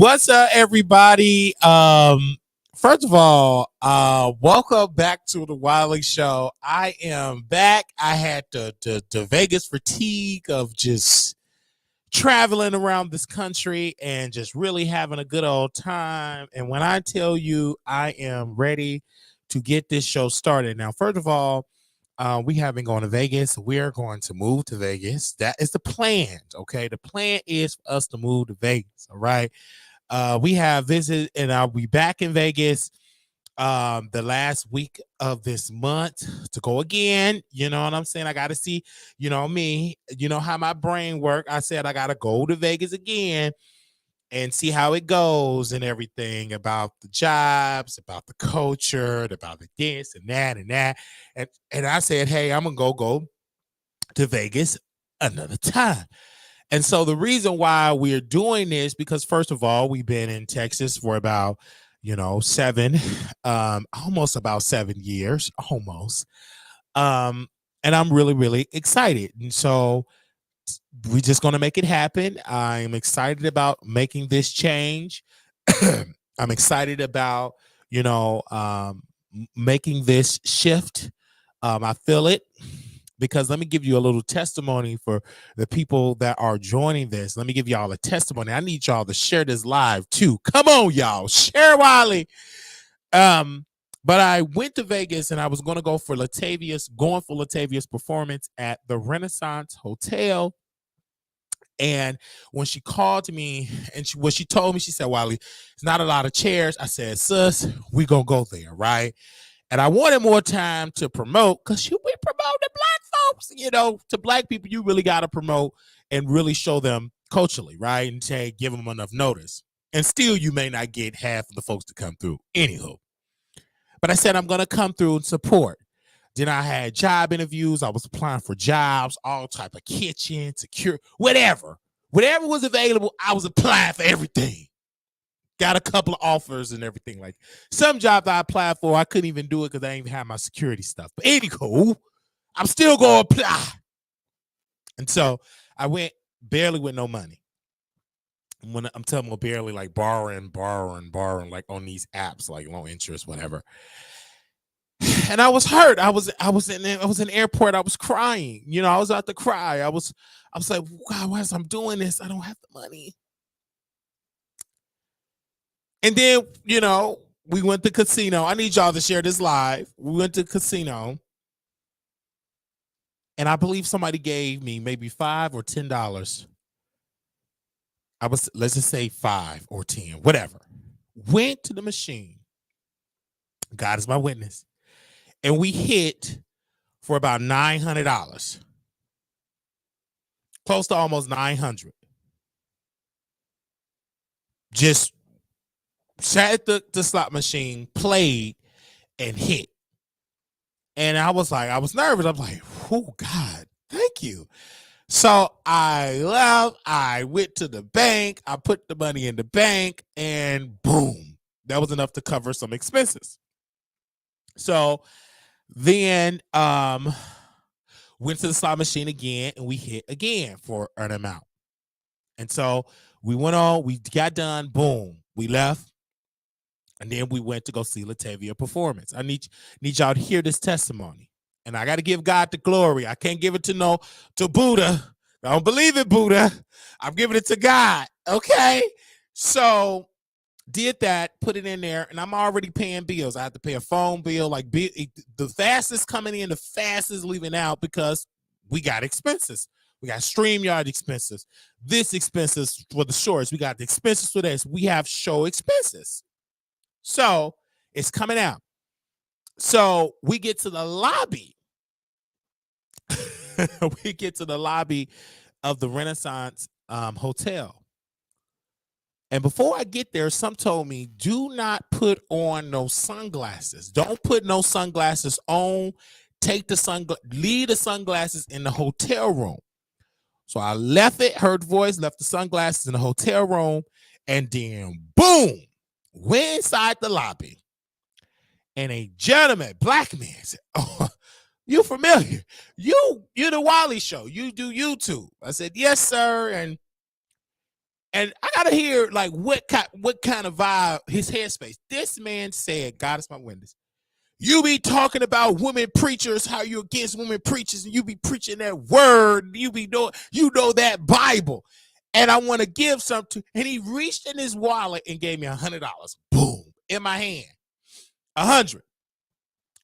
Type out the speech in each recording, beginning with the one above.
What's up, everybody? First of all, welcome back to the Wiley Show. I am back. I had the Vegas fatigue of just traveling around this country and just really having a good old time. And when I tell you I am ready to get this show started. Now, first of all, we have been going to Vegas. We are going to move to Vegas. That is the plan. Okay. The plan is for us to move to Vegas. All right. We have visited, and I'll be back in Vegas the last week of this month to go again. You know what I'm saying? I got to see, me, how my brain work. I said I got to go to Vegas again and see how it goes and everything about the jobs, about the culture, about the this and that and that. And I said, hey, I'm going to go to Vegas another time. And so the reason why we're doing this, because first of all, we've been in Texas for about, almost about 7 years, almost. And I'm really, really excited. And so we're just going to make it happen. I'm excited about making this change. I'm excited about, making this shift. I feel it. Because let me give you a little testimony for the people that are joining this. Let me give y'all a testimony. I need y'all to share this live too. Come on, y'all. Share Wiley. But I went to Vegas and I was going to go for Latavia's performance at the Renaissance Hotel. And when she called to me and she told me, she said, Wiley, it's not a lot of chairs. I said, sis, we going to go there, right? And I wanted more time to promote because we promote the black folks, to black people, you really got to promote and really show them culturally, right? And say, give them enough notice. And still, you may not get half of the folks to come through. Anywho. But I said, I'm going to come through and support. Then I had job interviews. I was applying for jobs, all type of kitchen, secure, whatever. Whatever was available, I was applying for everything. Got a couple of offers and everything like that. Some jobs I applied for, I couldn't even do it because I didn't even have my security stuff. But anywho, I'm still going to apply. And so I went barely with no money. When I'm telling you, barely like borrowing, like on these apps, like low interest, whatever. And I was hurt. I was in the airport. I was crying. I was out to cry. I was like, God, why am I doing this? I don't have the money. And then, we went to casino. I need y'all to share this live. We went to casino. And I believe somebody gave me maybe $5 or $10. Let's just say 5 or 10, whatever. Went to the machine. God is my witness. And we hit for about $900. Close to almost 900. Just sat at the slot machine, played, and hit. And I was nervous. I'm like, oh, God, thank you. So I left. I went to the bank. I put the money in the bank, and boom, that was enough to cover some expenses. So then went to the slot machine again, and we hit again for an amount. And so we went on. We got done. Boom. We left. And then we went to go see Latavia performance. I need y'all to hear this testimony. And I got to give God the glory. I can't give it to Buddha. I don't believe in Buddha. I'm giving it to God. Okay? So did that, put it in there, and I'm already paying bills. I have to pay a phone bill. Like the fastest coming in, the fastest leaving out because we got expenses. We got StreamYard expenses. This expenses for the shorts. We got the expenses for this. We have show expenses. So it's coming out. So we get to the lobby. We get to the lobby of the Renaissance Hotel. And before I get there, some told me, do not put on no sunglasses. Don't put no sunglasses on. Leave the sunglasses in the hotel room. So I left it, heard voice, left the sunglasses in the hotel room, and then boom, went inside the lobby. And a gentleman, black man, said, oh, you familiar? You're the Wiley Show. You do YouTube. I said, yes, sir. And And I gotta hear like what kind of vibe his headspace. This man said, God is my witness. You be talking about women preachers, how you against women preachers, and you be preaching that word, you be doing, that Bible. And I want to give something. And he reached in his wallet and gave me $100. Boom, in my hand. 100.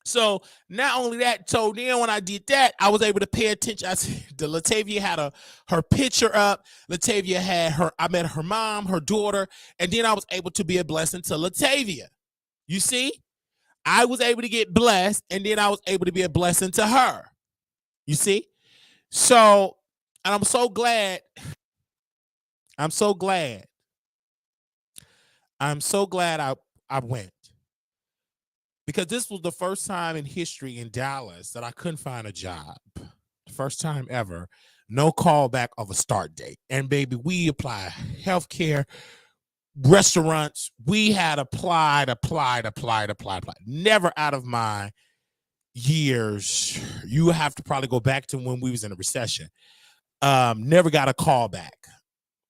So not only that, so then when I did that, I was able to pay attention. Latavia had her picture up. Latavia had I met her mom, her daughter, and then I was able to be a blessing to Latavia. You see? I was able to get blessed, and then I was able to be a blessing to her. You see? So, and I'm so glad. I'm so glad I went. Because this was the first time in history in Dallas that I couldn't find a job. First time ever. No callback of a start date. And baby, we applied healthcare, restaurants. We had applied. Never out of my years. You have to probably go back to when we was in a recession. Never got a call back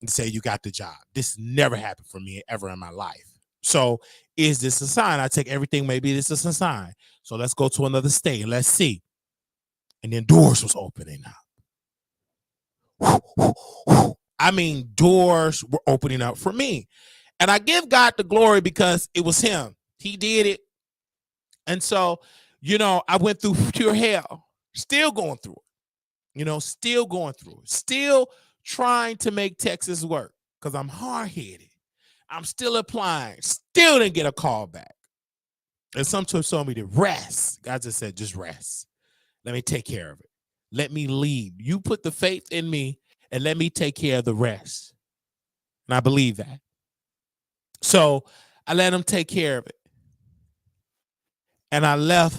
and say you got the job. This never happened for me ever in my life. So is this a sign? I take everything, maybe this is a sign. So let's go to another state and let's see. And then doors was opening up. I mean, doors were opening up for me. And I give God the glory because it was him. He did it. And so, I went through pure hell, still going through it, still going through it, still trying to make Texas work because I'm hard-headed. I'm still applying, still didn't get a call back. And sometimes told me to rest. God just said, just rest. Let me take care of it. Let me lead. You put the faith in me and let me take care of the rest. And I believe that. So I let him take care of it. And I left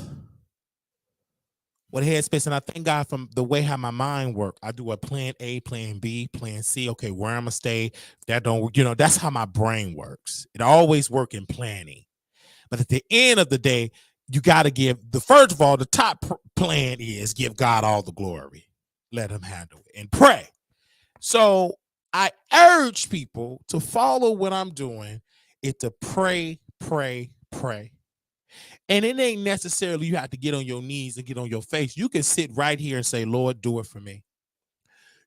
with headspace. And I thank God from the way how my mind works. I do a plan A, plan B, plan C. Okay, where I'm going to stay. If that don't work, that's how my brain works. It always works in planning. But at the end of the day, you got to give first of all, the top plan is give God all the glory. Let him handle it and pray. So I urge people to follow what I'm doing, is to pray. And it ain't necessarily you have to get on your knees and get on your face. You can sit right here and say, Lord, do it for me.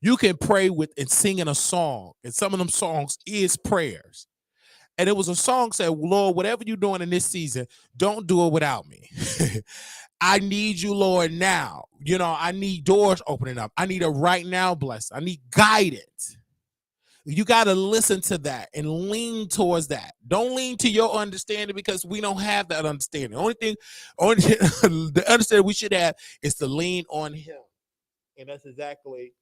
You can pray with and singing a song. And some of them songs is prayers. And it was a song said, Lord, whatever you're doing in this season, don't do it without me. I need you, Lord, now. I need doors opening up. I need a right now blessing. I need guidance. You got to listen to that and lean towards that. Don't lean to your understanding because we don't have that understanding. The understanding we should have is to lean on him. And that's exactly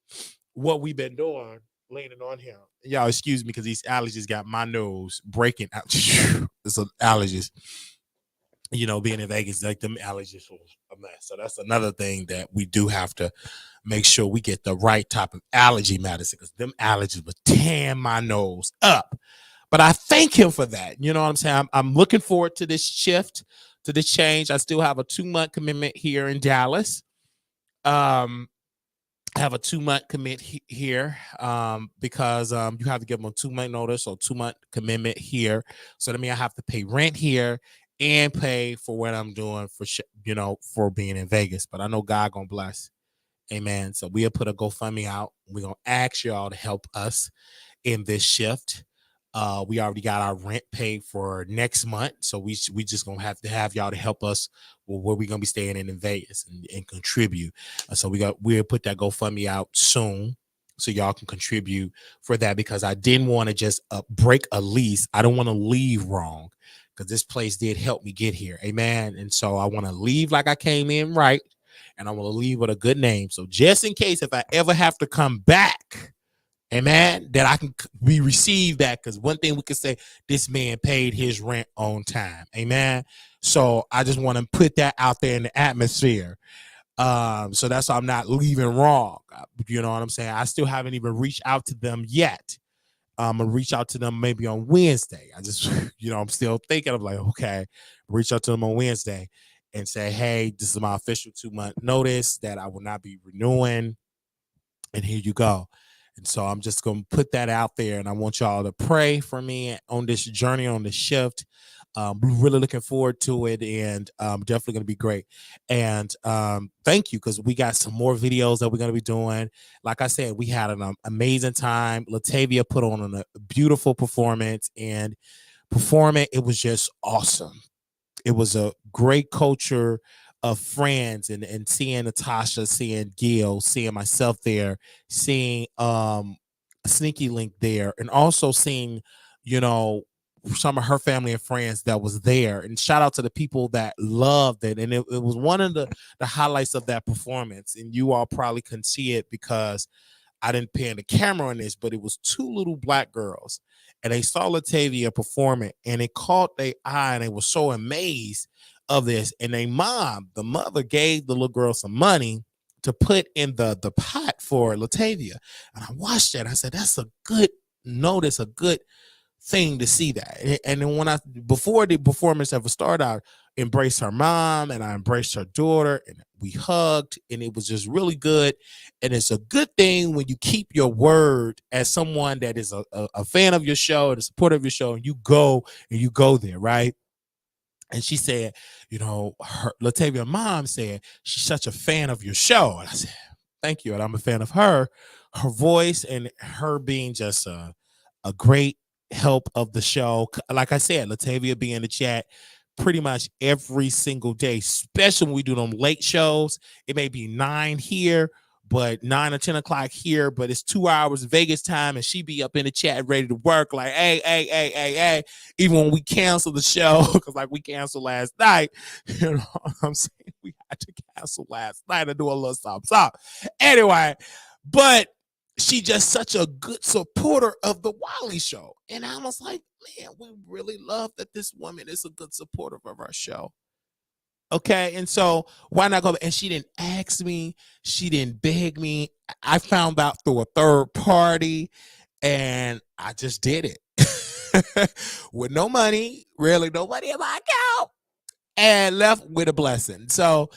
what we've been doing. Leaning on him. Y'all excuse me because these allergies got my nose breaking out. It's allergies. Being in Vegas, like them allergies was a mess. So that's another thing that we do have to make sure we get the right type of allergy medicine because them allergies would tear my nose up. But I thank him for that. You know what I'm saying? I'm looking forward to this shift, to this change. I still have a 2-month commitment here in Dallas. I have a 2-month commit here because you have to give them a 2-month notice or 2-month commitment here. So that means I have to pay rent here and pay for what I'm doing for being in Vegas. But I know God gonna bless. Amen. So we'll put a GoFundMe out. We're gonna ask y'all to help us in this shift. We already got our rent paid for next month, so we just gonna have y'all to help us with where we're gonna be staying in Vegas and contribute. So we'll put that GoFundMe out soon, so y'all can contribute for that because I didn't want to just break a lease. I don't want to leave wrong because this place did help me get here, amen. And so I want to leave like I came in right, and I want to leave with a good name. So just in case if I ever have to come back. Amen. That I can receive that because one thing we can say, this man paid his rent on time. Amen. So I just want to put that out there in the atmosphere. So that's why I'm not leaving wrong. You know what I'm saying? I still haven't even reached out to them yet. I'm gonna reach out to them maybe on Wednesday. I just, I'm still thinking of like, okay, reach out to them on Wednesday and say, hey, this is my official 2-month notice that I will not be renewing. And here you go. And so I'm just going to put that out there, and I want y'all to pray for me on this journey, on this shift. Really looking forward to it, and definitely going to be great. And thank you, because we got some more videos that we're going to be doing. Like I said, we had an amazing time. Latavia put on a beautiful performance, and performing, it was just awesome. It was a great culture of friends, and seeing Natasha, seeing Gil, seeing myself there, seeing Sneaky Link there, and also seeing, you know, some of her family and friends that was there. And shout out to the people that loved it. And it was one of the highlights of that performance. And you all probably couldn't see it because I didn't pan the camera on this, but it was two little black girls, and they saw Latavia performing, and it caught their eye, and they were so amazed of this. And they the mother gave the little girl some money to put in the pot for Latavia. And I watched that. I said, that's a good notice, a good thing to see that. And then before the performance ever started, I embraced her mom and I embraced her daughter, and we hugged, and it was just really good. And it's a good thing when you keep your word as someone that is a fan of your show and a supporter of your show, and you go there, right? And she said, you know, Latavia mom said she's such a fan of your show. And I said, thank you. And I'm a fan of her voice, and her being just a great help of the show. Like I said, Latavia be in the chat pretty much every single day, especially when we do them late shows. It may be 9 here, but 9 or 10 o'clock here, but it's 2 hours Vegas time, and she be up in the chat ready to work like, hey. Even when we cancel the show, because like we canceled last night, you know what I'm saying? We had to cancel last night and do a little stop. Anyway, but she just such a good supporter of the Wiley show. And I was like, man, we really love that this woman is a good supporter of our show. Okay, and so why not go? And she didn't ask me, she didn't beg me. I found out through a third party, and I just did it with no money, really no money in my account, and left with a blessing. So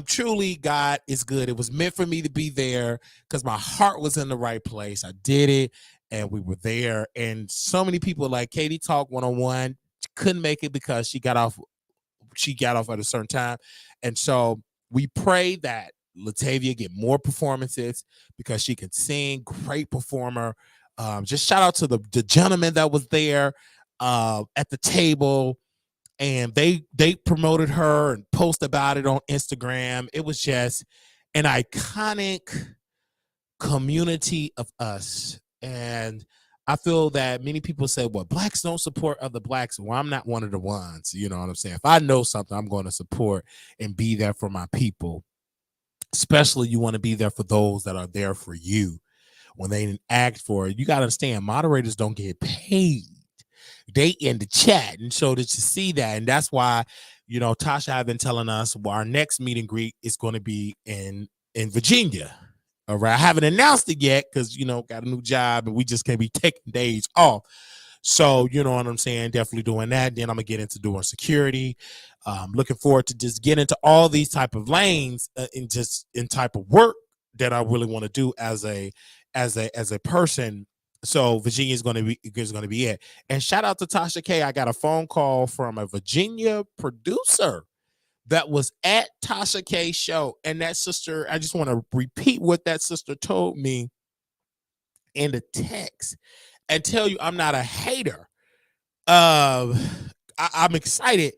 truly, God is good. It was meant for me to be there because my heart was in the right place. I did it, and we were there. And so many people, like Katie Talk 101, couldn't make it because she got off at a certain time. And so we pray that Latavia get more performances because she can sing, great performer. Just shout out to the gentleman that was there at the table, and they promoted her and post about it on Instagram. It was just an iconic community of us. And I feel that many people say, well, blacks don't support other blacks. Well, I'm not one of the ones, you know what I'm saying? If I know something, I'm going to support and be there for my people. Especially you want to be there for those that are there for you when they didn't act for it. You got to understand, moderators don't get paid. They in the chat. And so that you see that, and that's why, you know, Tasha have been telling us, well, our next meet and greet is going to be in Virginia. All right, I haven't announced it yet because, you know, got a new job and we just can't be taking days off. So, you know what I'm saying? Definitely doing that. Then I'm going to get into doing security. Looking forward to just get into all these type of lanes in type of work that I really want to do as a person. So Virginia is going to be it. And shout out to Tasha K. I got a phone call from a Virginia producer that was at Tasha K's show. And that sister, I just want to repeat what that sister told me in the text and tell you I'm not a hater. I'm excited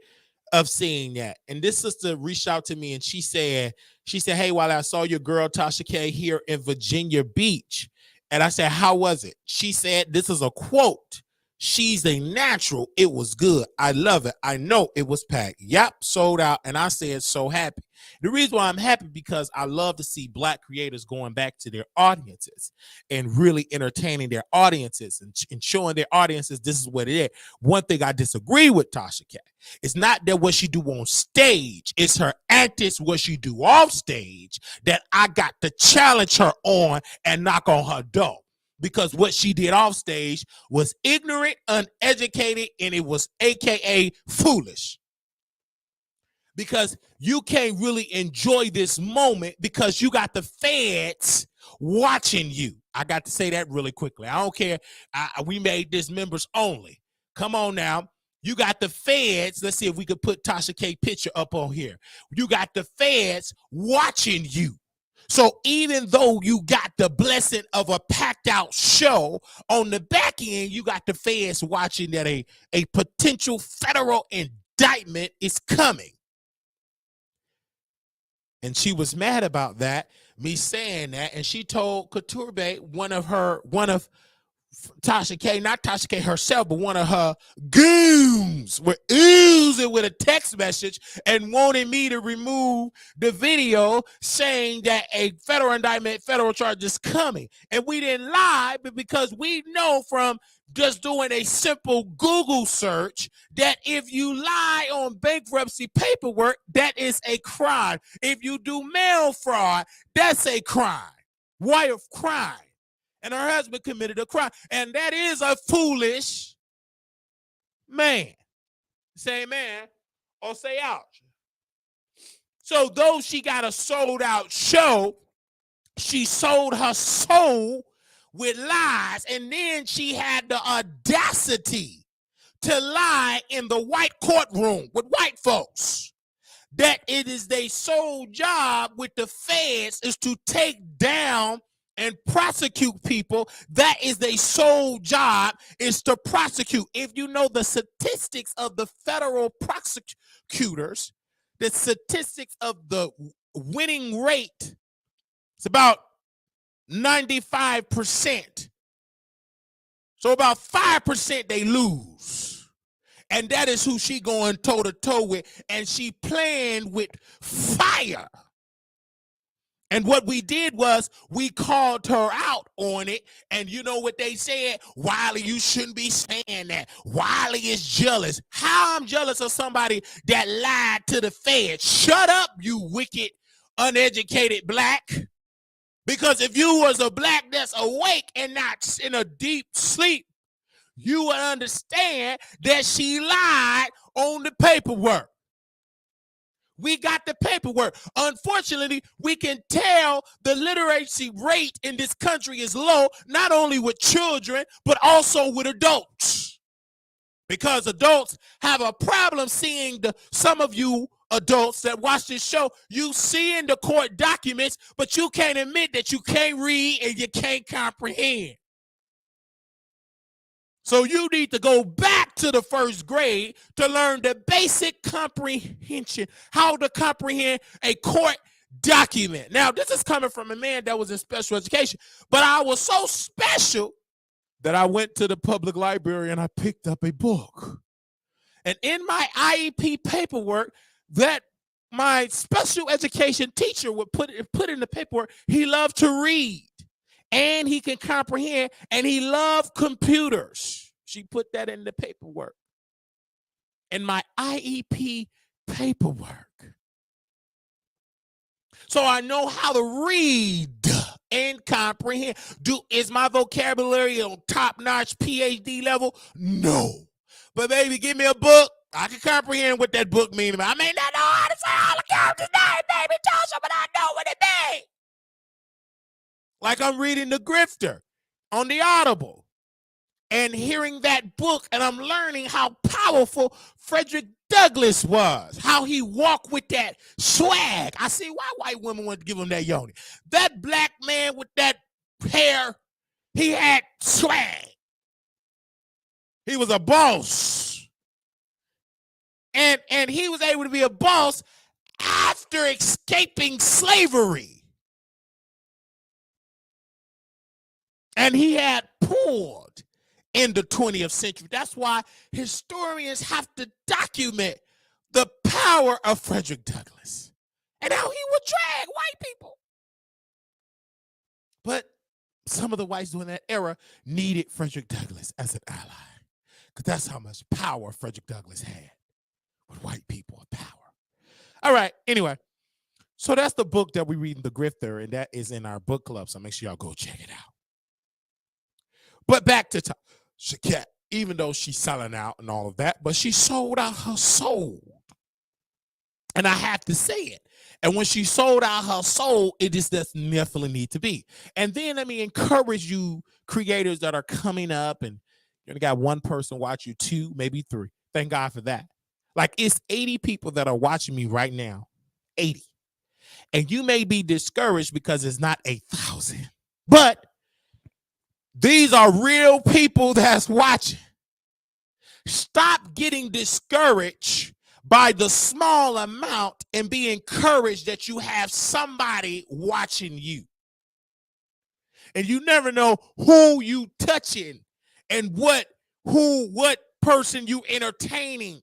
of seeing that. And this sister reached out to me and she said, hey, while I saw your girl Tasha K here in Virginia Beach. And I said, how was it? She said, this is a quote. She's a natural. It was good. I love it. I know it was packed. Yep, sold out. And I said, so happy. The reason why I'm happy because I love to see black creators going back to their audiences and really entertaining their audiences and showing their audiences this is what it is. One thing I disagree with Tasha K. It's not that what she do on stage. It's her antics, what she do off stage that I got to challenge her on and knock on her door. Because what she did off stage was ignorant, uneducated, and it was AKA foolish. Because you can't really enjoy this moment because you got the feds watching you. I got to say that really quickly. I don't care. We made this members only. Come on now. You got the feds. Let's see if we could put Tasha K picture up on here. You got the feds watching you. So even though you got the blessing of a packed out show, on the back end, you got the feds watching that a potential federal indictment is coming. And she was mad about that, me saying that. And she told Couturbe, one of Tasha K, not Tasha K herself, but one of her goons were oozing with a text message and wanted me to remove the video saying that a federal indictment, federal charge is coming. And we didn't lie, but because we know from just doing a simple Google search that if you lie on bankruptcy paperwork, that is a crime. If you do mail fraud, that's a crime. Wire crime. And her husband committed a crime. And that is a foolish man. Say amen or say ouch. So though she got a sold out show, she sold her soul with lies. And then she had the audacity to lie in the white courtroom with white folks. That it is their sole job with the feds is to take down and prosecute people. That is their sole job, is to prosecute. If you know the statistics of the federal prosecutors, the statistics of the winning rate, it's about 95%. So about 5% they lose. And that is who she going toe-to-toe with. And she playing with fire. And what we did was we called her out on it. And you know what they said? Wiley, you shouldn't be saying that. Wiley is jealous. How I'm jealous of somebody that lied to the feds? Shut up, you wicked, uneducated black. Because if you was a black that's awake and not in a deep sleep, you would understand that she lied on the paperwork. We got the paperwork. Unfortunately, we can tell the literacy rate in this country is low, not only with children, but also with adults. Because adults have a problem seeing some of you adults that watch this show, you see in the court documents, but you can't admit that you can't read and you can't comprehend. So you need to go back to the first grade to learn the basic comprehension, how to comprehend a court document. Now, this is coming from a man that was in special education, but I was so special that I went to the public library and I picked up a book. And in my IEP paperwork that my special education teacher would put in the paperwork, he loved to read. And he can comprehend, and he loved computers. She put that in the paperwork. In my IEP paperwork. So I know how to read and comprehend. Is my vocabulary on top-notch PhD level? No. But baby, give me a book. I can comprehend what that book means. I may not know how to say all the characters' names, baby, Tasha, but I know what it means. Like I'm reading The Grifter on the Audible and hearing that book, and I'm learning how powerful Frederick Douglass was, how he walked with that swag. I see why white women want to give him that yoni. That black man with that hair, he had swag. He was a boss. And he was able to be a boss after escaping slavery. And he had poured in the 20th century. That's why historians have to document the power of Frederick Douglass and how he would drag white people. But some of the whites during that era needed Frederick Douglass as an ally, because that's how much power Frederick Douglass had with white people, power. All right, anyway, so that's the book that we read in The Grifter, and that is in our book club, so make sure y'all go check it out. But back to Tasha K, even though she's selling out and all of that, but she sold out her soul. And I have to say it. And when she sold out her soul, it just doesn't definitely need to be. And then let me encourage you, creators that are coming up, and you only got one person watch you, two, maybe three. Thank God for that. Like, it's 80 people that are watching me right now. 80. And you may be discouraged because it's not 8,000. But these are real people that's watching. Stop getting discouraged by the small amount and be encouraged that you have somebody watching you. And you never know who you touching and what person you entertaining.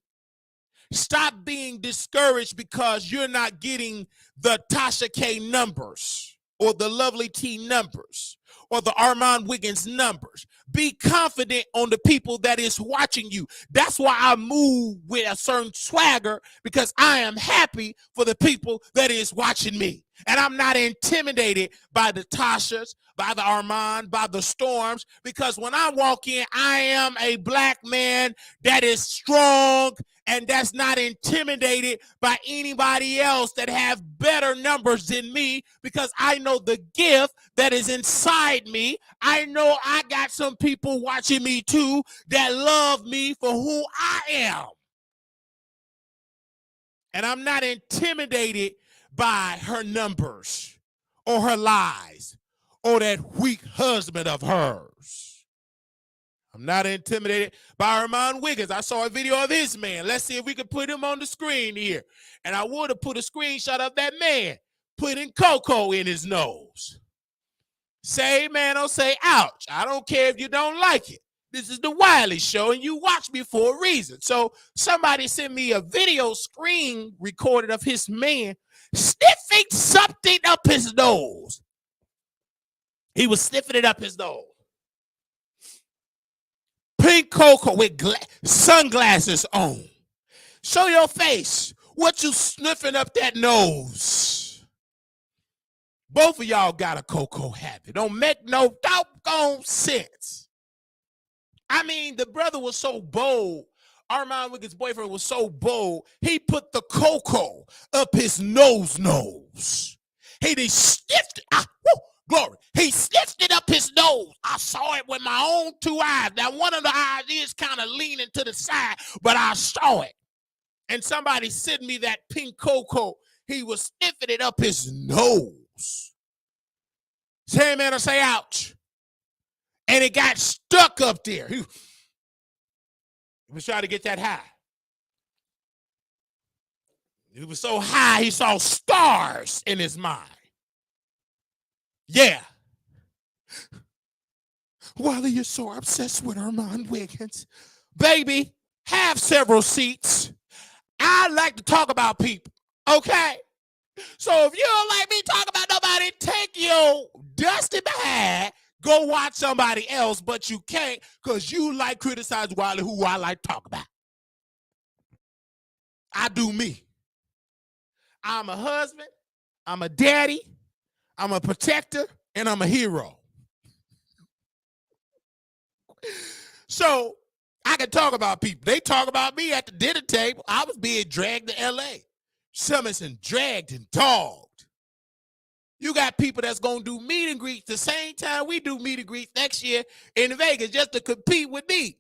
Stop being discouraged because you're not getting the Tasha K numbers or the Lovely T numbers or the Armand Wiggins numbers. Be confident on the people that is watching you. That's why I move with a certain swagger, because I am happy for the people that is watching me. And I'm not intimidated by the Tashas, by the Armand, by the Storms, because when I walk in, I am a black man that is strong and that's not intimidated by anybody else that have better numbers than me, because I know the gift that is inside me. I know I got some people watching me too that love me for who I am. And I'm not intimidated by her numbers or her lies or that weak husband of hers. I'm not intimidated by Armand Wiggins. I saw a video of his man. Let's see if we can put him on the screen here. And I would have put a screenshot of that man putting cocoa in his nose. Say amen or say ouch. I don't care if you don't like it. This is the Wiley Show, and you watch me for a reason. So somebody sent me a video screen recorded of his man sniffing something up his nose. He was sniffing it up his nose. Pink cocoa with sunglasses on. Show your face. What you sniffing up that nose? Both of y'all got a cocoa habit. Don't make no doggone sense. I mean, the brother was so bold. Armand Wiggins' boyfriend was so bold. He put the cocoa up his nose. He sniffed it. Glory. He sniffed it up his nose. I saw it with my own two eyes. Now, one of the eyes is kind of leaning to the side, but I saw it. And somebody sent me that pink cocoa. He was sniffing it up his nose. Say amen or say ouch. And it got stuck up there. He was trying to get that high. He was so high, he saw stars in his mind. Yeah. Wally, you're so obsessed with Armand Wiggins. Baby, have several seats. I like to talk about people, okay? So if you don't like me talking about nobody, take your dusty behind, go watch somebody else, but you can't because you like criticize Wally, who I like to talk about. I do me. I'm a husband, I'm a daddy, I'm a protector, and I'm a hero. So I can talk about people. They talk about me at the dinner table. I was being dragged to L.A. Summerson dragged and dogged. You got people that's going to do meet and greets the same time we do meet and greets next year in Vegas just to compete with me.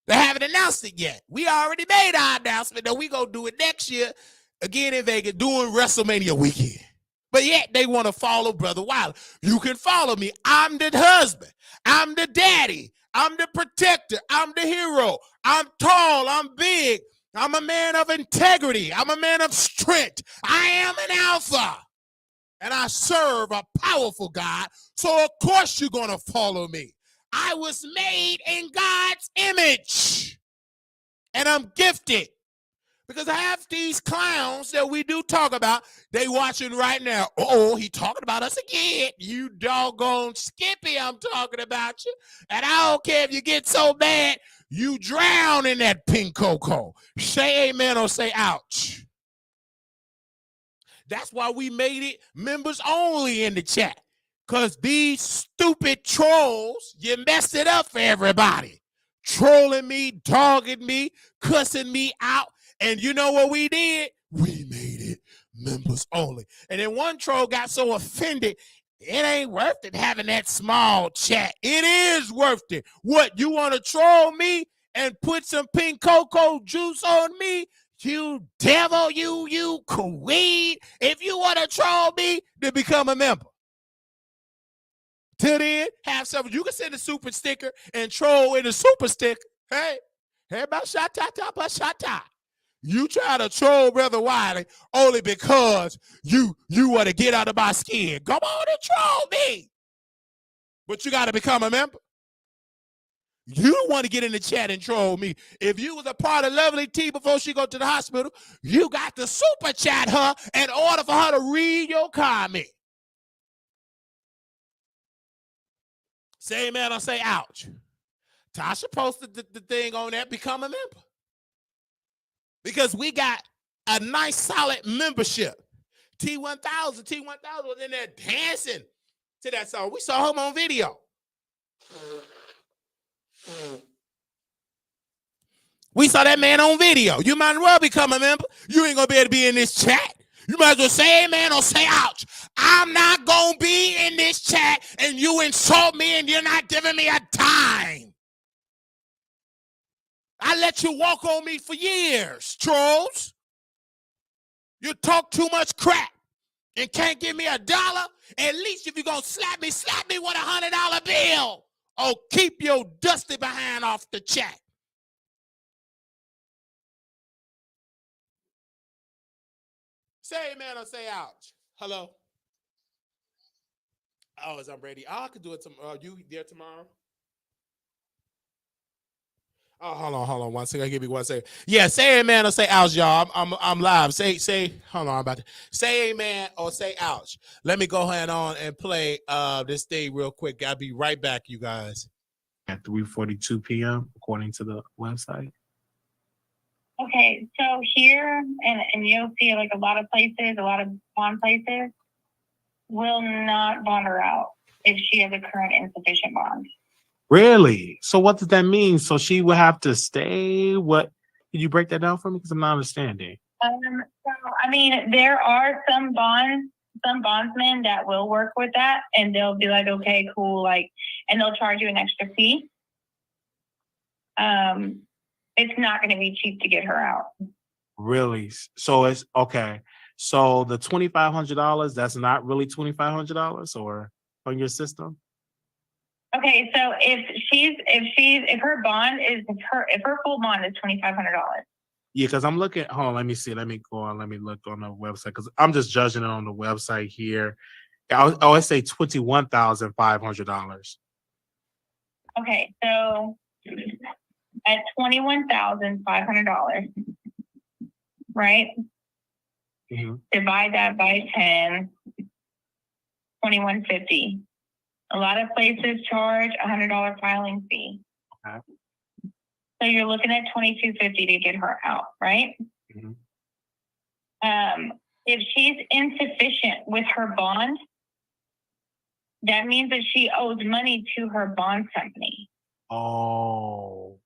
They haven't announced it yet. We already made our announcement that we going to do it next year again in Vegas during WrestleMania weekend. But yet they want to follow Brother Wilder. You can follow me. I'm the husband. I'm the daddy. I'm the protector. I'm the hero. I'm tall. I'm big. I'm a man of integrity. I'm a man of strength. I am an alpha. And I serve a powerful God. So of course you're going to follow me. I was made in God's image. And I'm gifted. Because half these clowns that we do talk about, they watching right now. Oh, he talking about us again. You doggone Skippy, I'm talking about you. And I don't care if you get so bad, you drown in that pink cocoa. Say amen or say ouch. That's why we made it members only in the chat. Because these stupid trolls, you messed it up for everybody. Trolling me, dogging me, cussing me out. And you know what we did? We made it members only. And then one troll got so offended, it ain't worth it having that small chat. It is worth it. What, you want to troll me and put some pink cocoa juice on me? You devil, you queen. If you want to troll me, then become a member. Till then, have some. You can send a super sticker and troll in a super sticker. Hey, about shata. You try to troll Brother Wiley only because you want to get out of my skin. Come on and troll me. But you got to become a member. You don't want to get in the chat and troll me. If you was a part of Lovely T before she go to the hospital, you got to super chat her in order for her to read your comment. Say amen or say ouch. Tasha posted the thing on that, become a member. Because we got a nice solid membership. T1000 was in there dancing to that song. We saw him on video. We saw that man on video. You might as well become a member. You ain't gonna be able to be in this chat. You might as well say amen or say ouch. I'm not gonna be in this chat and you insult me and you're not giving me a dime. I let you walk on me for years, trolls. You talk too much crap and can't give me $1. At least if you're gonna slap me with a $100 bill. Oh, keep your dusty behind off the chat. Say amen or say ouch. Hello. Oh, I'm ready. Oh, I could do it tomorrow. You there tomorrow? Oh, hold on 1 second. Give me 1 second. Yeah, say amen or say ouch, y'all. I'm live. Say. Hold on. I'm about to say amen or say ouch. Let me go ahead on and play this thing real quick. I'll be right back, you guys. At 3:42 p.m. according to the website. Okay, so here and you'll see like a lot of bond places will not bond her out if she has a current insufficient bond. Really? So what does that mean? So she will have to stay? What? Can you break that down for me? Because I'm not understanding. So I mean, there are some bondsmen that will work with that, and they'll be like, okay, cool, like, and they'll charge you an extra fee. It's not going to be cheap to get her out. Really? So it's okay. So the $2,500, that's not really $2,500 or on your system? Okay, so if her bond is if her full bond is $2,500. Yeah, because I'm looking. Hold on, let me see. Let me go on. Let me look on the website because I'm just judging it on the website here. I always say $21,500. Okay, so at $21,500, right? Mm-hmm. Divide that by 10, $2,150. A lot of places charge $100 filing fee. Okay. So you're looking at $2,250 to get her out, right? Mm-hmm. If she's insufficient with her bond, that means that she owes money to her bond company. Oh.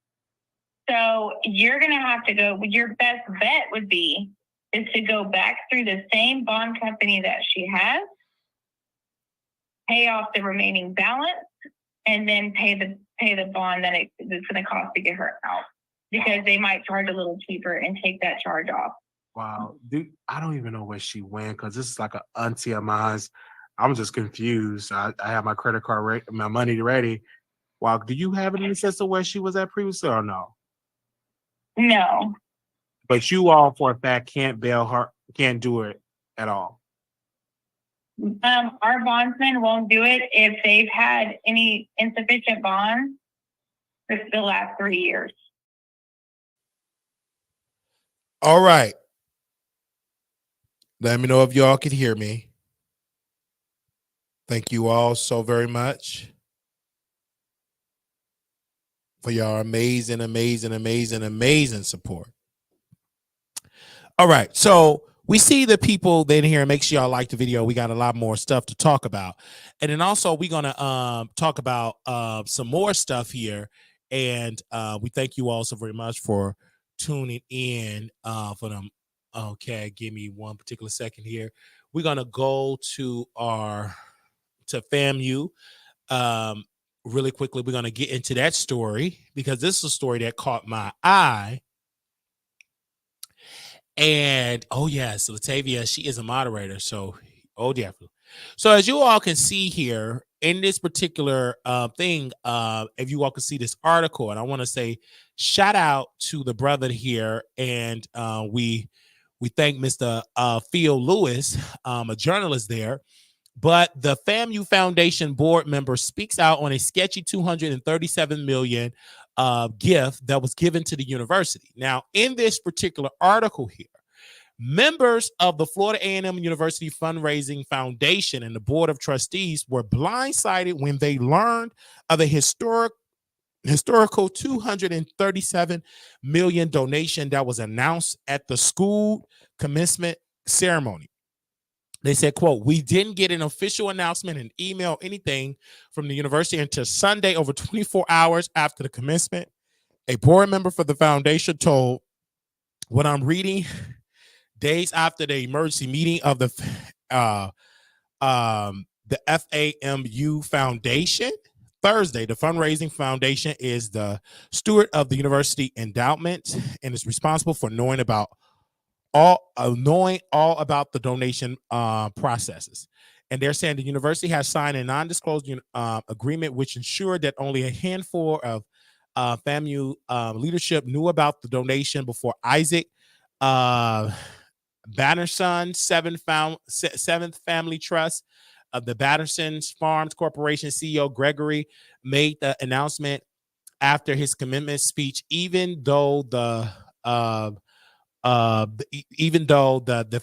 So you're going to have to go, your best bet would be is to go back through the same bond company that she has, pay off the remaining balance, and then pay the bond that it's going to cost to get her out, because they might charge a little cheaper and take that charge off. Wow. Dude, I don't even know where she went because this is like an auntie of mine. I'm just confused. I have my credit card, my money ready. Wow. Do you have any sense of where she was at previously or no? No. But you all for a fact can't bail her, can't do it at all. Our bondsmen won't do it if they've had any insufficient bonds for the last 3 years. All right. Let me know if y'all can hear me. Thank you all so very much for your amazing support. All right. So we see the people in here. Make sure y'all like the video. We got a lot more stuff to talk about. And then also we're going to talk about some more stuff here. And we thank you all so very much for tuning in for them. Okay, give me one particular second here. We're gonna go to FAMU. Really quickly, we're gonna get into that story because this is a story that caught my eye. And oh yes, Latavia, she is a moderator. So definitely. So as you all can see here in this particular thing, if you all can see this article, and I want to say shout out to the brother here, and we thank Mr. Phil Lewis, a journalist there. But the FAMU Foundation board member speaks out on a sketchy $237 million gift that was given to the university. Now, in this particular article here, members of the Florida A&M University Fundraising Foundation and the Board of Trustees were blindsided when they learned of the historical $237 million donation that was announced at the school commencement ceremony. They said, quote, "We didn't get an official announcement, an email, anything from the university until Sunday, over 24 hours after the commencement. A board member for the foundation told what I'm reading days after the emergency meeting of the FAMU Foundation Thursday. The fundraising foundation is the steward of the university endowment and is responsible for knowing all about the donation processes. And they're saying the university has signed a non-disclosure agreement which ensured that only a handful of FAMU leadership knew about the donation before Isaac Batterson, Seventh Family Trust of the Batterson's Farms Corporation CEO Gregory made the announcement after his commitment speech, even though the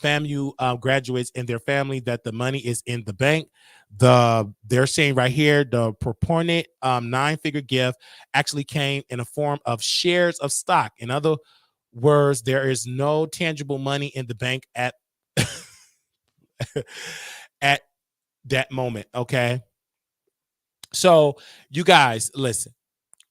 FAMU graduates and their family that the money is in the bank. They're saying right here the proponent 9-figure gift actually came in a form of shares of stock. In other words, there is no tangible money in the bank at at that moment. Okay, so you guys listen.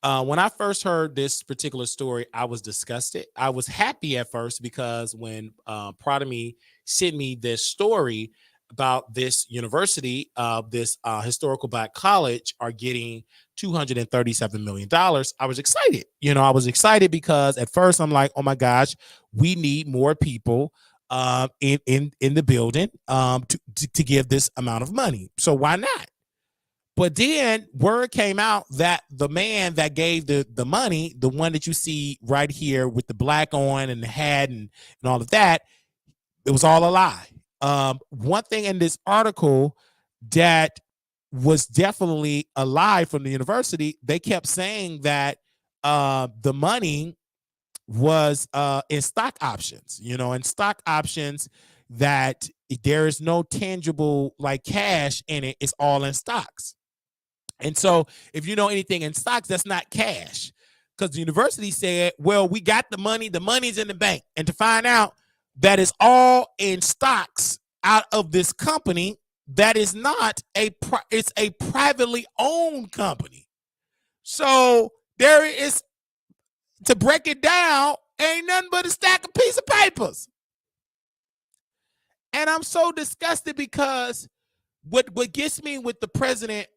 When I first heard this particular story, I was disgusted. I was happy at first because when Prodigy sent me this story about this university, this historical black college are getting $237 million, I was excited. I was excited because at first I'm like, oh my gosh, we need more people in the building to give this amount of money. So why not? But then word came out that the man that gave the money, the one that you see right here with the black on and the hat and all of that, it was all a lie. One thing in this article that was definitely a lie from the university, they kept saying that the money was in stock options, in stock options that there is no tangible like cash in it. It's all in stocks. And so if you know anything in stocks, that's not cash, because the university said, well, we got the money's in the bank. And to find out that is all in stocks out of this company that is not it's a privately owned company. So there is, to break it down, ain't nothing but a stack of piece of papers. And I'm so disgusted because what gets me with the president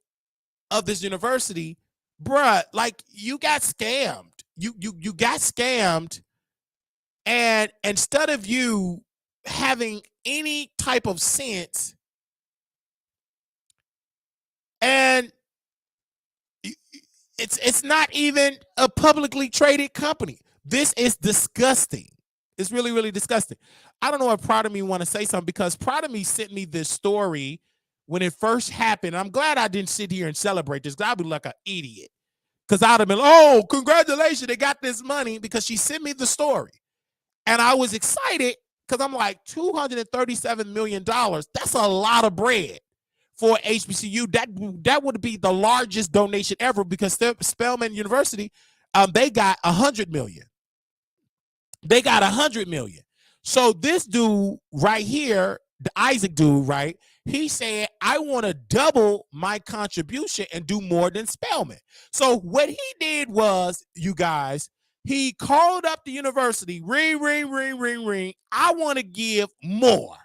of this university, bruh, like you got scammed. You got scammed, and instead of you having any type of sense, and it's not even a publicly traded company. This is disgusting. It's really, really disgusting. I don't know if Proud of Me want to say something, because Proud of Me sent me this story when it first happened. I'm glad I didn't sit here and celebrate this, because I'd be like an idiot. Because I'd have been, oh, congratulations, they got this money, because she sent me the story. And I was excited because I'm like, $237 million, that's a lot of bread for HBCU. That would be the largest donation ever, because Spelman University, they got $100 million. They got $100 million. So this dude right here, the Isaac dude, right? He said, I want to double my contribution and do more than Spelman. So what he did was, you guys, He called up the university. Ring, ring, ring, ring, ring. I want to give more.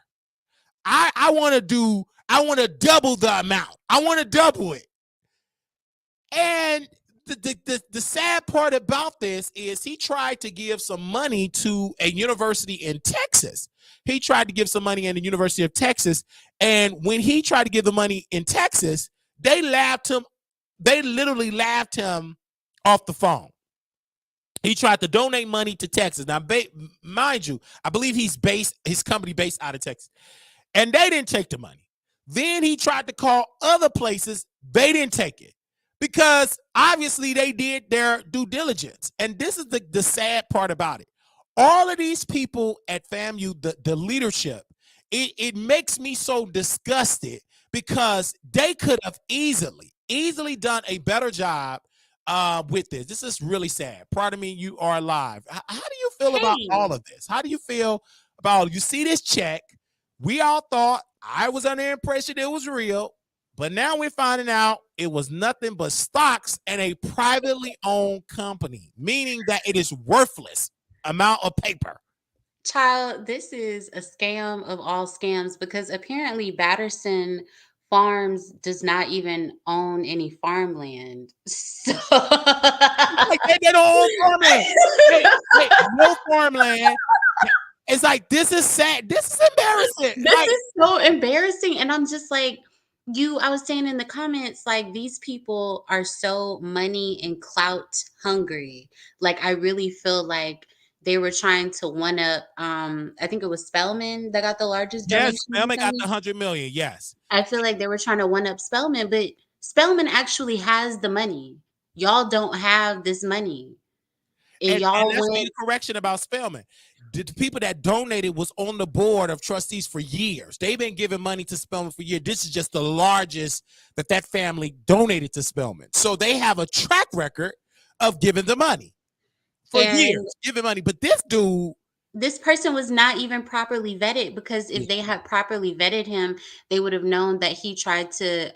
I want to double the amount. I want to double it. And the sad part about this is he tried to give some money to a university in Texas. He tried to give some money in the University of Texas. And when he tried to give the money in Texas, they laughed him. They literally laughed him off the phone. He tried to donate money to Texas. Now, mind you, I believe his company based out of Texas. And they didn't take the money. Then he tried to call other places. They didn't take it. Because obviously they did their due diligence. And this is the sad part about it. All of these people at FAMU, the leadership, it makes me so disgusted because they could have easily done a better job with this. This is really sad. Pardon me, you are alive. How do you feel about all of this? How do you feel about, you see this check? We all thought, I was under the impression it was real. But now we're finding out it was nothing but stocks and a privately owned company, meaning that it is worthless amount of paper. Child, this is a scam of all scams because apparently Batterson Farms does not even own any farmland. So Like they don't own farmland. No farmland. It's like, this is sad. This is embarrassing. This is so embarrassing. And I'm just like, I was saying in the comments, like, these people are so money and clout hungry. Like, I really feel like they were trying to one up, I think it was Spellman that got the largest donation. Yes, Spellman got the 100 million. Yes. I feel like they were trying to one up Spellman, but Spellman actually has the money. Y'all don't have this money. And y'all that's the correction about Spellman. The people that donated was on the board of trustees for years. They've been giving money to Spellman for years. This is just the largest that family donated to Spellman. So they have a track record of giving the money for years, giving money. But this person was not even properly vetted, because if they had properly vetted him, they would have known that he tried to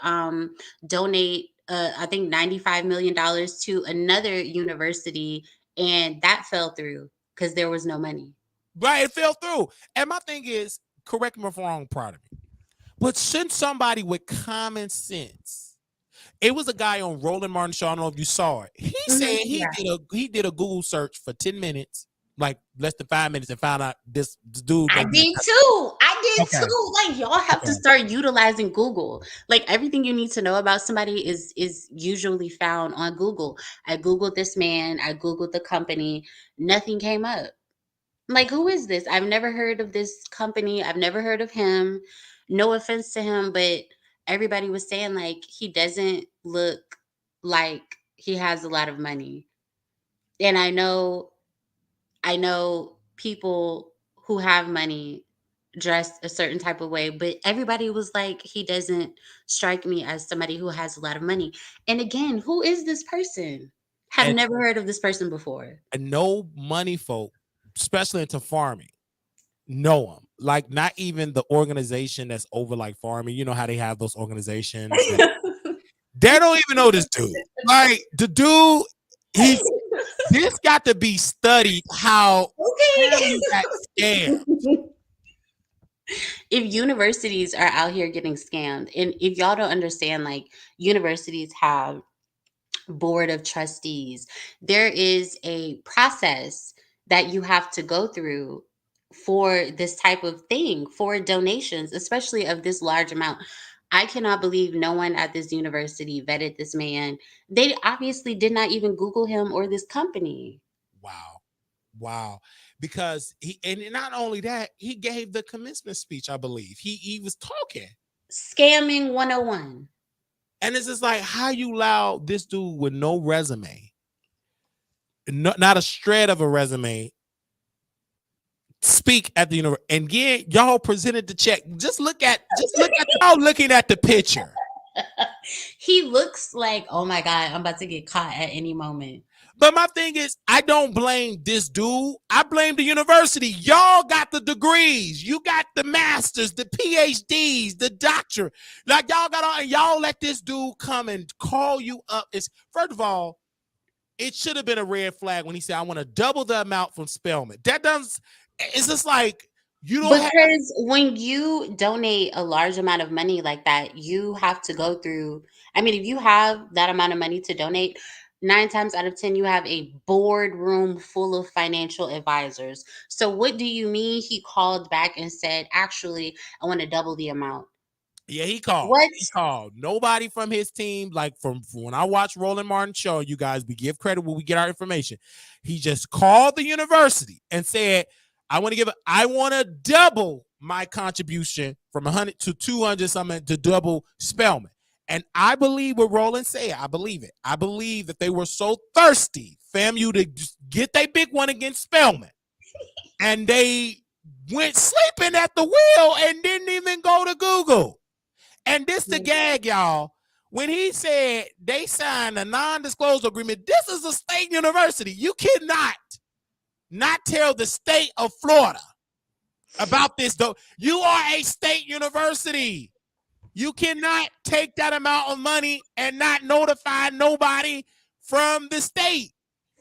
donate, I think $95 million to another university, and that fell through because there was no money. Right, it fell through. And my thing is, correct me if I'm wrong, pardon me, but since somebody with common sense, it was a guy on Roland Martin Show, I don't know if you saw it. He said he did a Google search for 10 minutes, like less than 5 minutes, and found out this dude. I did too. Like, y'all have to start utilizing Google. Like, everything you need to know about somebody is usually found on Google. I Googled this man. I Googled the company. Nothing came up. Like, who is this? I've never heard of this company. I've never heard of him. No offense to him, but everybody was saying, like, he doesn't look like he has a lot of money. And I know people who have money dress a certain type of way, but everybody was like, he doesn't strike me as somebody who has a lot of money. And again, who is this person? Have never heard of this person before. And no money folk, especially into farming, know them. Like, not even the organization that's over like farming. You know how they have those organizations. They don't even know this dude. Like, the dude, this got to be studied how he got scammed. If universities are out here getting scammed, and if y'all don't understand, like, universities have board of trustees, there is a process that you have to go through for this type of thing, for donations, especially of this large amount. I cannot believe no one at this university vetted this man. They obviously did not even Google him or this company. Wow. Because and not only that, he gave the commencement speech, I believe. He was talking. Scamming 101. And it's just like, how you allow this dude with no resume, not a shred of a resume, speak at the university, and y'all presented the check. Just look at y'all looking at the picture. He looks like, oh my God, I'm about to get caught at any moment. But my thing is, I don't blame this dude. I blame the university. Y'all got the degrees. You got the masters, the PhDs, the doctorate. Like, y'all got all, and y'all let this dude come and call you up. First of all, it should have been a red flag when he said, I want to double the amount from Spelman. That doesn't, it's just like, you don't have. Because when you donate a large amount of money like that, you have to go through. I mean, if you have that amount of money to donate, 9 times out of 10, you have a boardroom full of financial advisors. So, what do you mean he called back and said, actually, I want to double the amount? Yeah, he called. What? He called. Nobody from his team, like from when I watch Roland Martin show, you guys, we give credit when we get our information. He just called the university and said, I want to double my contribution from 100 to 200 something to double Spelman. And I believe what Roland said. I believe it. I believe that they were so thirsty, FAMU, to get their big one against Spelman. And they went sleeping at the wheel and didn't even go to Google. And this the gag, y'all. When he said they signed a non-disclosure agreement, this is a state university. You cannot not tell the state of Florida about this, though. You are a state university. You cannot take that amount of money and not notify nobody from the state.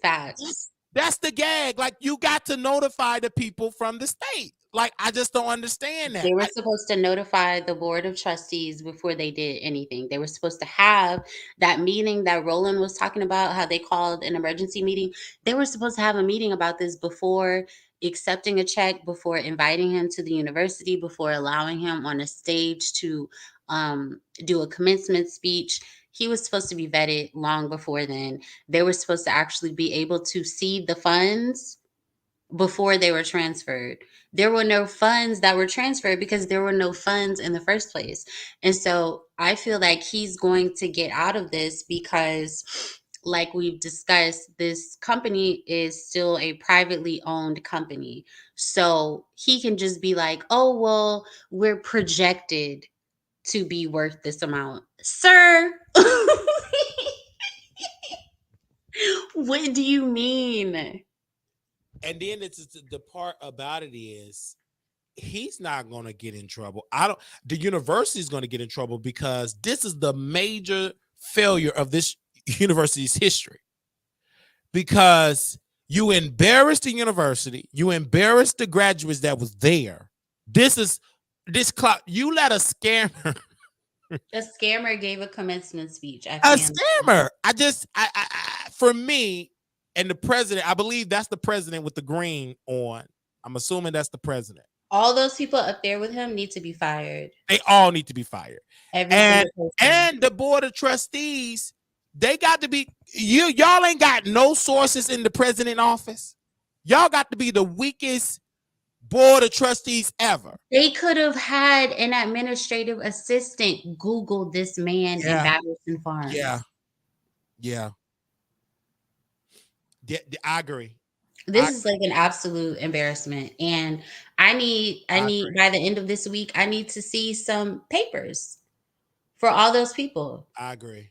Facts. That's the gag. Like, you got to notify the people from the state. Like, I just don't understand that. They were supposed to notify the board of trustees before they did anything. They were supposed to have that meeting that Roland was talking about, how they called an emergency meeting. They were supposed to have a meeting about this before accepting a check, before inviting him to the university, before allowing him on a stage to do a commencement speech. He was supposed to be vetted long before then. They were supposed to actually be able to see the funds before they were transferred. There were no funds that were transferred because there were no funds in the first place. And so I feel like he's going to get out of this because, like we've discussed, this company is still a privately owned company. So he can just be like, oh, well, we're projected to be worth this amount. Sir, what do you mean? And then it's the part about it is he's not going to get in trouble. The university is going to get in trouble because this is the major failure of this university's history. Because you embarrassed the university, you embarrassed the graduates that was there. You let a scammer. A scammer gave a commencement speech. A scammer. For me, and the president, I believe that's the president with the green on. I'm assuming that's the president. All those people up there with him need to be fired. They all need to be fired. And the board of trustees, they got to be, y'all ain't got no sources in the president office. Y'all got to be the weakest board of trustees ever. They could have had an administrative assistant Google this man in Batterson Farms. Yeah. I agree. This is like an absolute embarrassment. And I need by the end of this week, I need to see some papers for all those people. I agree.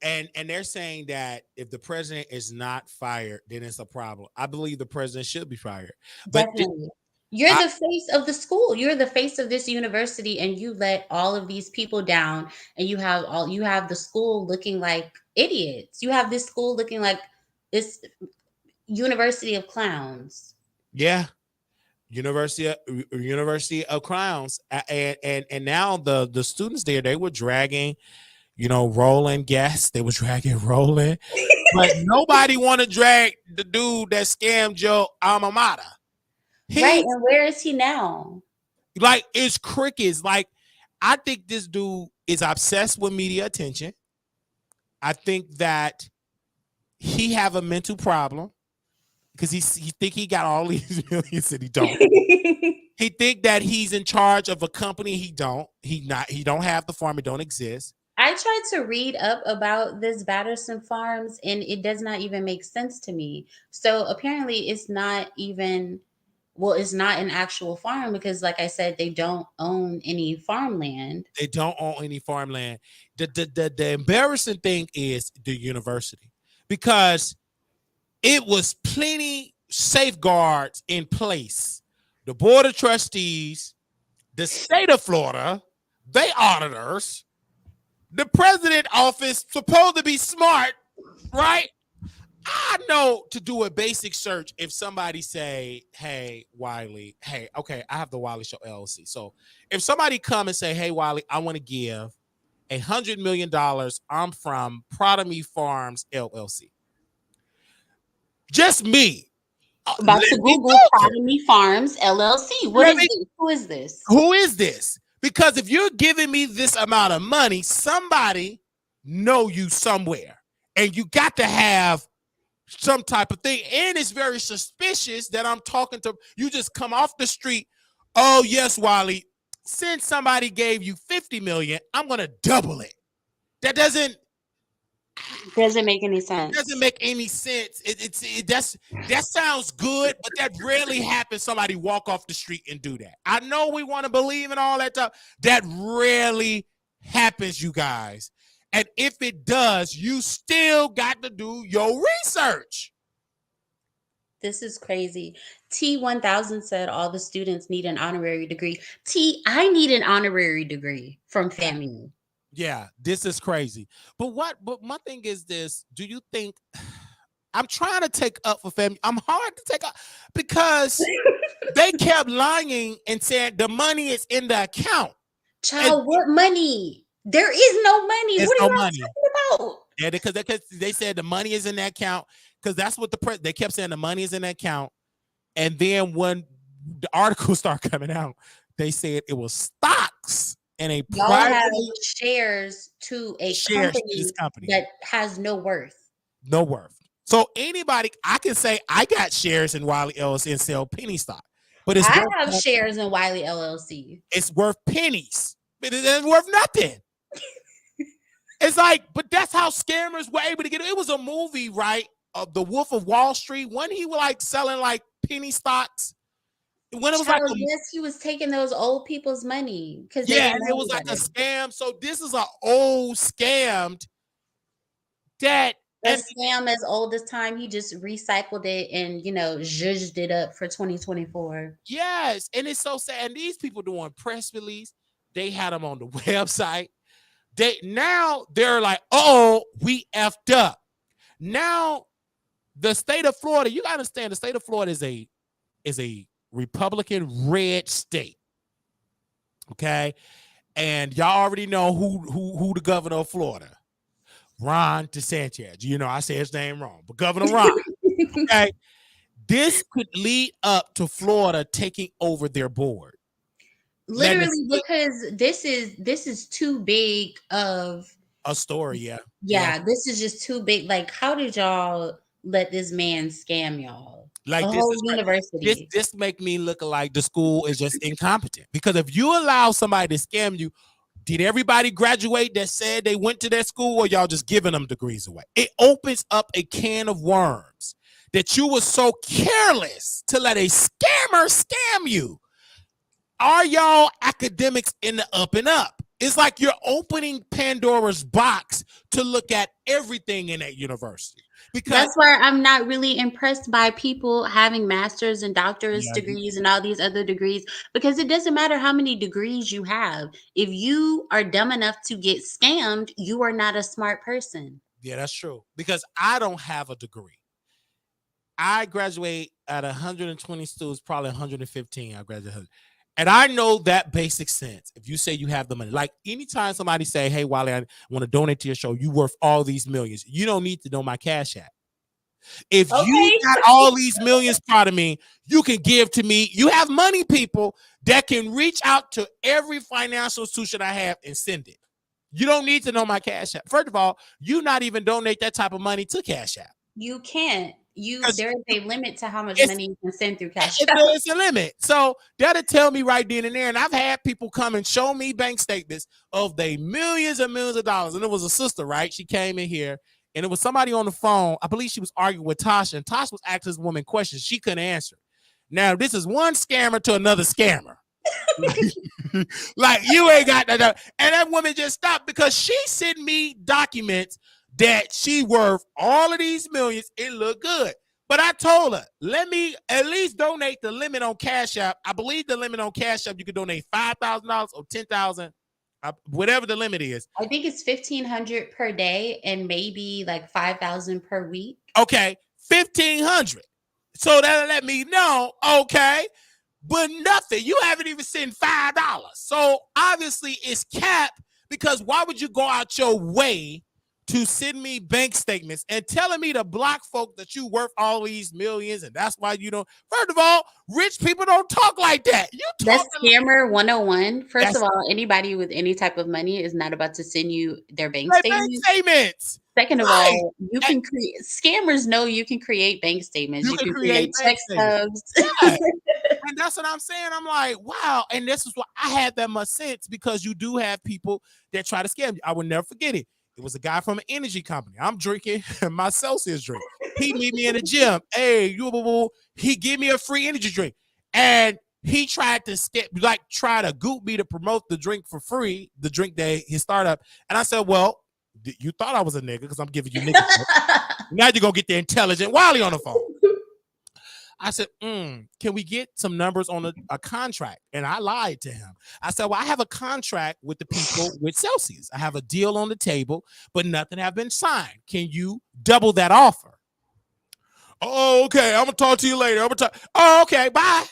And they're saying that if the president is not fired, then it's a problem. I believe the president should be fired. But definitely. You're the face of the school. You're the face of this university, and you let all of these people down, and you have the school looking like idiots. You have this school looking like this university of clowns. Yeah. University of clowns. And now the students there, they were dragging, Roland guests. They were dragging Roland. But nobody want to drag the dude that scammed your alma mater. Right, and where is he now? Like, it's crickets. Like, I think this dude is obsessed with media attention. I think that he have a mental problem because he think he got all these millions and he don't. He think that he's in charge of a company. He don't. He don't have the farm. It don't exist. I tried to read up about this Batterson Farms, and it does not even make sense to me. So apparently, it's not even. Well, it's not an actual farm because, like I said, they don't own any farmland. They don't own any farmland. The embarrassing thing is the university, because it was plenty safeguards in place. The board of trustees, the state of Florida, they auditors, the president office supposed to be smart right? I know to do a basic search if somebody say, hey, Wiley, hey, okay, I have the Wiley Show LLC. So if somebody come and say, hey, Wiley, I want to give $100 million, I'm from Prod Me Farms LLC. Just me. About Let to me Google Google. Me Farms LLC. What is this? Who is this? Who is this? Because if you're giving me this amount of money, somebody know you somewhere. And you got to have some type of thing. And it's very suspicious that I'm talking to you. Just come off the street. Oh, yes, Wiley. Since somebody gave you 50 million, I'm going to double it. That doesn't make any sense. Doesn't make any sense. That sounds good, but that rarely happens. Somebody walk off the street and do that. I know we want to believe in all that stuff. That rarely happens, you guys. And if it does, you still got to do your research. This is crazy. T1000 said all the students need an honorary degree. I need an honorary degree from FAMU. Yeah, this is crazy. But my thing is this. Do you think I'm trying to take up for FAMU? I'm hard to take up because they kept lying and saying the money is in the account. Child, what money? There is no money. There's What are no you money. talking about? Yeah, because they said the money is in that account because that's what they kept saying the money is in that account. And then when the articles start coming out, they said it was stocks in a Y'all private have shares to a company that has no worth. No worth. So anybody, I can say I got shares in Wiley LLC and sell penny stock, but I have shares in Wiley LLC. It's worth pennies, but it isn't worth nothing. It's like, but that's how scammers were able to get it. It was a movie, right? Of The Wolf of Wall Street. When he was like selling like penny stocks. When it was yes, he was taking those old people's money because it was like a scam. So this is an old scam that scam as old as time. He just recycled it and zhuzhed it up for 2024. Yes, and it's so sad. And these people doing press release, they had them on the website. They're like, oh, we effed up. Now, the state of Florida, you gotta understand, the state of Florida is a Republican red state. Okay. And y'all already know who the governor of Florida. Ron DeSantis. I say his name wrong, but Governor Ron. Okay. This could lead up to Florida taking over their board. Literally, because this is too big of a story. Yeah, this is just too big. Like, how did y'all let this man scam y'all? Like a this whole is university. This make me look like the school is just incompetent. Because if you allow somebody to scam you, did everybody graduate that said they went to that school, or y'all just giving them degrees away? It opens up a can of worms that you were so careless to let a scammer scam you. Are y'all academics in the up and up? It's like you're opening Pandora's box to look at everything in that university. Because that's why I'm not really impressed by people having master's and doctorate degrees and all these other degrees, because it doesn't matter how many degrees you have. If you are dumb enough to get scammed, you are not a smart person. Yeah, that's true. Because I don't have a degree. I graduate at 120 students, probably 115. I graduated. And I know that basic sense. If you say you have the money, like anytime somebody say, hey, Wiley, I want to donate to your show, you worth all these millions. You don't need to know my Cash App. If you got all these millions part of me, you can give to me. You have money, people, that can reach out to every financial institution I have and send it. You don't need to know my Cash App. First of all, you not even donate that type of money to Cash App. You can't. There is a limit to how much money you can send through Cash App. There's a limit. So that'll tell me right then and there. And I've had people come and show me bank statements of the millions and millions of dollars. And it was a sister, right? She came in here and it was somebody on the phone. I believe she was arguing with Tasha, and Tasha was asking this woman questions she couldn't answer. Now, this is one scammer to another scammer. Like, you ain't got that. And that woman just stopped because she sent me documents that she worth all of these millions. It looked good. But I told her, let me at least donate the limit on Cash App. I believe the limit on Cash App, you can donate $5,000 or $10,000. whatever the limit is. I think it's 1,500 per day and maybe like 5,000 per week. Okay, 1,500. So that'll let me know. Okay, but nothing. You haven't even sent $5. So obviously it's capped, because why would you go out your way to send me bank statements and telling me to block folk that you worth all these millions, and that's why you don't? First of all, rich people don't talk like that. You That's talk scammer 101. First That's- of all, anybody with any type of money is not about to send you their bank like bank statements. statements. Second of Right. all, you can create scammers know you can create bank statements. You You can can create create bank check statements. stubs. Yeah. And that's what I'm saying. I'm like, wow. And this is why I had that much sense, because you do have people that try to scam you. I will never forget it. It was a guy from an energy company. I'm drinking my Celsius drink. He meet me in the gym. Hey, he give me a free energy drink. And he tried to try to goop me to promote the drink for free, the drink that his startup. And I said, well, you thought I was a nigga because I'm giving you nigga. Now you're going to get the intelligent Wally on the phone. I said, can we get some numbers on a contract? And I lied to him. I said, well, I have a contract with the people with Celsius. I have a deal on the table, but nothing have been signed. Can you double that offer? Oh, okay. I'm going to talk to you later. Oh, okay. Bye.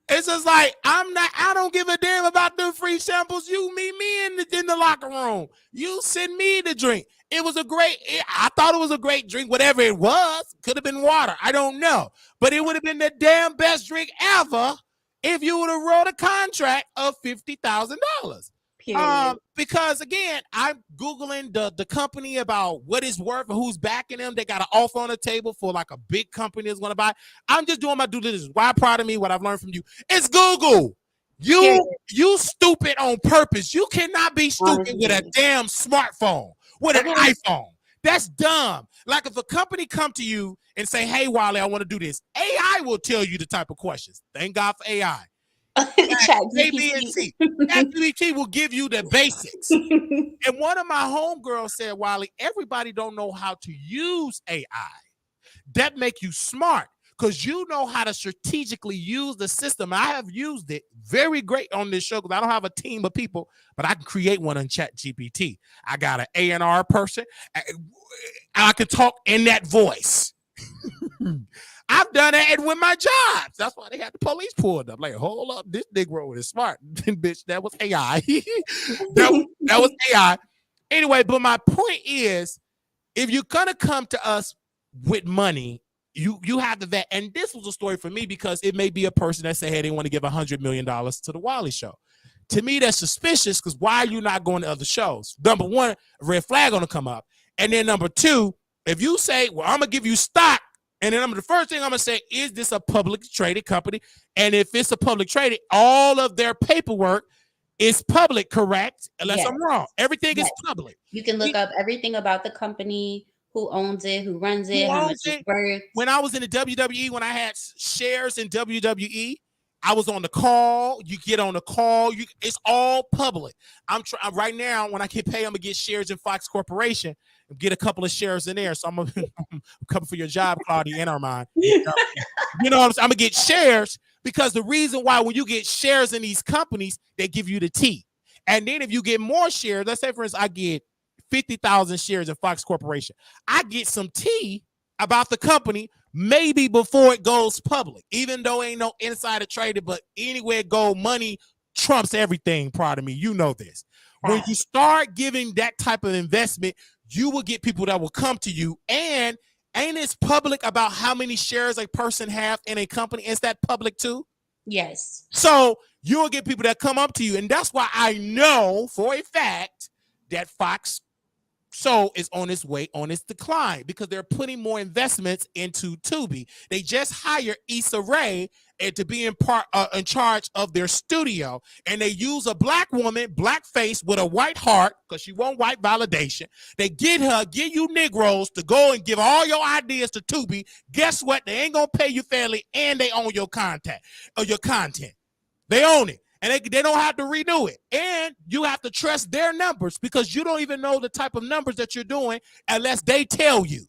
It's just like, I don't give a damn about the free samples. You meet me in the locker room. You send me the drink. I thought it was a great drink, whatever it was. Could have been water. I don't know. But it would have been the damn best drink ever if you would have wrote a contract of $50,000. Because again, I'm Googling the company about what it's worth and who's backing them. They got an offer on the table for like a big company that's going to buy. I'm just doing my due diligence. Why proud of me? What I've learned from you. It's Google. You stupid on purpose. You cannot be stupid with a damn smartphone, with an iPhone. That's dumb. Like if a company come to you and say, hey, Wally, I want to do this. AI will tell you the type of questions. Thank God for AI. ChatGPT will give you the basics. And one of my homegirls said, Wally, everybody don't know how to use AI. That make you smart, because you know how to strategically use the system. I have used it very great on this show because I don't have a team of people, but I can create one on ChatGPT. I got an A&R person. I can talk in that voice. I've done it with my jobs. That's why they had the police pulled up. Like, hold up, this Negro is smart. Bitch, that was AI. that was AI. Anyway, but my point is, if you're going to come to us with money, you have to vet. And this was a story for me because it may be a person that say, hey, they want to give $100 million to the Wally show. To me, that's suspicious, because why are you not going to other shows? Number one, a red flag going to come up. And then number two, if you say, well, I'm going to give you stock, and then the first thing I'm going to say, is this a public traded company? And if it's a public traded, all of their paperwork is public, correct? Unless I'm wrong. Everything is public. You can look up everything about the company, who owns it, who runs it, how much it's worth. When I was in the WWE, when I had shares in WWE, I was on the call. You get on the call. It's all public. I'm right now. When I get paid, I'm gonna get shares in Fox Corporation and get a couple of shares in there. So I'm coming for your job, Cardi, and Armand. You know what I'm saying? I'm gonna get shares, because the reason why when you get shares in these companies, they give you the T. And then if you get more shares, let's say for instance, I get 50,000 shares in Fox Corporation. I get some tea about the company maybe before it goes public, even though ain't no insider trading, but anywhere it go, money trumps everything. Proud of me. You know this. When you start giving that type of investment, you will get people that will come to you. And ain't it public about how many shares a person have in a company? Is that public too? Yes. So you'll get people that come up to you. And that's why I know for a fact that Fox Show is on its way, on its decline, because they're putting more investments into Tubi. They just hired Issa Rae to be in charge of their studio, and they use a black woman, blackface with a white heart, because she want white validation. They get you Negroes to go and give all your ideas to Tubi. Guess what? They ain't gonna pay you fairly, and they own your content. They own it. And they don't have to renew it. And you have to trust their numbers, because you don't even know the type of numbers that you're doing unless they tell you.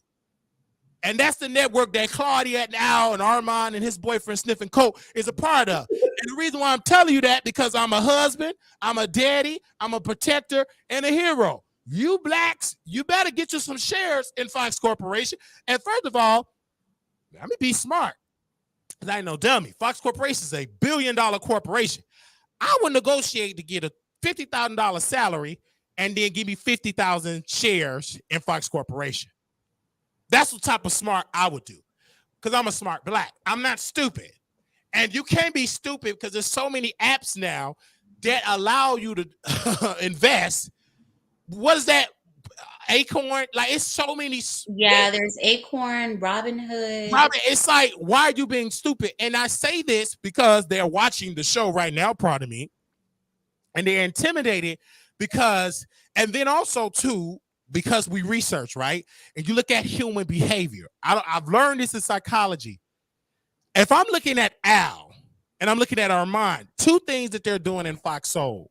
And that's the network that Claudia and Al and Armand and his boyfriend Sniffing Coke is a part of. And the reason why I'm telling you that, because I'm a husband, I'm a daddy, I'm a protector, and a hero. You blacks, you better get you some shares in Fox Corporation. And first of all, let me be smart, because I ain't no dummy. Fox Corporation is a $1 billion corporation. I would negotiate to get a $50,000 salary and then give me 50,000 shares in Fox Corporation. That's the type of smart I would do, because I'm a smart black. I'm not stupid. And you can't be stupid because there's so many apps now that allow you to invest. What is that? Acorn? Like, it's so many. Yeah, there's Acorn, Robinhood. It's like, why are you being stupid? And I say this because they're watching the show right now, pardon me, and they're intimidated because, and then also too, because we research, right? And you look at human behavior. I've learned this in psychology. If I'm looking at Al and I'm looking at Armand, two things that they're doing in Fox Soul,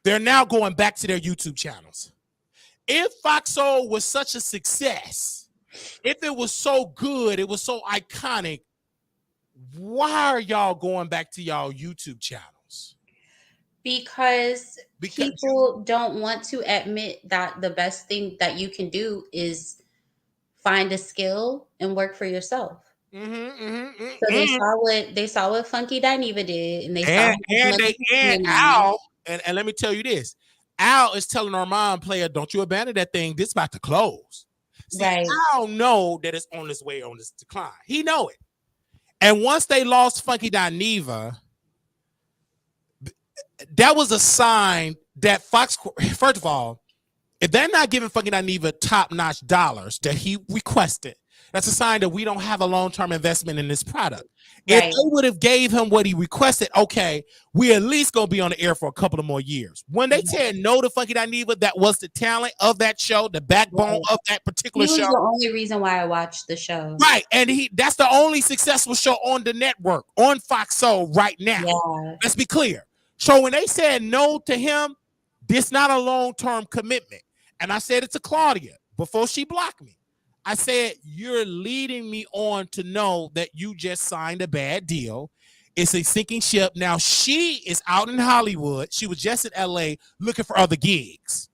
they're now going back to their YouTube channels. If Fox Soul was such a success, if it was so good, it was so iconic, why are y'all going back to y'all YouTube channels? Because people don't want to admit that the best thing that you can do is find a skill and work for yourself. So they saw what Funky Dineva did, and they saw Al, and let me tell you this: Al is telling Armand, player, don't you abandon that thing. This is about to close. See, right. Al know that it's on its way, on this decline. He know it. And once they lost Funky Dineva, that was a sign that Fox, first of all, if they're not giving Funky Dineva top-notch dollars that he requested, that's a sign that we don't have a long-term investment in this product. Right. If they would have gave him what he requested, okay, we at least gonna be on the air for a couple of more years. When they said no to Funky Dineva, that was the talent of that show, the backbone of that particular show. He was the only reason why I watched the show. Right, and that's the only successful show on the network, on Fox Soul right now. Yeah. Let's be clear. So when they said no to him, this not a long-term commitment. And I said it to Claudia before she blocked me. I said, you're leading me on to know that you just signed a bad deal. It's a sinking ship. Now she is out in Hollywood. She was just in LA looking for other gigs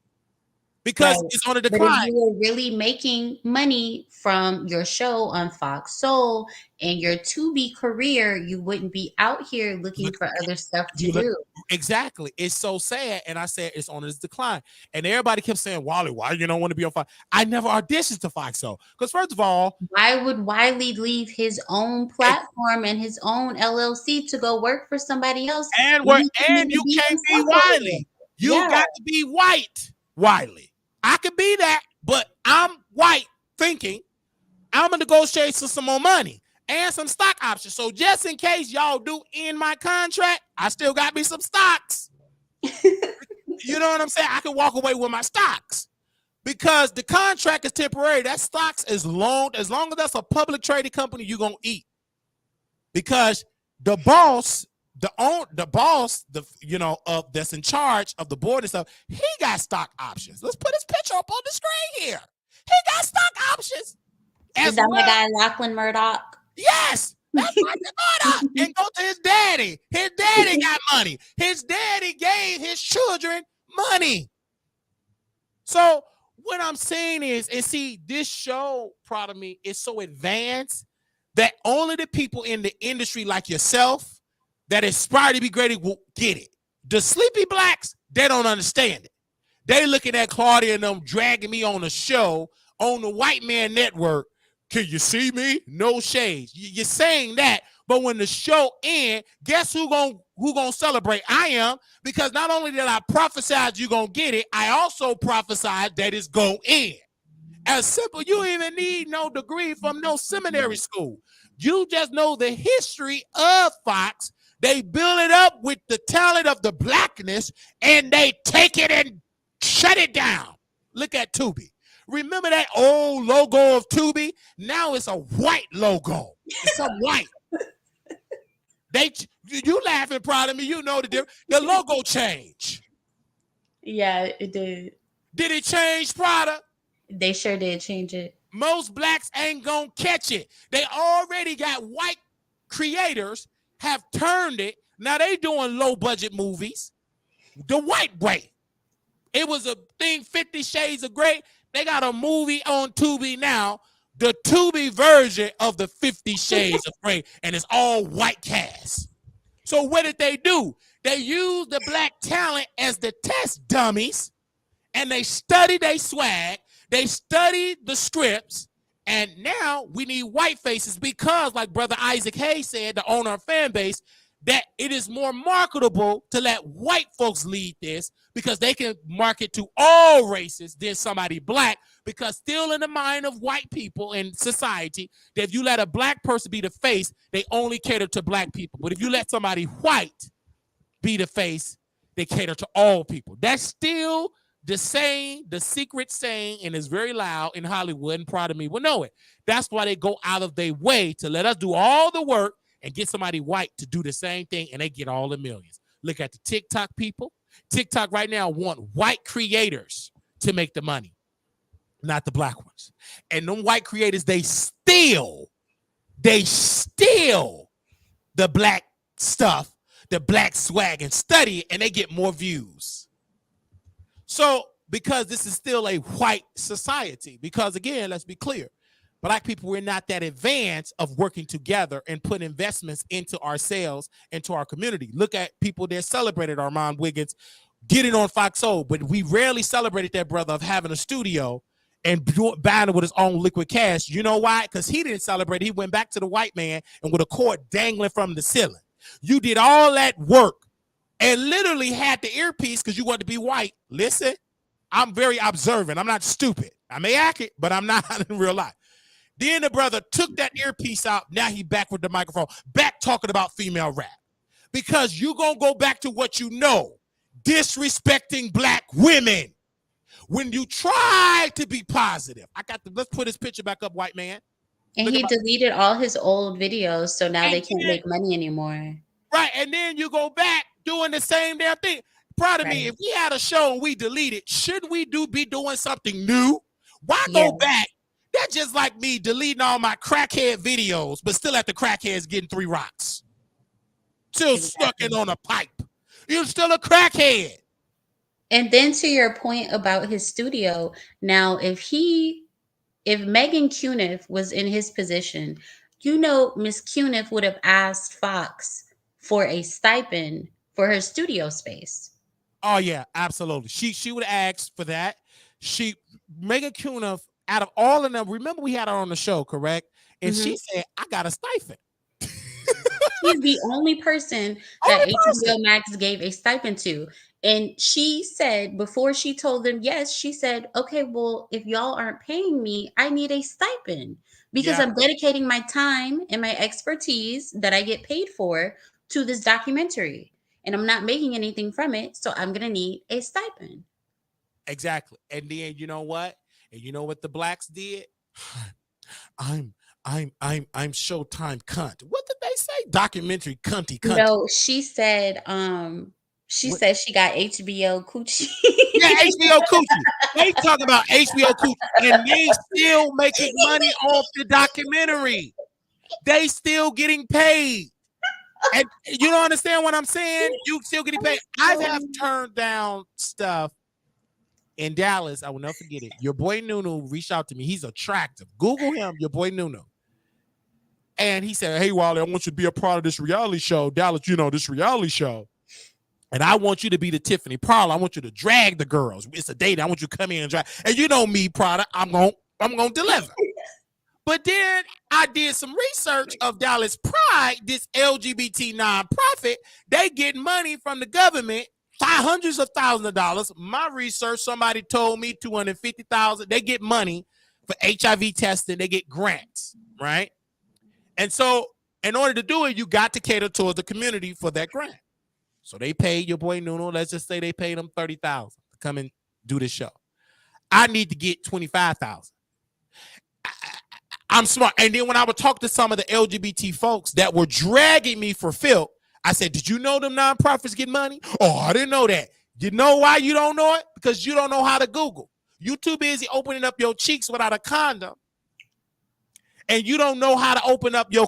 because it's on a decline. But if you were really making money from your show on Fox Soul and your Tubi career, you wouldn't be out here looking for other stuff to do. Exactly. It's so sad. And I said it's on its decline. And everybody kept saying, Wally, why you don't want to be on Fox? I never auditioned to Fox Soul. Because first of all, why would Wiley leave his own platform and his own LLC to go work for somebody else? And you can't be Wiley. You got to be white, Wiley. I could be that, but I'm white thinking I'm going to negotiate for some more money and some stock options. So just in case y'all do end my contract, I still got me some stocks. You know what I'm saying? I can walk away with my stocks because the contract is temporary. That stocks as long as that's a public traded company, you're going to eat. Because the boss, that's in charge of the board and stuff, he got stock options. Let's put his picture up on the screen here. He got stock options. Is that my guy Lachlan Murdoch? Yes, that's Lachlan Murdoch. And go to his daddy. His daddy got money. His daddy gave his children money. So what I'm saying is, and see, this show, Proud of Me, is so advanced that only the people in the industry like yourself that aspire to be great will get it. The sleepy blacks, they don't understand it. They looking at Claudia and them dragging me on a show on the White Man Network. Can you see me? No shades. You're saying that, but when the show ends, guess who gonna celebrate? I am, because not only did I prophesy you gonna get it, I also prophesied that it's gonna end. As simple, you don't even need no degree from no seminary school. You just know the history of Fox. They build it up with the talent of the blackness, and they take it and shut it down. Look at Tubi. Remember that old logo of Tubi? Now it's a white logo. It's a white. You laughing, Proud of Me. You know the difference. The logo changed. Yeah, it did. Did it change, Prada? They sure did change it. Most blacks ain't gonna catch it. They already got white creators have turned it. Now they doing low budget movies the white way. It was a thing, 50 Shades of Grey. They got a movie on Tubi now, the Tubi version of the 50 Shades of Grey, and it's all white cast. So what did they do? They used the black talent as the test dummies, and they studied their swag. They studied the scripts, and now we need white faces because, like Brother Isaac Hayes said, the owner of fan base, that it is more marketable to let white folks lead this because they can market to all races than somebody black, because still in the mind of white people in society, that if you let a black person be the face, they only cater to black people. But if you let somebody white be the face, they cater to all people. That's still the saying, the secret saying, and it's very loud in Hollywood, and proud of me will know it. That's why they go out of their way to let us do all the work and get somebody white to do the same thing, and they get all the millions. Look at the TikTok people. TikTok right now want white creators to make the money, not the black ones. And them white creators, they steal the black stuff, the black swag, and study it, and they get more views. So, because this is still a white society, because again, let's be clear, black people, we're not that advanced of working together and put investments into ourselves, into our community. Look at people that celebrated Armand Wiggins getting on Fox Soul, but we rarely celebrated that brother of having a studio and buying it with his own liquid cash. You know why? Because he didn't celebrate. He went back to the white man and with a cord dangling from the ceiling. You did all that work and literally had the earpiece because you wanted to be white. Listen, I'm very observant. I'm not stupid. I may act it, but I'm not in real life. Then the brother took that earpiece out. Now he back with the microphone, back talking about female rap. Because you going to go back to what you know, disrespecting black women. When you try to be positive. Let's put his picture back up, white man. And he deleted all his old videos, so now they can't make money anymore. Right, and then you go back doing the same damn thing. Proud of me, if we had a show and we delete it, shouldn't we be doing something new? Why go back? That's just like me deleting all my crackhead videos, but still at the crackheads getting 3 rocks. Still stuck in on a pipe. You're still a crackhead. And then to your point about his studio, now if Megan Cuniff was in his position, you know, Miss Cuniff would have asked Fox for a stipend for her studio space. Oh yeah, absolutely. She would have asked for that. Megan Cuniff, out of all of them, remember we had her on the show, correct? And she said, I got a stipend. She's the only person that HBO Max gave a stipend to. And she said, before she told them yes, she said, okay, well, if y'all aren't paying me, I need a stipend because I'm dedicating my time and my expertise that I get paid for to this documentary. And I'm not making anything from it. So I'm going to need a stipend. Exactly. And then you know what? And you know what the blacks did? I'm Showtime cunt. What did they say? Documentary cunty cunt. No, she said said she got HBO coochie. Yeah, HBO coochie. They talk about HBO coochie and they still making money off the documentary. They still getting paid. And you don't understand what I'm saying? You still getting paid. I have turned down stuff in Dallas. I will never forget it. Your boy Nunu reached out to me. He's attractive. Google him, your boy Nunu. And he said, hey, Wally, I want you to be a part of this reality show. Dallas, you know, this reality show. And I want you to be the Tiffany Parler. I want you to drag the girls. It's a date. I want you to come in and drag. And you know me, Prada, I'm gonna deliver. But then I did some research of Dallas Pride, this LGBT nonprofit. They get money from the government, hundreds of thousands of dollars. My research, somebody told me $250,000. They get money for HIV testing. They get grants, right? And so in order to do it, you got to cater towards the community for that grant. So they paid your boy Nuno. Let's just say they paid him $30,000 to come and do this show. I need to get $25,000. I'm smart. And then when I would talk to some of the LGBT folks that were dragging me for filth, I said, did you know them nonprofits get money? Oh, I didn't know that. You know why you don't know it? Because you don't know how to Google. You too busy opening up your cheeks without a condom and you don't know how to open up your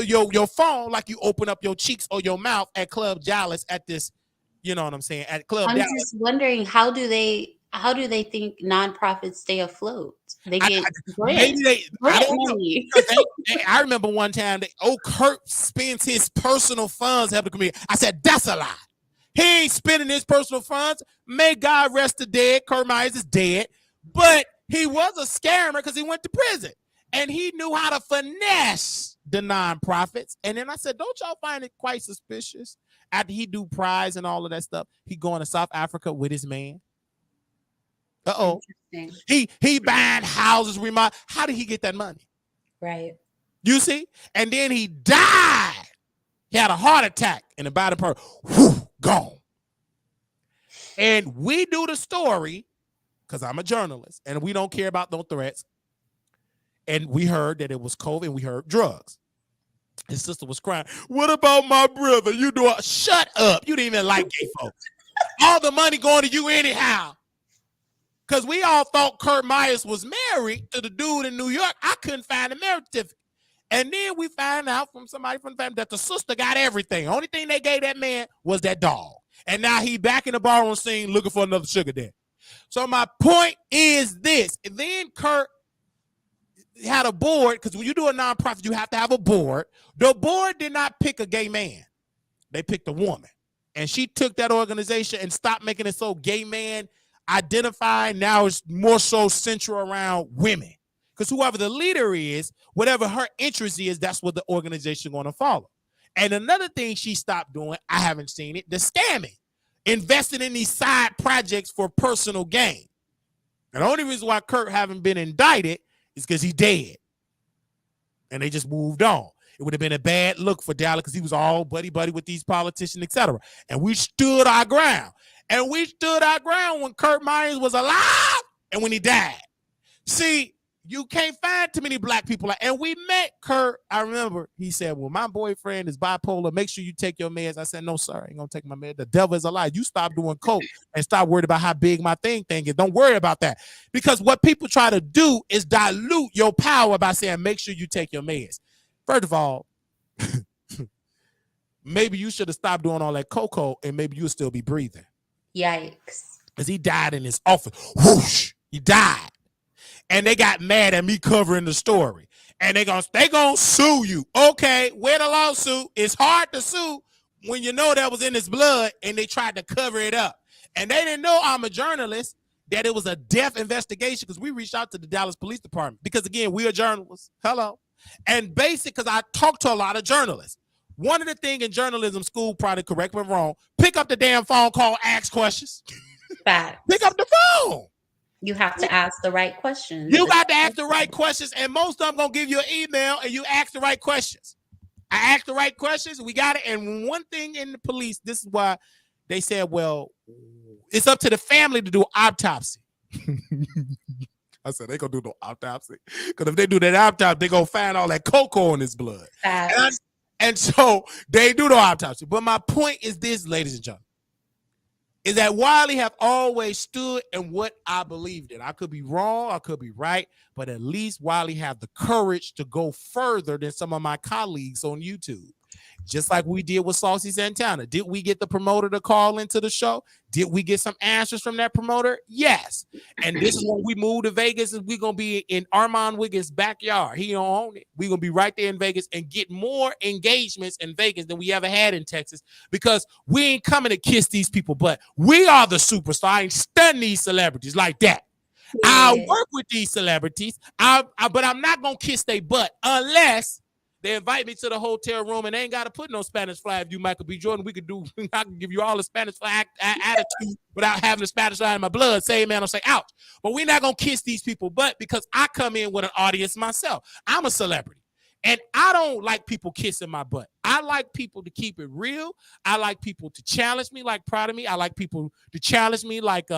your phone like you open up your cheeks or your mouth at Club Dallas at this, you know what I'm saying, at Club I'm Dallas. just wondering, how do they think nonprofits stay afloat? They get Maybe I don't money. know. I remember one time Kurt spends his personal funds helping the community. I said, that's a lie. He ain't spending his personal funds. May God rest the dead. Kurt Myers is dead. But he was a scammer because he went to prison. And he knew how to finesse the nonprofits. And then I said, don't y'all find it quite suspicious? After he do prize and all of that stuff, he going to South Africa with his man. Uh-oh. He buying houses, how did he get that money? Right. You see? And then he died. He had a heart attack in the body part. Whew, gone. And we do the story because I'm a journalist and we don't care about no threats. And we heard that it was COVID and we heard drugs. His sister was crying. What about my brother? You do it. Shut up. You didn't even like gay folks. All the money going to you anyhow. Because we all thought Kurt Myers was married to the dude in New York. I couldn't find a marriage certificate. And then we find out from somebody from the family that the sister got everything. Only thing they gave that man was that dog. And now he back in the ballroom scene looking for another sugar daddy. So my point is this. And then Kurt had a board, because when you do a nonprofit, you have to have a board. The board did not pick a gay man. They picked a woman. And she took that organization and stopped making it so gay man identified. Now it's more so central around women. Because whoever the leader is, whatever her interest is, that's what the organization going to follow. And another thing she stopped doing, I haven't seen it, the scamming. Investing in these side projects for personal gain. And the only reason why Kurt haven't been indicted is because he's dead. And they just moved on. It would have been a bad look for Dallas because he was all buddy-buddy with these politicians, etc. And we stood our ground. And we stood our ground when Kurt Myers was alive and when he died. See, you can't find too many black people. And we met Kurt. I remember he said, well, my boyfriend is bipolar. Make sure you take your meds. I said, no, sir, I ain't going to take my meds. The devil is a lie. You stop doing coke and stop worried about how big my thing is. Don't worry about that. Because what people try to do is dilute your power by saying, make sure you take your meds. First of all, maybe you should have stopped doing all that cocoa and maybe you'll still be breathing. Yikes. Because he died in his office. Whoosh, he died. And they got mad at me covering the story. And they gonna sue you. Okay, where the lawsuit? It's hard to sue when you know that was in his blood and they tried to cover it up. And they didn't know I'm a journalist, that it was a death investigation, because we reached out to the Dallas Police Department. Because again, we are journalists. Hello. And because I talk to a lot of journalists. One of the things in journalism school, probably correct me if I'm wrong, pick up the damn phone call, ask questions. Facts. Pick up the phone. You have to ask the right questions. You got to ask the right questions, and most of them going to give you an email, and you ask the right questions. I asked the right questions, we got it. And one thing in the police, this is why they said, well, it's up to the family to do autopsy. I said, they going to do no autopsy. Because if they do that autopsy, they going to find all that cocoa in his blood. And so they do the autopsy. But my point is this, ladies and gentlemen, is that Wiley have always stood in what I believed in. I could be wrong, I could be right, but at least Wiley have the courage to go further than some of my colleagues on YouTube. Just like we did with Saucy Santana. Did we get the promoter to call into the show? Did we get some answers from that promoter? Yes. And this is when we move to Vegas, and we're going to be in Armand Wiggins' backyard. He don't own it. We're going to be right there in Vegas and get more engagements in Vegas than we ever had in Texas, because we ain't coming to kiss these people, but we are the superstar. I ain't stun these celebrities like that. Yeah. I'll work with these celebrities, but I'm not going to kiss their butt unless they invite me to the hotel room, and they ain't got to put no Spanish fly. If you Michael B. Jordan, I can give you all the Spanish fly attitude without having the Spanish fly in my blood. Say man or say ouch. But we're not going to kiss these people butt, because I come in with an audience myself. I'm a celebrity, and I don't like people kissing my butt. I like people to keep it real. I like people to challenge me like Proud of Me. I like people to challenge me like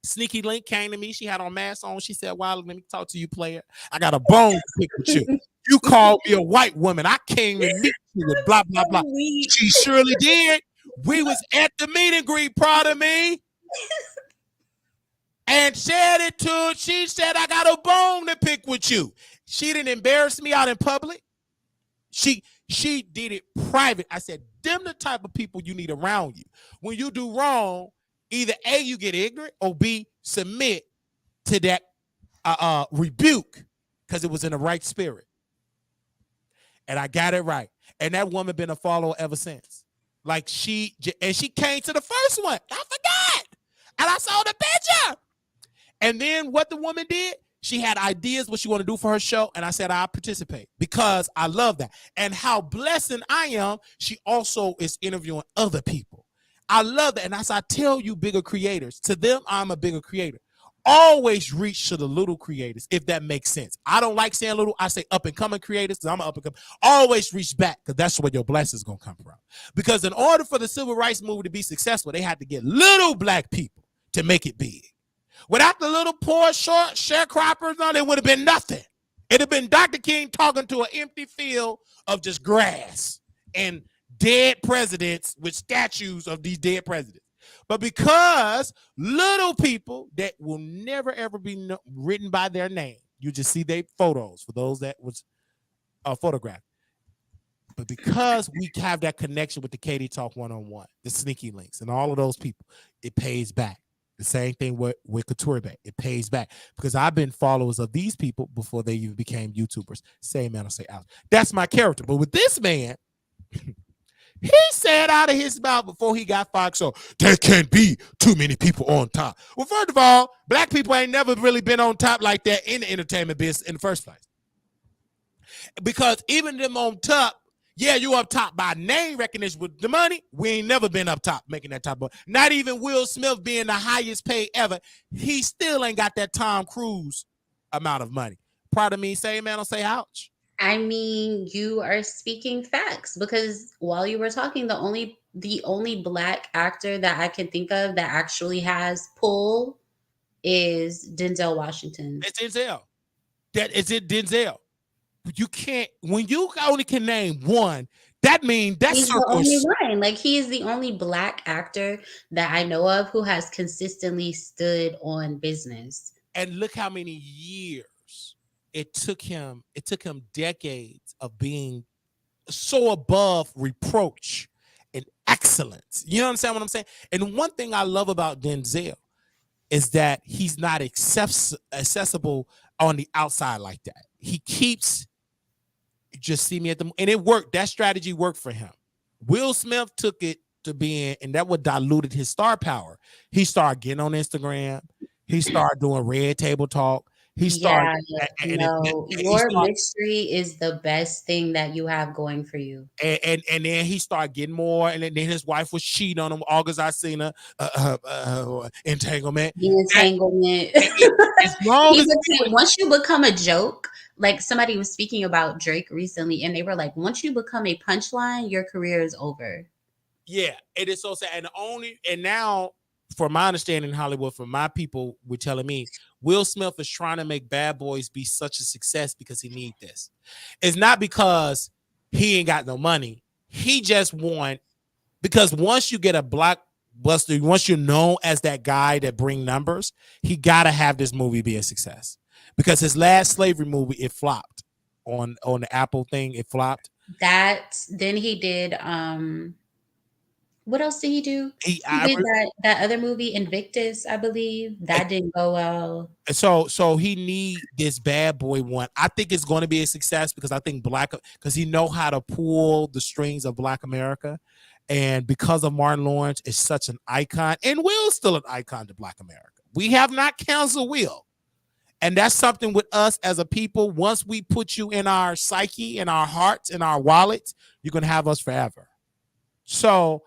Sneaky Link came to me. She had on mask on. She said, "Wiley, let me talk to you, player. I got a bone to pick with you. You called me a white woman. I came and meet you with blah, blah, blah." She surely did. We was at the meet and greet, Proud of Me. And said it to her. She said, "I got a bone to pick with you." She didn't embarrass me out in public. She did it private. I said, them the type of people you need around you. When you do wrong, either A, you get ignorant, or B, submit to that rebuke because it was in the right spirit. And I got it right. And that woman been a follower ever since. Like she came to the first one. I forgot. And I saw the picture. And then what the woman did, she had ideas what she want to do for her show. And I said, I'll participate because I love that. And how blessed I am, she also is interviewing other people. I love that. And as I tell you, bigger creators, to them, I'm a bigger creator. Always reach to the little creators, if that makes sense. I don't like saying little. I say up and coming creators because I'm an up and coming. Always reach back because that's where your blessings going to come from. Because in order for the civil rights movement to be successful, they had to get little black people to make it big. Without the little poor short sharecroppers, no, there would have been nothing. It'd have been Dr. King talking to an empty field of just grass and dead presidents with statues of these dead presidents. But because little people that will never, ever be written by their name, you just see their photos for those that was photographed. But because we have that connection with the Katie Talk one-on-one, the sneaky links, and all of those people, it pays back. The same thing with Couture Bay. It pays back because I've been followers of these people before they even became YouTubers. Say man or say out. That's my character. But with this man, he said out of his mouth before he got fired, so there can't be too many people on top. Well, first of all, black people ain't never really been on top like that in the entertainment business in the first place. Because even them on top, yeah, you up top by name recognition with the money. We ain't never been up top making that type of. Not even Will Smith being the highest paid ever. He still ain't got that Tom Cruise amount of money. Part of me say, man, I'll say ouch. I mean, you are speaking facts because while you were talking, the only black actor that I can think of that actually has pull is Denzel Washington. It's Denzel. That is it, Denzel. You can't when you only can name one. That means that's he's the only one. Like he is the only black actor that I know of who has consistently stood on business. And look how many years it took him. It took him decades of being so above reproach and excellence. You understand what I'm saying? And one thing I love about Denzel is that he's not accessible on the outside like that. He keeps just see me at the and it worked. That strategy worked for him. Will Smith took it to being, and that would diluted his star power. He started getting on Instagram. He started doing red table talk. He started. Your mystery is the best thing that you have going for you. And then he started getting more, and then his wife was cheating on him. August, I seen her entanglement. As long as once you become a joke, like somebody was speaking about Drake recently, and they were like, once you become a punchline, your career is over. Yeah, it is so sad. And now, from my understanding in Hollywood, from my people were telling me, Will Smith is trying to make Bad Boys be such a success because he needs this. It's not because he ain't got no money. He just want, because once you get a blockbuster, once you're known as that guy that bring numbers, he got to have this movie be a success. Because his last slavery movie, it flopped on the Apple thing. It flopped. Then he did. What else did he do? He did that other movie, Invictus, I believe. That didn't go well. So he need this Bad Boy one. I think it's going to be a success because I think because he know how to pull the strings of Black America. And because of Martin Lawrence is such an icon, and Will's still an icon to Black America. We have not canceled Will. And that's something with us as a people. Once we put you in our psyche, in our hearts, in our wallets, you're going to have us forever. So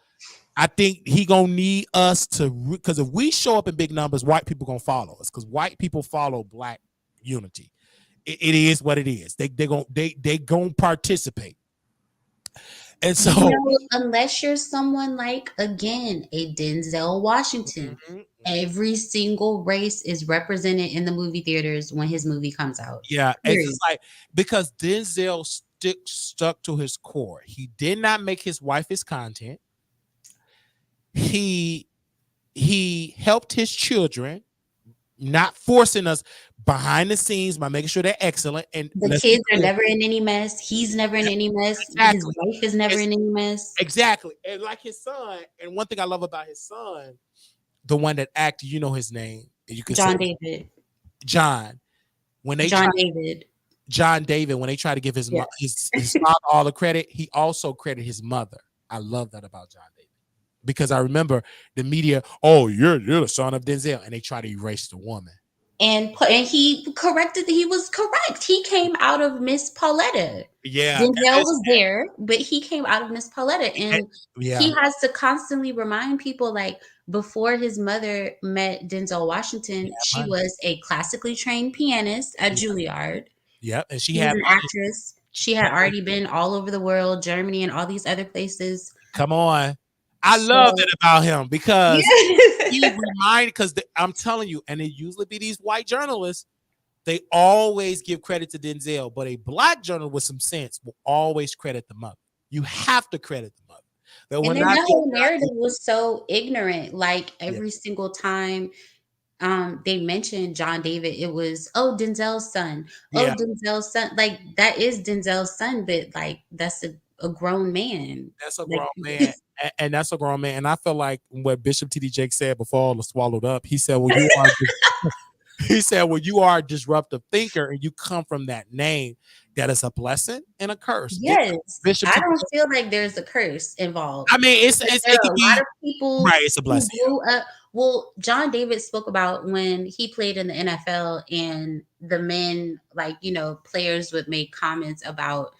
I think he going to need us to, because if we show up in big numbers, white people going to follow us because white people follow Black unity. It is what it is. They going to participate. And so, unless you're someone like, again, a Denzel Washington, every single race is represented in the movie theaters when his movie comes out. Yeah, it's just like, because Denzel stuck to his core. He did not make his wife his content. He helped his children not forcing us behind the scenes by making sure they're excellent. And The kids are never in any mess. He's never in any mess. exactly. His wife is never in any mess. Exactly. And like his son, and one thing I love about his son, the one that acted, you know his name. You can John say David. John. When they John try, David. John David, when they try to give his father all the credit, he also credited his mother. I love that about John David. Because I remember the media, oh, you're the son of Denzel, and they try to erase the woman. And he corrected. He was correct. He came out of Miss Pauletta. Yeah, Denzel was there, but he came out of Miss Pauletta, and yeah, he has to constantly remind people, like, before his mother met Denzel Washington, she was a classically trained pianist at Juilliard. Yep, and she was had an actress. She had already been all over the world, Germany and all these other places. Come on. I love that about him because he reminded, because I'm telling you, and it usually be these white journalists, they always give credit to Denzel, but a black journalist with some sense will always credit the mother. You have to credit the mother. And then the whole narrative was so ignorant. Like every single time they mentioned John David, it was, oh, Denzel's son. Oh, Denzel's son. Like, that is Denzel's son, but like that's a grown man. That's a grown man. And that's a grown man. And I feel like what Bishop T.D. Jakes said before all the swallowed up, he said, well, you are a disruptive thinker, and you come from that name. That is a blessing and a curse. Yes, Bishop I don't feel like there's a curse involved. I mean, it's a lot of people, right? It's a blessing. Who grew up, well, John David spoke about when he played in the NFL, and the men, like, players would make comments about,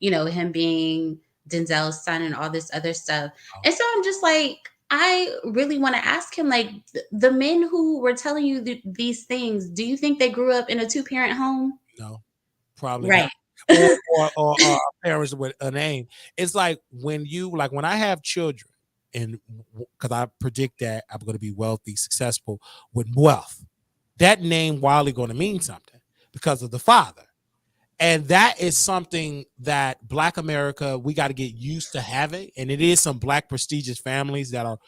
him being Denzel's son and all this other stuff. Oh. And so I'm just like, I really want to ask him, like, the men who were telling you these things, do you think they grew up in a 2-parent home? No, probably right. Not. or parents with a name. It's like when I have children, and because I predict that I'm going to be wealthy, successful with wealth, that name widely going to mean something because of the father. And that is something that Black America, we got to get used to having. And it is some Black prestigious families that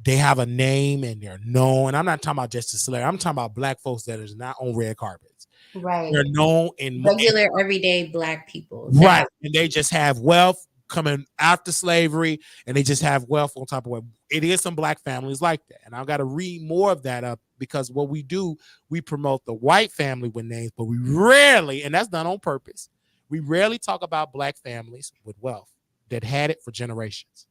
they have a name and they're known. And I'm not talking about just a celebrity. I'm talking about Black folks that is not on red carpets. Right. They're known in regular, everyday Black people. Right. And they just have wealth coming after slavery, and they just have wealth on top of it. It is some Black families like that. And I've got to read more of that up, because what we do, we promote the white family with names, but we rarely, and that's done on purpose, we rarely talk about Black families with wealth that had it for generations.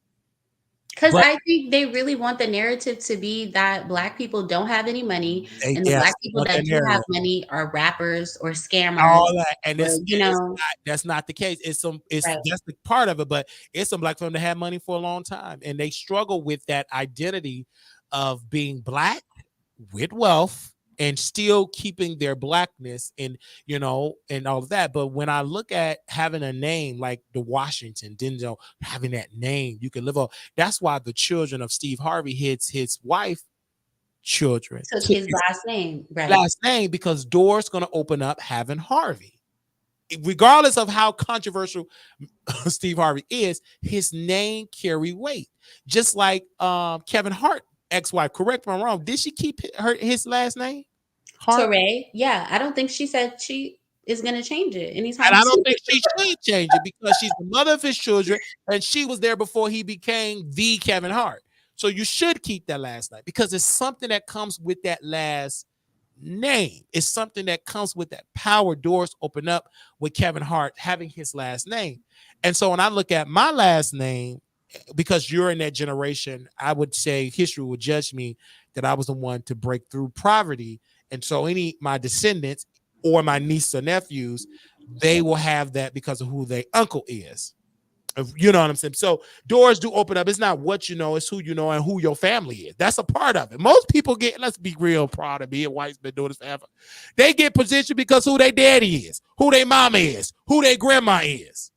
Because I think they really want the narrative to be that Black people don't have any money, and the Black people that do have money are rappers or scammers. All that, and that's not the case. That's the part of it, but it's some Black people that have money for a long time, and they struggle with that identity of being Black with wealth and still keeping their Blackness, and and all of that. But when I look at having a name like the Washington, Denzel, having that name, you can live on. That's why the children of Steve Harvey his wife children took his last name, right? Last name, because doors going to open up having Harvey. Regardless of how controversial Steve Harvey is, his name carry weight. Just like Kevin Hart ex-wife, correct me if I'm wrong, did she keep his last name? Torre, yeah. I don't think she said she is going to change it anytime. And I don't think she should change it, because she's the mother of his children, and she was there before he became the Kevin Hart. So you should keep that last name, because it's something that comes with that last name. It's something that comes with that power. Doors open up with Kevin Hart having his last name. And so when I look at my last name, because you're in that generation, I would say history would judge me that I was the one to break through poverty. And so my descendants or my niece or nephews, they will have that because of who their uncle is. You know what I'm saying? So doors do open up. It's not what you know, it's who you know and who your family is. That's a part of it. Most people get, let's be real proud of being white's been doing this forever. They get positioned because who their daddy is, who their mama is, who their grandma is.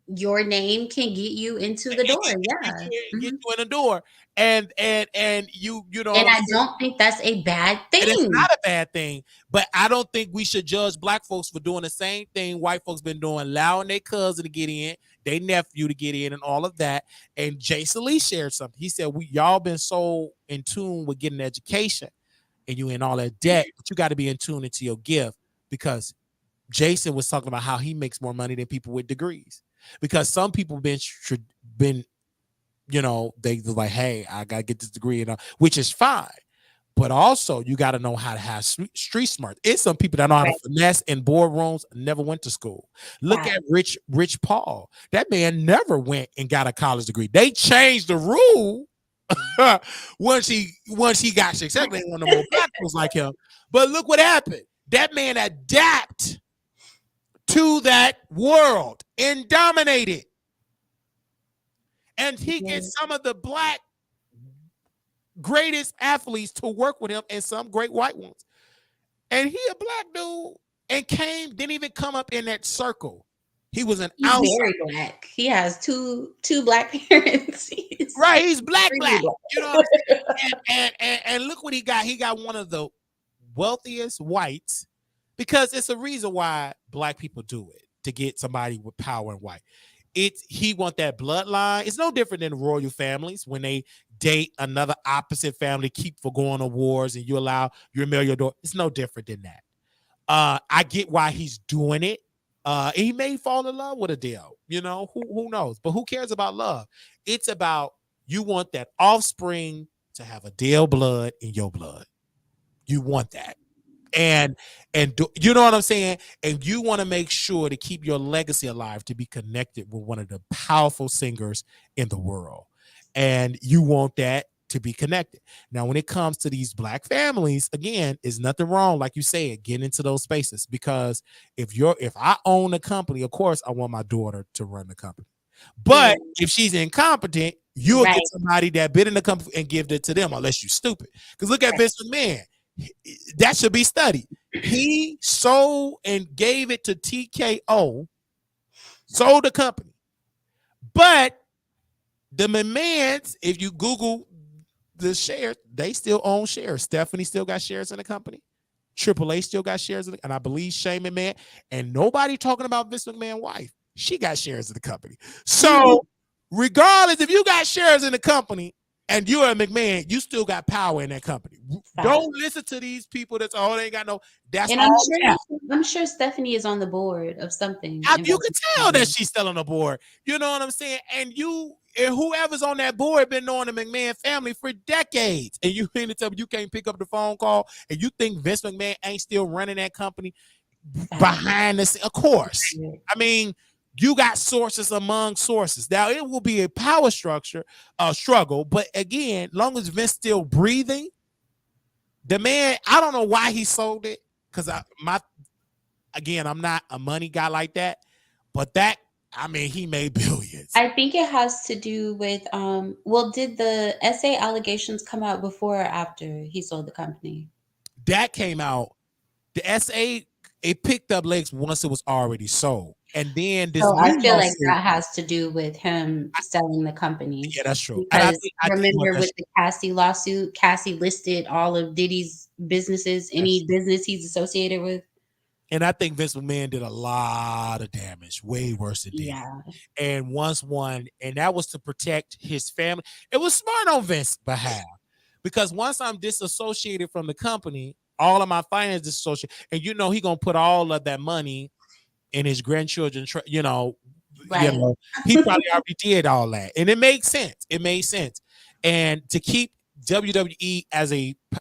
Your name can get you into the door. Yeah. Get you in the door. And you know. And I don't think that's a bad thing. And it's not a bad thing, but I don't think we should judge Black folks for doing the same thing white folks been doing, allowing their cousin to get in, their nephew to get in, and all of that. And Jason Lee shared something. He said, y'all been so in tune with getting education and you in all that debt, but you got to be in tune into your gift, because Jason was talking about how he makes more money than people with degrees, because some people been you know, they like, hey, I gotta get this degree, which is fine. But also, you got to know how to have street smart. It's some people that know how to finesse in boardrooms, never went to school. Look at Rich Paul. That man never went and got a college degree. They changed the rule once he got success. They want no more black folks like him. But look what happened. That man adapted to that world and dominated. And he gets some of the black greatest athletes to work with him, and some great white ones. And he a black dude and didn't even come up in that circle. He was an outsider. Very black. He has two black parents. He's black. You know what I'm saying? And look what he got. He got one of the wealthiest whites, because it's a reason why black people do it, to get somebody with power and white. He want that bloodline. It's no different than royal families when they date another opposite family, keep for going to wars, and you marry your daughter. It's no different than that. I get why he's doing it. He may fall in love with a deal. You know, who knows? But who cares about love? It's about, you want that offspring to have a deal blood in your blood. You want that. And you know what I'm saying? And you want to make sure to keep your legacy alive, to be connected with one of the powerful singers in the world. And you want that to be connected. Now, when it comes to these black families, again, is nothing wrong, like you said, getting into those spaces. Because if I own a company, of course, I want my daughter to run the company. But if she's incompetent, you'll get somebody that bid in the company and give it to them, unless you're stupid. Because look at Vince McMahon. That should be studied. He sold and gave it to TKO, sold the company. But the McMahons, if you Google the shares, they still own shares. Stephanie still got shares in the company. Triple H still got shares in it, and I believe Shane McMahon. And nobody talking about Vince McMahon's wife. She got shares in the company. So regardless, if you got shares in the company and you're a McMahon, you still got power in that company. Don't listen to these people that's, they ain't got no. That's and all. I'm sure Stephanie is on the board of something. You can tell that she's still on the board. You know what I'm saying? And whoever's on that board been knowing the McMahon family for decades. And you mean to tell me you can't pick up the phone call and you think Vince McMahon ain't still running that company behind the scenes? Of course. I mean, you got sources among sources. Now, it will be a power struggle. But again, long as Vince still breathing, the man, I don't know why he sold it. Because I'm not a money guy like that. But he made billions. I think it has to do with, did the SA allegations come out before or after he sold the company? That came out. The SA, it picked up legs once it was already sold. And then this. So I feel like that has to do with him selling the company. Yeah, that's true. Because remember with the Cassie lawsuit, Cassie listed all of Diddy's businesses, any business he's associated with. And I think Vince McMahon did a lot of damage, way worse than Diddy. Yeah. And and that was to protect his family. It was smart on Vince's behalf, because once I'm disassociated from the company, all of my finances disassociated, and he gonna put all of that money in his grandchildren. He probably already did all that, and it made sense. It made sense, and to keep WWE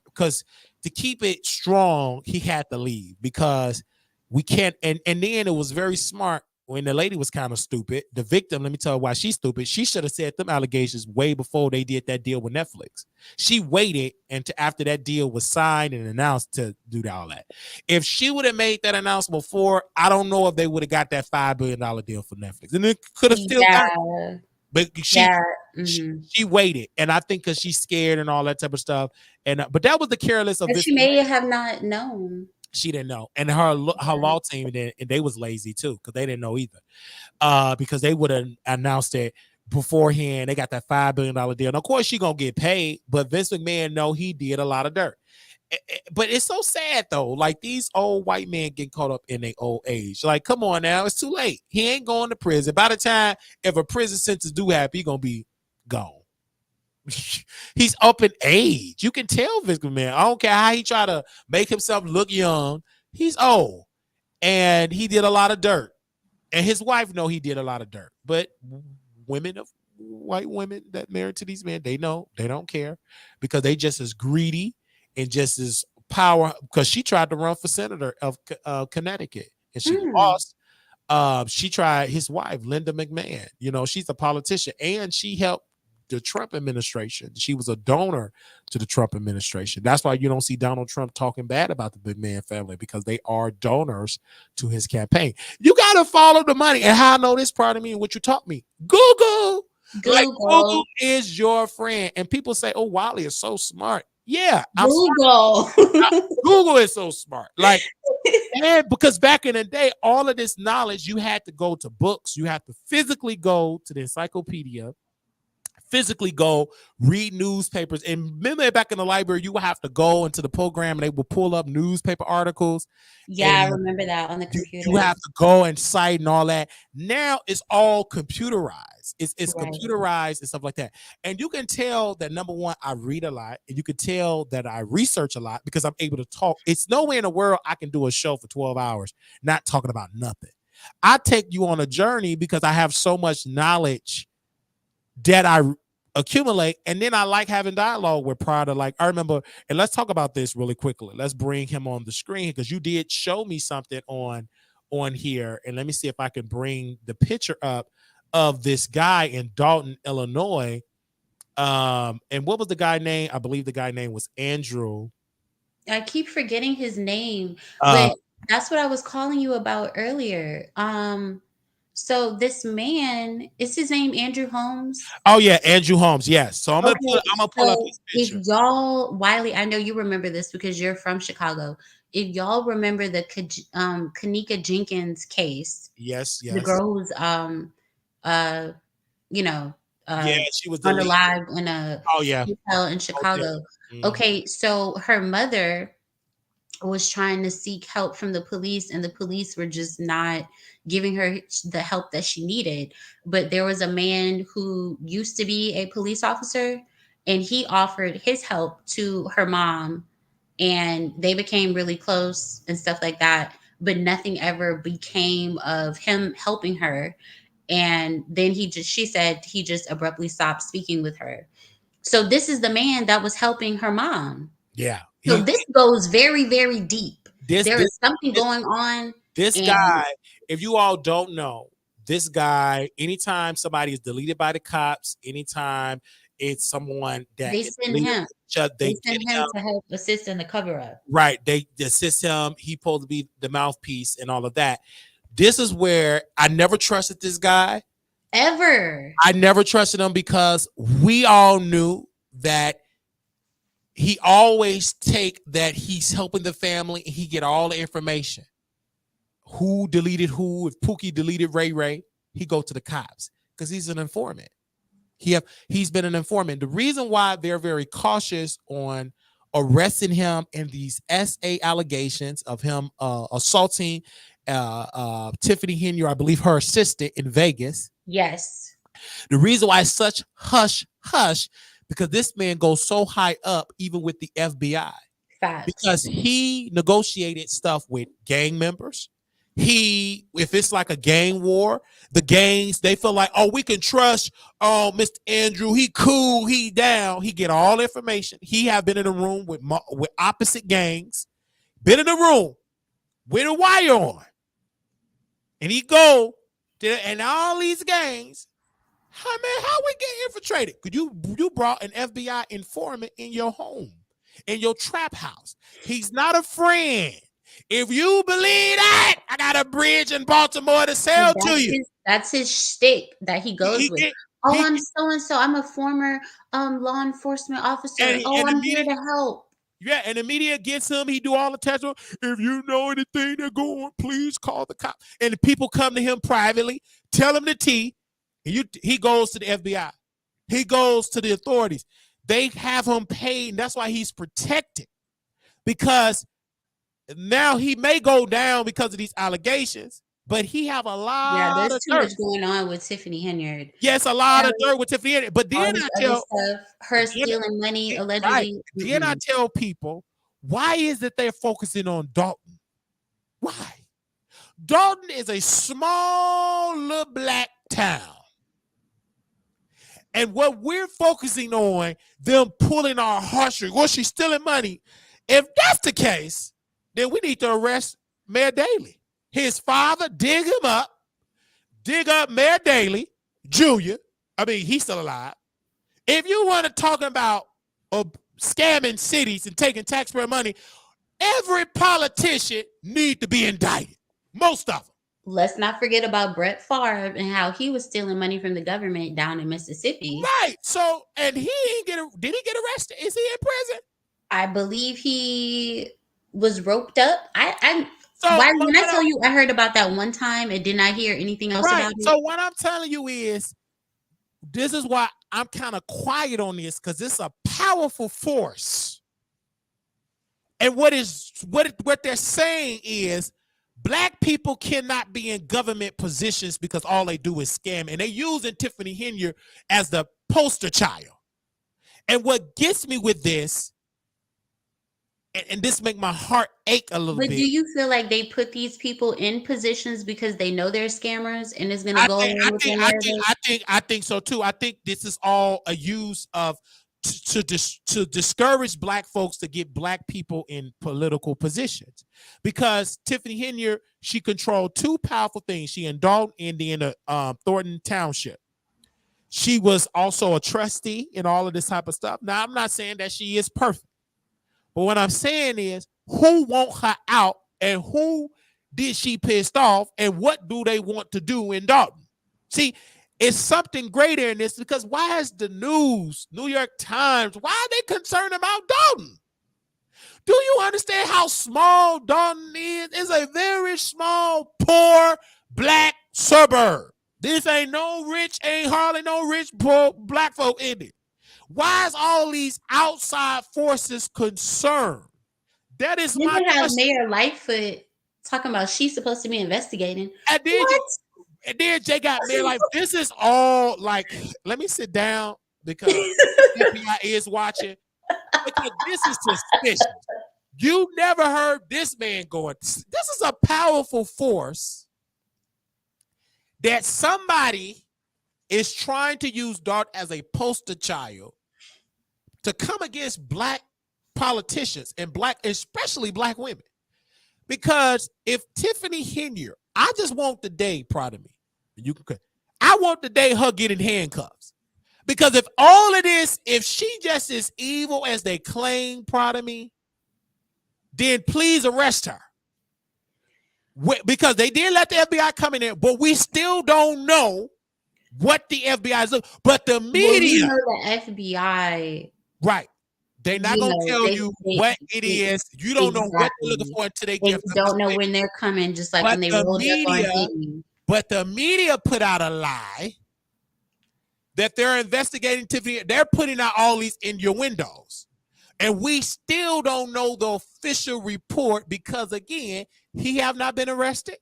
because to keep it strong, he had to leave, because we can't. And then it was very smart when the lady was kind of stupid. The victim, let me tell you why she's stupid. She should have said them allegations way before they did that deal with Netflix. She waited after that deal was signed and announced to do all that. If she would have made that announcement before, I don't know if they would have got that $5 billion deal for Netflix. And it could have still got it. But she waited, and I think because she's scared and all that type of stuff. And but that was the careless of this. She may have not known. She didn't know, and her law team and they was lazy too, because they didn't know either. Because they would have announced it beforehand. They got that $5 billion deal, and of course she gonna get paid. But Vince McMahon he did a lot of dirt. But it's so sad though. Like, these old white men get caught up in their old age. Like, come on now, it's too late. He ain't going to prison. By the time if a prison sentence do happen, he gonna be gone. He's up in age. You can tell Vince McMahon. I don't care how he try to make himself look young. He's old, and he did a lot of dirt. And his wife know he did a lot of dirt. But white women that married to these men, they know they don't care because they just as greedy and just as power. Because she tried to run for senator of Connecticut, and she lost. She tried his wife, Linda McMahon. You know, she's a politician, and she helped the Trump administration. She was a donor to the Trump administration. That's why you don't see Donald Trump talking bad about the McMahon family, because they are donors to his campaign. You got to follow the money. And how I know this part of me and what you taught me, Google. Like, Google is your friend. And people say, oh, Wiley is so smart. Yeah, Google. Google is so smart. Like, and because back in the day, all of this knowledge, you had to go to books. You had to physically go to the encyclopedia, physically go read newspapers. And remember, back in the library, you would have to go into the program and they would pull up newspaper articles. Yeah, I remember that on the computer. You have to go and cite and all that. Now it's all computerized. It's Right. computerized and stuff like that. And you can tell that, number one, I read a lot, and you can tell that I research a lot because I'm able to talk. It's nowhere in the world I can do a show for 12 hours not talking about nothing. I take you on a journey because I have so much knowledge that I accumulate, and then I like having dialogue with Prada. Like, I remember, and let's talk about this really quickly. Let's bring him on the screen because you did show me something on here, and let me see if I can bring the picture up of this guy in Dalton, Illinois. And what was the guy name? I believe the guy name was Andrew. I keep forgetting his name, but that's what I was calling you about earlier. So this man, is his name Andrew Holmes? Oh yeah, Andrew Holmes. Yes. So I'm gonna pull up his picture. If y'all, Wiley, I know you remember this because you're from Chicago. If y'all remember the Kanika Jenkins case, yes, the girl who's she was unalive in a hotel in Chicago. Okay, so her mother was trying to seek help from the police, and the police were just not giving her the help that she needed. But there was a man who used to be a police officer, and he offered his help to her mom, and they became really close and stuff like that. But nothing ever became of him helping her. And then she said he just abruptly stopped speaking with her. So this is the man that was helping her mom. Yeah. So this goes very, very deep. There is something going on. This guy, if you all don't know, this guy, anytime somebody is deleted by the cops, anytime it's someone that they send him, they send him to help assist in the cover up. Right. They assist him. He's supposed to be the mouthpiece and all of that. This is where I never trusted this guy. Ever. I never trusted him because we all knew that he always take that he's helping the family and he get all the information. Who deleted who? If Pookie deleted Ray, he go to the cops because he's an informant. He's been an informant. The reason why they're very cautious on arresting him in these SA allegations of him assaulting Tiffany Henry, I believe her assistant in Vegas. Yes. The reason why it's such hush, because this man goes so high up, even with the FBI. Facts. Because he negotiated stuff with gang members. If it's like a gang war, the gangs, they feel like, oh, we can trust Mr. Andrew. He cool, he down. He get all information. He have been in a room with opposite gangs, been in a room with a wire on. And he go to, and all these gangs, how we get infiltrated? Because you brought an FBI informant in your home, in your trap house. He's not a friend. If you believe that, I got a bridge in Baltimore to sell to you. That's his shtick that he goes with. I'm so-and-so. I'm a former law enforcement officer. I'm here to help. Yeah, and the media gets him. He do all the testimony. If you know anything that go on, please call the cop. And the people come to him privately, tell him the tea. He goes to the FBI. He goes to the authorities. They have him paid. And that's why he's protected. Because now he may go down because of these allegations, but he have a Yeah, lot there's of too dirt. much going on with Tiffany Henyard. Yes, a lot of dirt with Tiffany Henyard. But All then this I other tell, stuff, her then, stealing money right. allegedly. Then I tell people, why is it they're focusing on Dalton? Why? Dalton is a small little black town. And what we're focusing on, them pulling our heartstrings. Well, she's stealing money. If that's the case, then we need to arrest Mayor Daley. His father, dig up Mayor Daley Jr. I mean, he's still alive. If you want to talk about scamming cities and taking taxpayer money, every politician need to be indicted. Most of them. Let's not forget about Brett Favre and how he was stealing money from the government down in Mississippi. Right. So, and he didn't did he get arrested? Is he in prison? I believe he was roped up. When But I tell you, I heard about that one time and did not hear anything else right. about it. So what I'm telling you is, this is why I'm kind of quiet on this, because it's a powerful force. And what they're saying is, Black people cannot be in government positions because all they do is scam. And they're using Tiffany Henyard as the poster child. And what gets me with this, and this make my heart ache a little bit. But do you feel like they put these people in positions because they know they're scammers and it's going to go along with their narrative? I think so too. I think this is all a use of to discourage Black folks to get Black people in political positions, because Tiffany Henyard, she controlled two powerful things. She in Dalton, Indiana, Thornton Township. She was also a trustee and all of this type of stuff. Now, I'm not saying that she is perfect, but what I'm saying is, who want her out and who did she pissed off and what do they want to do in Dalton? See, it's something greater in this, because why is the news, New York Times, why are they concerned about Dalton? Do you understand how small Dalton is? It's a very small, poor, Black suburb. This ain't hardly no rich, poor Black folk in it. Why is all these outside forces concerned? That is my question. Have Mayor Lightfoot talking about she's supposed to be investigating. And then Jay got Mayor like, this is all like, let me sit down because FBI is watching. Because this is suspicious. You never heard this man going. This is a powerful force that somebody is trying to use Dart as a poster child to come against Black politicians and especially Black women. Because if Tiffany Henyard, I just want the day, proud of me. I want the day her getting handcuffs. Because if all it is, if she just is evil as they claim, proud of me, then please arrest her. Because they did let the FBI come in there, but we still don't know what the FBI is doing. But the media, the FBI, right? They're not gonna tell you what it is. You don't know what they're looking for until they get. Don't know when they're coming. Just like when they rolled up on TV. But the media put out a lie that they're investigating Tiffany. They're putting out all these in your windows. And we still don't know the official report because, again, he have not been arrested.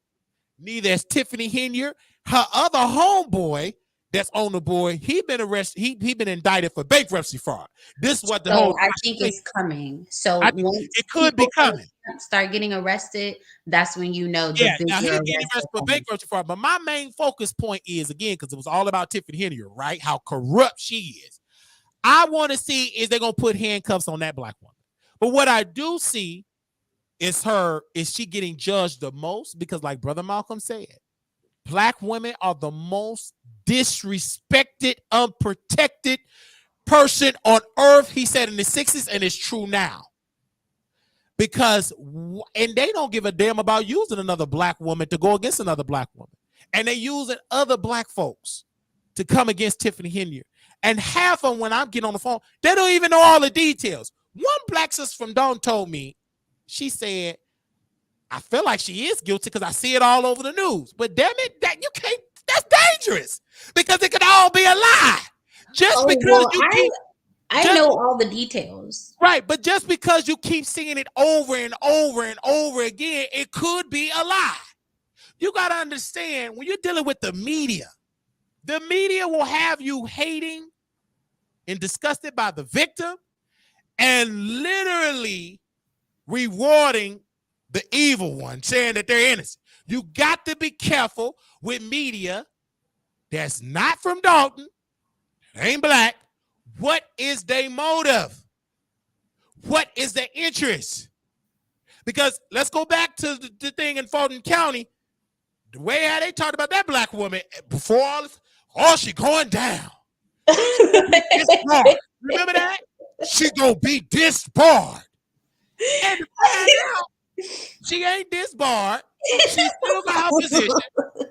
Neither has Tiffany Henyard. Her other homeboy that's on the board, he been arrested. He been indicted for bankruptcy fraud. This is what the whole. I think it's coming. So once it could be coming. Start getting arrested, that's when you know. Now he's getting arrested for bankruptcy fraud. But my main focus point is, again, because it was all about Tiffany Henyard, right? How corrupt she is. I want to see, is they gonna put handcuffs on that Black woman? But what I do see is she getting judged the most? Because, like Brother Malcolm said, Black women are the most disrespected, unprotected person on earth. He said in the 60s, and it's true now. Because, and they don't give a damn about using another Black woman to go against another Black woman. And they using other Black folks to come against Tiffany Henyard. And half of them, when I'm getting on the phone, they don't even know all the details. One Black sister from Dawn told me, she said, I feel like she is guilty because I see it all over the news. But damn it, that's dangerous. Because it could all be a lie. I know all the details. Right, but just because you keep seeing it over and over and over again, it could be a lie. you got to understand when you're dealing with the media will have you hating and disgusted by the victim and literally rewarding the evil one, saying that they're innocent. You got to be careful with media that's not from Dalton, ain't black. What is their motive? What is their interest? Because let's go back to the thing in Fulton County. The way how they talked about that black woman before all this, she going down. Disbarred. Remember that? She gonna be disbarred. And to find out, she ain't disbarred. She still got her position.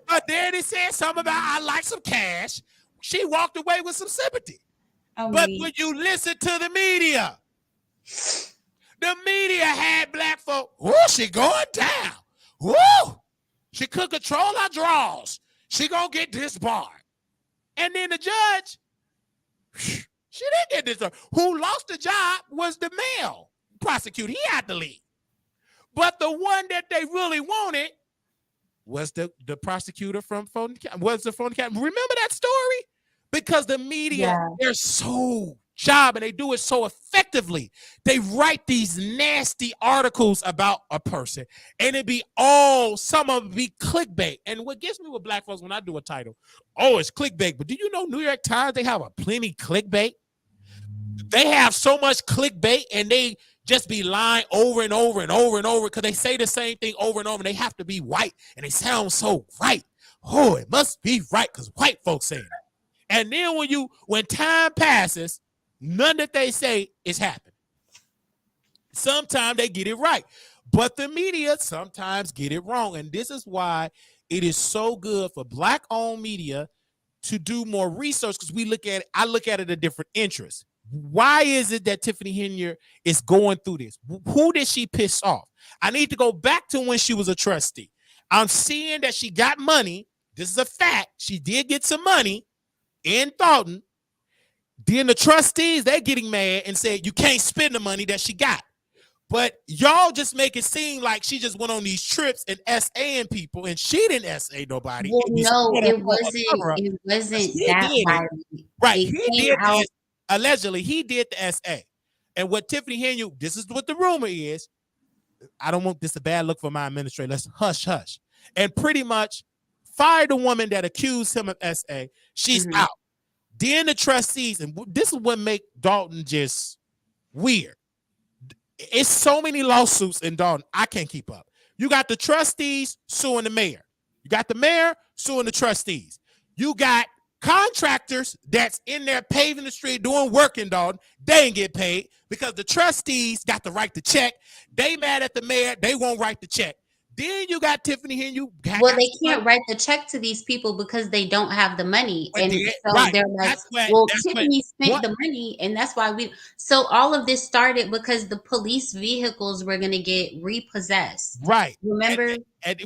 Her daddy said something about I like some cash. She walked away with some sympathy. But when you listen to the media had black folk. Oh, she going down. Woo! She could control her draws. She gonna get disbarred. And then the judge, she didn't get disbarred. Who lost the job was the male prosecutor. He had to leave. But the one that they really wanted was the prosecutor from Fulton County. Remember that story? Because the media, they're so job and they do it so effectively. They write these nasty articles about a person and it be some of it be clickbait. And what gets me with black folks when I do a title, it's clickbait. But do you know New York Times, they have a plenty clickbait? They have so much clickbait and they just be lying over and over and over and over because they say the same thing over and over and they have to be white and they sound so right. Oh, it must be right because white folks say it. And then when time passes, none that they say is happening. Sometimes they get it right, but the media sometimes get it wrong. And this is why it is so good for black-owned media to do more research because I look at it a different interest. Why is it that Tiffany Henry is going through this? Who did she piss off? I need to go back to when she was a trustee. I'm seeing that she got money. This is a fact. She did get some money in Thornton. Then the trustees, they're getting mad and said, you can't spend the money that she got. But y'all just make it seem like she just went on these trips and SAing people and she didn't SA nobody. Well, no, it wasn't that violent. Right. He did allegedly, he did the SA. And what Tiffany Henry, this is what the rumor is. I don't want this a bad look for my administrator. Let's hush. And pretty much fired the woman that accused him of SA. She's out. Then the trustees, and this is what make Dalton just weird. It's so many lawsuits in Dalton, I can't keep up. You got the trustees suing the mayor. You got the mayor suing the trustees. You got contractors that's in there paving the street, doing work in Dalton. They ain't get paid because the trustees got to write the check. They mad at the mayor. They won't write the check. Then you got Tiffany here. Well, they can't write the check to these people because they don't have the money. And so they're like, Tiffany spent the money. And that's why so all of this started because the police vehicles were going to get repossessed. Right. Remember? And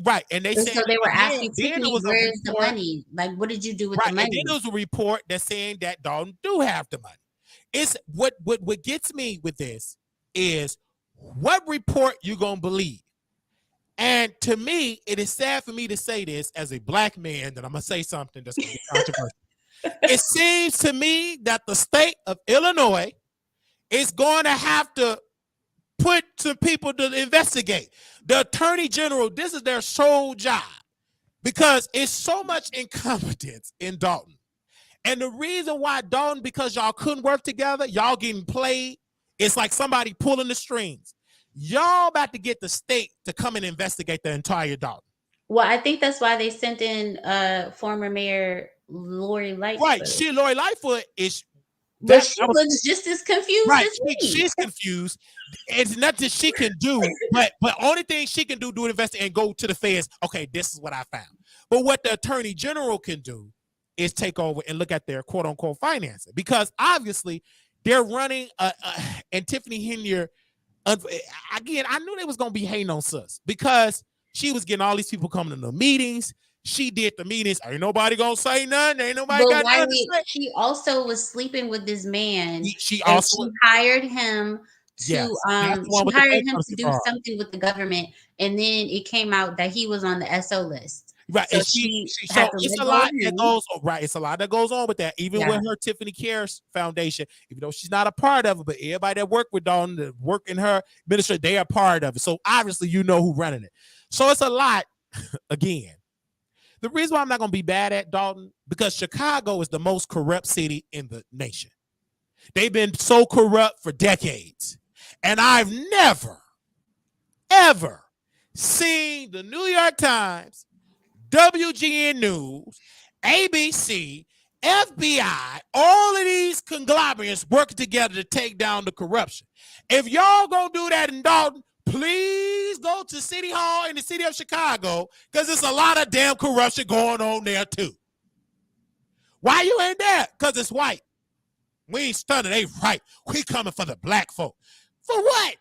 they said, so they were asking Tiffany, where's the money? Like, what did you do with the money? And then there was a report that's saying that Dalton do have the money. It's what gets me with this is what report you going to believe? And to me, it is sad for me to say this as a black man that I'm going to say something that's going to be controversial. It seems to me that the state of Illinois is going to have to put some people to investigate. The attorney general, this is their sole job because it's so much incompetence in Dalton. And the reason why Dalton, because y'all couldn't work together, y'all getting played, it's like somebody pulling the strings. Y'all about to get the state to come and investigate the entire Dalton. Well, I think that's why they sent in former Mayor Lori Lightfoot. Right, Lori Lightfoot is. But she looks just as confused as me. She's confused. It's nothing she can do, but only thing she can do an investigation and go to the feds. Okay, this is what I found. But what the attorney general can do is take over and look at their quote unquote financing because obviously they're running and Tiffany Henry. Again, I knew they was gonna be hating on sus because she was getting all these people coming to the meetings. She did the meetings. Ain't nobody gonna say nothing. Ain't nobody got nothing to say. She also was sleeping with this man. She hired him to do something with the government, and then it came out that he was on the SO list. Right. So And she so had to it's let a go lot of that him. goes right. It's a lot that goes on with that. Even Yeah. with her Tiffany Cares Foundation, even though she's not a part of it, but everybody that work with Dawn, that work in her ministry, they are part of it. So obviously you know who's running it. So it's a lot again. The reason why I'm not gonna be bad at Dalton, because Chicago is the most corrupt city in the nation. They've been so corrupt for decades. And I've never, ever seen the New York Times, WGN News, ABC, FBI, all of these conglomerates working together to take down the corruption. If y'all gonna do that in Dalton, please go to City Hall in the city of Chicago, because there's a lot of damn corruption going on there too. Why you ain't there? Because it's white. We ain't stunning, they right. We coming for the black folk. For what?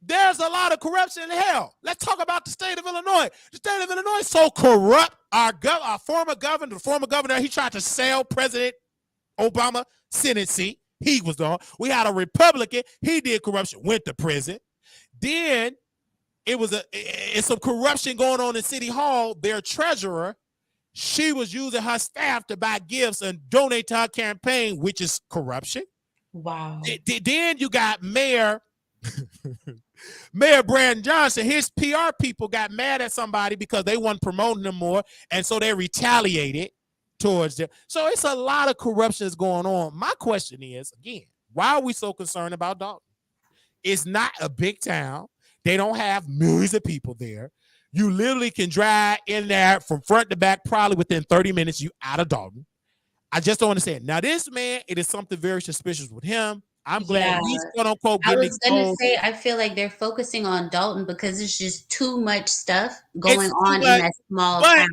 There's a lot of corruption in hell. Let's talk about the state of Illinois. The state of Illinois is so corrupt. Our former governor, he tried to sell President Obama Senate seat. He was the. We had a Republican. He did corruption, went to prison. Then it's some corruption going on in City Hall. Their treasurer, she was using her staff to buy gifts and donate to her campaign, which is corruption. Wow. Then you got Mayor Brandon Johnson. His PR people got mad at somebody because they weren't promoting them more, and so they retaliated towards them. So it's a lot of corruption that's going on. My question is, again, why are we so concerned about Dalton? It's not a big town. They don't have millions of people there. You literally can drive in there from front to back, probably within 30 minutes, you out of Dalton. I just don't understand. Now, this man, it is something very suspicious with him. I'm glad he's quote unquote I getting was gonna exposed. say I feel like they're focusing on Dalton because it's just too much stuff going on much, in that small but town.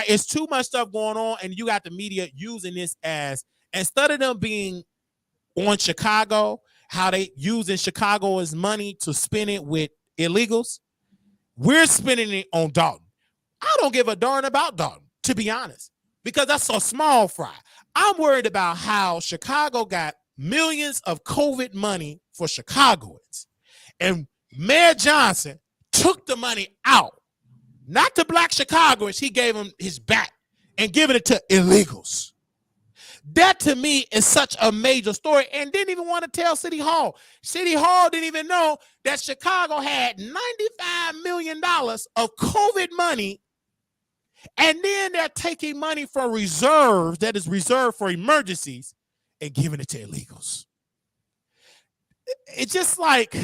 It's too much stuff going on, and you got the media using this as, instead of them being on Chicago, how they using Chicago as money to spend it with illegals. We're spending it on Dalton. I don't give a darn about Dalton, to be honest, because that's a small fry. I'm worried about how Chicago got millions of COVID money for Chicagoans. And Mayor Johnson took the money out, not to black Chicagoans. He gave them his back and giving it to illegals. That to me is such a major story, and didn't even want to tell City Hall. City Hall didn't even know that Chicago had $95 million of COVID money, and then they're taking money for reserves that is reserved for emergencies and giving it to illegals. It's just like,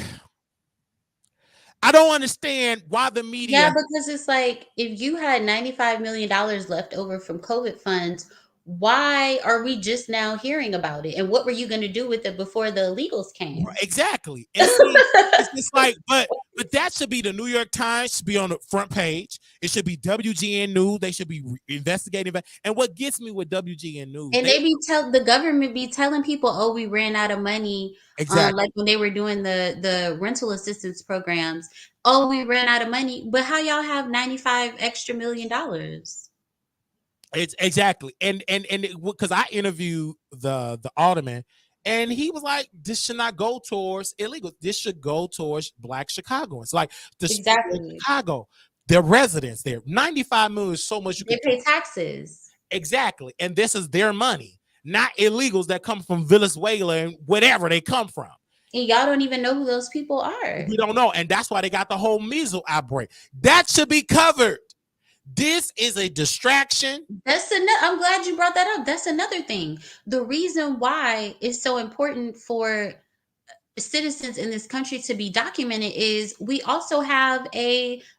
I don't understand why the media. Yeah, because it's like, if you had $95 million left over from COVID funds, why are we just now hearing about it? And what were you going to do with it before the illegals came? Exactly. And see, it's just like, but that should be the New York Times, should be on the front page. It should be WGN News. They should be investigating. And what gets me with WGN News, and the government be telling people, oh, we ran out of money. Exactly. Like when they were doing the rental assistance programs. Oh, we ran out of money. But how y'all have $95 extra million? It's exactly. And because I interviewed the alderman, and he was like, this should not go towards illegal. This should go towards black Chicagoans. Like the Exactly. Chicago, their residents there. 95 million is so much you They pay taxes. Exactly. And this is their money, not illegals that come from Venezuela and whatever they come from. And y'all don't even know who those people are. We don't know. And that's why they got the whole measles outbreak. That should be covered. This is a distraction. I'm glad you brought that up. That's another thing. The reason why it's so important for citizens in this country to be documented is we also have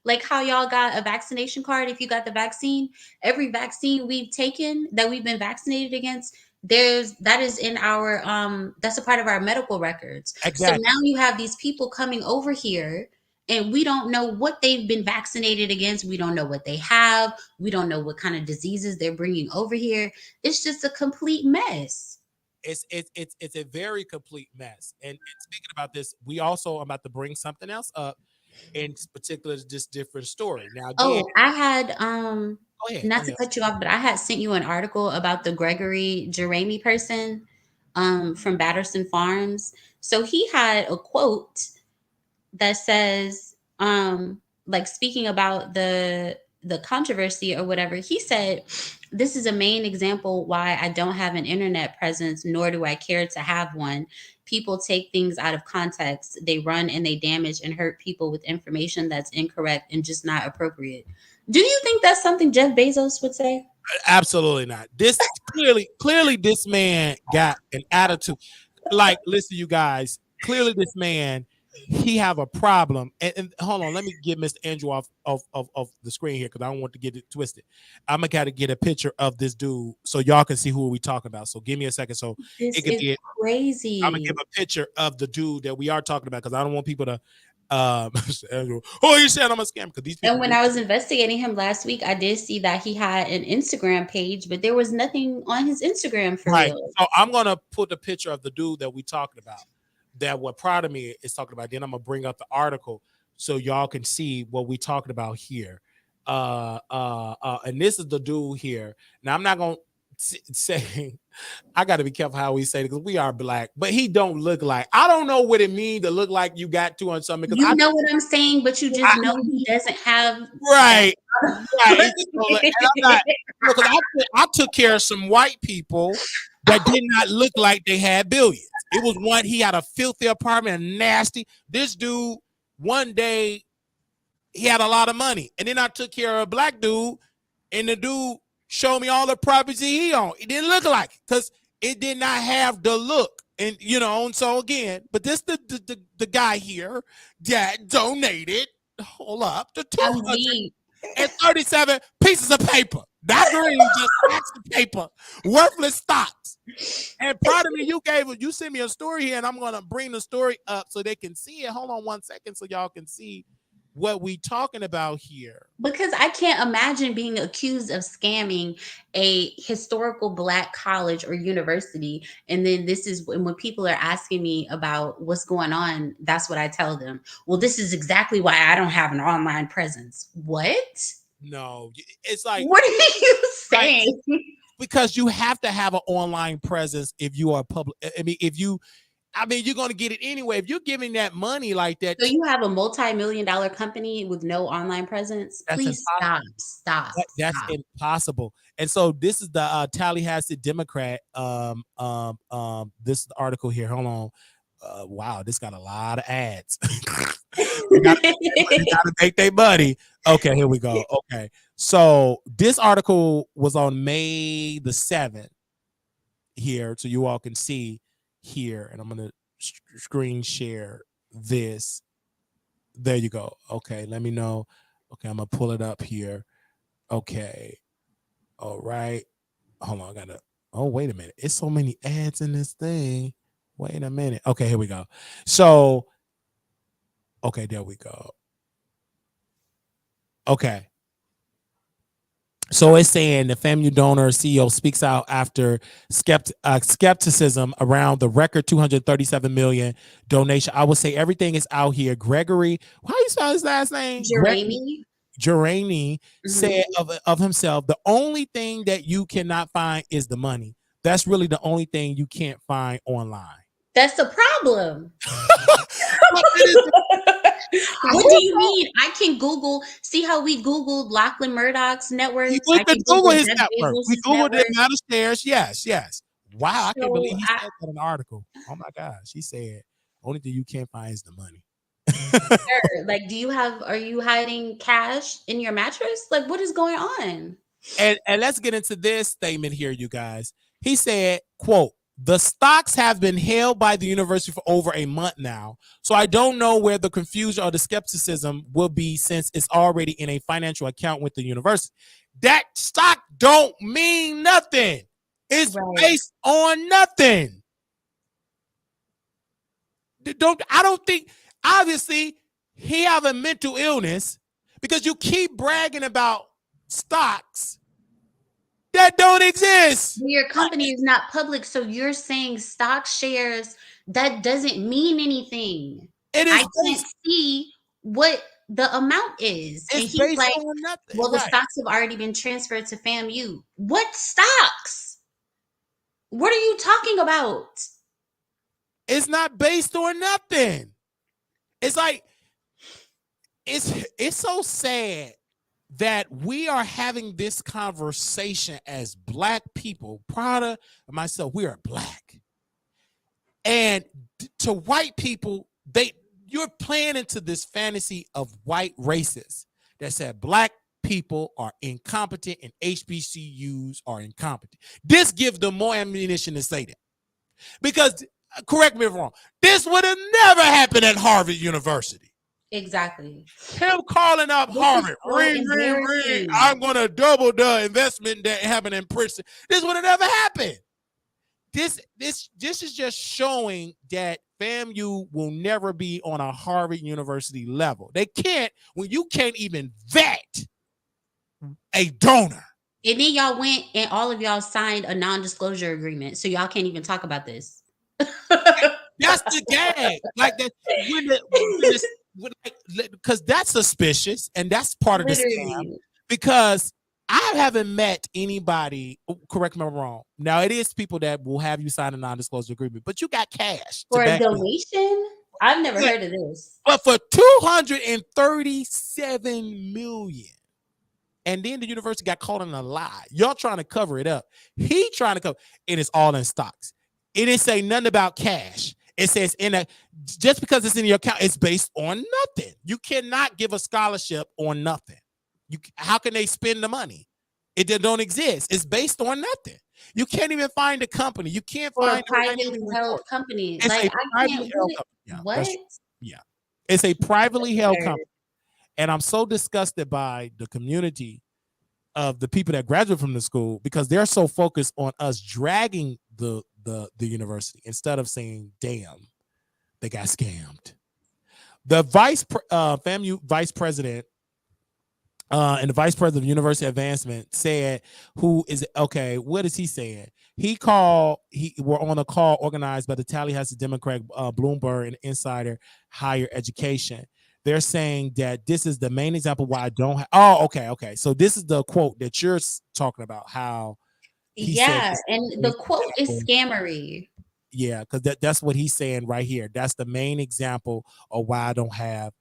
like how y'all got a vaccination card. If you got the vaccine, every vaccine we've taken that we've been vaccinated against, that is in our that's a part of our medical records. Exactly. So now you have these people coming over here, and we don't know what they've been vaccinated against. We don't know what they have. We don't know what kind of diseases they're bringing over here. It's just a complete mess. It's a very complete mess. And speaking about this, we also are about to bring something else up, in particular, just different story. Now, again, I had go ahead, not to cut you off, but I had sent you an article about the Gregory Jeremy person from Batterson Farms. So he had a quote that says, like speaking about the the controversy or whatever, he said, "This is a main example why I don't have an internet presence, nor do I care to have one. People take things out of context. They run and they damage and hurt people with information that's incorrect and just not appropriate." Do you think that's something Jeff Bezos would say? Absolutely not. This clearly this man got an attitude. Like, listen, you guys, clearly this man, he have a problem. And hold on, let me get Mr. Andrew off of the screen here because I don't want to get it twisted. I'm gonna gotta get a picture of this dude so y'all can see who we talking about. So give me a second. So This it could is be crazy. I'm gonna give a picture of the dude that we are talking about because I don't want people to Andrew, oh, you said I'm a scam because these people. And when I was investigating him last week, I did see that he had an Instagram page, but there was nothing on his Instagram for Right. real. So I'm gonna put the picture of the dude that we talking about, that what Proud of Me is talking about. Then I'm gonna bring up the article so y'all can see what we talking about here. And this is the dude here. Now I'm not gonna say I got to be careful how we say it because we are black, but he don't look like. I don't know what it means to look like you got 200 something. You know what I'm saying, but you just know he doesn't have right. Right. And I'm not, because I took care of some white people that did not look like they had billions. It was one, he had a filthy apartment and nasty. This dude, one day, he had a lot of money. And then I took care of a black dude, and the dude showed me all the properties he owned. It didn't look like it because it did not have the look. And and so again, but this the guy here that donated, hold up, the 237 pieces of paper. That green just stacks of paper, worthless stocks. And Proud of Me, you sent me a story here, and I'm gonna bring the story up so they can see it. Hold on 1 second, so y'all can see what we talking about here. Because I can't imagine being accused of scamming a historical black college or university. And then this is when people are asking me about what's going on, that's what I tell them. Well, this is exactly why I don't have an online presence. What? No, it's like, what are you saying? Like, because you have to have an online presence if you are public. I mean, you're going to get it anyway. If you're giving that money like that. So you have a multi-million-dollar company with no online presence? Please stop. That's impossible. And so this is the Tallahassee Democrat. This article here. Hold on. Wow, this got a lot of ads. They gotta make their money. Okay, here we go. Okay. So this article was on May the 7th here, so you all can see here, and I'm gonna screen share this. There you go. Okay, let me know. Okay, I'm gonna pull it up here. Okay. All right. Hold on, I gotta. Oh, wait a minute. It's so many ads in this thing. Wait a minute. Okay, here we go. So, okay, there we go. Okay. So it's saying the FAMU donor CEO speaks out after skepticism around the record 237 million donation. I would say everything is out here. Gregory, how do you spell his last name? Gerani said of himself, the only thing that you cannot find is the money. That's really the only thing you can't find online. That's the problem. What do you mean? I can Google, see how we Googled Lachlan Murdoch's network? We could Google his network. We Googled the amount of shares. Yes. Wow, I can't believe he said that in an article. Oh my gosh, he said, only thing you can't find is the money. Sure. Like, are you hiding cash in your mattress? Like, what is going on? And let's get into this statement here, you guys. He said, quote, "The stocks have been held by the university for over a month now, so I don't know where the confusion or the skepticism will be since it's already in a financial account with the university." That stock don't mean nothing. It's based on nothing. I don't think, obviously, he have a mental illness because you keep bragging about stocks that don't exist. Your company is not public, so you're saying stock shares, that doesn't mean anything. I can't see what the amount is. It's based on nothing. Well, the stocks have already been transferred to FAMU. What stocks? What are you talking about? It's not based on nothing. It's like, it's so sad that we are having this conversation as Black people. Prada and myself, we are Black. And to white people, you're playing into this fantasy of white racists that said Black people are incompetent and HBCUs are incompetent. This gives them more ammunition to say that. Because, correct me if I'm wrong, this would have never happened at Harvard University. Exactly. Him calling up Harvard, so ring, I'm going to double the investment that happened in Princeton. This would have never happened. This is just showing that FAMU will never be on a Harvard University level. They can't when you can't even vet a donor. And then y'all went and all of y'all signed a non-disclosure agreement, so y'all can't even talk about this. That's the gag. Like that, because that's suspicious and that's part of the scam. Because I haven't met anybody, correct me if I'm wrong. Now, it is people that will have you sign a non-disclosure agreement, but you got cash. For a donation? I've never heard of this. But for $237 million. And then the university got caught in a lie. Y'all trying to cover it up. He trying to cover, and it's all in stocks. It didn't say nothing about cash. It says just because it's in your account, it's based on nothing. You cannot give a scholarship on nothing. How can they spend the money? It don't exist. It's based on nothing. You can't even find a company. You can't find a privately held company. It's like a privately held company. What? Yeah. It's a privately held company. And I'm so disgusted by the community of the people that graduate from the school because they're so focused on us dragging the university instead of saying, damn, they got scammed. The FAMU vice president and the vice president of university advancement said, what is he saying? We're on a call organized by the Tallahassee Democrat, Bloomberg, and Insider Higher Education. They're saying that this is the main example why I don't okay. So this is the quote that you're talking about, how and the quote is scammery. Yeah, because that's what he's saying right here. That's the main example of why I don't have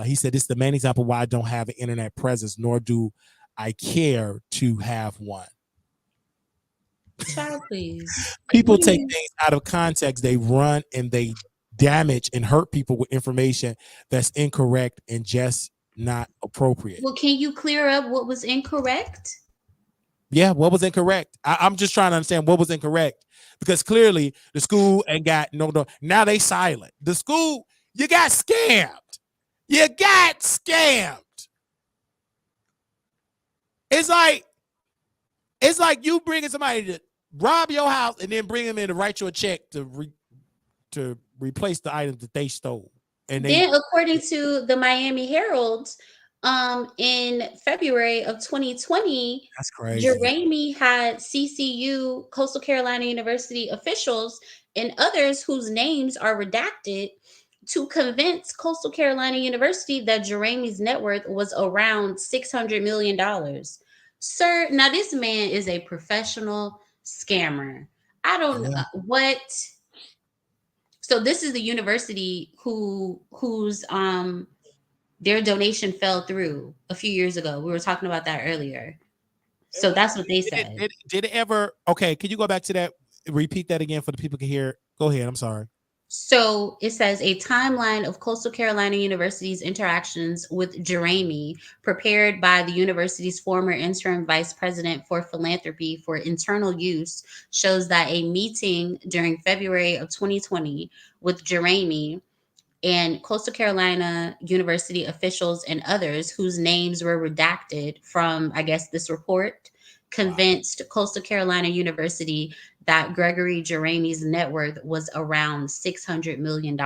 he said it's the main example why I don't have an internet presence, nor do I care to have one. Child, please. People take things out of context, they run and they damage and hurt people with information that's incorrect and just not appropriate. Well, can you clear up what was incorrect? Yeah, what was incorrect? I'm just trying to understand what was incorrect, because clearly the school ain't got no. Now they silent. The school, you got scammed. You got scammed. It's like you bringing somebody to rob your house and then bring them in to write you a check to replace the items that they stole. And then, according to the Miami Herald, in February of 2020, that's crazy. Jeremy had CCU, Coastal Carolina University officials and others whose names are redacted to convince Coastal Carolina University that Jeremy's net worth was around $600 million. Sir, now this man is a professional scammer. I don't know what. So this is the university whose their donation fell through a few years ago. We were talking about that earlier. So that's what they said. Did it ever? Okay, can you go back to that? Repeat that again for the people can hear. Go ahead. I'm sorry. So it says a timeline of Coastal Carolina University's interactions with Jeremy, prepared by the university's former interim vice president for philanthropy for internal use, shows that a meeting during February of 2020 with Jeremy and Coastal Carolina University officials and others whose names were redacted from, I guess, this report, convinced Coastal Carolina University that Gregory Jeremy's net worth was around $600 million.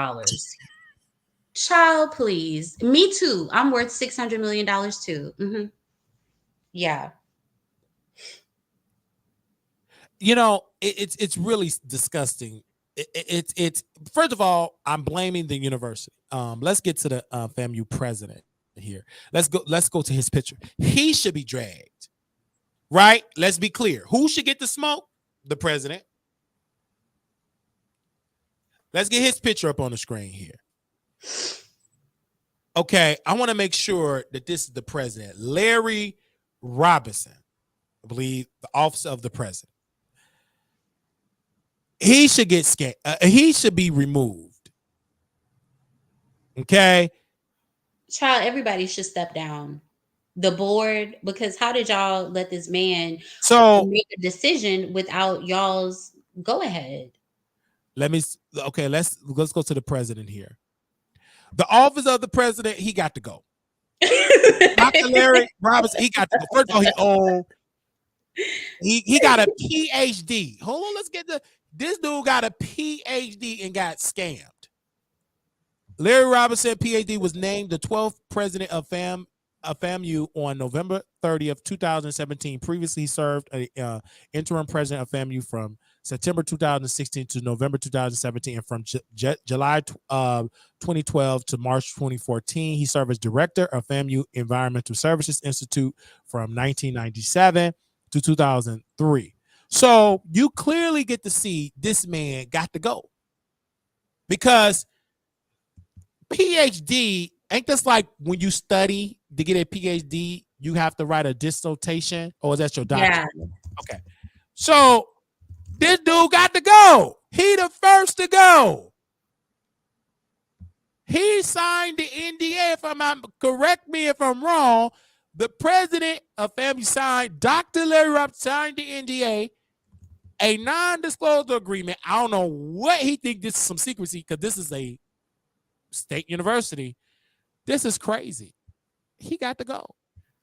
Child, please. Me too. I'm worth $600 million too. Mm-hmm. Yeah. You know, it's really disgusting. It's first of all, I'm blaming the university. Let's get to the FAMU president here. Let's go to his picture. He should be dragged, right? Let's be clear. Who should get the smoke? The president. Let's get his picture up on the screen here. Okay, I want to make sure that this is the president, Larry Robinson. I believe the office of the president. He should get scanned. He should be removed. Okay. Child, everybody should step down. The board, because how did y'all let this man make a decision without y'all's go ahead? Let's go to the president here. The office of the president, he got to go. Dr. Larry Robinson, he got to go. First of all, he old. He got a PhD. Hold on, let's get this dude got a PhD and got scammed. Larry Robinson, PhD, was named the 12th president of FAMU on November 30th, 2017. Previously served as interim president of FAMU from September 2016 to November 2017, and from July 2012 to March 2014. He served as director of FAMU Environmental Services Institute from 1997 to 2003. So you clearly get to see this man got to go, because PhD ain't this like when you study to get a PhD, you have to write a dissertation, or is that your doctorate? Yeah. Okay. So this dude got to go. He the first to go. He signed the NDA. Correct me if I'm wrong. The president of FAMU signed, Dr. Larry Robinson signed the NDA, a non-disclosure agreement. I don't know what he think this is some secrecy, because this is a state university. This is crazy. He got to go.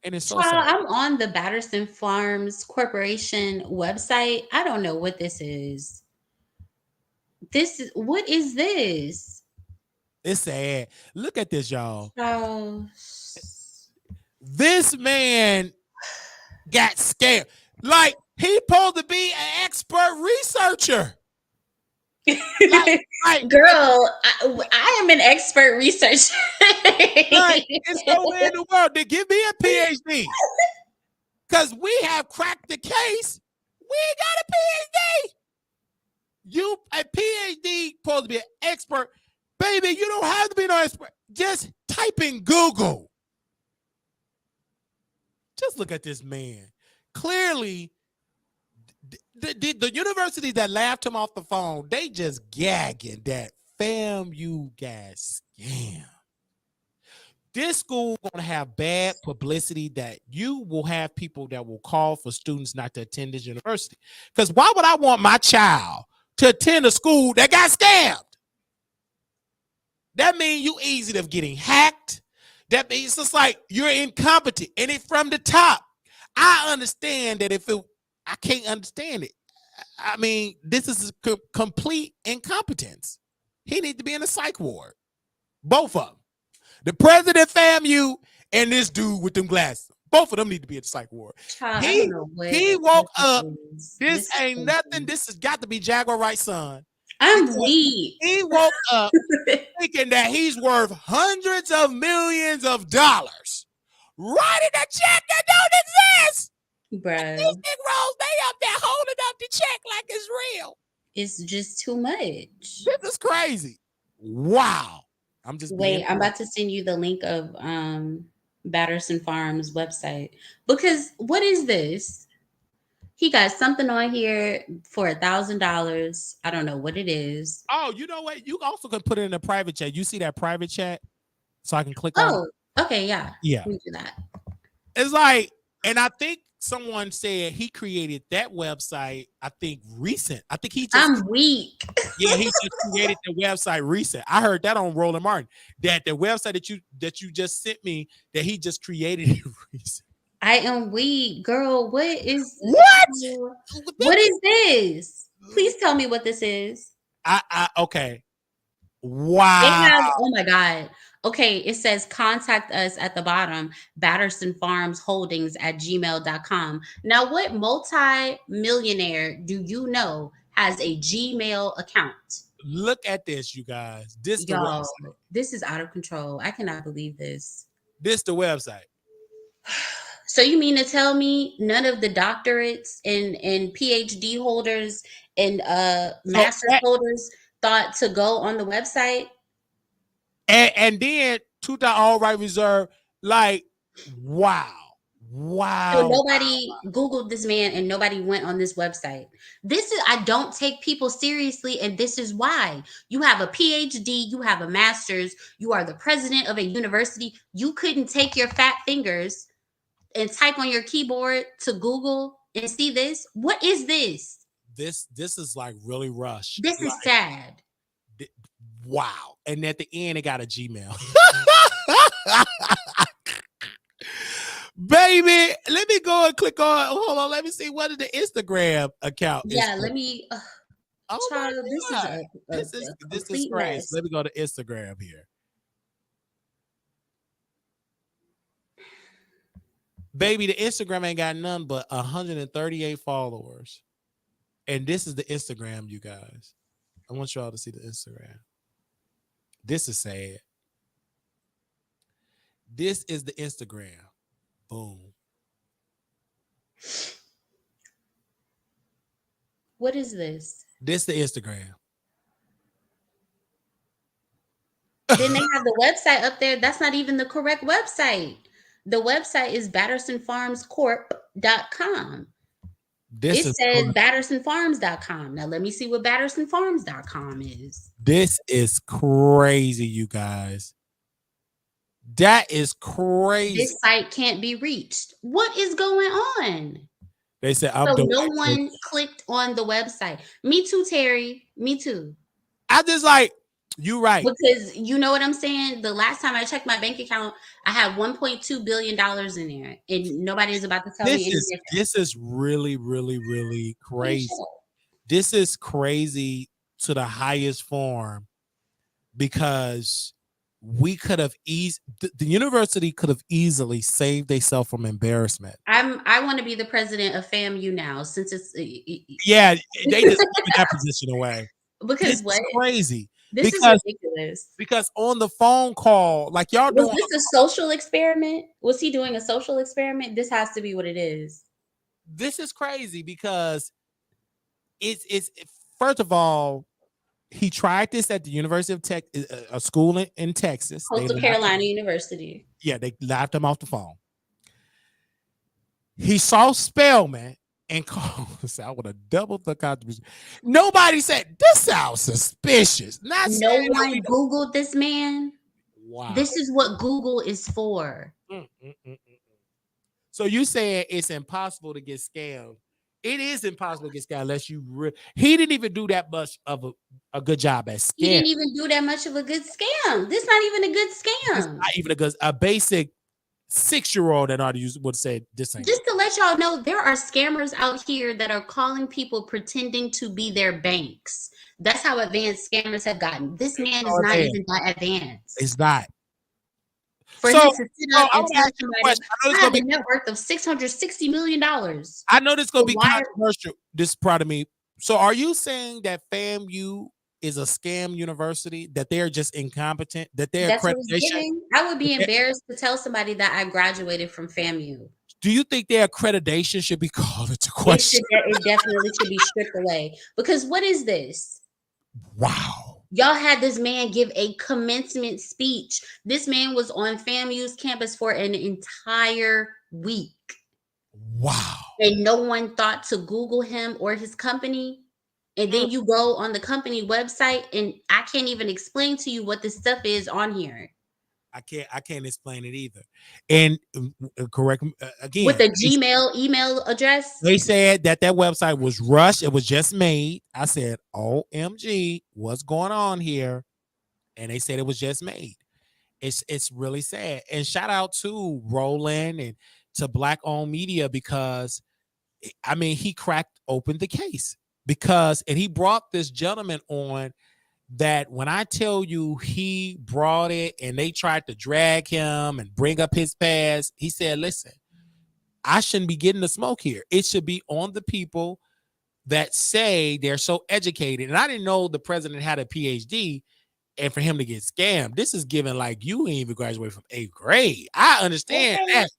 And it's so sad. I'm on the Batterson Farms Corporation website. I don't know what this is. What is this? It's sad. Look at this, y'all. Oh. This man got scared. Like, he supposed to be an expert researcher. Girl, I am an expert researcher. It's no way in the world to give me a PhD, because we have cracked the case. We ain't got a PhD. You a PhD supposed to be an expert, baby. You don't have to be no expert. Just type in Google. Just look at this man. Clearly, the university that laughed him off the phone, they just gagging that FAMU got scammed. This school gonna have bad publicity, that you will have people that will call for students not to attend this university. Because why would I want my child to attend a school that got scammed? That means you easy to getting hacked. That means it's just like you're incompetent, and it from the top. I understand that I can't understand it. I mean, this is complete incompetence. He needs to be in a psych ward. Both of them. The president of FAMU and this dude with them glasses. Both of them need to be in the psych ward. He woke up. This ain't nothing. This has got to be Jaguar Wright's son. I'm weak. He woke up thinking that he's worth hundreds of millions of dollars. Writing a check that don't exist. Bruh. These Negroes, they up there holding up the check like it's real. It's just too much. This is crazy. Wow. I'm about to send you the link of Batterson Farms website, because what is this? He got something on here for $1,000. I don't know what it is. Oh, you know what? You also can put it in a private chat. You see that private chat? So I can click on it. Okay, yeah. Yeah. We do that. It's like, and I think someone said he created that website, I think recent. I think he just I'm weak. Yeah, he just created the website recent. I heard that on Roland Martin. That the website that you just sent me, that he just created it recent. I am weak, girl. What is this? Please tell me what this is. Okay. Wow. Oh my God. Okay, it says contact us at the bottom, battersonfarmsholdings@gmail.com. Now, what multi-millionaire do you know has a Gmail account? Look at this, you guys. This the Y'all, website. This is out of control. I cannot believe this. This the website. So you mean to tell me none of the doctorates and PhD holders and master's holders thought to go on the website? And then 2,000 all right reserved. Like, wow. So Wow. nobody Googled this man and nobody went on this website. I don't take people seriously, and this is why. You have a PhD, you have a master's, you are the president of a university. You couldn't take your fat fingers and type on your keyboard to Google and see this. What is this? This is like really rushed. This is sad. Wow. And at the end, it got a Gmail. Baby, let me go and click on. Hold on, let me see what is the Instagram account. Yeah, let me. Oh my Child, God. This is crazy. mess. Let me go to Instagram here. Baby, the Instagram ain't got none but 138 followers. And this is the Instagram, you guys. I want y'all to see the Instagram. This is sad. This is the Instagram. Boom. What is this? This the Instagram. Then they have the website up there. That's not even the correct website. The website is battersonfarmscorp.com. It says battersonfarms.com. Now let me see what battersonfarms.com is. This is crazy, you guys. That is crazy. This site can't be reached. What is going on? They said no one clicked on the website. Me too, Terry. Me too. I just like, you right. Because you know what I'm saying? The last time I checked my bank account, I had $1.2 billion in there. And nobody is about to tell me anything. This is really, really, really crazy. This is crazy to the highest form, because we could have the university could have easily saved themselves from embarrassment. I want to be the president of FAMU now, since it's yeah, they just giving that position away. Because this is crazy. This is ridiculous. Because on the phone call, like y'all was this a social experiment? Was he doing a social experiment? This has to be what it is. This is crazy because it's first of all, he tried this at the University of Texas, a school in Texas. Coastal Carolina University. Yeah, they laughed him off the phone. He saw Spellman and called. I would have doubled the contribution. Nobody said, this sounds suspicious. No one Googled this man. Wow. This is what Google is for. So you saying it's impossible to get scammed. It is impossible to get scammed unless you he didn't even do that much of a good job at scam. He didn't even do that much of a good scam. This is not even a good scam. It's not even a basic 6-year-old that ought to use would say this ain't. Just to let y'all know, there are scammers out here that are calling people pretending to be their banks. That's how advanced scammers have gotten. This man is not even that advanced. It's not. For him to sit up and tell somebody, I have a net worth of $660 million. I know this is going to be controversial. This is proud of me. So are you saying that FAMU is a scam university, that they're just incompetent, that they're accreditation? I would be embarrassed to tell somebody that I graduated from FAMU. Do you think their accreditation should be called into question? It definitely should be stripped away. Because what is this? Wow. Y'all had this man give a commencement speech. This man was on FAMU's campus for an entire week. Wow. And no one thought to Google him or his company. And then you go on the company website, and I can't even explain to you what this stuff is on here. I can't explain it either. And correct again, with a Gmail email address. They said that website was rushed. It was just made. I said, OMG, what's going on here? And they said it was just made. It's really sad. And shout out to Roland and to Black owned media, because I mean, he cracked open the case, and he brought this gentleman on that when I tell you he brought it and they tried to drag him and bring up his past, he said, listen, I shouldn't be getting the smoke here. It should be on the people that say they're so educated. And I didn't know the president had a PhD, and for him to get scammed, this is given like you ain't even graduated from 8th grade. I understand that.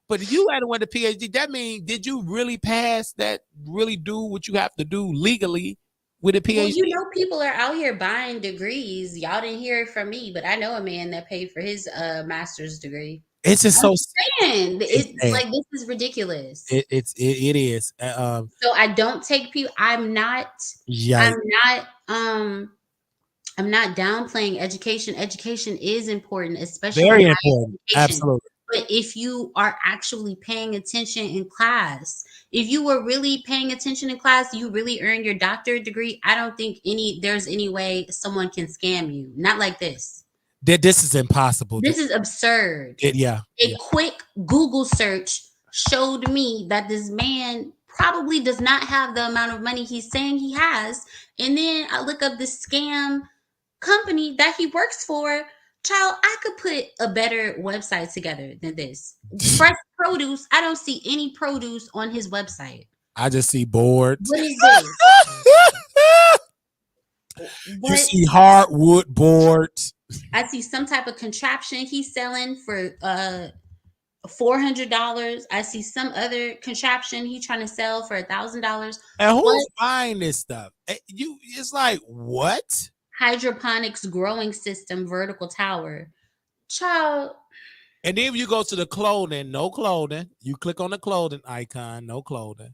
But if you had went to PhD, that means, did you really pass that, really do what you have to do legally with a PhD. Well, you know, people are out here buying degrees. Y'all didn't hear it from me, but I know a man that paid for his master's degree. It's just so Man, it's like, this is ridiculous. it is. So I don't take people. I'm not downplaying education. Education is important, especially Very higher important. education. Absolutely. But if you are actually paying attention in class, if you were really paying attention in class, you really earned your doctorate degree. I don't think there's any way someone can scam you. Not like this. This is impossible. This is absurd. A quick Google search showed me that this man probably does not have the amount of money he's saying he has. And then I look up this scam company that he works for. Child, I could put a better website together than this. Fresh produce. I don't see any produce on his website. I just see boards. What is this? You see hardwood boards. I see some type of contraption he's selling for $400. I see some other contraption he's trying to sell for $1,000. And who's buying this stuff? It's like, what? Hydroponics growing system, vertical tower. Child. And then you go to the clothing, no clothing. You click on the clothing icon, no clothing.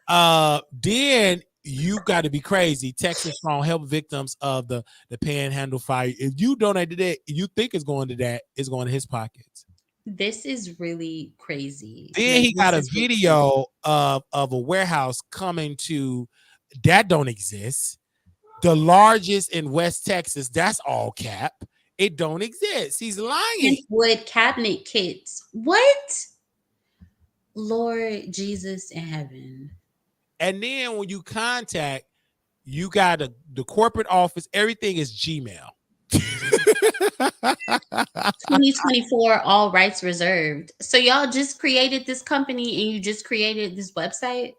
Then you got to be crazy. Texas Strong help victims of the Panhandle fire. If you donate to that, you think it's going to that, it's going to his pockets. This is really crazy. Then he got a video of a warehouse coming to that don't exist. The largest in West Texas, that's all cap. It don't exist. He's lying. Wood cabinet kits. What? Lord Jesus in heaven. And then when you contact, you got the corporate office. Everything is Gmail. 2024, all rights reserved. So y'all just created this company and you just created this website?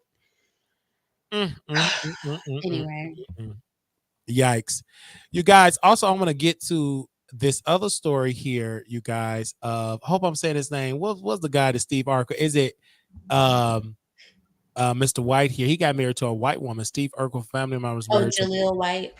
Anyway. Yikes. You guys, also I'm going to get to this other story here, you guys. Hope I'm saying his name. What was the guy that Steve Urkel? Is it Mr. White here? He got married to a white woman. Steve Urkel family member was married to Jaleel White.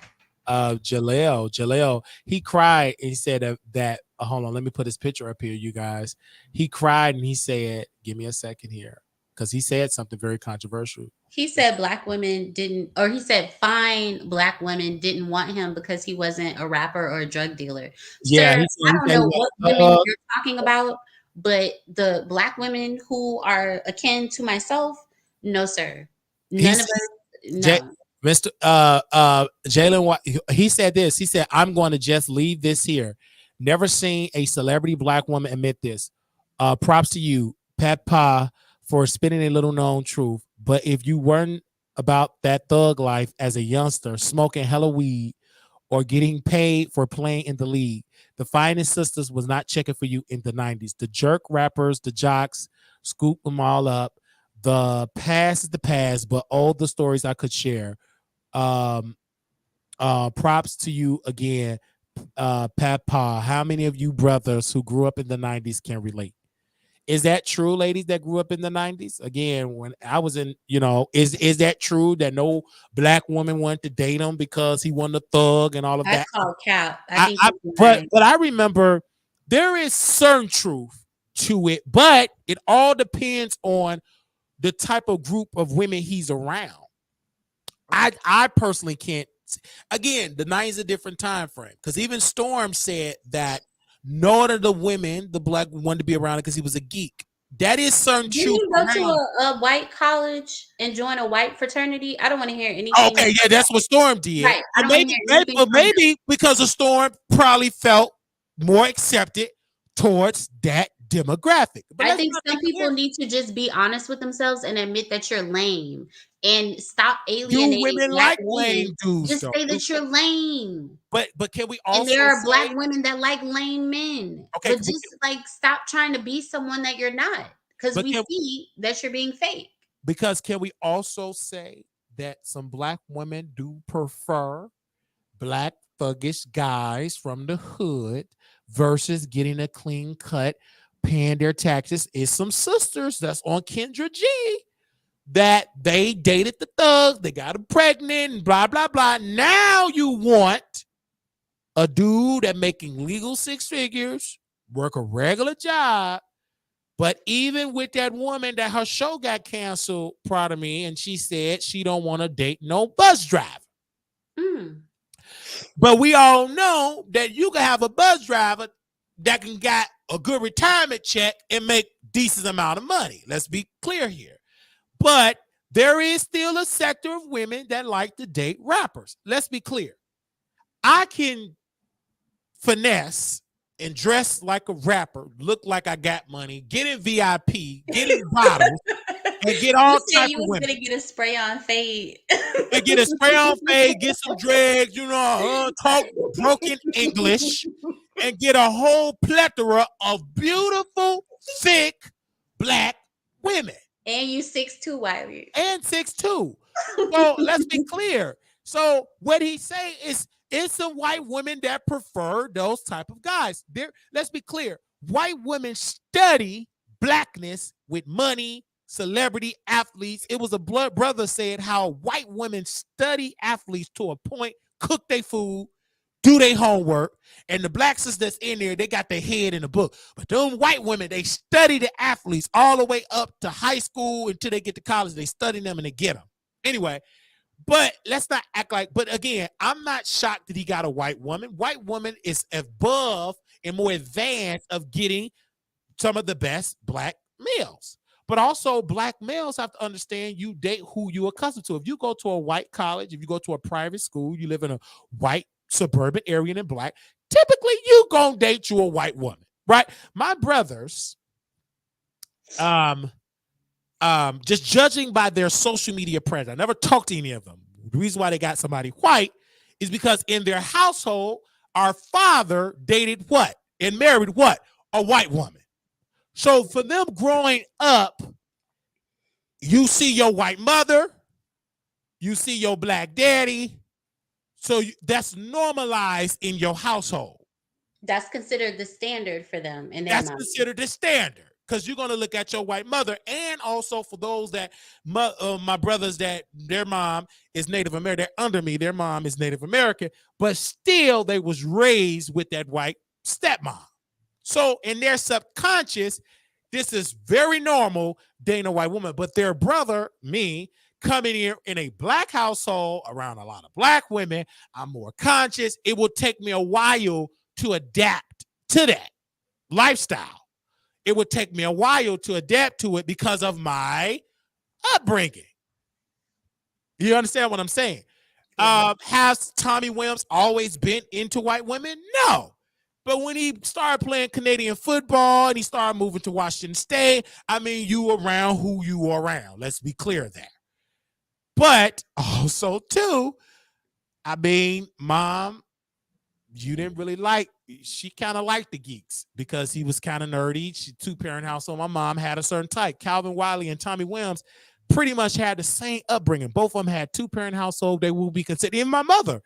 Jaleel. He cried and he said that hold on, let me put his picture up here, you guys. He cried and he said, give me a second here, because he said something very controversial. He said he said fine black women didn't want him because he wasn't a rapper or a drug dealer. Yeah, sir, I don't know what women you're talking about, but the black women who are akin to myself, no, sir. None of us, no. Mr. Jalen White, he said this. He said, I'm going to just leave this here. Never seen a celebrity black woman admit this. Props to you, Papa, for spitting a little known truth. But if you weren't about that thug life as a youngster, smoking hella weed or getting paid for playing in the league, the Finest Sisters was not checking for you in the 90s. The jerk rappers, the jocks, scoop them all up. The past is the past, but all the stories I could share. Props to you again, Papa. How many of you brothers who grew up in the 90s can relate? Is that true, ladies that grew up in the 90s? Again, when I was in, is that true that no black woman wanted to date him because he wasn't a thug and all of that? That's called cap. But I remember there is certain truth to it, but it all depends on the type of group of women he's around. I personally can't. Again, the 90s is a different time frame, because even Storm said that none of the women, the black, wanted to be around because he was a geek. That is certain truth. Did you go to a white college and join a white fraternity? I don't want to hear anything. Okay, yeah, that's what Storm did. Right. Maybe because of Storm probably felt more accepted towards that demographic. But I think some people need to just be honest with themselves and admit that you're lame and stop alienating women black like lame dudes. Just say that you're lame. But can we also? And there are black women that like lame men. Okay, but just stop trying to be someone that you're not, because we see that you're being fake. Because can we also say that some black women do prefer black thuggish guys from the hood versus getting a clean cut, paying their taxes? Is some sisters that's on Kendra G that they dated the thugs, they got them pregnant, and blah, blah, blah. Now you want a dude that making legal 6 figures, work a regular job. But even with that woman that her show got canceled, proud of me, and she said she don't want to date no bus driver. But we all know that you can have a bus driver that can get a good retirement check and make decent amount of money. Let's be clear here. But there is still a sector of women that like to date rappers. Let's be clear. I can finesse and dress like a rapper, look like I got money, get in VIP, get in bottles, and get all types of women. Gonna get a spray on fade. And get a spray on fade, get some dreads, talk broken English, and get a whole plethora of beautiful, thick, black women. And you 6'2", Wiley. And 6'2". So let's be clear. So what he say is it's some white women that prefer those type of guys. Let's be clear. White women study blackness with money, celebrity athletes. It was a brother said how white women study athletes to a point, cook their food, do their homework, and the black sisters that's in there, they got their head in the book. But them white women, they study the athletes all the way up to high school until they get to college. They study them and they get them. Anyway, but let's not act like, but again, I'm not shocked that he got a white woman. White woman is above and more advanced of getting some of the best black males. But also black males have to understand you date who you're accustomed to. If you go to a white college, if you go to a private school, you live in a white suburban area and black, typically you gonna date you a white woman, right? My brothers, just judging by their social media presence, I never talked to any of them. The reason why they got somebody white is because in their household, our father dated what? And married what? A white woman. So for them growing up, you see your white mother, you see your black daddy. So that's normalized in your household. That's considered the standard for them. And that's considered the standard because you're going to look at your white mother. And also for those that, my brothers that their mom is Native American, they're under me, their mom is Native American, but still they was raised with that white stepmom. So in their subconscious, this is very normal dating a white woman. But their brother, me, coming here in a black household around a lot of black women, I'm more conscious. It will take me a while to adapt to that lifestyle. It would take me a while to adapt to it because of my upbringing. You understand what I'm saying? Has Tommy Williams always been into white women? No. But when he started playing Canadian football and he started moving to Washington State, I mean, you around who you are around. Let's be clear there. But also, too, I mean, Mom, you didn't really she kind of liked the geeks because he was kind of nerdy. She 2-parent household. My mom had a certain type. Calvin Wiley and Tommy Williams pretty much had the same upbringing. Both of them had 2-parent household. They will be considered. Even my mother,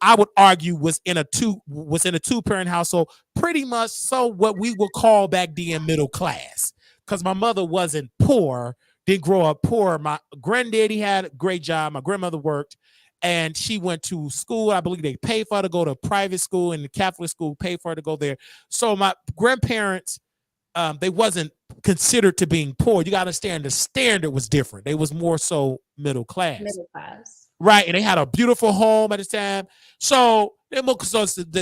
I would argue, was in a 2-parent household, pretty much so what we would call back then middle class. Because my mother wasn't poor, didn't grow up poor. My granddaddy had a great job. My grandmother worked, and she went to school. I believe they paid for her to go to a private school, and the Catholic school paid for her to go there. So my grandparents, they wasn't considered to being poor. You got to understand the standard was different. They was more so middle class. Middle class. Right, and they had a beautiful home at the time. So they moved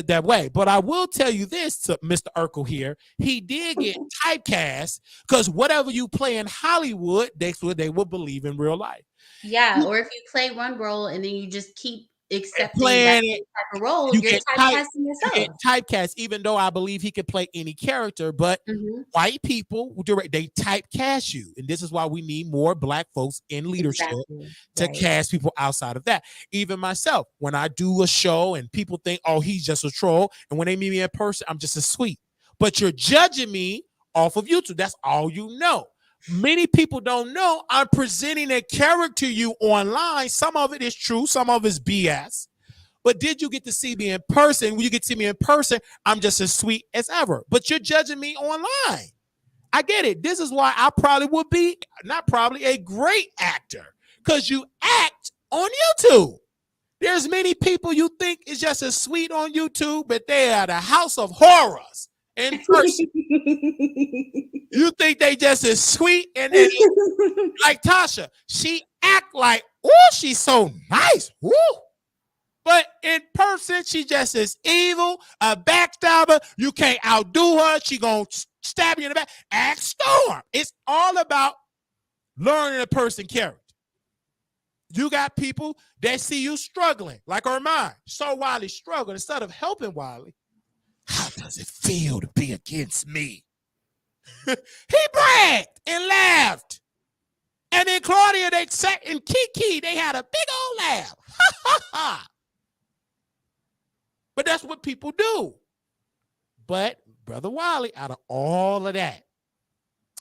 that way. But I will tell you this, to Mr. Urkel here, he did get typecast because whatever you play in Hollywood, that's what they will believe in real life. Yeah, or if you play one role and then you just keep accepting playing that type of role, you're typecasting yourself. You get typecast, even though I believe he could play any character, but white people, they typecast you. And this is why we need more black folks in leadership to cast people outside of that. Even myself, when I do a show and people think, oh, he's just a troll. And when they meet me in person, I'm just a sweet. But you're judging me off of YouTube. That's all you know. Many people don't know I'm presenting a character to you online. Some of it is true. Some of it is BS. But did you get to see me in person? When you get to see me in person, I'm just as sweet as ever. But you're judging me online. I get it. This is why I probably would be, not probably, a great actor. Because you act on YouTube. There's many people you think is just as sweet on YouTube, but they are the house of horrors in person. You think they just as sweet, and then like Tasha, she act like, oh, she's so nice. Woo. But in person, she just as evil, a backstabber. You can't outdo her. She gonna stab you in the back. Act Storm. It's all about learning a person's character. You got people that see you struggling, like Armand. Saw Wiley struggle. Instead of helping Wiley, how does it feel to be against me? He bragged and laughed. And then Claudia, they sat and Kiki, they had a big old laugh. Ha ha ha. But that's what people do. But Brother Wiley, out of all of that,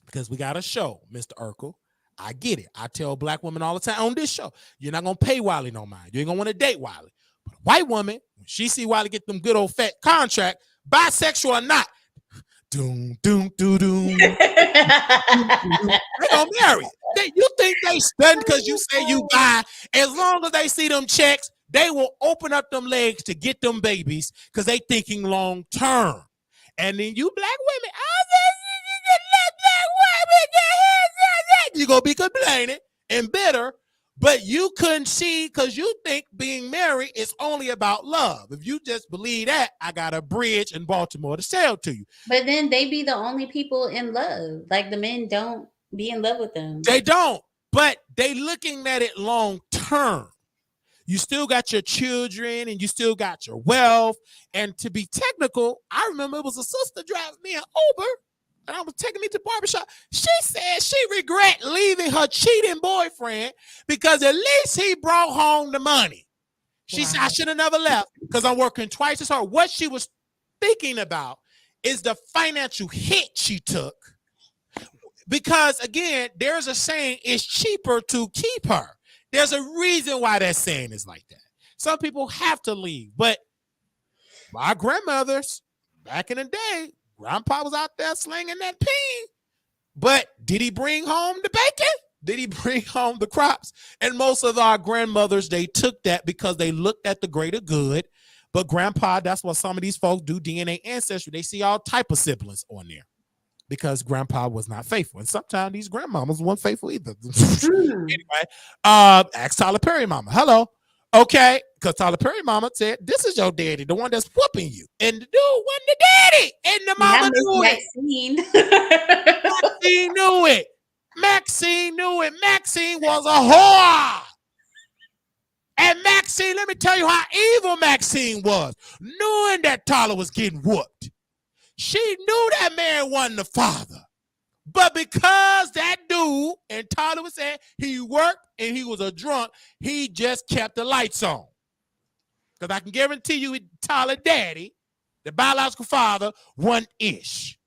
because we got a show, Mr. Urkel, I get it. I tell black women all the time on this show, you're not going to pay Wiley no mind. You ain't going to want to date Wiley. But a white woman, when she see Wiley get them good old fat contract, bisexual or not, doom, doom, doom, doom. They gonna marry. You think they stunned because you say you buy? As long as they see them checks, they will open up them legs to get them babies because they thinking long term. And then you black women, you're going to be complaining and bitter, but you couldn't see because you think being married is only about love. If you just believe that, I got a bridge in Baltimore to sell to you. But then they be the only people in love. Like the men don't be in love with them. They don't, but they looking at it long term. You still got your children and you still got your wealth. And to be technical, I remember it was a sister driving me an Uber and I was taking me to the barbershop. She said she regret leaving her cheating boyfriend because at least he brought home the money. She said, I should have never left because I'm working twice as hard. What she was thinking about is the financial hit she took. Because again, there's a saying, it's cheaper to keep her. There's a reason why that saying is like that. Some people have to leave, but my grandmothers back in the day, grandpa was out there slinging that peen. But did he bring home the bacon? Did he bring home the crops? And most of our grandmothers, they took that because they looked at the greater good. But grandpa, that's what some of these folks do, DNA ancestry. They see all type of siblings on there because grandpa was not faithful. And sometimes these grandmamas weren't faithful either. Anyway, ask Tyler Perry mama. Hello. Okay, because Tyler Perry mama said, this is your daddy, the one that's whooping you. And the dude wasn't the daddy. And the mama knew it. Maxine knew it. Maxine knew it. Maxine was a whore. And Maxine, let me tell you how evil Maxine was. Knowing that Tyler was getting whooped. She knew that man wasn't the father. But because that dude, and Tyler was saying he worked and he was a drunk, he just kept the lights on. Because I can guarantee you, Tyler daddy, the biological father, wasn't ish.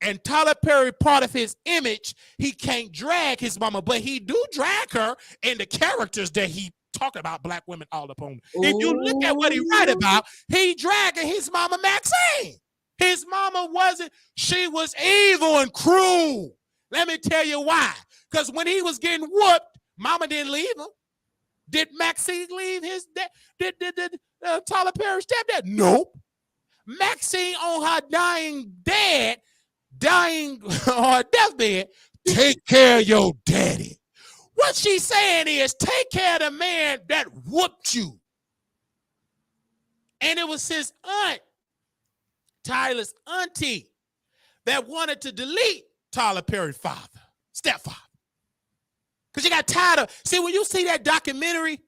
And Tyler Perry, part of his image, he can't drag his mama, but he do drag her in the characters that he talk about black women all up on. If you look at what he write about, he dragging his mama Maxine. His mama wasn't, she was evil and cruel. Let me tell you why. Because when he was getting whooped, mama didn't leave him. Did Maxine leave his dad? Did Tyler Perry stepdad? Nope. Maxine on her dying on her deathbed, take care of your daddy. What she's saying is take care of the man that whooped you. And it was his aunt, Tyler's auntie, that wanted to delete Tyler Perry's father, stepfather. Because you got tired of, see, when you see that documentary,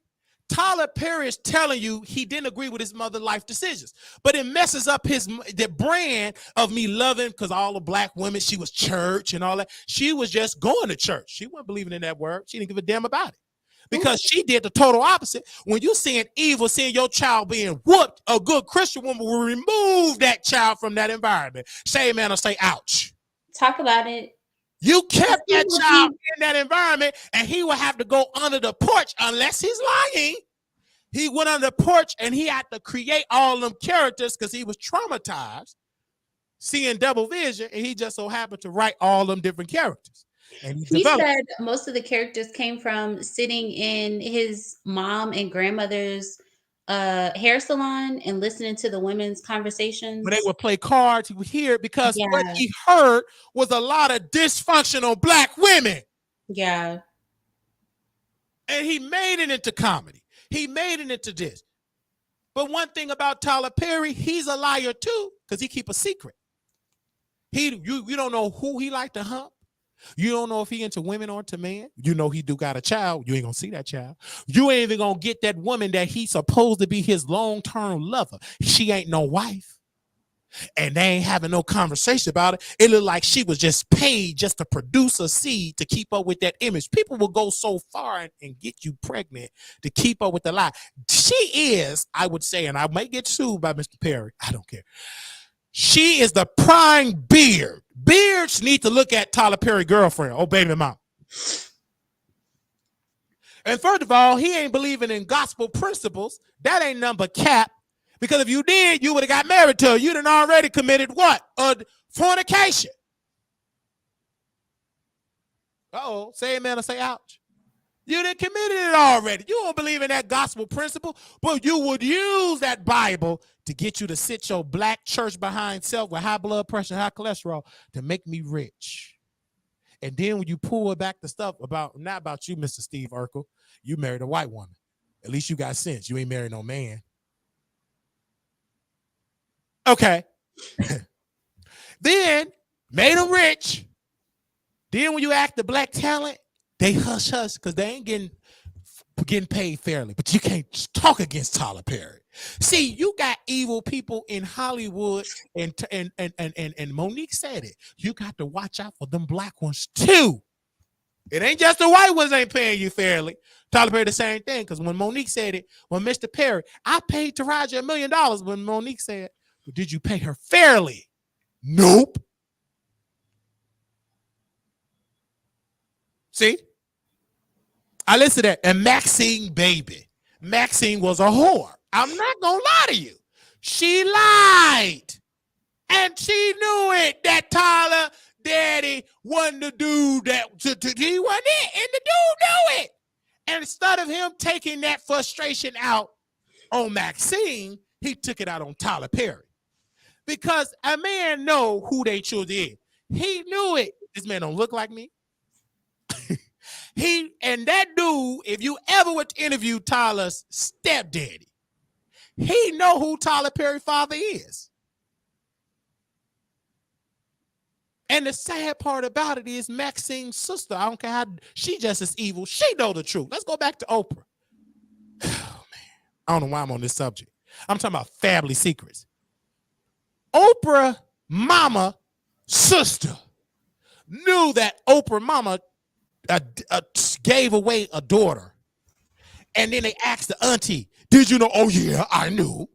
Tyler Perry is telling you he didn't agree with his mother's life decisions, but it messes up the brand of me loving, because all the black women, she was church and all that. She was just going to church. She wasn't believing in that word. She didn't give a damn about it because she did the total opposite. When you seeing evil, seeing your child being whooped, a good Christian woman will remove that child from that environment. Say amen or say ouch. Talk about it. You kept that child in that environment, and he would have to go under the porch unless he's lying. He went under the porch, and he had to create all them characters because he was traumatized. seeing double vision, and he just so happened to write all them different characters. And he said most of the characters came from sitting in his mom and grandmother's hair salon and listening to the women's conversations. When they would play cards, he would hear it because what he heard was a lot of dysfunctional black women. Yeah. And he made it into comedy. He made it into this. But one thing about Tyler Perry, he's a liar too, because he keep a secret. You don't know who he like to hump. You don't know if he into women or into men. You know he do got a child. You ain't gonna see that child. You ain't even gonna get that woman that he's supposed to be his long-term lover. She ain't no wife. And they ain't having no conversation about it. It looked like she was just paid just to produce a seed to keep up with that image. People will go so far and get you pregnant to keep up with the lie. She is, I would say, and I may get sued by Mr. Perry. I don't care. She is the prime beard. Beards need to look at Tyler Perry girlfriend, oh baby mom. And first of all, he ain't believing in gospel principles. That ain't nothing but cap. Because if you did, you would have got married to her. You done already committed what? Fornication. Uh-oh. Say amen or say ouch. You done committed it already. You don't believe in that gospel principle, but you would use that Bible to get you to sit your black church behind self with high blood pressure, high cholesterol to make me rich. And then when you pull back the stuff about, not about you, Mr. Steve Urkel, you married a white woman. At least you got sense. You ain't married no man. Okay. Then made them rich. Then when you act the black talent, they hush because they ain't getting paid fairly. But you can't talk against Tyler Perry. See, you got evil people in Hollywood, and Monique said it. You got to watch out for them black ones too. It ain't just the white ones ain't paying you fairly. Tyler Perry the same thing, because when Monique said it, when Mr. Perry, I paid Taraji $1 million. When Monique said, well, did you pay her fairly? Nope. See? I listened to that. And Maxine, baby. Maxine was a whore. I'm not going to lie to you. She lied. And she knew it, that Tyler daddy wasn't the dude that he wasn't it. And the dude knew it. And instead of him taking that frustration out on Maxine, he took it out on Tyler Perry. Because a man know who they children is. He knew it. This man don't look like me. And that dude, if you ever would interview Tyler's stepdaddy, he know who Tyler Perry's father is. And the sad part about it is Maxine's sister, I don't care how, she just as evil. She know the truth. Let's go back to Oprah. Oh, man. I don't know why I'm on this subject. I'm talking about family secrets. Oprah mama sister knew that Oprah mama gave away a daughter. And then they asked the auntie, did you know? Oh, yeah, I knew.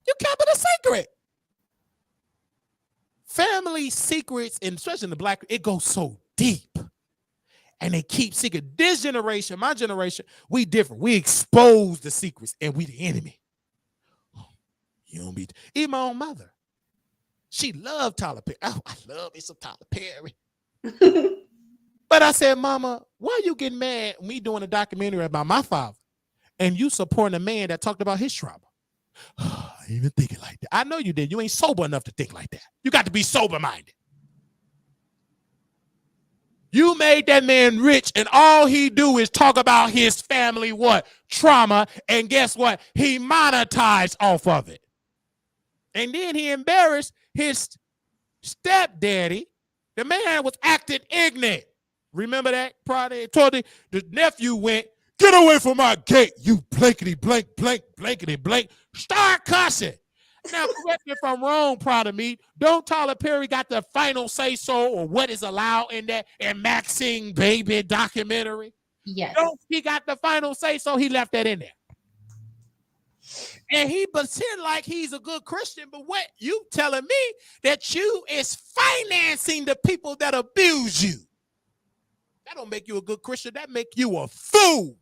You kept it a secret. Family secrets, and especially in the black, it goes so deep. And they keep secret. This generation, my generation, we different. We expose the secrets and we the enemy. You don't be, even my own mother. She loved Tyler Perry. Oh, I love me some Tyler Perry. But I said, Mama, why you getting mad at me doing a documentary about my father and you supporting a man that talked about his trauma? I ain't even thinking like that. I know you did. You ain't sober enough to think like that. You got to be sober-minded. You made that man rich, and all he do is talk about his family, what? Trauma, and guess what? He monetized off of it. And then he embarrassed his stepdaddy. The man was acting ignorant. Remember that? Probably told the nephew went, get away from my gate, you blankety blank, blank, blankety blank. Start cussing. Now, correct me if I'm wrong, proud of me. Don't Tyler Perry got the final say-so or what is allowed in that and Maxine baby documentary? Yes. Don't he got the final say-so? He left that in there. And he pretend like he's a good Christian, but what you telling me that you is financing the people that abuse you? That don't make you a good Christian. That make you a fool.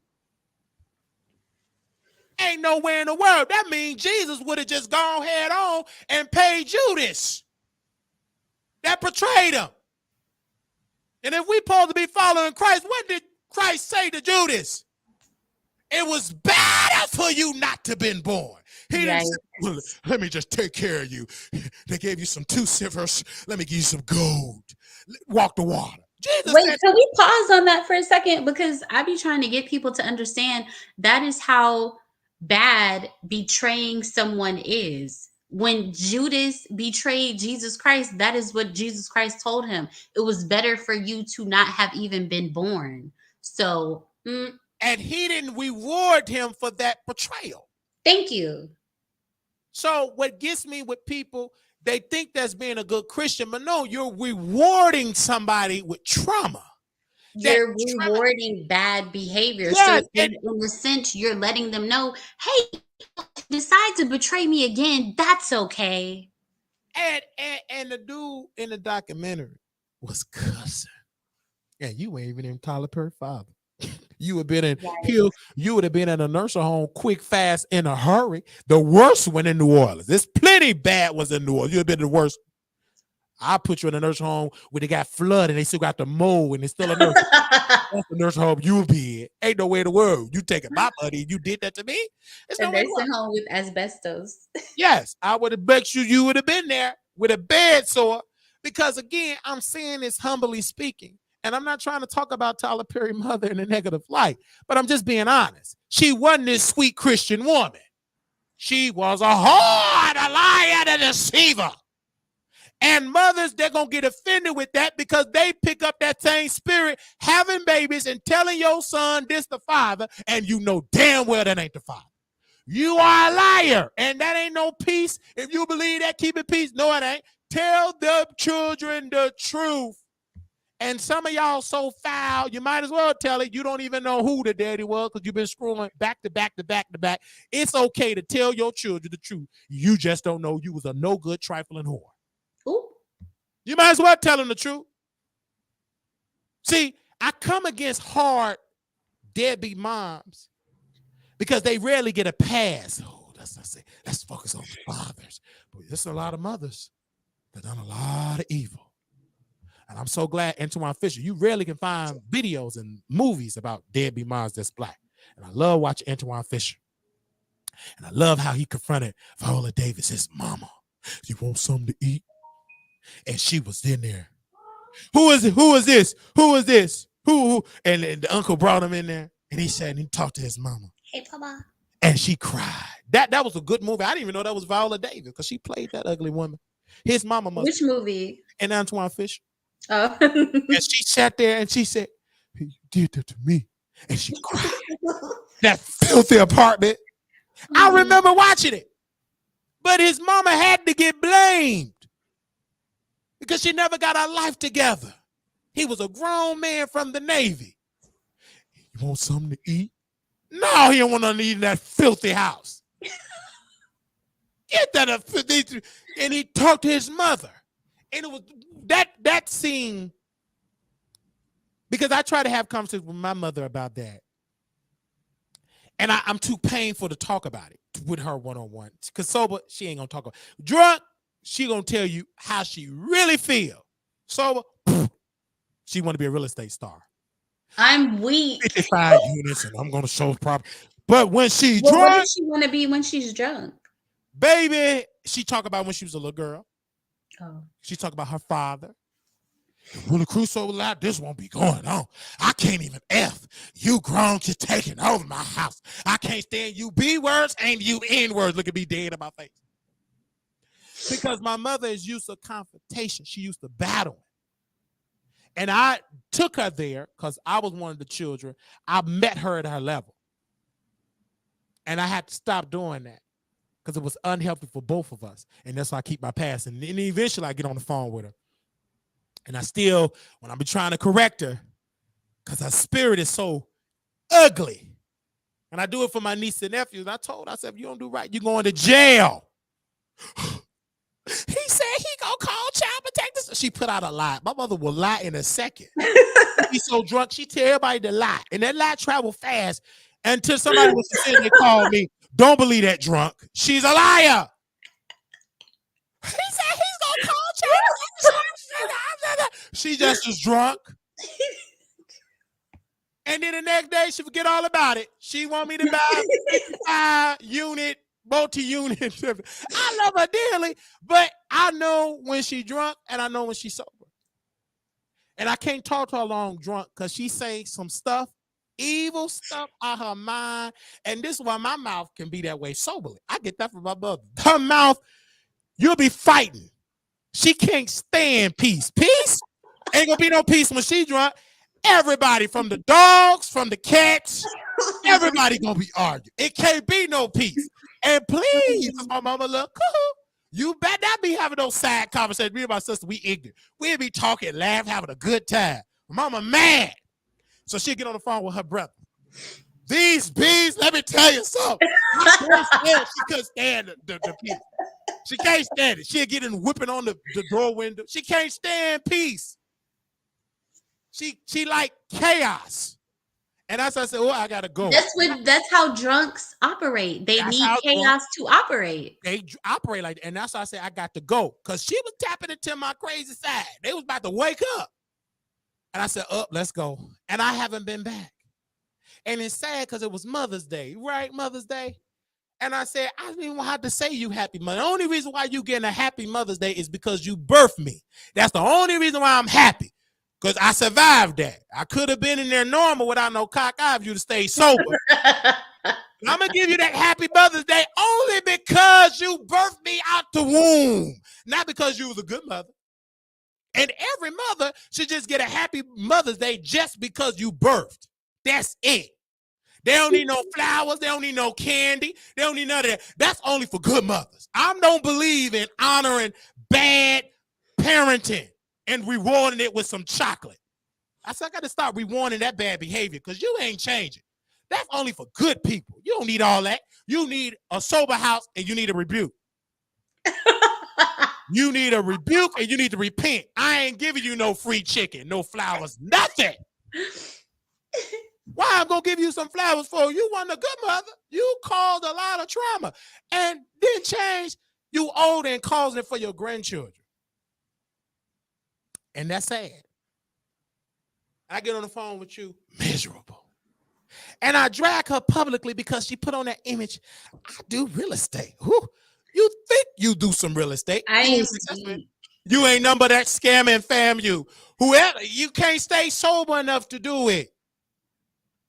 Ain't nowhere in the world. That means Jesus would have just gone head on and paid you this. that betrayed him. And if we supposed to be following Christ, what did Christ say to Judas? It was better for you not to been born. He didn't say, well, let me just take care of you. They gave you some 2 silvers. Let me give you some gold. Walk the water. Jesus Wait, said, can we pause on that for a second? Because I be trying to get people to understand that is how bad betraying someone is. When Judas betrayed Jesus Christ, that is what Jesus Christ told him. It was better for you to not have even been born. So, and he didn't reward him for that betrayal. Thank you. So what gets me with people, they think that's being a good Christian, but no, you're rewarding somebody with trauma. You're rewarding bad behavior. Yes, so in a sense, you're letting them know, hey, decide to betray me again, that's okay. And the dude in the documentary was cussing. Yeah, you ain't even in Tyler Perry's father. You would have been in you would have been in a nursing home quick, fast, in a hurry. The worst one in New Orleans. There's plenty bad ones in New Orleans. You'd have been the worst. I put you in a nursing home where they got flood and they still got the mold and it's still a nursing home. That's the nursing home you'll be in. Ain't no way in the world. You taking my money and you did that to me? It's a nursing home with asbestos. Yes, I would have bet you would have been there with a bed sore. Because again, I'm saying this humbly speaking. And I'm not trying to talk about Tyler Perry's mother in a negative light, but I'm just being honest. She wasn't this sweet Christian woman. She was a whore, a liar, and a deceiver. And mothers, they're going to get offended with that because they pick up that same spirit, having babies and telling your son this the father, and you know damn well that ain't the father. You are a liar, and that ain't no peace. If you believe that, keep it peace. No, it ain't. Tell the children the truth. And some of y'all so foul, you might as well tell it. You don't even know who the daddy was because you've been scrolling back to back to back to back. It's okay to tell your children the truth. You just don't know you was a no good trifling whore. Ooh. You might as well tell them the truth. See, I come against hard deadbeat moms because they rarely get a pass. Oh, that's not say. Let's focus on the fathers. But there's a lot of mothers that done a lot of evil. And I'm so glad Antoine Fisher, you rarely can find videos and movies about deadbeat moms that's black. And I love watching Antoine Fisher. And I love how he confronted Viola Davis, his mama. You want something to eat? And she was in there. Who is it? Who is this? Who is this? Who? And the uncle brought him in there. And he said, and he talked to his mama. Hey, Papa. And she cried. That was a good movie. I didn't even know that was Viola Davis because she played that ugly woman. His mama must. Which movie? And Antoine Fisher. Oh. And she sat there and she said, he did that to me. And she cried. That filthy apartment. I remember watching it. But his mama had to get blamed because she never got her life together. He was a grown man from the Navy. You want something to eat? No, he don't want nothing to eat in that filthy house. Get that. And he talked to his mother. And it was that scene, because I try to have conversations with my mother about that. And I'm too painful to talk about it with her one-on-one. Because sober, she ain't going to talk about it. Drunk, she going to tell you how she really feel. Sober, she want to be a real estate star. I'm weak. 55 units and I'm going to show property. But when she's drunk. What does she want to be when she's drunk? Baby, she talk about when she was a little girl. Oh. She talk about her father. Willie Crusoe loud, this won't be going on. I can't even F. You grown kids taking over my house. I can't stand you B words and you N words. Look at me dead in my face. Because my mother is used to confrontation. She used to battle. And I took her there because I was one of the children. I met her at her level. And I had to stop doing that because it was unhealthy for both of us. And that's why I keep my past. And then eventually I get on the phone with her. And I still, when I be trying to correct her, because her spirit is so ugly. And I do it for my niece and nephews. I told her, I said, if you don't do right, you're going to jail. He said he gonna call child protectors. She put out a lie. My mother will lie in a second. She's so drunk, she tell everybody to lie. And that lie travel fast until somebody was sitting there called me. Don't believe that drunk. She's a liar. He said he's gonna call child protectors. she just was drunk. And then the next day, she forget all about it. She want me to buy a 55-unit, multi-unit. I love her dearly, but I know when she drunk and I know when she's sober. And I can't talk to her long drunk because she say some stuff, evil stuff out her mind. And this is why my mouth can be that way soberly. I get that from my mother. Her mouth, you'll be fighting. She can't stand peace. Peace? Ain't gonna be no peace when she drunk. Everybody, from the dogs, from the cats, everybody gonna be arguing. It can't be no peace. And please, my mama look, you better not be having those side conversations. Me and my sister, we ignorant. We'll be talking, laugh, having a good time. Mama mad. So she'll get on the phone with her brother. These bees, let me tell you something. She couldn't stand the peace. She can't stand it. She'll get in whipping on the door window. She can't stand peace. She like chaos. And as I said, well, I gotta go. That's how drunks operate. They need chaos to operate. They operate like that. And that's why I said I got to go. Because she was tapping into my crazy side. They was about to wake up. And I said, let's go. And I haven't been back. And it's sad because it was Mother's Day, right? Mother's Day. And I said, I didn't even have to say you happy mother. The only reason why you getting a happy Mother's Day is because you birthed me. That's the only reason why I'm happy. Because I survived that. I could have been in there normal without no cock eye if you'd stay sober. I'm going to give you that happy Mother's Day only because you birthed me out the womb. Not because you was a good mother. And every mother should just get a happy Mother's Day just because you birthed. That's it. They don't need no flowers. They don't need no candy. They don't need none of that. That's only for good mothers. I don't believe in honoring bad parenting and rewarding it with some chocolate. I said, I got to start rewarding that bad behavior because you ain't changing. That's only for good people. You don't need all that. You need a sober house and you need a rebuke. You need a rebuke and you need to repent. I ain't giving you no free chicken, no flowers, nothing. Why I'm going to give you some flowers for? You wasn't a good mother. You caused a lot of trauma and didn't change. You older and causing it for your grandchildren. And that's sad. I get on the phone with you, miserable. And I drag her publicly because she put on that image. I do real estate. Whew. You think you do some real estate. You ain't number that scamming FAMU. Whoever, you can't stay sober enough to do it.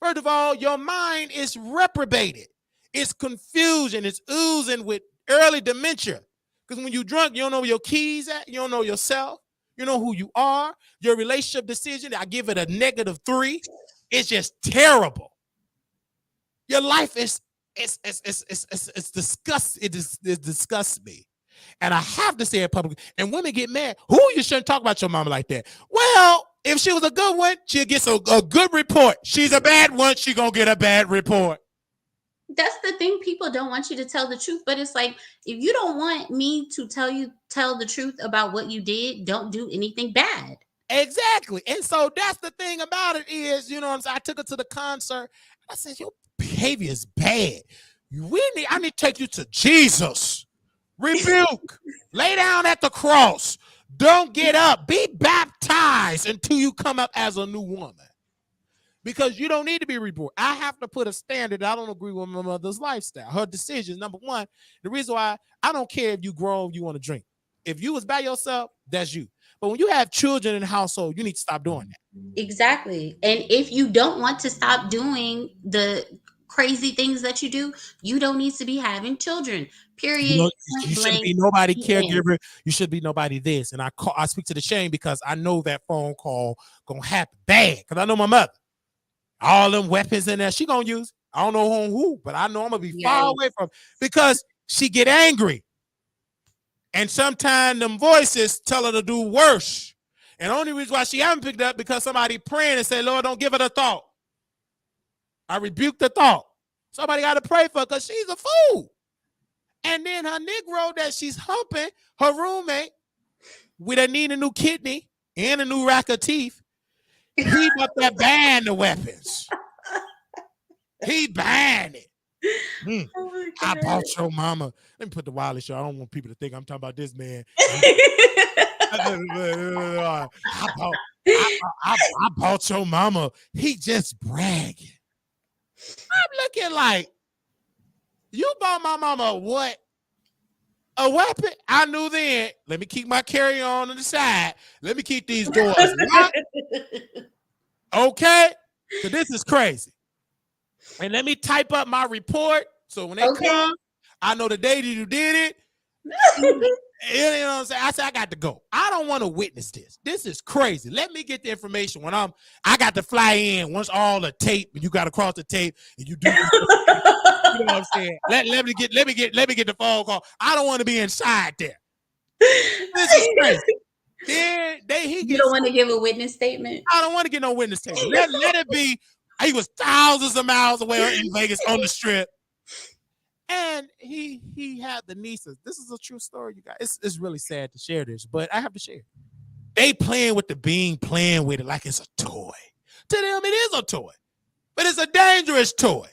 First of all, your mind is reprobated. It's confusion. It's oozing with early dementia. Because when you're drunk, you don't know where your keys at. You don't know yourself. You know who you are. Your relationship decision, I give it a -3. It's just terrible. Your life is disgust. It disgusts me. And I have to say it publicly. And women get mad. Who you shouldn't talk about your mama like that? Well, if she was a good one, she'll get a good report. She's a bad one, she gonna get a bad report. That's the thing. People don't want you to tell the truth, but it's like, if you don't want me to tell the truth about what you did, don't do anything bad. Exactly. And so that's the thing about it is, you know what I'm saying? I took her to the concert. I said, your behavior is bad. I need to take you to Jesus. Rebuke. Lay down at the cross. Don't get up. Be baptized until you come up as a new woman. Because you don't need to be reborn. I have to put a standard. I don't agree with my mother's lifestyle. Her decisions, number one, the reason why I don't care if you grown, you want to drink. If you was by yourself, that's you. But when you have children in the household, you need to stop doing that. Exactly. And if you don't want to stop doing the crazy things that you do, you don't need to be having children. Period. You shouldn't be nobody caregiver. You should be nobody this. And I speak to the shame because I know that phone call gonna happen bad. Because I know my mother. All them weapons in there, she gonna use. I don't know who, but I know I'm gonna be far away from because she get angry. And sometimes them voices tell her to do worse. And the only reason why she haven't picked up because somebody praying and say, Lord, don't give her the thought. I rebuke the thought. Somebody got to pray for her because she's a fool. And then her Negro that she's humping, her roommate, with a need a new kidney and a new rack of teeth, he up there banned the weapons. He banned it. Oh I bought your mama. Let me put the wireless show. I don't want people to think I'm talking about this man. I bought your mama. He just bragging. I'm looking like, you bought my mama a what? A weapon? I knew then. Let me keep my carry on the side. Let me keep these doors locked. Okay? So this is crazy. And let me type up my report. So when they come, I know the day that you did it. You know what I'm saying? I said, I got to go. I don't want to witness this. This is crazy. Let me get the information when I got to fly in once all the tape, and you got to cross the tape, and you do. You know what I'm saying? Let me get the phone call. I don't want to be inside there. This is crazy. Then you don't want to give a witness statement? I don't want to get no witness statement. Let it be. He was thousands of miles away in Vegas on the strip. And he had the nieces. This is a true story, you guys. It's really sad to share this, but I have to share. They playing with the bean, playing with it like it's a toy. To them, it is a toy, but it's a dangerous toy.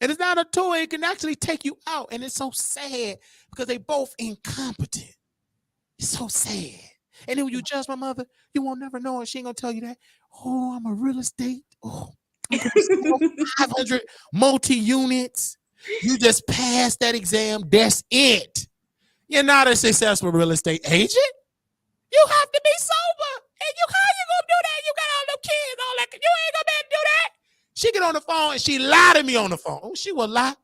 And it's not a toy. It can actually take you out. And it's so sad because they both incompetent. It's so sad. And then when you judge my mother, you won't never know it. She ain't gonna tell you that. Oh, I'm a real estate. Oh, 500 multi-units. You just passed that exam. That's it. You're not a successful real estate agent. You have to be sober. And how you gonna do that? You got all them kids, all that. You ain't gonna be able to do that. She get on the phone and she lied to me on the phone. Oh, she will lie.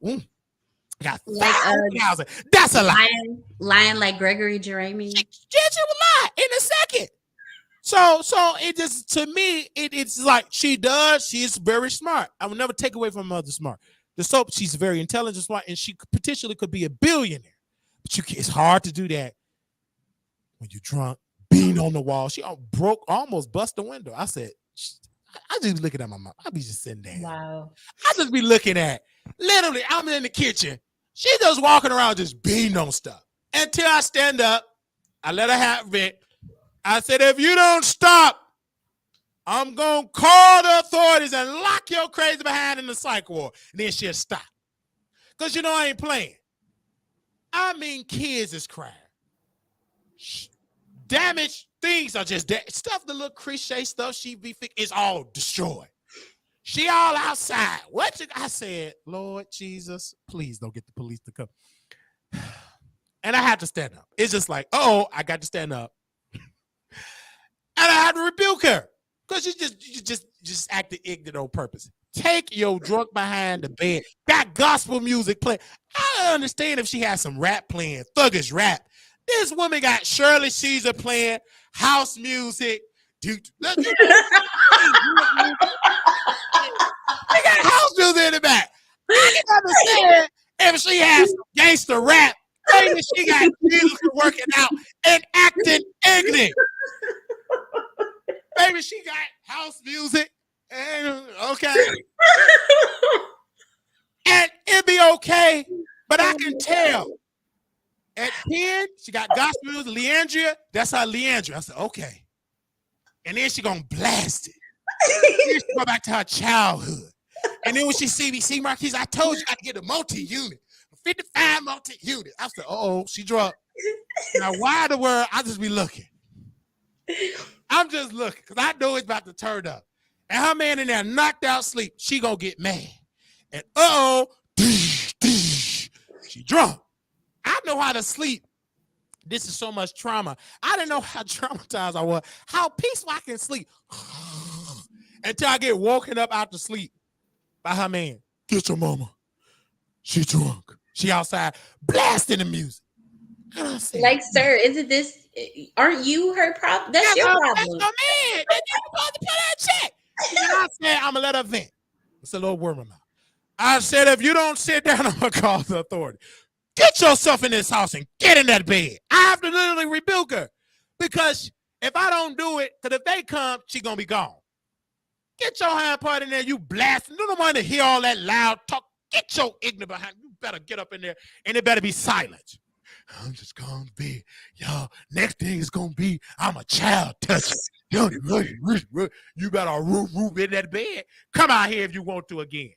Got 5,000. That's a lie. Lying like Gregory Jeremy. She will lie in a second. So it just, to me, it's like she does. She's very smart. I will never take away from her mother smart. She's very intelligent, smart, and she potentially could be a billionaire. But it's hard to do that when you're drunk, beating on the wall. She almost bust the window. I said, I just be looking at my mom. I be just sitting there. Wow. I just be looking at, literally, I'm in the kitchen. She just walking around just beating on stuff. Until I stand up, I let her have it. I said, if you don't stop, I'm going to call the authorities and lock your crazy behind in the psych ward. And then she'll stop. Because, I ain't playing. I mean, kids is crying. Damaged things are just stuff, the little cliche stuff she be is all destroyed. She all outside. I said, Lord Jesus, please don't get the police to come. And I had to stand up. It's just like, I got to stand up. And I had to rebuke her. Because you just acted ignorant on purpose. Take your drunk behind the bed. Got gospel music playing. I understand if she has some rap playing, thuggish rap. This woman got Shirley Caesar playing house music. Dude, they got house music in the back. I can understand if she has some gangster rap. Maybe she got Jesus working out and acting ignorant. Maybe she got house music. And okay. And it'd be okay. But I can tell. At 10, she got gospel music, Leandria. That's her Leandria. I said, okay. And then she gonna blast it. Then she go back to her childhood. And then when she see Marquise, I told you I got to get a multi-unit. 55 multi-units. I said, she drunk. Now, why the world? I just be looking. I'm just looking because I know it's about to turn up. And her man in there knocked out sleep. She gonna get mad. And she drunk. I know how to sleep. This is so much trauma. I didn't know how traumatized I was. How peaceful I can sleep. Until I get woken up out to sleep by her man. Get your mama. She drunk. She outside blasting the music. Like, sir, isn't this? Aren't you her problem? That's your problem. That's my man. Then you're supposed to pay that check. And I said, I'm gonna let her vent. It's a little word in my mouth. I said, if you don't sit down, I'm gonna call the authority. Get yourself in this house and get in that bed. I have to literally rebuke her because if I don't do it, because if they come, she gonna be gone. Get your hand part in there. You blasting. You don't want to hear all that loud talk. Get your ignorant behind. You better get up in there, and it better be silent. I'm just gonna be, y'all. Next thing is gonna be, I'm a child toucher. You better root in that bed. Come out here if you want to again.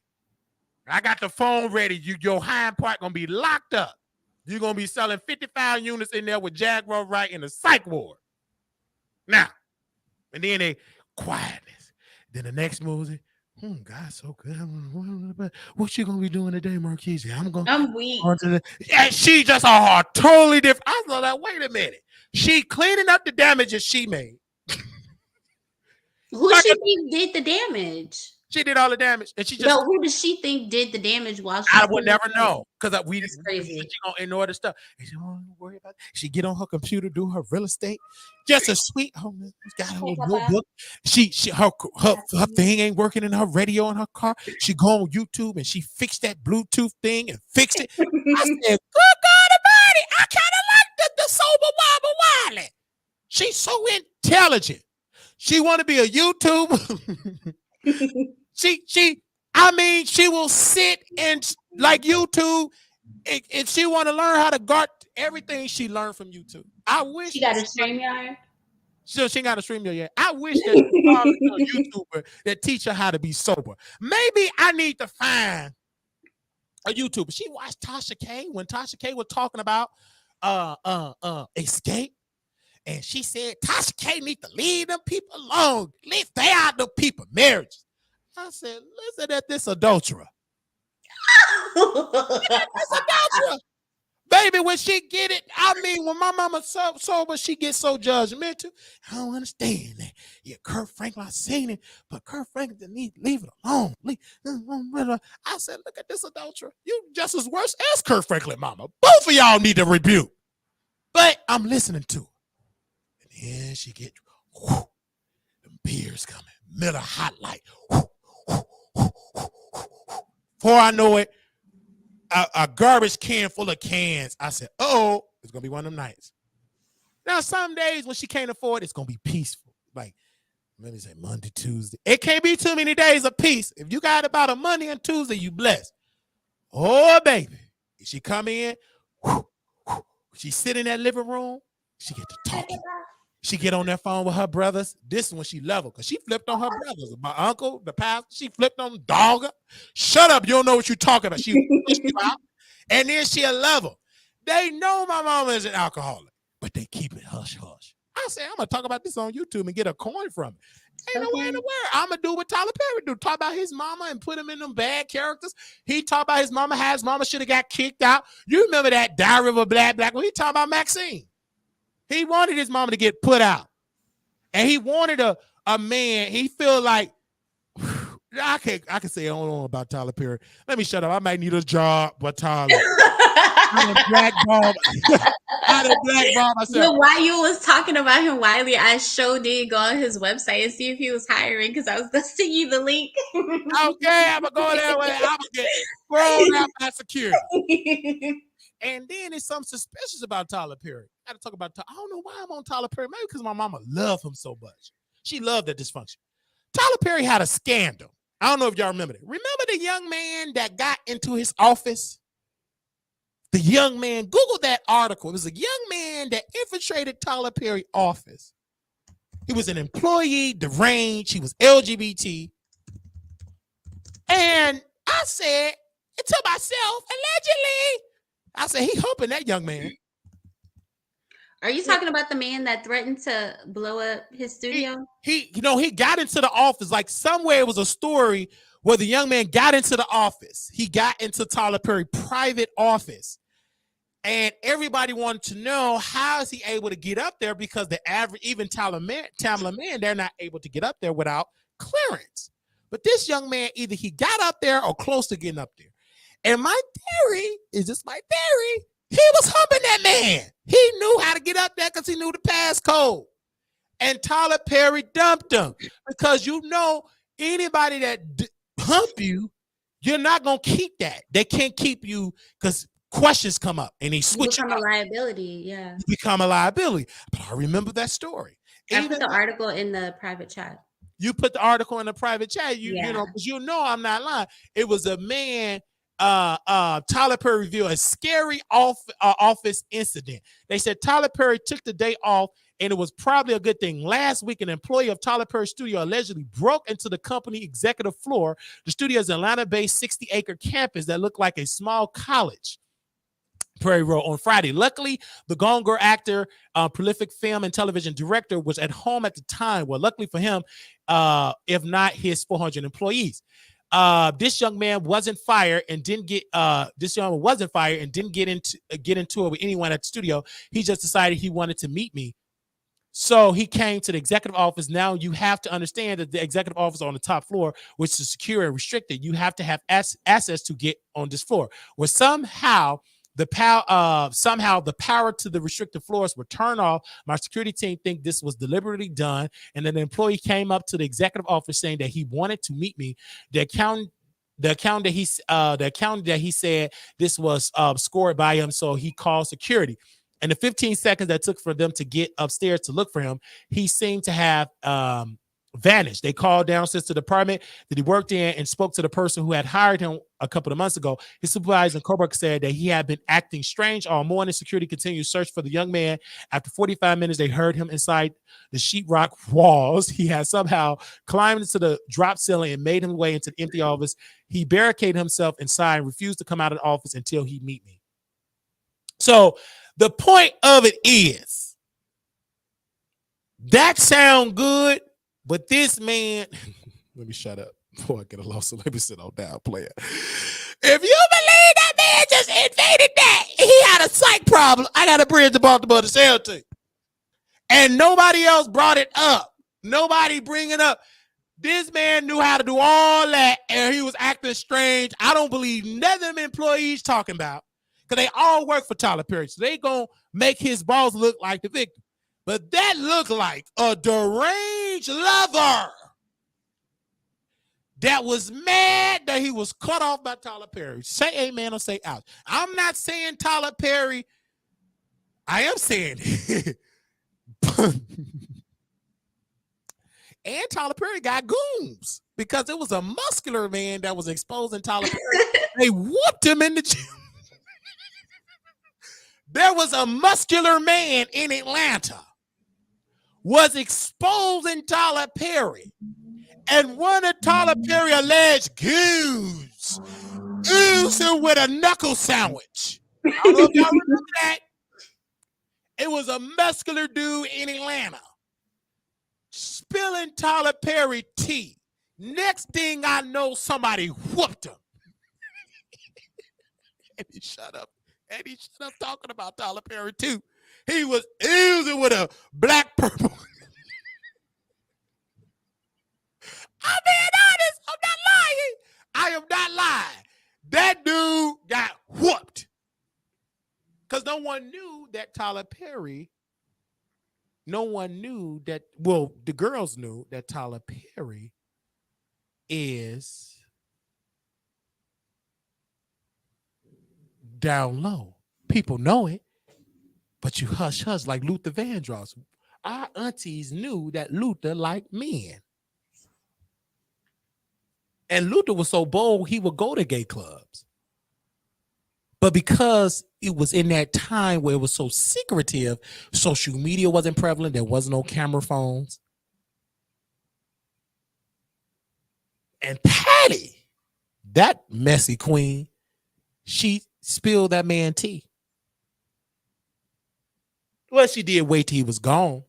I got the phone ready. Your hind part gonna be locked up. You're gonna be selling 55 units in there with Jaguar right in the psych ward. Now, and then they quietness. Then the next music, God's so good. What you gonna be doing today, Marquise? I'm weak. And she just a totally different. I thought that. Wait a minute. She cleaning up the damages she made. Who she think did the damage? She did all the damage, and she just. No, who does she think did the damage while she? I would never know because That's crazy. She gonna ignore the stuff. And she don't worry about it. She get on her computer, do her real estate. Just a sweet home. Got her notebook. Her thing ain't working in her radio in her car. She go on YouTube and she fixed that Bluetooth thing and fixed it. I said, "Good God Almighty! I kind of like the sober wobble wily." She's so intelligent. She want to be a YouTuber. She will sit and like YouTube, and she want to learn how to guard everything she learned from YouTube. I wish she got a StreamYard. She ain't got a StreamYard yet. I wish that a YouTuber that teach her how to be sober. Maybe I need to find a YouTuber. She watched Tasha K when Tasha K was talking about escape. And she said, Tasha K need to leave them people alone. Stay out them people marriages. I said, listen at this adulterer. This adulterer. Baby, when she get it, I mean, when my mama sober, she gets so judgmental. I don't understand that. Yeah, Kurt Franklin, I seen it, but Kurt Franklin didn't leave it alone. I said, look at this adulterer. You just as worse as Kurt Franklin, mama. Both of y'all need to rebuke. But I'm listening to her. And then she get, the beers coming, Miller Hot Light. Before I know it, a garbage can full of cans. I said, oh, it's going to be one of them nights. Now, some days when she can't afford it, it's going to be peaceful. Like, let me say Monday, Tuesday. It can't be too many days of peace. If you got about a Monday and Tuesday, you blessed. Oh, baby. She come in, she sit in that living room, she get to talking. She get on that phone with her brothers. This is when she level because she flipped on her brothers. My uncle, the pastor, she flipped on dogger. Shut up. You don't know what you're talking about. She pushed you out. And then she a level. They know my mama is an alcoholic, but they keep it hush hush. I say, I'm going to talk about this on YouTube and get a coin from it. Ain't no way in the world. I'm going to do what Tyler Perry do. Talk about his mama and put him in them bad characters. He talk about his mama, how his mama should have got kicked out. You remember that Diary of a Black when he talking about Maxine. He wanted his mama to get put out. And he wanted a man. He feel like, I can say I don't know about Tyler Perry. Let me shut up. I might need a job, but Tyler. I done blackballed myself. But while you was talking about him, Wiley, I sure did go on his website and see if he was hiring because I was going to send you the link. Okay, I'm going to go there. I'm going to get thrown out by security. And then there's something suspicious about Tyler Perry. I got to talk about I don't know why I'm on Tyler Perry. Maybe because my mama loved him so much. She loved that dysfunction. Tyler Perry had a scandal. I don't know if y'all remember that. Remember the young man that got into his office? The young man, Google that article. It was a young man that infiltrated Tyler Perry's office. He was an employee, deranged. He was LGBT. And I said to myself, allegedly, I said, he humping that young man. Are you talking about the man that threatened to blow up his studio? He got into the office. Like somewhere it was a story where the young man got into the office. He got into Tyler Perry's private office. And everybody wanted to know how is he able to get up there because the average, even Tamla man, they're not able to get up there without clearance. But this young man, either he got up there or close to getting up there. And my theory is just my theory. He was humping that man. He knew how to get up there because he knew the passcode. And Tyler Perry dumped him because anybody that hump you, you're not going to keep that. They can't keep you because questions come up and he switches. Become a liability, yeah. You become a liability. But I remember that story. I put the article in the private chat. You put the article in the private chat, you know, because I'm not lying. It was a man. Tyler Perry revealed a scary office incident. They said Tyler Perry took the day off, and it was probably a good thing. Last week, an employee of Tyler Perry's studio allegedly broke into the company executive floor. The studio is an Atlanta-based 60-acre campus that looked like a small college. Prairie Road on Friday. Luckily, the Gone Girl actor, prolific film and television director, was at home at the time. Well, luckily for him, if not his 400 employees. This young man wasn't fired and didn't get into it with anyone at the studio. He just decided he wanted to meet me. So he came to the executive office. Now you have to understand that the executive office on the top floor, which is secure and restricted, you have to have access to get on this floor. Where somehow the power to the restricted floors were turned off. My security team think this was deliberately done, and then the employee came up to the executive office saying that he wanted to meet me. The accountant that he said this was scored by him, so he called security. And the 15 seconds that took for them to get upstairs to look for him, he seemed to have vanished. They called downstairs to the department that he worked in and spoke to the person who had hired him a couple of months ago. His supervisor and coworker said that he had been acting strange all morning. Security continued search for the young man. After 45 minutes, they heard him inside the sheetrock walls. He had somehow climbed into the drop ceiling and made his way into the empty office. He barricaded himself inside and refused to come out of the office until he meet me. So the point of it is, that sound good, but this man, let me shut up before I get a loss. So let me sit on down, player. If you believe that man just invaded that, he had a psych problem. I got a bridge to Baltimore to sell to. And nobody else brought it up. Nobody bring it up. This man knew how to do all that, and he was acting strange. I don't believe none of them employees talking about, because they all work for Tyler Perry. So they going to make his boss look like the victim. But that looked like a deranged lover that was mad that he was cut off by Tyler Perry. Say amen or say ouch. I'm not saying Tyler Perry. I am saying it. And Tyler Perry got goons because it was a muscular man that was exposing Tyler Perry. They whooped him in the gym. There was a muscular man in Atlanta was exposing Tyler Perry, and one of Tyler Perry alleged goons oozed him with a knuckle sandwich. I don't know if y'all remember that. It was a muscular dude in Atlanta spilling Tyler Perry tea. Next thing I know, somebody whooped him. And he shut up. And he shut up talking about Tyler Perry too. He was oozing with a black purple. I'm being honest. I'm not lying. I am not lying. That dude got whooped. Because no one knew that Tyler Perry, the girls knew that Tyler Perry is down low. People know it, but you hush like Luther Vandross. Our aunties knew that Luther liked men. And Luther was so bold, he would go to gay clubs. But because it was in that time where it was so secretive, social media wasn't prevalent, there wasn't no camera phones. And Patty, that messy queen, she spilled that man tea. Well, she did wait till he was gone.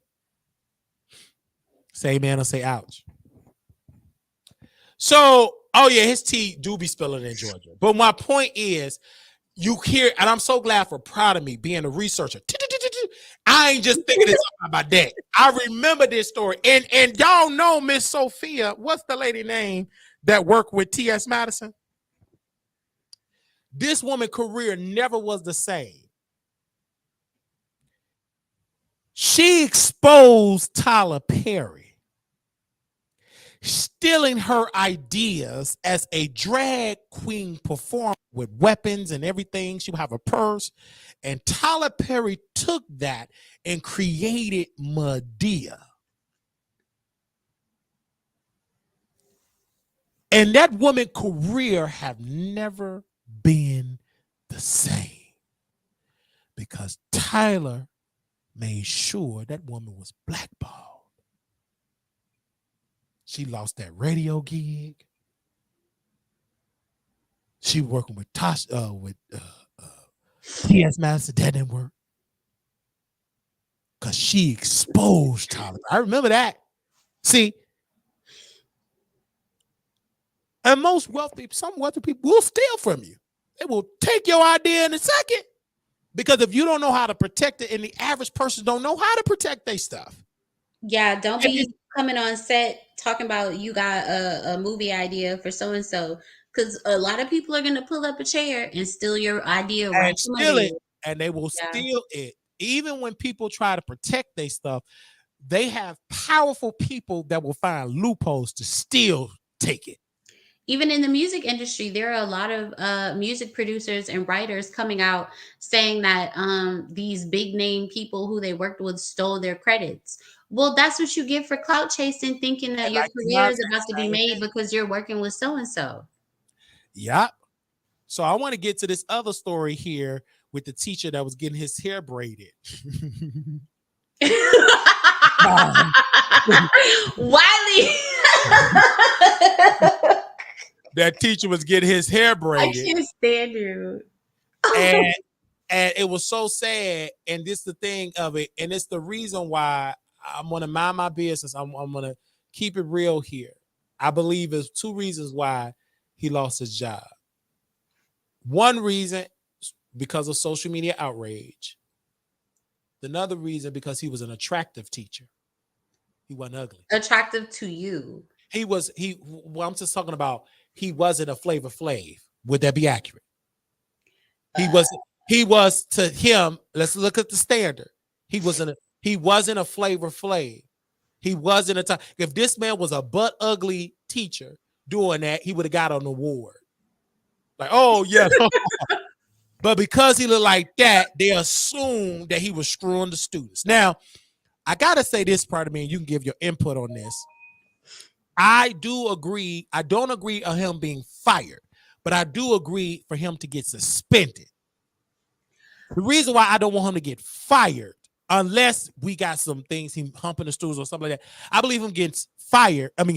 Say amen or say ouch. So, oh yeah, his tea do be spilling in Georgia. But my point is, you hear, and I'm so glad for proud of me being a researcher. I ain't just thinking this about that. I remember this story. And y'all know Miss Sophia, what's the lady name that worked with T.S. Madison? This woman's career never was the same. She exposed Tyler Perry, stealing her ideas as a drag queen performer with weapons and everything. She would have a purse. And Tyler Perry took that and created Medea. And that woman's career have never been the same because Tyler made sure that woman was blackballed. She lost that radio gig. She working with Yes, master, that didn't work. Because she exposed Tyler. I remember that. See, and some wealthy people will steal from you. They will take your idea in a second. Because if you don't know how to protect it, and the average person don't know how to protect their stuff. Yeah, don't be coming on set talking about you got a movie idea for so and so, because a lot of people are gonna pull up a chair and steal your idea right And from under steal it, you. and they will Yeah. steal it. Even when people try to protect their stuff, they have powerful people that will find loopholes to still take it. Even in the music industry, there are a lot of music producers and writers coming out saying that these big name people who they worked with stole their credits. Well, that's what you get for clout chasing, thinking that And your like career Beyonce, is about to be same made thing. because you're working with so and so. Yep. So I want to get to this other story here with the teacher that was getting his hair braided. Wiley. That teacher was getting his hair I braided. can't stand you. And it was so sad. And this is the thing of it. And it's the reason why I'm going to mind my business. I'm going to keep it real here. I believe there's two reasons why he lost his job. One reason, because of social media outrage. Another reason, because he was an attractive teacher. He wasn't ugly. Attractive to you. Well, I'm just talking about, he wasn't a Flavor Flav. Would that be accurate? He was to him. Let's look at the standard. He wasn't a Flavor Flav. He wasn't a time. If this man was a butt ugly teacher doing that, he would have got an award. Like, oh yeah. But because he looked like that, they assumed that he was screwing the students. Now, I gotta say this part of me, and you can give your input on this. I do agree. I don't agree on him being fired, but I do agree for him to get suspended. The reason why I don't want him to get fired, unless we got some things, he humping the stools or something like that, I believe him getting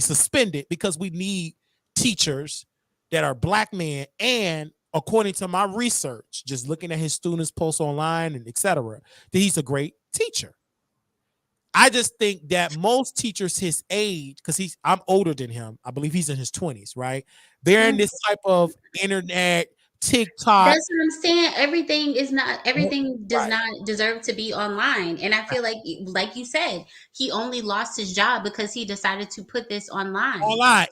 suspended, because we need teachers that are black men. And according to my research, just looking at his students' posts online and etc., that he's a great teacher. I just think that most teachers his age, because I'm older than him, I believe he's in his 20s, right? They're in this type of internet, TikTok. That's what I'm saying. Everything does Right. not deserve to be online. And I feel like you said, he only lost his job because he decided to put this online.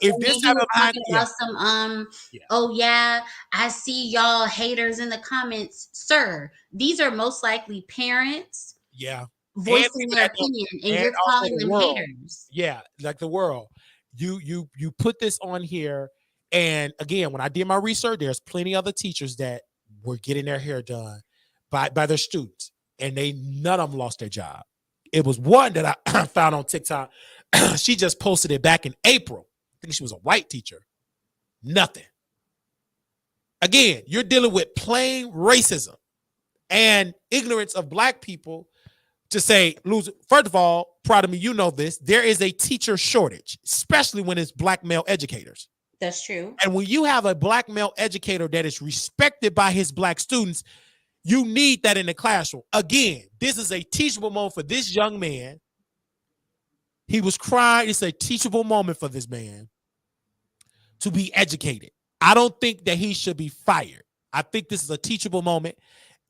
If and this then he was talking yeah. about some oh yeah, I see y'all haters in the comments. Sir, these are most likely parents. Yeah. Voicing their opinion, and you're calling them haters. Yeah, like the world. You put this on here, and again, when I did my research, there's plenty other teachers that were getting their hair done by their students, and none of them lost their job. It was one that I found on TikTok. She just posted it back in April. I think she was a white teacher. Nothing. Again, you're dealing with plain racism and ignorance of black people. To say, first of all, proud of me, you know this, there is a teacher shortage, especially when it's black male educators. That's true. And when you have a black male educator that is respected by his black students, you need that in the classroom. Again, this is a teachable moment for this young man. He was crying. It's a teachable moment for this man to be educated. I don't think that he should be fired. I think this is a teachable moment.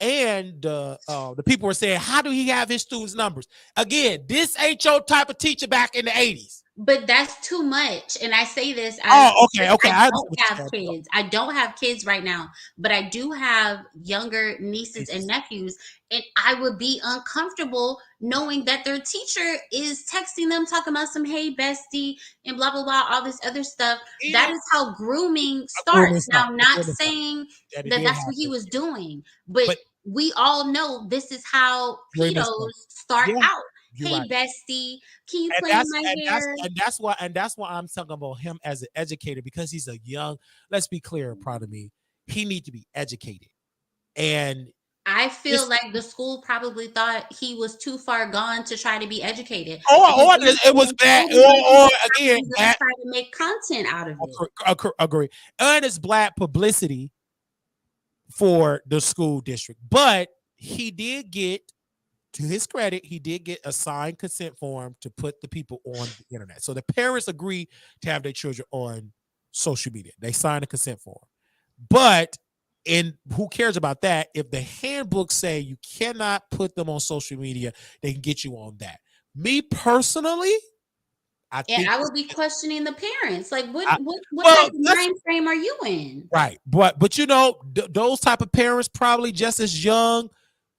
And the people were saying, how do he have his students' numbers? Again, this ain't your type of teacher back in the 80s. But that's too much. And I say this. Okay. I don't have kids. I don't have kids right now, but I do have younger nieces and nephews. And I would be uncomfortable knowing that their teacher is texting them, talking about some, hey, bestie, and blah, blah, blah, all this other stuff. Yeah. That is how grooming starts. Now, I'm not saying that that's what he was doing, but we all know this is how pedos start out. Hey, right. Bestie, can you play my hair? And that's why I'm talking about him as an educator, because he's a young, let's be clear, proud of me, he needs to be educated. And I feel like the school probably thought he was too far gone to try to be educated. Or it was bad. Or again, try to make content out of it. Agree. And it's black publicity for the school district. But he did get, to his credit, he did get a signed consent form to put the people on the internet. So the parents agree to have their children on social media. They signed a consent form. But who cares about that? If the handbooks say you cannot put them on social media, they can get you on that. Me personally, I think I would be questioning the parents. Like, what well, type of mind frame are you in? right. But you know, those type of parents probably just as young,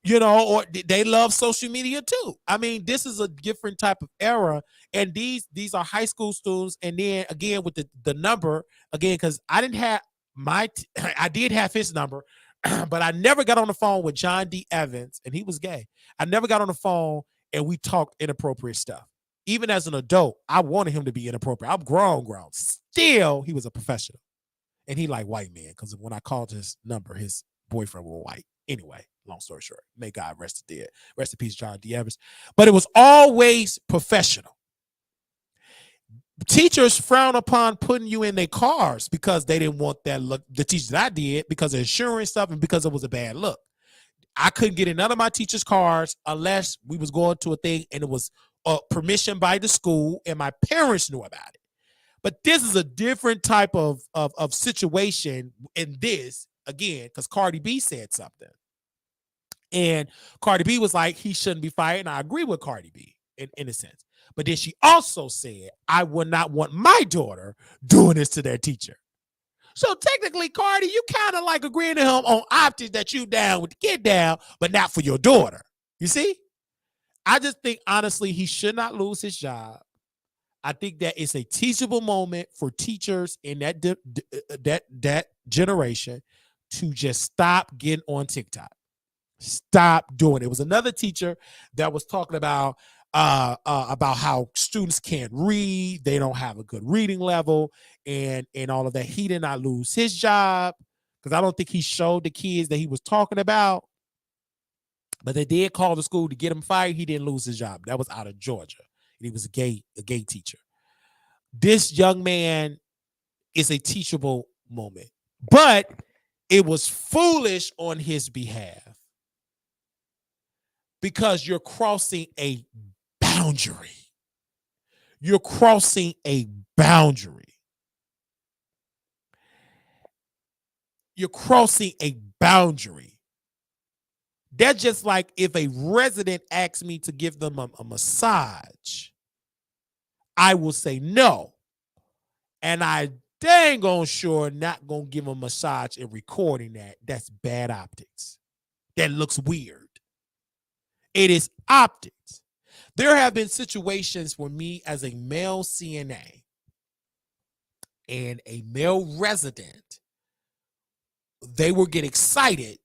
you know, or they love social media too. I mean, this is a different type of era, and these are high school students. And then again with the number again, because I didn't have I did have his number, but I never got on the phone with John D. Evans, and he was gay. I never got on the phone and we talked inappropriate stuff. Even as an adult, I wanted him to be inappropriate. I'm grown. Still, he was a professional, and he like white men, because when I called his number, his boyfriend was white. Anyway, long story short, may God rest in peace, John D. Evans. But it was always professional. Teachers frown upon putting you in their cars because they didn't want that look. The teachers that I did, because of insurance stuff and because it was a bad look. I couldn't get in none of my teachers' cars unless we was going to a thing and it was permission by the school and my parents knew about it. But this is a different type of situation in this, again, because Cardi B said something. And Cardi B was like, he shouldn't be fired. And I agree with Cardi B in a sense. But then she also said, I would not want my daughter doing this to their teacher. So technically, Cardi, you kind of like agreeing to him on optics that you down with the kid down, but not for your daughter. You see? I just think, honestly, he should not lose his job. I think that it's a teachable moment for teachers in that generation to just stop getting on TikTok. Stop doing it. It was another teacher that was talking about how students can't read, they don't have a good reading level, and all of that. He did not lose his job because I don't think he showed the kids that he was talking about. But they did call the school to get him fired. He didn't lose his job. That was out of Georgia. And he was a gay teacher. This young man is a teachable moment, but it was foolish on his behalf because you're crossing a boundary. You're crossing a boundary. You're crossing a boundary. That's just like if a resident asks me to give them a massage, I will say no. And I dang on sure not going to give them a massage and recording that. That's bad optics. That looks weird. It is optics. There have been situations where me as a male CNA and a male resident, they will get excited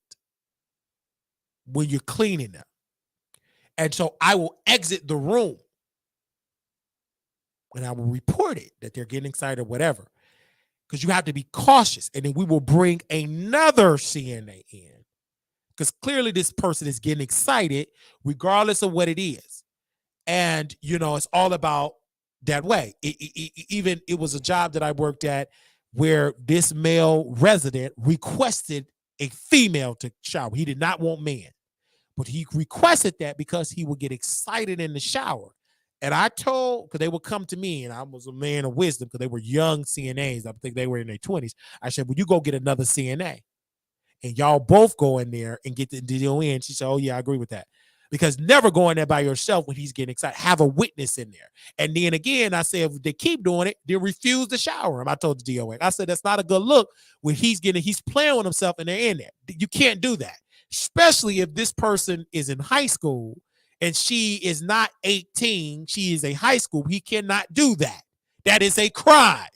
when you're cleaning them. And so I will exit the room and I will report it that they're getting excited or whatever, because you have to be cautious. And then we will bring another CNA in because clearly this person is getting excited regardless of what it is. And, you know, it's all about that way. Even it was a job that I worked at where this male resident requested a female to shower. He did not want men, but he requested that because he would get excited in the shower. And I told, because they would come to me, and I was a man of wisdom because they were young CNAs. I think they were in their 20s. I said, well, you go get another CNA. And y'all both go in there and get the deal in. She said, oh, yeah, I agree with that. Because never go in there by yourself when he's getting excited. Have a witness in there. And then again, I said, if they keep doing it, they refuse to shower him. I told the DOA. I said, that's not a good look when he's playing with himself and they're in there. You can't do that. Especially if this person is in high school and she is not 18, she is a high school. He cannot do that. That is a crime.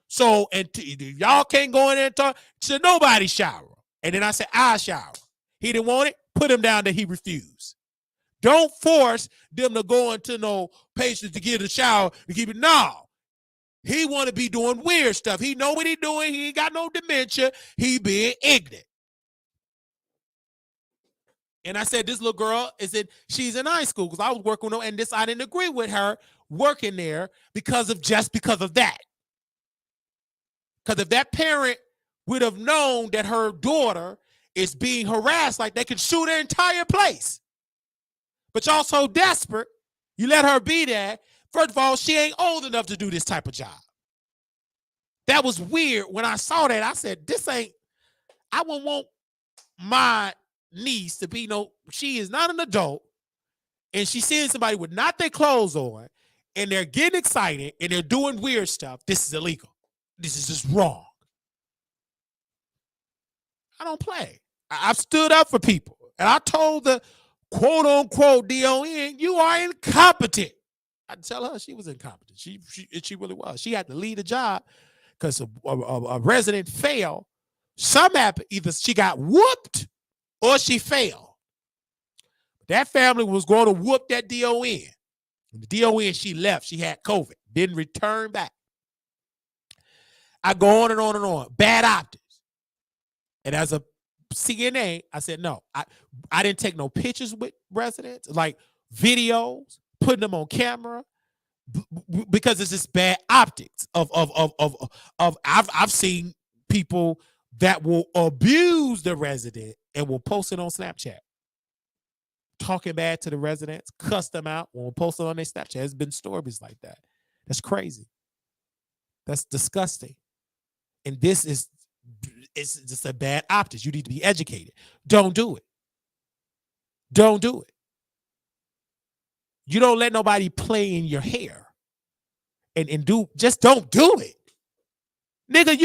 So, and y'all can't go in there and talk. So nobody shower. And then I said, I'll shower. He didn't want it. Put him down that he refused. Don't force them to go into no patients to get a shower to keep it. No. He want to be doing weird stuff. He know what he doing. He ain't got no dementia. He being ignorant. And I said, this little girl she's in high school because I was working with her, and I didn't agree with her working there because of that. Because if that parent would have known that her daughter is being harassed, like they could shoot her entire place. But y'all so desperate, you let her be there. First of all, she ain't old enough to do this type of job. That was weird. When I saw that, I said, I wouldn't want my niece to be she is not an adult, and she's seeing somebody with not their clothes on, and they're getting excited, and they're doing weird stuff. This is illegal. This is just wrong. I don't play. I've stood up for people, and I told the quote-unquote DON, you are incompetent. I tell her she was incompetent. She really was. She had to leave the job because a resident failed. Some happened. Either she got whooped or she failed. That family was going to whoop that DON. The DON, she left. She had COVID. Didn't return back. I go on and on and on. Bad optics. And as a CNA, I said, no, I didn't take no pictures with residents, like videos, putting them on camera, because it's just bad optics I've seen people that will abuse the resident and will post it on Snapchat. Talking bad to the residents, cuss them out, will post it on their Snapchat. There's been stories like that. That's crazy. That's disgusting. And it's just a bad optics. You need to be educated. Don't do it. Don't do it. You don't let nobody play in your hair and just don't do it. Nigga,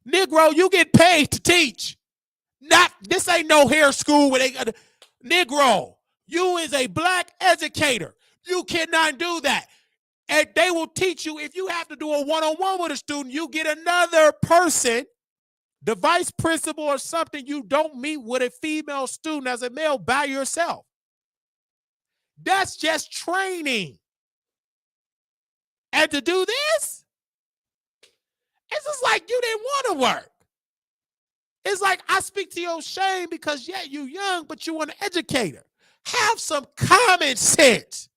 Negro, you get paid to teach. This ain't no hair school where Negro, you is a black educator. You cannot do that. And they will teach you, if you have to do a one-on-one with a student, you get another person, the vice principal or something. You don't meet with a female student as a male by yourself. That's just training. And to do this, it's just like you didn't want to work. It's like, I speak to your shame because, yeah, you young, but you an educator. Have some common sense.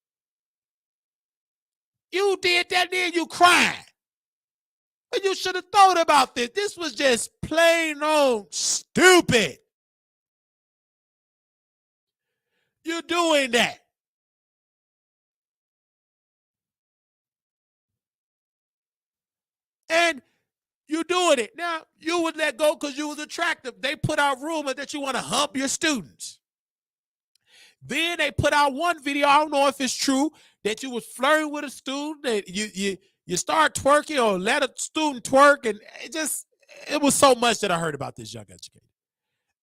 You did that, then you crying. And you should have thought about this. This was just plain old stupid. You're doing that. And you're doing it. Now, you would let go because you was attractive. They put out rumors that you want to hump your students. Then they put out one video, I don't know if it's true, that you was flirting with a student, that you start twerking or let a student twerk, and it was so much that I heard about this young educator.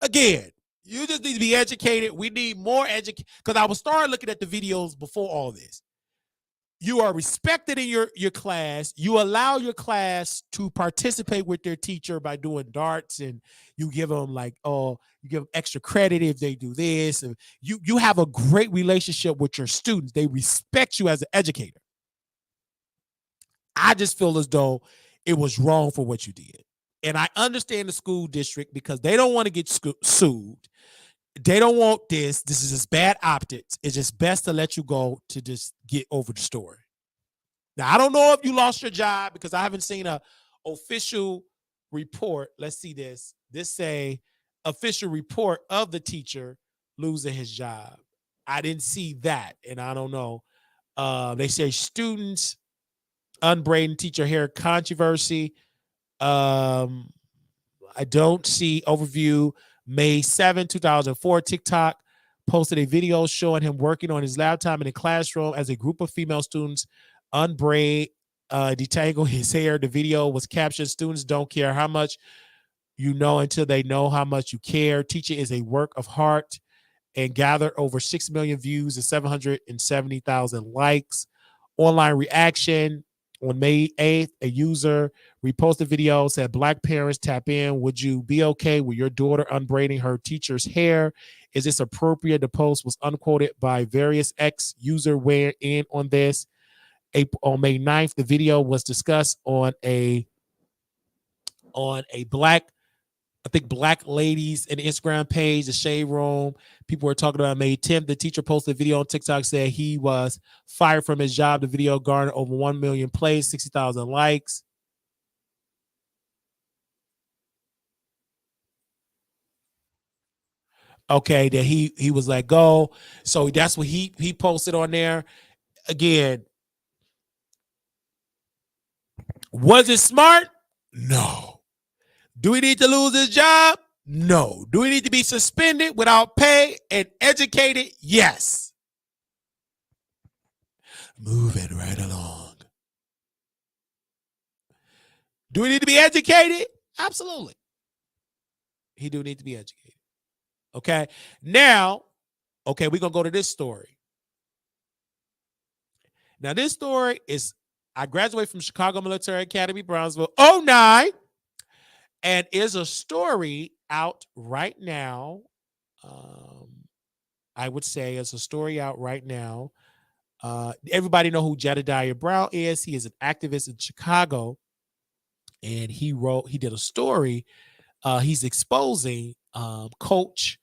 Again, you just need to be educated. We need more education, because I was starting looking at the videos before all this. You are respected in your class. You allow your class to participate with their teacher by doing darts, and you give them you give them extra credit if they do this. And you have a great relationship with your students. They respect you as an educator. I just feel as though it was wrong for what you did. And I understand the school district because they don't want to get sued. They don't want this. This is just bad optics. It's just best to let you go to just get over the story. Now, I don't know if you lost your job because I haven't seen a official report. Let's see this. This say official report of the teacher losing his job. I didn't see that, and I don't know. They say students unbraiding teacher hair controversy. I don't see overview. May 7, 2004, TikTok posted a video showing him working on his laptop in a classroom as a group of female students unbraid, detangle his hair. The video was captioned, "Students don't care how much you know until they know how much you care. Teaching is a work of heart," and gathered over 6 million views and 770,000 likes. Online reaction. On May 8th, a user reposted video, said, "Black parents tap in. Would you be okay with your daughter unbraiding her teacher's hair? Is this appropriate?" The post was unquoted by various ex-user weighing in on this. On May 9th, the video was discussed on a black ladies and Instagram page, the Shade Room. People were talking about May 10th. The teacher posted a video on TikTok, said he was fired from his job. The video garnered over 1 million plays, 60,000 likes. Okay, that he was let go. So that's what he posted on there. Again, was it smart? No. Do he need to lose his job? No. Do he need to be suspended without pay and educated? Yes. Moving right along. Do he need to be educated? Absolutely. He do need to be educated. Okay. Now, okay, we're going to go to this story. Now, this story is, I graduated from Chicago Military Academy, Brownsville, 09, and is a story out right now. I would say it's a story out right now. Everybody know who Jedediah Brown is. He is an activist in Chicago, and he did a story. He's exposing Coach,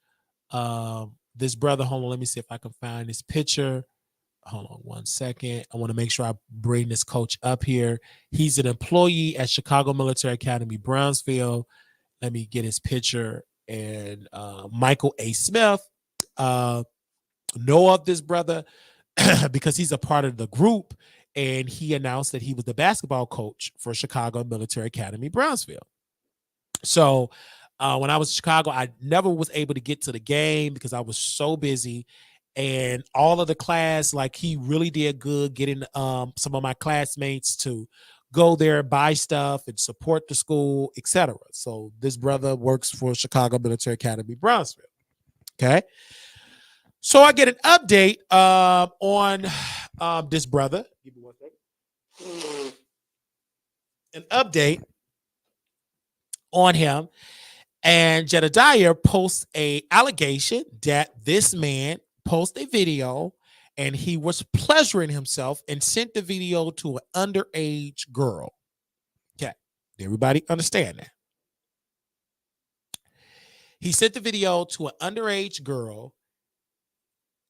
this brother. Hold on, let me see if I can find this picture. Hold on one second. I want to make sure I bring this coach up here. He's an employee at Chicago Military Academy, Brownsville. Let me get his picture. And Michael A. Smith know of this brother because he's a part of the group, and he announced that he was the basketball coach for Chicago Military Academy, Brownsville. So when I was in Chicago, I never was able to get to the game because I was so busy. And all of the class, like, he really did good getting some of my classmates to go there, buy stuff, and support the school, etc. So this brother works for Chicago Military Academy, Brownsville. Okay. So I get an update on this brother. Give me one second. An update on him. And Jedediah posts a allegation that this man posted a video and he was pleasuring himself and sent the video to an underage girl. Okay. Everybody understand that? He sent the video to an underage girl,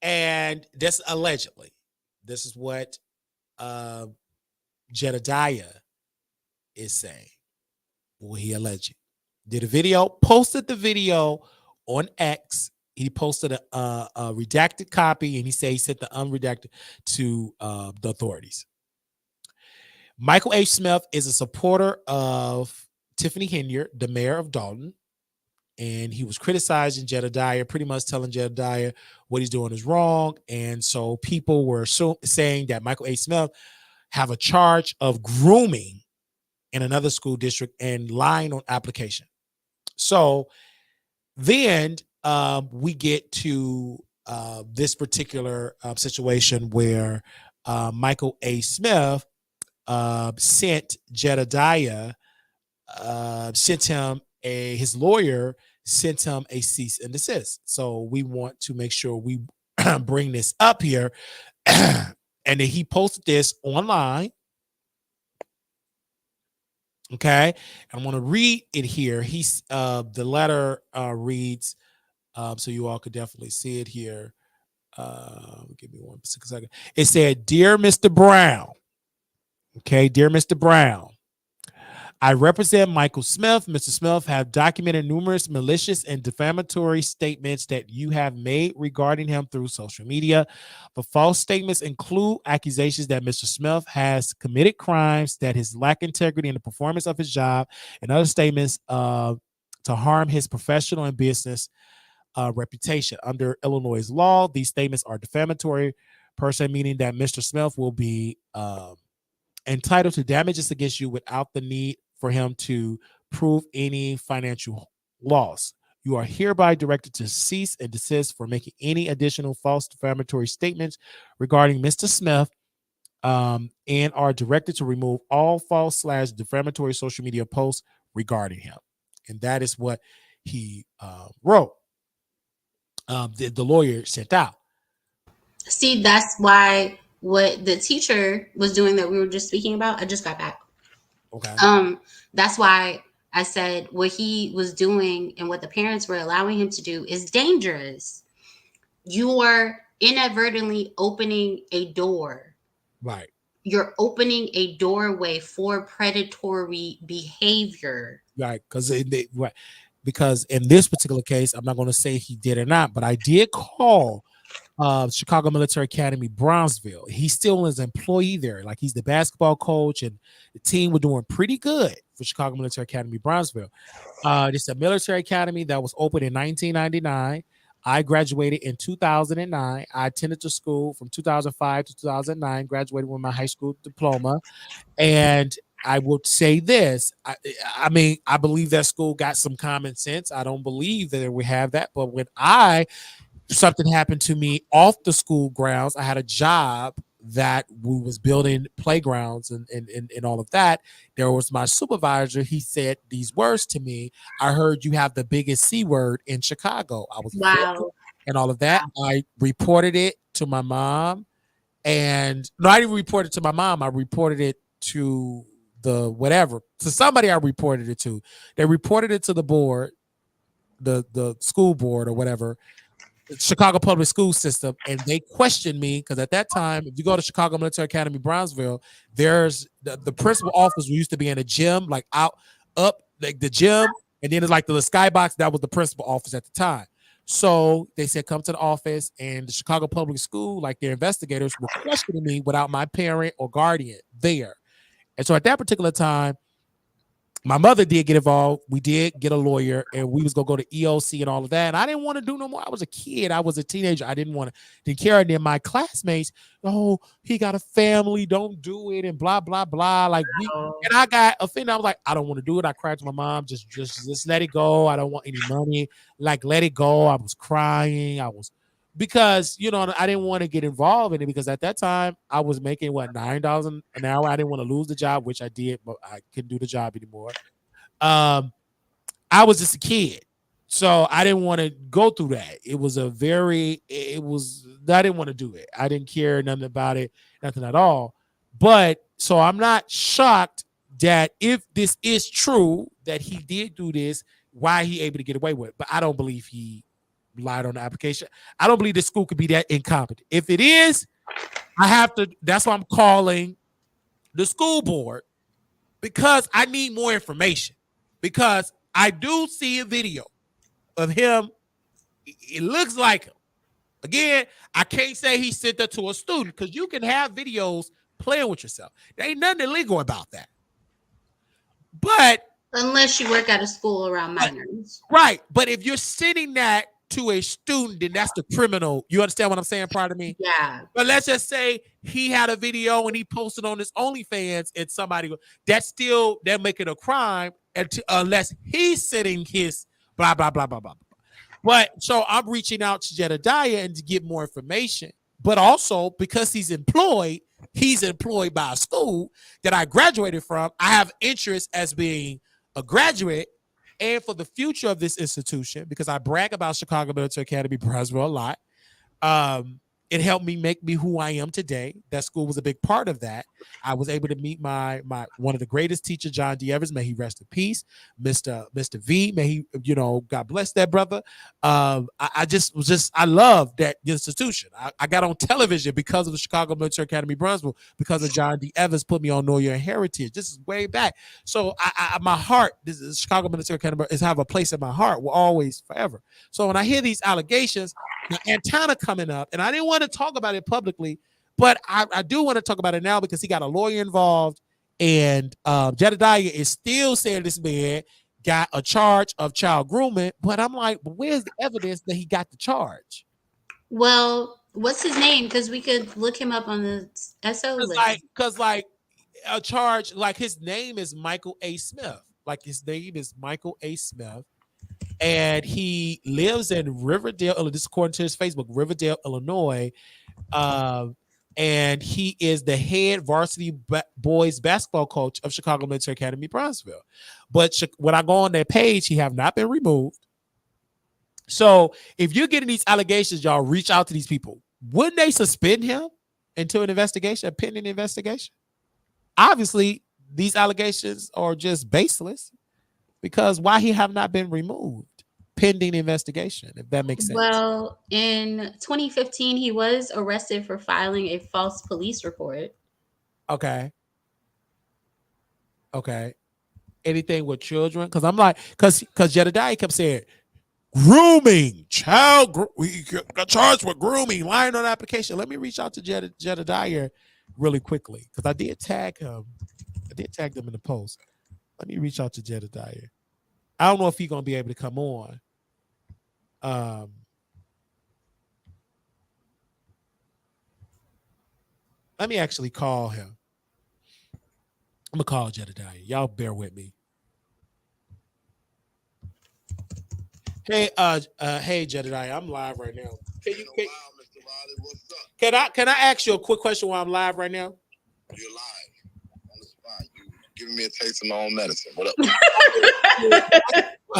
and that's allegedly. This is what Jedediah is saying. Well, he alleged. Did a video, posted the video on X. He posted a redacted copy, and he said he sent the unredacted to the authorities. Michael H. Smith is a supporter of Tiffany Henyard, the mayor of Dalton, and he was criticizing Jedediah, pretty much telling Jedediah what he's doing is wrong. And so people were saying that Michael H. Smith have a charge of grooming in another school district and lying on application. So then we get to this particular situation where Michael A. Smith sent Jedediah, his lawyer sent him a cease and desist. So we want to make sure we bring this up here. And then he posted this online. Okay, I want to read it here. He's the letter reads, so you all could definitely see it here. Give me 1 second. It said, "Dear Mr. Brown." Okay, dear Mr. Brown, I represent Michael Smith. Mr. Smith have documented numerous malicious and defamatory statements that you have made regarding him through social media. The false statements include accusations that Mr. Smith has committed crimes, that his lack integrity in the performance of his job, and other statements to harm his professional and business reputation. Under Illinois law, these statements are defamatory, per se, meaning that Mr. Smith will be entitled to damages against you without the need for him to prove any financial loss. You are hereby directed to cease and desist for making any additional false defamatory statements regarding Mr. Smith, and are directed to remove all false / defamatory social media posts regarding him. And that is what he wrote. The lawyer sent out. See, that's why what the teacher was doing that we were just speaking about, I just got back. Okay. That's why I said what he was doing and what the parents were allowing him to do is dangerous. You are inadvertently opening a door. Right. You're opening a doorway for predatory behavior. Right. Because because in this particular case, I'm not going to say he did or not, but I did call Chicago Military Academy, Brownsville. He's still his employee there. Like he's the basketball coach, and the team were doing pretty good for Chicago Military Academy, Brownsville. It's a military academy that was opened in 1999. I graduated in 2009. I attended the school from 2005 to 2009, graduated with my high school diploma. And I would say this. I mean, I believe that school got some common sense. I don't believe that we have that. But when something happened to me off the school grounds, I had a job that we was building playgrounds and all of that. There was my supervisor. He said these words to me. I heard you have the biggest C word in Chicago. I was Wow. and all of that. I reported it to my mom. And no, I didn't report it to my mom. I reported it to to somebody I reported it to. They reported it to the board, the school board or whatever, Chicago public school system, and they questioned me because at that time, if you go to Chicago Military Academy, Brownsville, there's the principal office used to be in a gym, like up like the gym, and then it's like the skybox. That was the principal office at the time. So they said, come to the office, and the Chicago public school, like their investigators, were questioning me without my parent or guardian there. And so at that particular time, my mother did get involved. We did get a lawyer, and we was gonna go to EOC and all of that. And I didn't want to do no more. I was a kid. I was a teenager. I didn't care. And then my classmates, oh, he got a family. Don't do it, and blah blah blah. Like and I got offended. I was like, I don't want to do it. I cried to my mom. Just let it go. I don't want any money. Like let it go. I was crying. Because I didn't want to get involved in it because at that time I was making $9 an hour. I didn't want to lose the job, which I did, but I couldn't do the job anymore. I was just a kid, so I didn't want to go through that. I didn't want to do it. I didn't care nothing about it, nothing at all. But so I'm not shocked that if this is true that he did do this, why he able to get away with it. But I don't believe he lied on the application. I don't believe this school could be that incompetent. If it is, that's why I'm calling the school board, because I need more information. Because I do see a video of him. It looks like him. Again, I can't say he sent that to a student because you can have videos playing with yourself. There ain't nothing illegal about that. But unless you work at a school around minors. Right. But if you're sending that to a student, then that's the criminal. You understand what I'm saying, part of me? Yeah. But let's just say he had a video and he posted on his OnlyFans and they're making a crime unless he's sending his blah, blah, blah, blah, blah. But so I'm reaching out to Jedediah and to get more information. But also because he's employed by a school that I graduated from. I have interest as being a graduate and for the future of this institution, because I brag about Chicago Military Academy, Brownsville a lot. It helped me make me who I am today. That school was a big part of that. I was able to meet my one of the greatest teachers, John D. Evers, may he rest in peace. Mr. V, may he, God bless that brother. I love that institution. I got on television because of the Chicago Military Academy, Brownsville, because of John D. Evers put me on Know Your Heritage. This is way back. So my heart, this is Chicago Military Academy, is have a place in my heart. Will always, forever. So when I hear these allegations, now, Antana coming up, and I didn't want to talk about it publicly, but I do want to talk about it now because he got a lawyer involved, and Jedediah is still saying this man got a charge of child grooming. But I'm like, but where's the evidence that he got the charge? Well, what's his name? Because we could look him up on the SO list. Because a charge, like his name is Michael A. Smith. Like his name is Michael A. Smith. And he lives in Riverdale, this is according to his Facebook, Riverdale, Illinois. And he is the head varsity boys basketball coach of Chicago Military Academy, Brownsville. But when I go on their page, he have not been removed. So if you're getting these allegations, y'all reach out to these people. Wouldn't they suspend him until an investigation, a pending investigation? Obviously, these allegations are just baseless. Because why he have not been removed pending investigation, if that makes sense. Well, in 2015, he was arrested for filing a false police report. Okay. anything with children? Because I'm like, because Jedediah kept saying grooming, we got charged with grooming, lying on application. Let me reach out to Jedediah really quickly because I did tag him. I did tag them in the post. Let me reach out to Jedediah. I don't know if he's gonna be able to come on. Let me actually call him. I'm gonna call Jedediah. Y'all bear with me. Hey, Jedediah, I'm live right now. Can I ask you a quick question while I'm live right now? You're live on the spot. You giving me a taste of my own medicine. What up?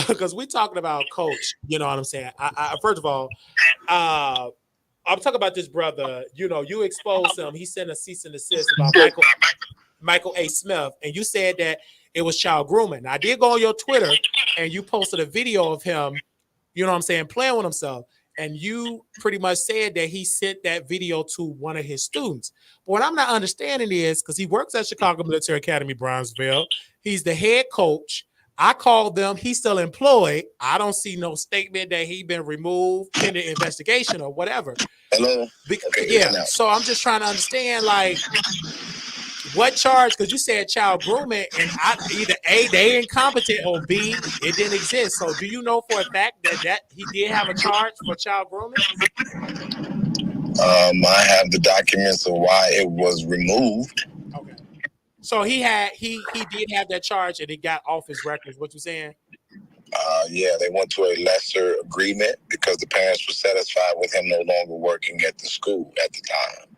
Because we're talking about Coach. You know what I'm saying? I first of all, I'm talking about this brother. You know, you exposed him. He sent a cease and desist about Michael A. Smith, and you said that it was child grooming. Now, I did go on your Twitter, and you posted a video of him, you know what I'm saying, playing with himself. And you pretty much said that he sent that video to one of his students. But what I'm not understanding is, because he works at Chicago Military Academy, Brownsville, he's the head coach. I called them. He's still employed. I don't see no statement that he been removed in the investigation or whatever. Hello? Okay, yeah. So I'm just trying to understand, like, what charge? Because you said child grooming, and either A, they incompetent, or B, it didn't exist. So do you know for a fact that he did have a charge for child grooming? I have the documents of why it was removed. Okay. So he did have that charge, and he got off his records. What you saying? Yeah, they went to a lesser agreement because the parents were satisfied with him no longer working at the school at the time.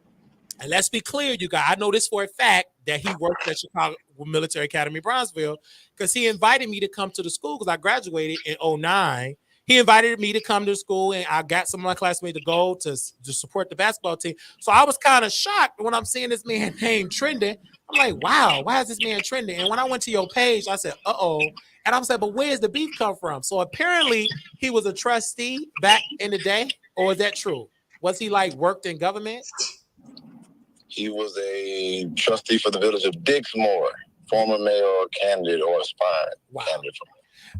And let's be clear, you guys. I know this for a fact that he worked at Chicago Military Academy, Brownsville, because he invited me to come to the school because I graduated in 2009. He invited me to come to school, and I got some of my classmates to go to support the basketball team. So I was kind of shocked when I'm seeing this man name trending. I'm like, wow, why is this man trending? And when I went to your page, I said, uh-oh. And I'm saying, but where's the beef come from? So apparently he was a trustee back in the day, or is that true? Was he like worked in government? He was a trustee for the village of Dixmoor, former mayor candidate or aspiring candidate.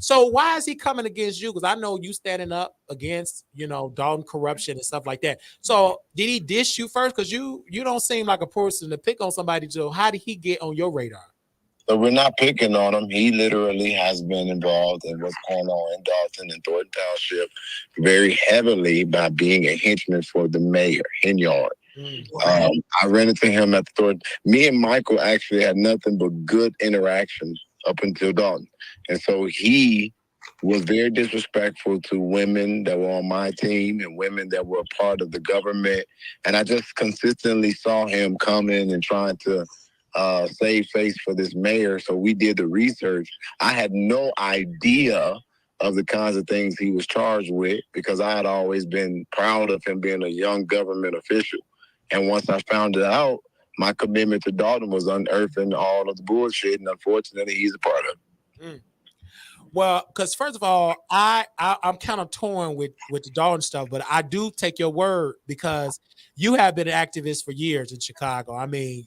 So why is he coming against you? Because I know you standing up against, you know, Dalton corruption and stuff like that. So did he dish you first? Because you don't seem like a person to pick on somebody. So how did he get on your radar? So we're not picking on him. He literally has been involved in what's going on in Dalton and Thornton Township very heavily by being a henchman for the mayor, Henyard. I ran into him at the store. Me and Michael actually had nothing but good interaction up until Dalton. And so he was very disrespectful to women that were on my team and women that were a part of the government. And I just consistently saw him coming and trying to save face for this mayor. So we did the research. I had no idea of the kinds of things he was charged with because I had always been proud of him being a young government official. And once I found it out, my commitment to Dalton was unearthing all of the bullshit, and unfortunately, he's a part of it. Well, because first of all, I'm kind of torn with the Dalton stuff, but I do take your word because you have been an activist for years in Chicago. I mean,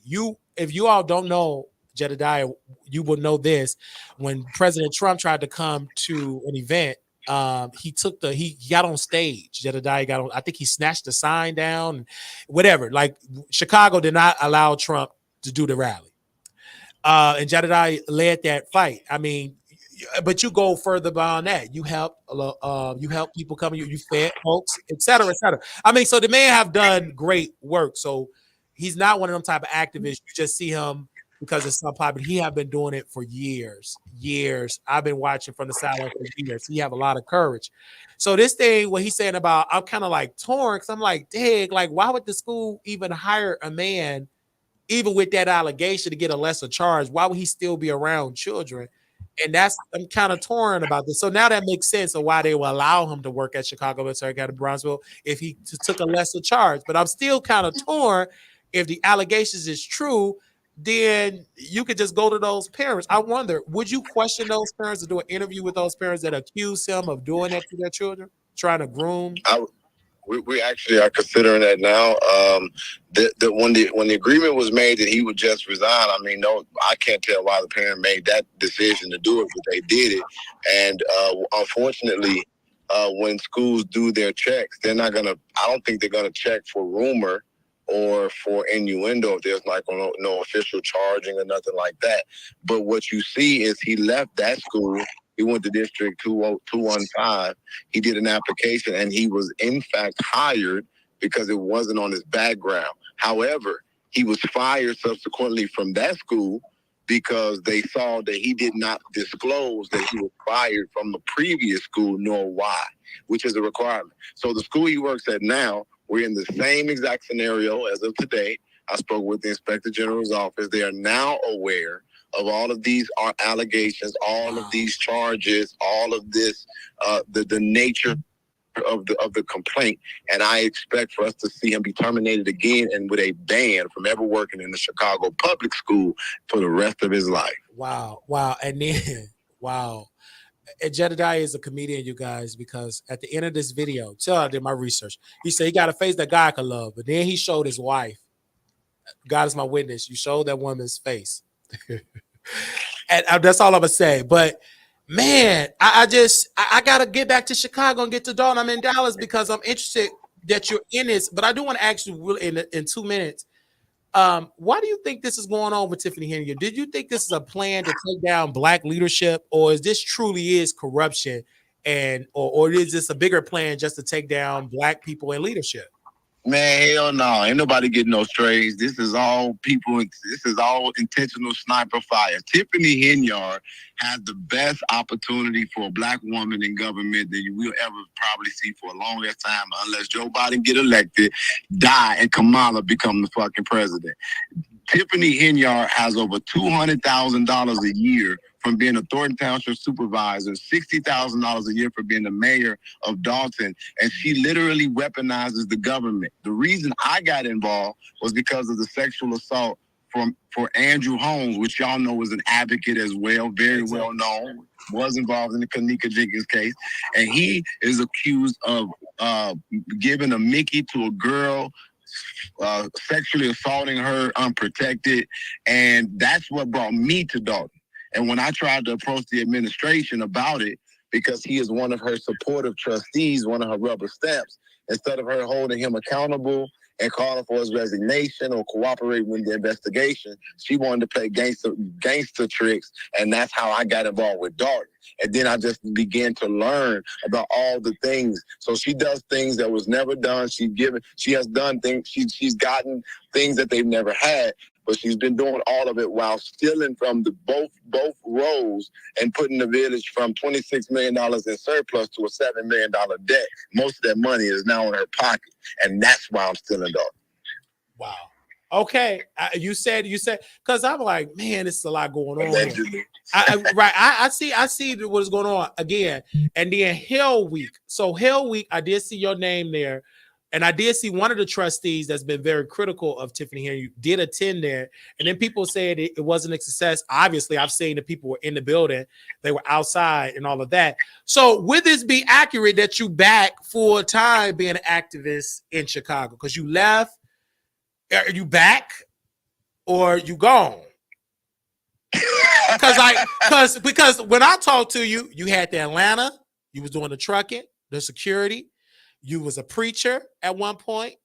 if you all don't know Jedediah, you will know this. When President Trump tried to come to an event, he got on stage. Jedediah got on. I think he snatched the sign down, and whatever. Like Chicago did not allow Trump to do the rally, and Jedediah led that fight. I mean, but you go further beyond that. You help people come. You fed folks, et cetera, et cetera. I mean, so the man have done great work. So he's not one of them type of activists. You just see him because it's so popular. He have been doing it for years. I've been watching from the sideline for years. He have a lot of courage. So this thing, what he's saying about, I'm kind of like torn because I'm like, dang, like why would the school even hire a man, even with that allegation, to get a lesser charge? Why would he still be around children? And I'm kind of torn about this. So now that makes sense of why they will allow him to work at Chicago Military Academy, Brownsville, if he took a lesser charge. But I'm still kind of torn. If the allegations is true, then you could just go to those parents. I wonder, would you question those parents to do an interview with those parents that accuse him of doing that to their children, trying to groom? We actually are considering that now. When the agreement was made that he would just resign, I mean, no, I can't tell why the parent made that decision to do it, but they did it. And unfortunately, when schools do their checks, they're not gonna. I don't think they're gonna check for rumor or for innuendo if there's like no official charging or nothing like that. But what you see is he left that school. He went to District 215. He did an application and he was in fact hired because it wasn't on his background. However, he was fired subsequently from that school because they saw that he did not disclose that he was fired from the previous school, nor why, which is a requirement. So the school he works at now, we're in the same exact scenario as of today. I spoke with the Inspector General's office. They are now aware of all of these allegations, all of these charges, all of this, the nature of the complaint, and I expect for us to see him be terminated again and with a ban from ever working in the Chicago public school for the rest of his life. Wow. And then, wow. And Jedediah is a comedian, you guys, because at the end of this video, tell I did my research. He said he got a face that God could love, but then he showed his wife. God is my witness. You showed that woman's face. And that's all I'm gonna say. But man, I gotta get back to Chicago and get to Dalton. I'm in Dallas because I'm interested that you're in this. But I do want to ask you really in 2 minutes. Why do you think this is going on with Tiffany Henry? Did you think this is a plan to take down Black leadership, or is this truly is corruption, and or is this a bigger plan just to take down Black people in leadership? Man, hell no. Ain't nobody getting no strays. This is all people. This is all intentional sniper fire. Tiffany Henyard has the best opportunity for a Black woman in government that you will ever probably see for a long ass time, unless Joe Biden get elected, die, and Kamala become the fucking president. Tiffany Henyard has over $200,000 a year from being a Thornton Township supervisor, $60,000 a year for being the mayor of Dalton, and she literally weaponizes the government. The reason I got involved was because of the sexual assault for Andrew Holmes, which y'all know was an advocate as well, very well known, was involved in the Kanika Jenkins case, and he is accused of giving a Mickey to a girl, sexually assaulting her unprotected, and that's what brought me to Dalton. And when I tried to approach the administration about it, because he is one of her supportive trustees, one of her rubber stamps, instead of her holding him accountable and calling for his resignation or cooperating with the investigation, she wanted to play gangster tricks, and that's how I got involved with Dalton. And then I just began to learn about all the things. So she does things that was never done. She has done things. She's gotten things that they've never had. But she's been doing all of it while stealing from the both roles and putting the village from $26 million in surplus to a $7 million debt. Most of that money is now in her pocket, and that's why I'm still in Dalton. Wow. Okay, you said because I'm like, man, it's a lot going on. I see what is going on again, and then Hell Week. So Hell Week, I did see your name there. And I did see one of the trustees that's been very critical of Tiffany Henry did attend there. And then people said it wasn't a success. Obviously, I've seen the people were in the building. They were outside and all of that. So would this be accurate that you back full time being an activist in Chicago? Because you left. Are you back or you gone? Because when I talked to you, you had the Atlanta. You was doing the trucking, the security. You was a preacher at one point.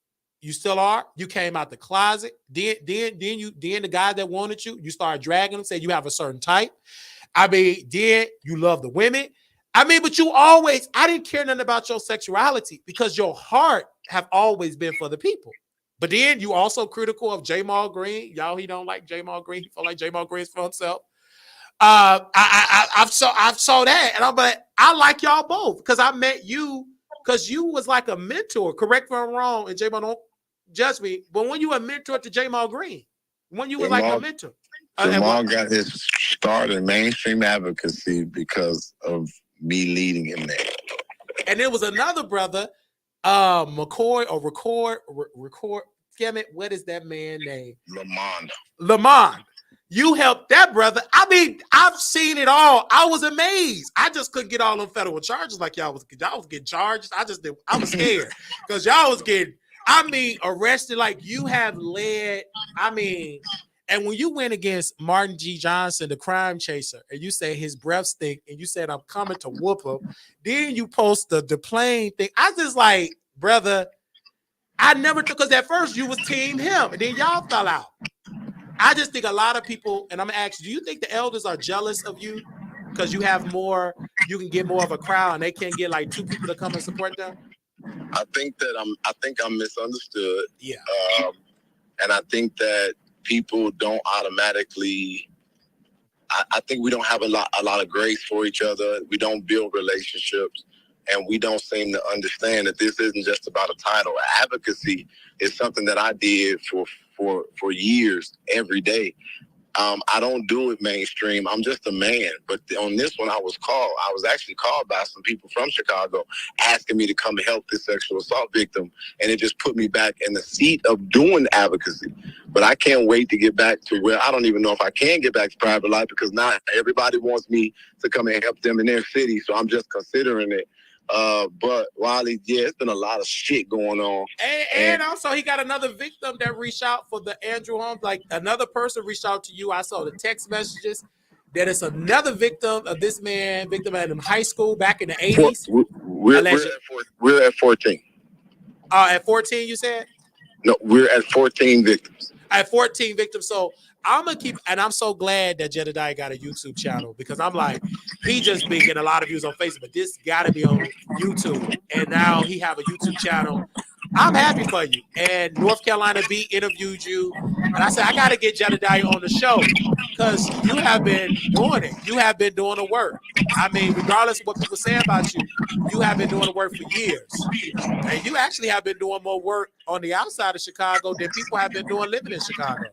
You still are. You came out the closet. Then the guy that wanted you started dragging him, said you have a certain type. I mean, then you love the women. I mean, but I didn't care nothing about your sexuality because your heart have always been for the people. But then you also critical of J. Mal Green. Y'all, he don't like J. Mal Green. He feel like J. Mal Green's for himself. I've saw that, and I'm like, I like y'all both because I met you. Because you was like a mentor, correct me if I'm wrong, and J-Mal don't judge me, but when you were a mentor to J-Mal Green, when you were like a mentor. Jamal got his start in mainstream advocacy because of me leading him there. And there was another brother, McCoy or Record, damn it, what is that man's name? Lamond. You helped that brother. I mean, I've seen it all. I was amazed. I just couldn't get all them federal charges like y'all was getting charged. I was scared because y'all was getting, arrested. Like you have led, and when you went against Martin G. Johnson, the crime chaser, and you say his breath stink, and you said, I'm coming to whoop him, then you post the plane thing. I just like, brother, I never took, because at first you was team him, and then y'all fell out. I just think a lot of people, and I'm gonna ask you, do you think the elders are jealous of you because you have more, you can get more of a crowd, and they can't get like 2 people to come and support them? I think I'm misunderstood. Yeah. And I think that people don't automatically. I think we don't have a lot of grace for each other. We don't build relationships, and we don't seem to understand that this isn't just about a title. Advocacy is something that I did for years, every day. I don't do it mainstream. I'm just a man. But on this one, I was actually called by some people from Chicago asking me to come and help this sexual assault victim. And it just put me back in the seat of doing advocacy. But I can't wait to get back to where I don't even know if I can get back to private life, because not everybody wants me to come and help them in their city. So I'm just considering it. But Wiley, it's been a lot of shit going on. And also he got another victim that reached out for the Andrew Holmes. Like another person reached out to you. I saw the text messages that it's another victim of this man, victim at high school back in the 80s. We're at 14. At 14, you said? No, we're at 14 victims. At 14 victims. So I'm gonna keep, and I'm so glad that Jedediah got a YouTube channel, because I'm like, he just been getting a lot of views on Facebook. This gotta be on YouTube, and now he have a YouTube channel. I'm happy for you. And North Carolina Beat interviewed you, and I said I gotta get Jedediah on the show because you have been doing it. You have been doing the work. I mean, regardless of what people say about you, you have been doing the work for years, and you actually have been doing more work on the outside of Chicago than people have been doing living in Chicago.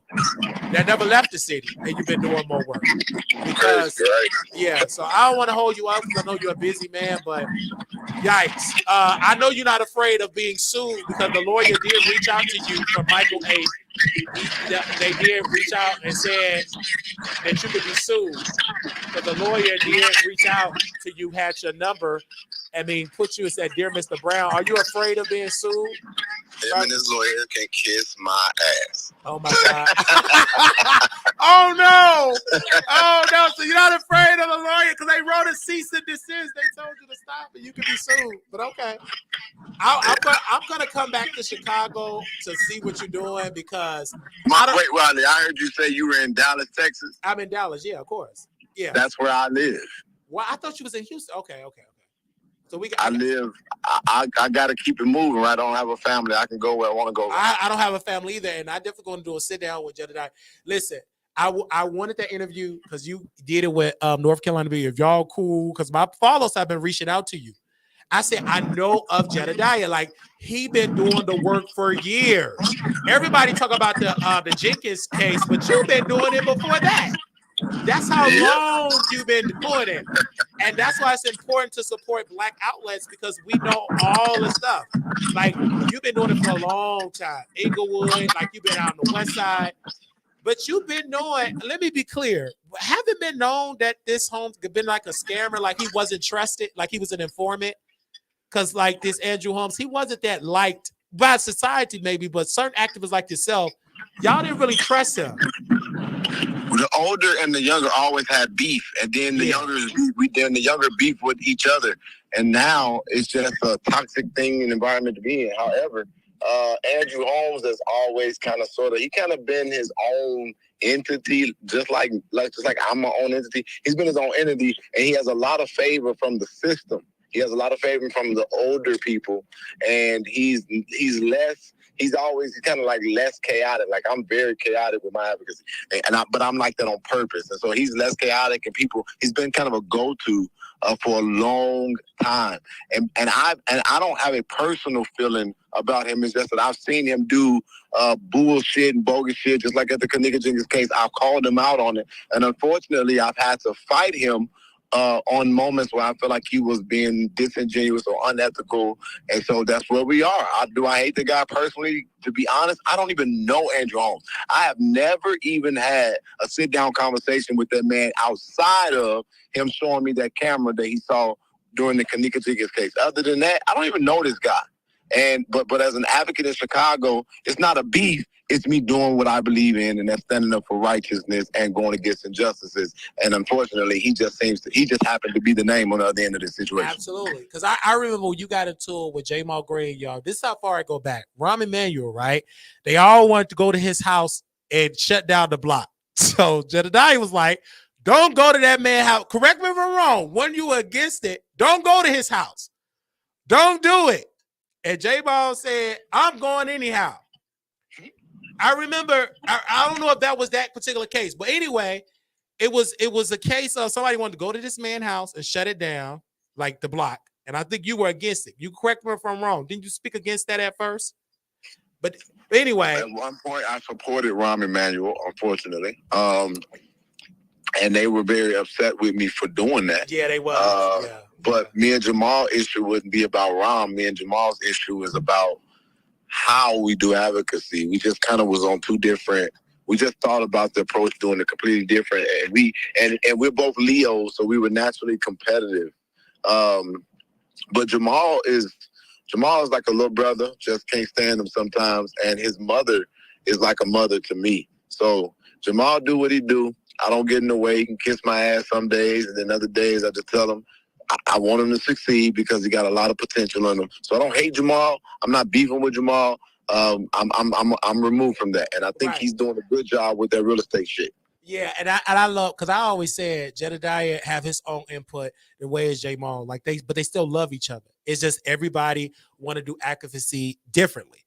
That never left the city, and you've been doing more work. Because, so I don't want to hold you up because I know you're a busy man, but yikes. I know you're not afraid of being sued, because the lawyer did reach out to you from Michael A. They did reach out and said that you could be sued. But the lawyer did reach out to you, had your number, put you and said, "Dear Mr. Brown, are you afraid of being sued?" Him and his lawyer can kiss my ass. Oh my God. Oh no. So you're not afraid of the lawyer because they wrote a cease and desist. They told you to stop and you can be sued. But okay. I'm gonna come back to Chicago to see what you're doing, because wait, Rodney, I heard you say you were in Dallas, Texas. I'm in Dallas, yeah, of course. Yeah. That's where I live. Well, I thought you was in Houston. Okay. So I gotta keep it moving. I don't have a family. I can go where I want to go. I don't have a family either, and I definitely going to do a sit down with Jedediah. Listen, I wanted that interview because you did it with North Carolina Beat. If y'all cool, because my followers have been reaching out to you. I said I know of Jedediah, like he been doing the work for years. Everybody talk about the Jenkins case, but you've been doing it before that. That's how long you've been doing it. And that's why it's important to support Black outlets, because we know all the stuff. Like, you've been doing it for a long time. Inglewood, like you've been out on the west side. But you've been knowing, let me be clear, haven't been known that this Holmes been like a scammer, like he wasn't trusted, like he was an informant? Because like this Andrew Holmes, he wasn't that liked by society maybe, but certain activists like yourself, y'all didn't really trust him. The older and the younger always had beef, and then the younger beef with each other, and now it's just a toxic thing and environment to be in. However, Andrew Holmes has always he kind of been his own entity, just like I'm my own entity. He's been his own entity, and he has a lot of favor from the system. He has a lot of favor from the older people, and he's kind of like less chaotic. Like, I'm very chaotic with my advocacy, but I'm like that on purpose. And so he's less chaotic, and he's been kind of a go-to for a long time. And I don't have a personal feeling about him. It's just that I've seen him do bullshit and bogus shit, just like at the Nicki Minaj case. I've called him out on it, and unfortunately, I've had to fight him on moments where I feel like he was being disingenuous or unethical. And so that's where we are. Do I hate the guy personally? To be honest, I don't even know Andrew Holmes. I have never even had a sit-down conversation with that man outside of him showing me that camera that he saw during the Kanika Tickets case. Other than that, I don't even know this guy. And but as an advocate in Chicago, it's not a beef. It's me doing what I believe in, and that's standing up for righteousness and going against injustices. And unfortunately, he just happened to be the name on the other end of this situation. Absolutely. Because I remember when you got into it with Jamal Green, y'all. This is how far I go back. Rahm Emanuel, right? They all wanted to go to his house and shut down the block. So Jedediah was like, don't go to that man's house. Correct me if I'm wrong. When you were against it, don't go to his house. Don't do it. And J-Ball said, I'm going anyhow. I remember, I don't know if that was that particular case, but anyway, it was a case of somebody wanted to go to this man's house and shut it down, like the block. And I think you were against it. You correct me if I'm wrong. Didn't you speak against that at first? But anyway. At one point, I supported Rahm Emanuel, unfortunately. And they were very upset with me for doing that. Yeah, they were. But me and Jamal's issue wouldn't be about Rahm. Me and Jamal's issue is about how we do advocacy. We just kind of was on two different. We just thought about the approach doing it completely different, and we're both Leos, so we were naturally competitive. But Jamal is like a little brother. Just can't stand him sometimes, and his mother is like a mother to me. So Jamal do what he do. I don't get in the way. He can kiss my ass some days, and then other days I just tell him I want him to succeed because he got a lot of potential in him. So I don't hate Jamal. I'm not beefing with Jamal. I'm removed from that, and I think he's doing a good job with that real estate shit. Yeah, and I love, because I always said Jedediah have his own input the way as Jamal, but they still love each other. It's just everybody want to do advocacy differently.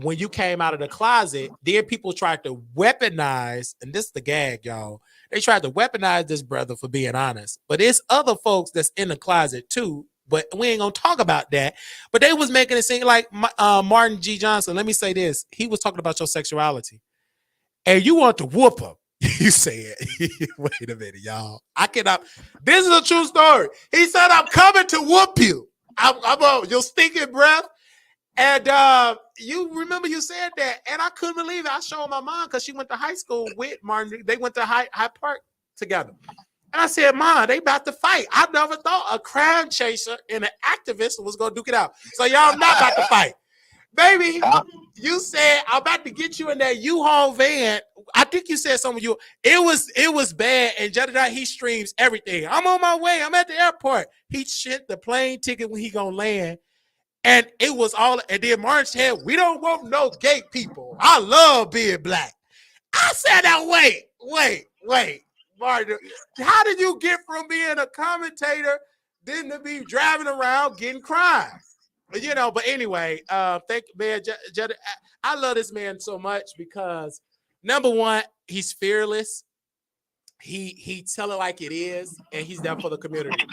When you came out of the closet, then people tried to weaponize, and this is the gag, y'all. They tried to weaponize this brother for being honest, but it's other folks that's in the closet too. But we ain't gonna talk about that. But they was making it seem like Martin G. Johnson. Let me say this: he was talking about your sexuality, and you want to whoop him. You said, "Wait a minute, y'all. I cannot." This is a true story. He said, "I'm coming to whoop you. I'm on your stinking breath." And you remember you said that, and I couldn't believe it. I showed my mom because she went to high school with Martin. They went to High Park together. And I said, Mom, they about to fight. I never thought a crime chaser and an activist was going to duke it out. So y'all not about to fight. Baby, you said, I'm about to get you in that U-Haul van. I think you said something. It was bad. And Jedediah, he streams everything. I'm on my way. I'm at the airport. He shit the plane ticket when he going to land. And it was all, and then Martin said, we don't want no gay people. I love being black. I said, now wait. Martin, how did you get from being a commentator then to be driving around getting crime? But anyway, thank you, man. I love this man so much because number one, he's fearless. He tell it like it is, and he's there for the community.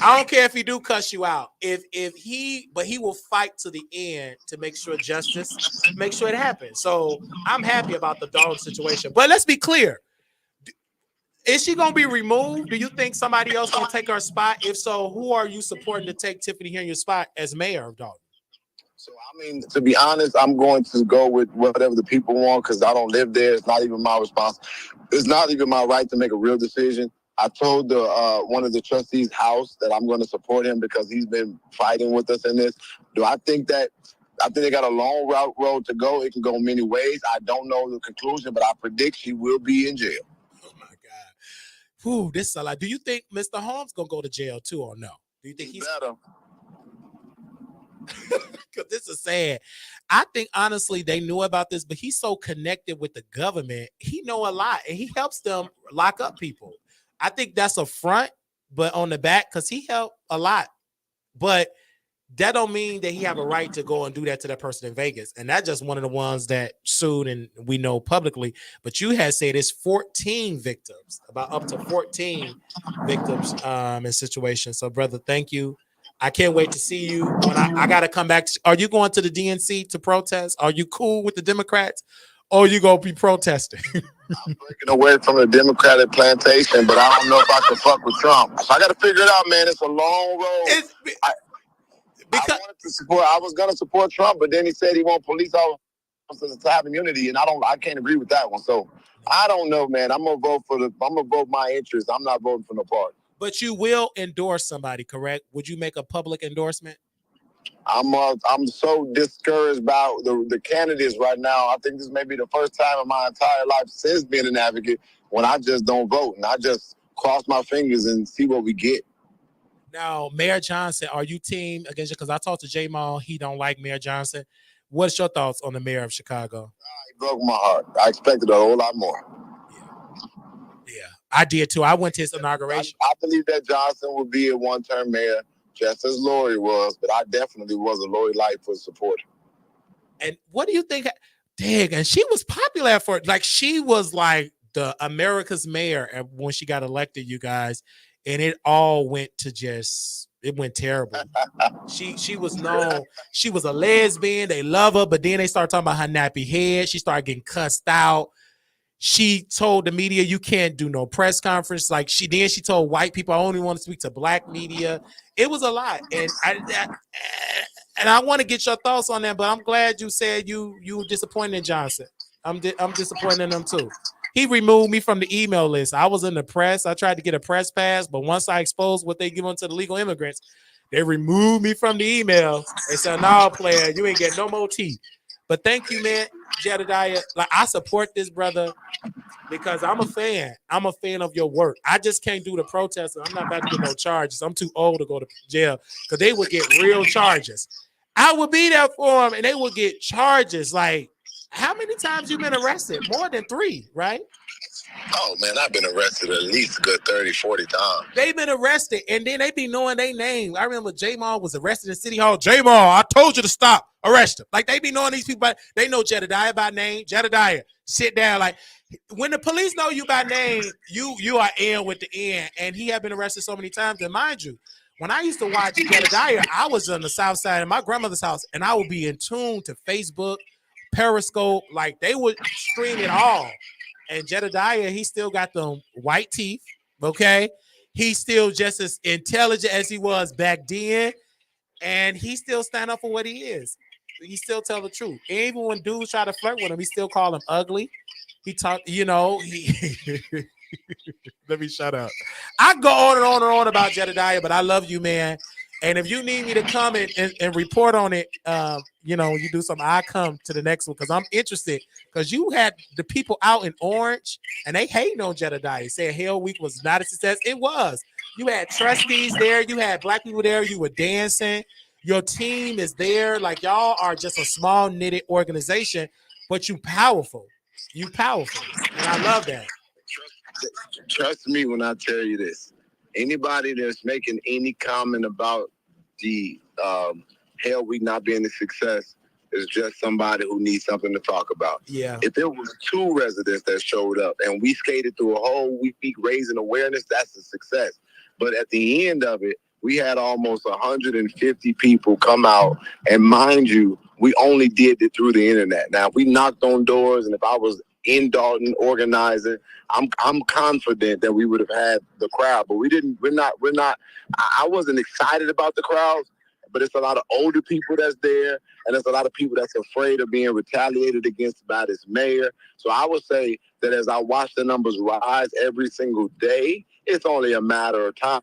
I don't care if he do cuss you out. But he will fight to the end to make sure make sure it happens. So I'm happy about the dog situation. But let's be clear. Is she going to be removed? Do you think somebody else going to take her spot? If so, who are you supporting to take Tiffany here in your spot as mayor of Dalton? So, to be honest, I'm going to go with whatever the people want because I don't live there. It's not even my responsibility. It's not even my right to make a real decision. I told one of the trustees' house that I'm going to support him because he's been fighting with us in this. I think they got a long road to go. It can go many ways. I don't know the conclusion, but I predict she will be in jail. Ooh, this is a lot. Do you think Mr. Holmes gonna go to jail too, or no? Do you think he's better? Because this is sad. I think honestly they knew about this, but he's so connected with the government. He know a lot, and he helps them lock up people. I think that's a front, but on the back, because he helped a lot. But that don't mean that he have a right to go and do that to that person in Vegas. And that's just one of the ones that sued, and we know publicly. But you had said it's 14 victims, about up to 14 victims in situations. So, brother, thank you. I can't wait to see you when I got to come back. Are you going to the DNC to protest? Are you cool with the Democrats? Or are you going to be protesting? I'm breaking away from the Democratic plantation, but I don't know if I can fuck with Trump. So I got to figure it out, man. It's a long road. I was gonna support Trump, but then he said he want police officers to have immunity, and I can't agree with that one. So I don't know, man. I'm gonna vote my interest. I'm not voting for no party. But you will endorse somebody, correct? Would you make a public endorsement? I'm so discouraged about the candidates right now. I think this may be the first time in my entire life since being an advocate when I just don't vote and I just cross my fingers and see what we get. Now, Mayor Johnson, are you team against you? Because I talked to J Maul, he don't like Mayor Johnson. What's your thoughts on the mayor of Chicago? He broke my heart. I expected a whole lot more. Yeah, I did too. I went to his inauguration. I believe that Johnson would be a one-term mayor, just as Lori was, but I definitely was a Lori Lightfoot supporter. And what do you think? Dang, and she was popular for it. Like, she was like the America's mayor when she got elected, you guys. And it all went to it went terrible. She was known, she was a lesbian. They love her, but then they started talking about her nappy head. She started getting cussed out. She told the media, you can't do no press conference. Like, she told white people, I only want to speak to black media. It was a lot. And I want to get your thoughts on that, but I'm glad you said you were disappointed in Johnson. I'm disappointed in him too. He removed me from the email list. I was in the press. I tried to get a press pass, but once I exposed what they give onto the legal immigrants, they removed me from the email. They said, no, player, you ain't getting no more tea. But thank you, man, Jedediah. Like, I support this brother because I'm a fan. I'm a fan of your work. I just can't do the protest. I'm not about to get no charges. I'm too old to go to jail because they would get real charges. I would be there for them, and they would get charges. Like, how many times you been arrested? More than 3, right? Oh, man, I've been arrested at least a good 30, 40 times. They've been arrested, and then they be knowing their name. I remember J-Maul was arrested in City Hall. J-Maul, I told you to stop. Arrest him. Like, they be knowing these people, but they know Jedediah by name. Jedediah, sit down. Like, when the police know you by name, you are in with the end, and he had been arrested so many times. And mind you, when I used to watch Jedediah, I was on the south side of my grandmother's house, and I would be in tune to Facebook, Periscope. Like, they would stream it all. And Jedediah, he still got them white teeth, okay? He's still just as intelligent as he was back then, and he still stand up for what he is. He still tell the truth. Even when dudes try to flirt with him, he still call him ugly. He talk, let me shut up. I go on and on and on about Jedediah, but I love you, man. And if you need me to come and report on it, you do something, I come to the next one because I'm interested. Because you had the people out in Orange and they hating on Jedediah, saying Hell Week was not a success. It was. You had trustees there, you had black people there, you were dancing. Your team is there. Like, y'all are just a small knitted organization, but you powerful. You powerful. And I love that. Trust me when I tell you this. Anybody that's making any comment about the Hell Week not being a success is just somebody who needs something to talk about. Yeah. If it was 2 residents that showed up and we skated through a whole week raising awareness, that's a success. But at the end of it, we had almost 150 people come out. And mind you, we only did it through the internet. Now, if we knocked on doors and if I was in Dalton organizing, I'm confident that we would have had the crowd, but we're not. I wasn't excited about the crowds, but it's a lot of older people that's there, and there's a lot of people that's afraid of being retaliated against by this mayor. So I would say that as I watch the numbers rise every single day, it's only a matter of time.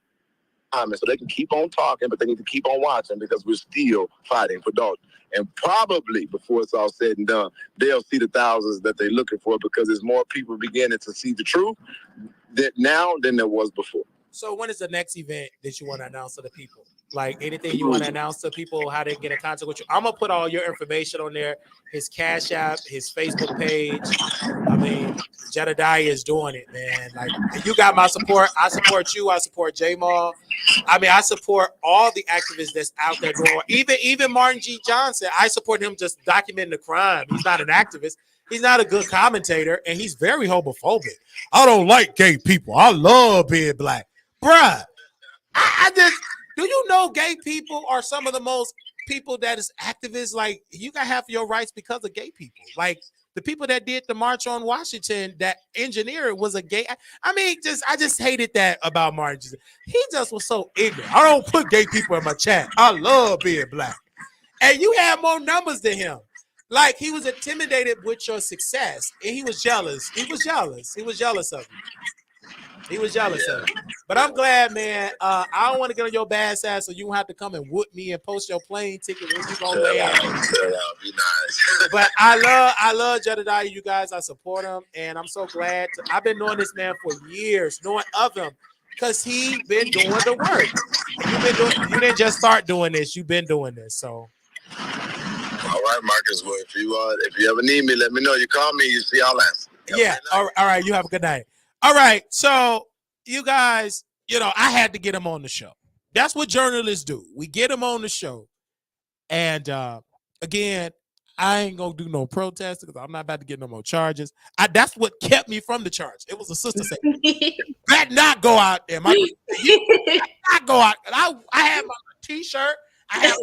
And so they can keep on talking, but they need to keep on watching because we're still fighting for Dalton. And probably before it's all said and done, they'll see the thousands that they're looking for because there's more people beginning to see the truth now than there was before. So when is the next event that you want to announce to the people? Like, anything you want to announce to people, how they get in contact with you? I'm going to put all your information on there, his Cash App, his Facebook page. I mean, Jedediah is doing it, man. Like, you got my support. I support you. I support J-Maul. I mean, I support all the activists that's out there doing it. Even Martin G. Johnson, I support him just documenting the crime. He's not an activist. He's not a good commentator, and he's very homophobic. I don't like gay people. I love being black. Bruh, do you know gay people are some of the most people that is activists? Like, you got half of your rights because of gay people. Like, the people that did the March on Washington, that engineer was a gay. I mean, I just hated that about Martin. He just was so ignorant. I don't put gay people in my chat. I love being black. And you had more numbers than him. Like, he was intimidated with your success, and he was jealous. He was jealous. He was jealous of you. He was jealous of you. But I'm glad, man. I don't want to get on your bad side, so you don't have to come and whoop me and post your plane ticket when you gonna land. Be nice. But I love Jedediah, you guys. I support him, and I'm so glad. I've been knowing this man for years, knowing of him, because he been doing the work. You didn't just start doing this. You've been doing this, so. All right, Marcus. Well, if you ever need me, let me know. You call me. You see, I'll answer. Yeah. All right. You have a good night. All right. So you guys, I had to get him on the show. That's what journalists do. We get him on the show. And again, I ain't gonna do no protest because I'm not about to get no more charges. That's what kept me from the charge. It was a sister saying, "That not go out there, my not go out." And I had my T-shirt. I had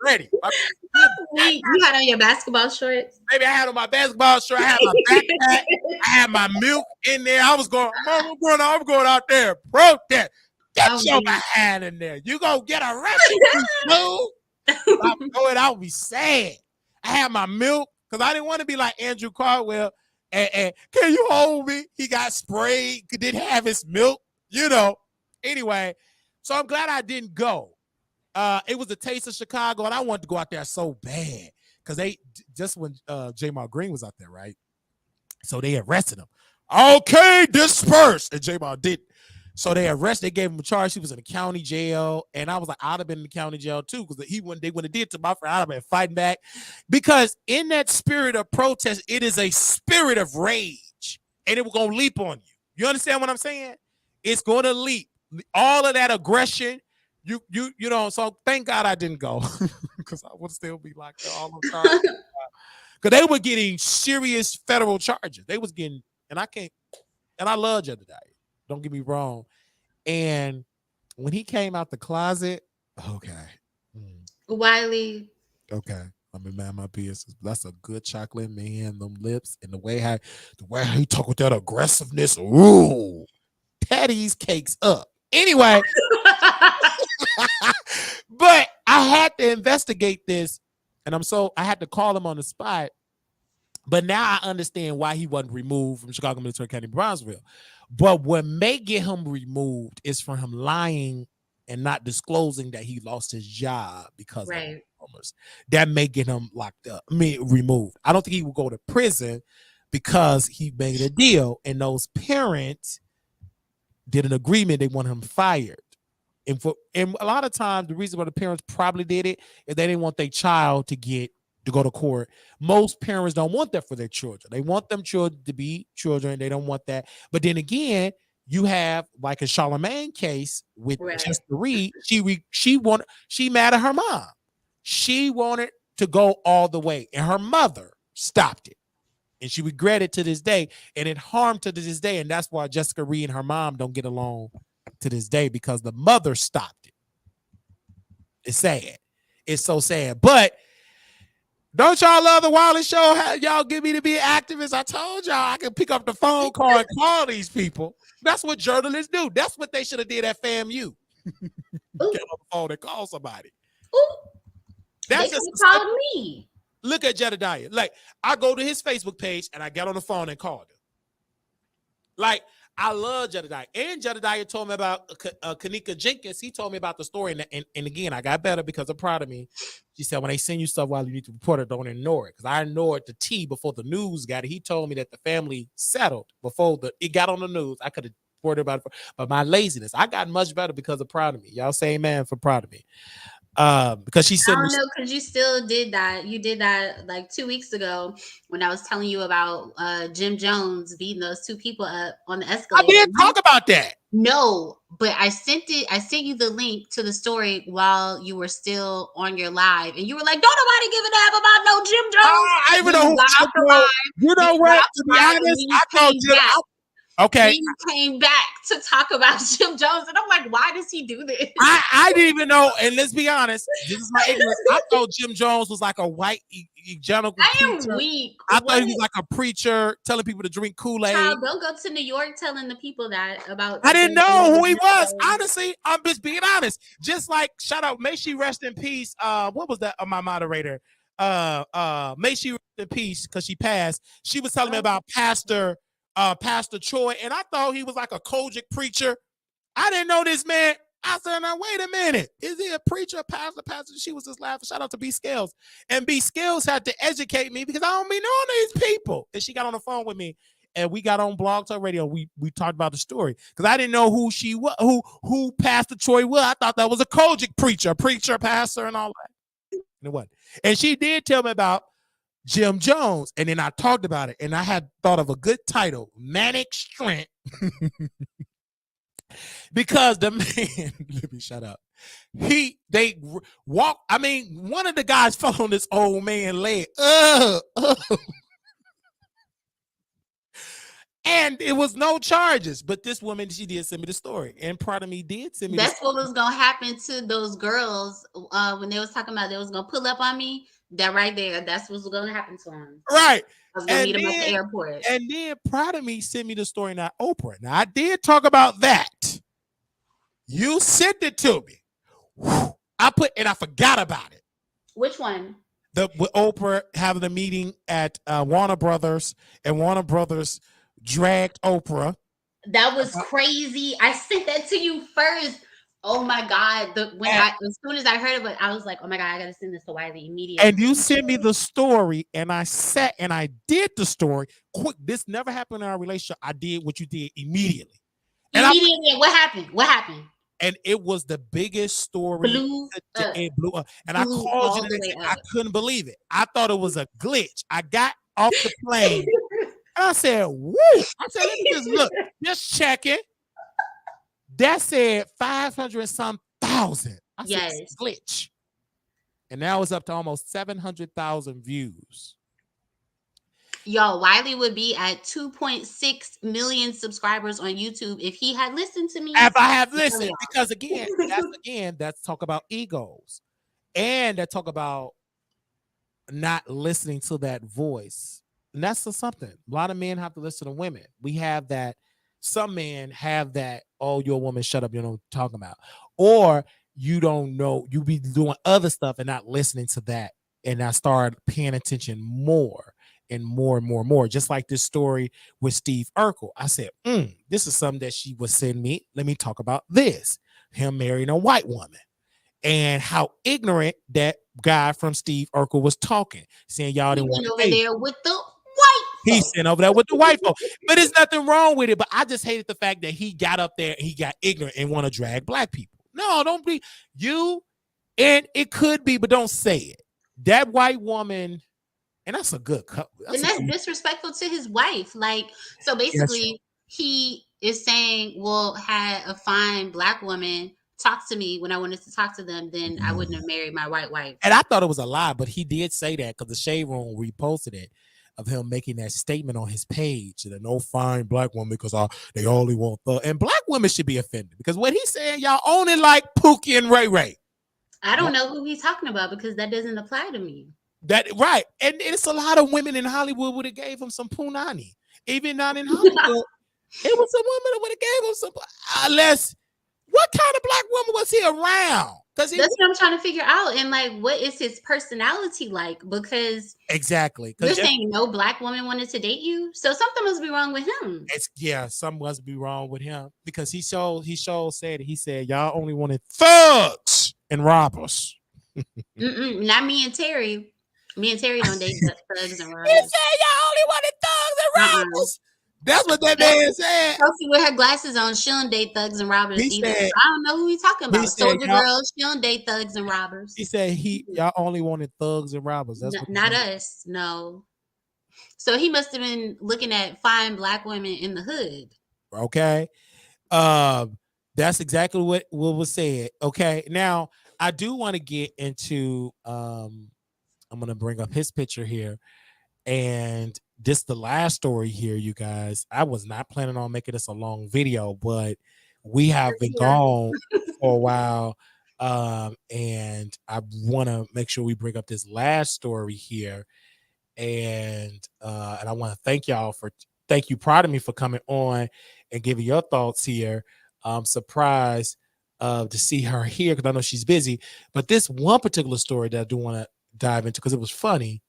ready. You had on your basketball shorts? Maybe I had on my basketball shirt. I had my backpack. I had my milk in there. I was going, Mom, I'm going out there. Protest. Get your hand in there. You gonna get arrested, you I would be sad. I had my milk because I didn't want to be like Andrew Caldwell. And can you hold me? He got sprayed. Didn't have his milk. Anyway, so I'm glad I didn't go. It was a taste of Chicago, and I wanted to go out there so bad because they just when J-Mal Green was out there, right? So they arrested him. Okay, disperse, and J-Mal did. So they gave him a charge. He was in the county jail, and I was like, I'd have been in the county jail too because they wouldn't have did to my friend. I'd have been fighting back because in that spirit of protest, it is a spirit of rage, and it was gonna leap on you. You understand what I'm saying? It's going to leap. All of that aggression. So thank God I didn't go because I would still be locked up all the time. Because they were getting serious federal charges. They was getting, and I love Jedediah. Don't get me wrong. And when he came out the closet, okay. Wiley. Okay. I'm in man my business. That's a good chocolate man, them lips, and the way he talk with that aggressiveness. Ooh. Patty's cakes up. Anyway. But I had to investigate this, and I had to call him on the spot. But now I understand why he wasn't removed from Chicago Military Academy, Brownsville. But what may get him removed is from him lying and not disclosing that he lost his job because of rumors. That may get him removed. I don't think he will go to prison because he made a deal, and those parents did an agreement. They want him fired. And a lot of times, the reason why the parents probably did it is they didn't want their child to go to court. Most parents don't want that for their children. They want them children to be children. They don't want that. But then again, you have like a Charlemagne case with Jessica Reed. She mad at her mom. She wanted to go all the way, and her mother stopped it. And she regretted to this day, and it harmed to this day. And that's why Jessica Reed and her mom don't get along to this day, because the mother stopped it. It's sad. It's so sad. But don't y'all love the Wiley Show? How y'all get me to be an activist? I told y'all I can pick up the phone call and call these people. That's what journalists do. That's what they should have did at FAMU. Get on the phone and call somebody. Ooh. That's they just called me. Look at Jedediah. Like, I go to his Facebook page and I get on the phone and called him. Like, I love Jedediah. And Jedediah told me about Kanika Jenkins. He told me about the story. And again, I got better because I'm proud of me. She said, when they send you stuff, while you need to report it, don't ignore it. Because I ignored the tea before the news got it. He told me that the family settled before it got on the news. I could have reported about it. But my laziness, I got much better because of proud of me. Y'all say amen for proud of me. Because she said, I don't know, because you still did that. You did that like 2 weeks ago when I was telling you about Jim Jones beating those two people up on the escalator. I didn't talk about that. No, but I sent you the link to the story while you were still on your live, and you were like, "Don't nobody give a damn about no Jim Jones." I even know who. You know what? To be honest, I called Jim. Okay. Then you came back to talk about Jim Jones, and I'm like, why does he do this? I didn't even know, and let's be honest, this is my ignorance. I thought Jim Jones was like a white evangelical I am preacher. weak. I thought he was like a preacher telling people to drink Kool-Aid. Child, don't go to New York telling the people that about. I didn't know who he was. Honestly, I'm just being honest. Just like shout out, may she rest in peace. What was that? My moderator. May she rest in peace because she passed. She was telling me about Pastor Troy, and I thought he was like a Kojic preacher. I didn't know this man. I said, now wait a minute. Is he a preacher, pastor? She was just laughing. Shout out to B Scales. And B Scales had to educate me because I don't be knowing these people. And she got on the phone with me. And we got on Blog Talk Radio. We talked about the story because I didn't know who she was, who Pastor Troy was. I thought that was a Kojic preacher, pastor, and all that. And it wasn't. And she did tell me about Jim Jones, and then I talked about it, and I had thought of a good title, Manic Strength, because the man, let me shut up. They walk. I mean, one of the guys fell on this old man leg. And it was no charges, but this woman, she did send me the story, and part of me did send me. That's what was gonna happen to those girls when they was talking about they was gonna pull up on me. That right there, that's what's gonna happen to them. Right. I was gonna meet them at the airport. And then part of me sent me the story, not Oprah. Now I did talk about that. You sent it to me. I forgot about it. Which one? With Oprah having a meeting at Warner Brothers, and Warner Brothers dragged Oprah. That was crazy. I sent that to you first. Oh my God. As soon as I heard of it, I was like, oh my God, I gotta send this to Wiley immediately. And you sent me the story, and I sat and I did the story. Quick, this never happened in our relationship. I did what you did immediately. Immediately, what happened? What happened? And it was the biggest story. It blew up. And I called you and I couldn't believe it. I thought it was a glitch. I got off the plane. And I said, woo. I said, let me just look. Just check it. That said 500 some thousand. I said, yes. Glitch. And now it's up to almost 700,000 views. Yo, Wiley would be at 2.6 million subscribers on YouTube if he had listened to me. If I have listened, because that's talk about egos. And that talk about not listening to that voice. And that's something. A lot of men have to listen to women. We have that. Some men have that, oh, you're a woman, shut up, you know what I'm talking about. Or you don't know, you be doing other stuff and not listening to that. And I started paying attention more and more and more and more. Just like this story with Steve Urkel. I said, this is something that she would send me. Let me talk about this. Him marrying a white woman. And how ignorant that guy from Steve Urkel was talking. Saying y'all didn't want to over there with the white He's sitting over there with the white folk. But there's nothing wrong with it. But I just hated the fact that he got up there and he got ignorant and want to drag black people. No, don't be you. And it could be, but don't say it. That white woman, and that's a good couple. And that's disrespectful to his wife. Like, so basically, he is saying, well, had a fine black woman talk to me when I wanted to talk to them, then I wouldn't have married my white wife. And I thought it was a lie, but he did say that because the Shade Room reposted it of him making that statement on his page that no fine black woman because they only want and black women should be offended because what he's saying, y'all only like Pookie and Ray Ray. I don't know who he's talking about because that doesn't apply to me. That right, and it's a lot of women in Hollywood would have gave him some punani. Even not in Hollywood, it was a woman that would have gave him some. Unless, what kind of black woman was he around? That's what I'm trying to figure out. And like, what is his personality like? Because exactly, you're saying no black woman wanted to date you, so something must be wrong with him. Something must be wrong with him because he said y'all only wanted thugs and robbers. Not me and Terry. Me and Terry don't date thugs and robbers. He said y'all only wanted thugs and robbers. That's what that man said. Chelsea with her glasses on, she don't date thugs and robbers either. I don't know who he's talking about. Soldier Girl, she don't date thugs and robbers. He said y'all only wanted thugs and robbers. That's not us. No. So he must have been looking at fine black women in the hood. Okay. That's exactly what was said. Okay. Now I do want to get into I'm gonna bring up his picture here. And this the last story here, you guys. I was not planning on making this a long video, but we have been gone for a while. And I want to make sure we bring up this last story here. And I want to thank you, Proud of Me, for coming on and giving your thoughts here. Surprised to see her here because I know she's busy. But this one particular story that I do want to dive into because it was funny.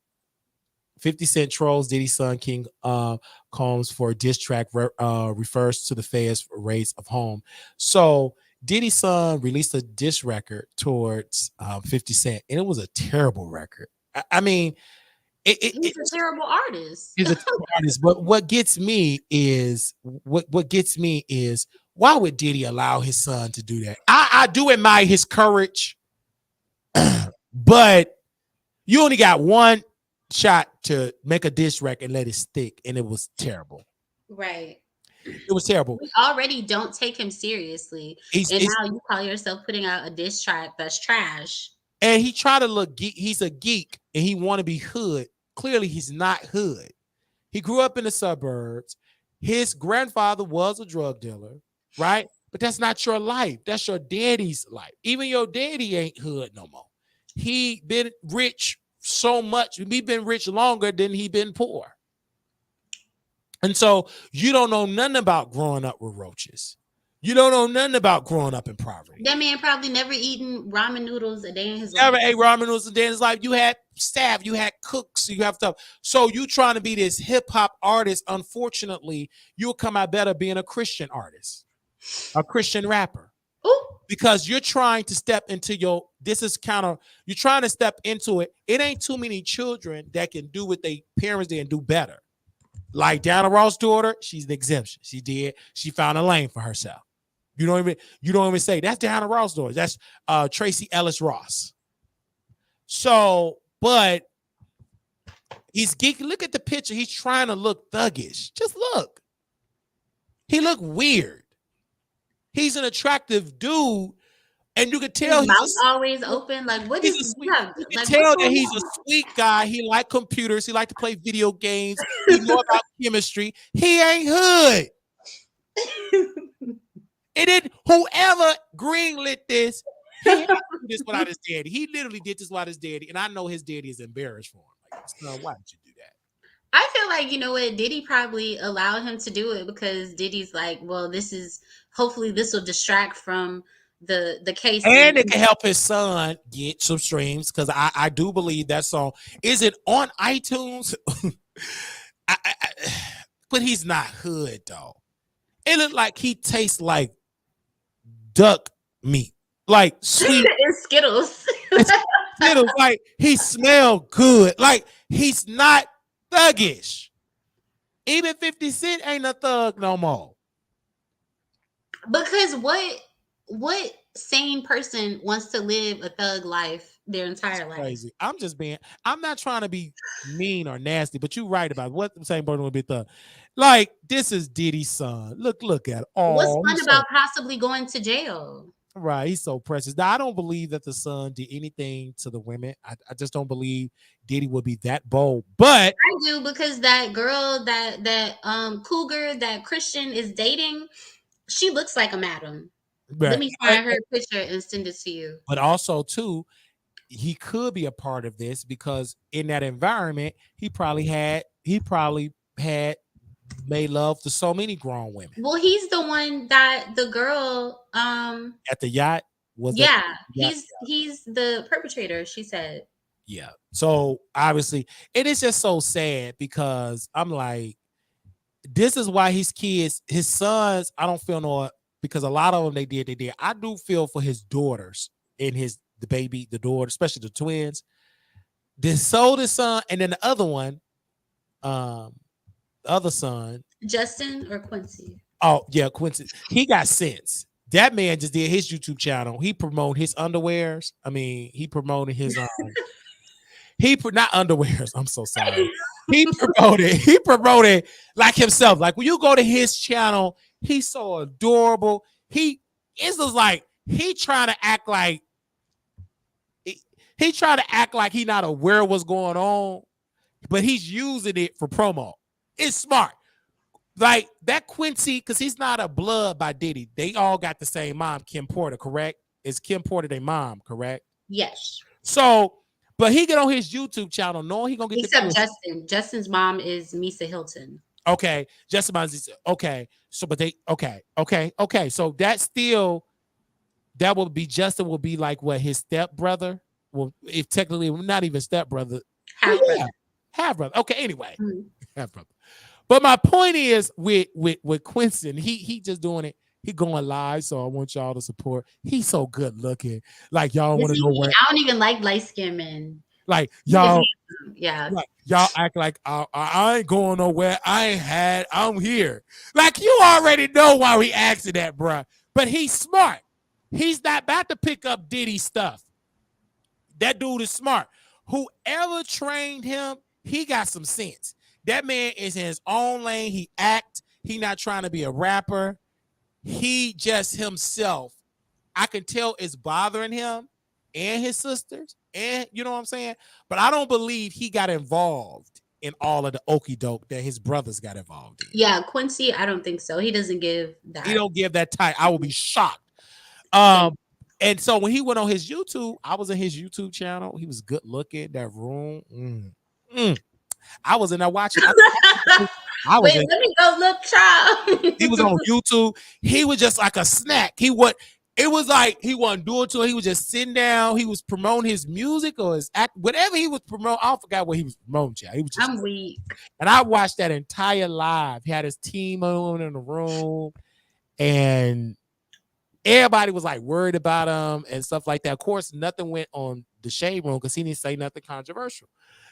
50 Cent trolls Diddy's son King Combs for a diss track refers to the feds' raids of home. So Diddy's son released a diss record towards 50 Cent, and it was a terrible record. I mean, he's a terrible artist. He's a terrible artist. But what gets me is why would Diddy allow his son to do that? I do admire his courage, but you only got one shot to make a diss record and let it stick, and it was terrible. Right. It was terrible. We already don't take him seriously, and now you call yourself putting out a diss track that's trash. And he tried to look geek. He's a geek, and he want to be hood. Clearly, he's not hood. He grew up in the suburbs. His grandfather was a drug dealer, right? But that's not your life. That's your daddy's life. Even your daddy ain't hood no more. He been rich so much. He been rich longer than he been poor. And so you don't know nothing about growing up with roaches. You don't know nothing about growing up in poverty. That man probably never eaten ramen noodles a day in his life. Never ate ramen noodles a day in his life. You had staff, you had cooks, you have stuff. So you trying to be this hip hop artist. Unfortunately, you'll come out better being a Christian artist, a Christian rapper. Ooh. Because you're trying to step into you're trying to step into it. It ain't too many children that can do what they parents did and do better. Like Diana Ross' daughter, she's the exemption. She found a lane for herself. You don't even say that's Diana Ross' daughter. That's Tracy Ellis Ross. So, but he's geeky. Look at the picture. He's trying to look thuggish. Just look. He look weird. He's an attractive dude, and you can tell his mouth always open. Like what is he? You can tell that he's a sweet guy. He like computers. He like to play video games. He know about chemistry. He ain't hood. And then whoever greenlit this, he had to do this without his daddy. He literally did this without his daddy, and I know his daddy is embarrassed for him. Like, son, why did you do that? I feel like, you know what, Diddy probably allowed him to do it because Diddy's like, well, hopefully this will distract from the case. And it can help his son get some streams because I do believe that song. Is it on iTunes? But he's not hood, though. It looked like he tastes like duck meat. Like sweet. And Skittles. Skittles. Like he smelled good. Like he's not thuggish. Even 50 Cent ain't a thug no more. Because what sane person wants to live a thug life their entire life? Crazy. I'm not trying to be mean or nasty, but you're right about what the same person would be thug. Like, this is Diddy's son. Look at all. What's fun about possibly going to jail? Right, he's so precious. Now, I don't believe that the son did anything to the women. I just don't believe Diddy would be that bold. But I do, because that girl, that cougar that Christian is dating, she looks like a madam. Right. Let me find her picture and send it to you. But also, too, he could be a part of this because in that environment, he probably had made love to so many grown women. Well, he's the one that the girl at the yacht was. Yeah, he's the perpetrator, she said. Yeah. So obviously, it is just so sad because I'm like, this is why his kids, his sons, I don't feel no, because a lot of them they did. I do feel for his daughters and the daughter, especially the twins. This oldest son, and then the other one, the other son, Justin or Quincy. Oh yeah, Quincy. He got sense. That man just did his YouTube channel. He promoted his underwears. I mean, he promoted his not underwears. I'm so sorry. He promoted like himself. Like when you go to his channel, he's so adorable. It's just like he trying to act like he not aware of what's going on, but he's using it for promo. It's smart. Like that Quincy, because he's not a blood by Diddy. They all got the same mom, Kim Porter, correct? Is Kim Porter their mom, correct? Yes. So, but he get on his YouTube channel knowing he gonna get Except the Justin. Justin's mom is Misa Hilton. okay. Justin Bonds, okay. So, but they okay. So that still that would be Justin will be like what his stepbrother. Well, if technically not even stepbrother, Half brother. half brother. Okay, anyway, Mhm. half brother. But my point is with Quincy, he just doing it. He going live, so I want y'all to support. He's so good looking. Like y'all want to know where. I don't even like light skinned men. Like y'all, yeah. like, y'all act like I ain't going nowhere. I'm here. Like you already know why we asking that, bruh. But he's smart. He's not about to pick up Diddy stuff. That dude is smart. Whoever trained him, he got some sense. That man is in his own lane. He act. He not trying to be a rapper. He just himself. I can tell it's bothering him and his sisters. And you know what I'm saying? But I don't believe he got involved in all of the okie doke that his brothers got involved in. Yeah, Quincy, I don't think so. He doesn't give that. He don't give that type. I will be shocked. And so when he went on his YouTube, I was in his YouTube channel. He was good looking. That room. I was in there watching. Wait, let me go look, child. He was on YouTube. He was just like a snack. It was like he wasn't doing to it. He was just sitting down. He was promoting his music or his act, whatever he was promoting. I forgot what he was promoting. Child. He was just. I'm weak. And I watched that entire live. He had his team on in the room, and everybody was like worried about him and stuff like that. Of course, nothing went on the Shade Room because he didn't say nothing controversial.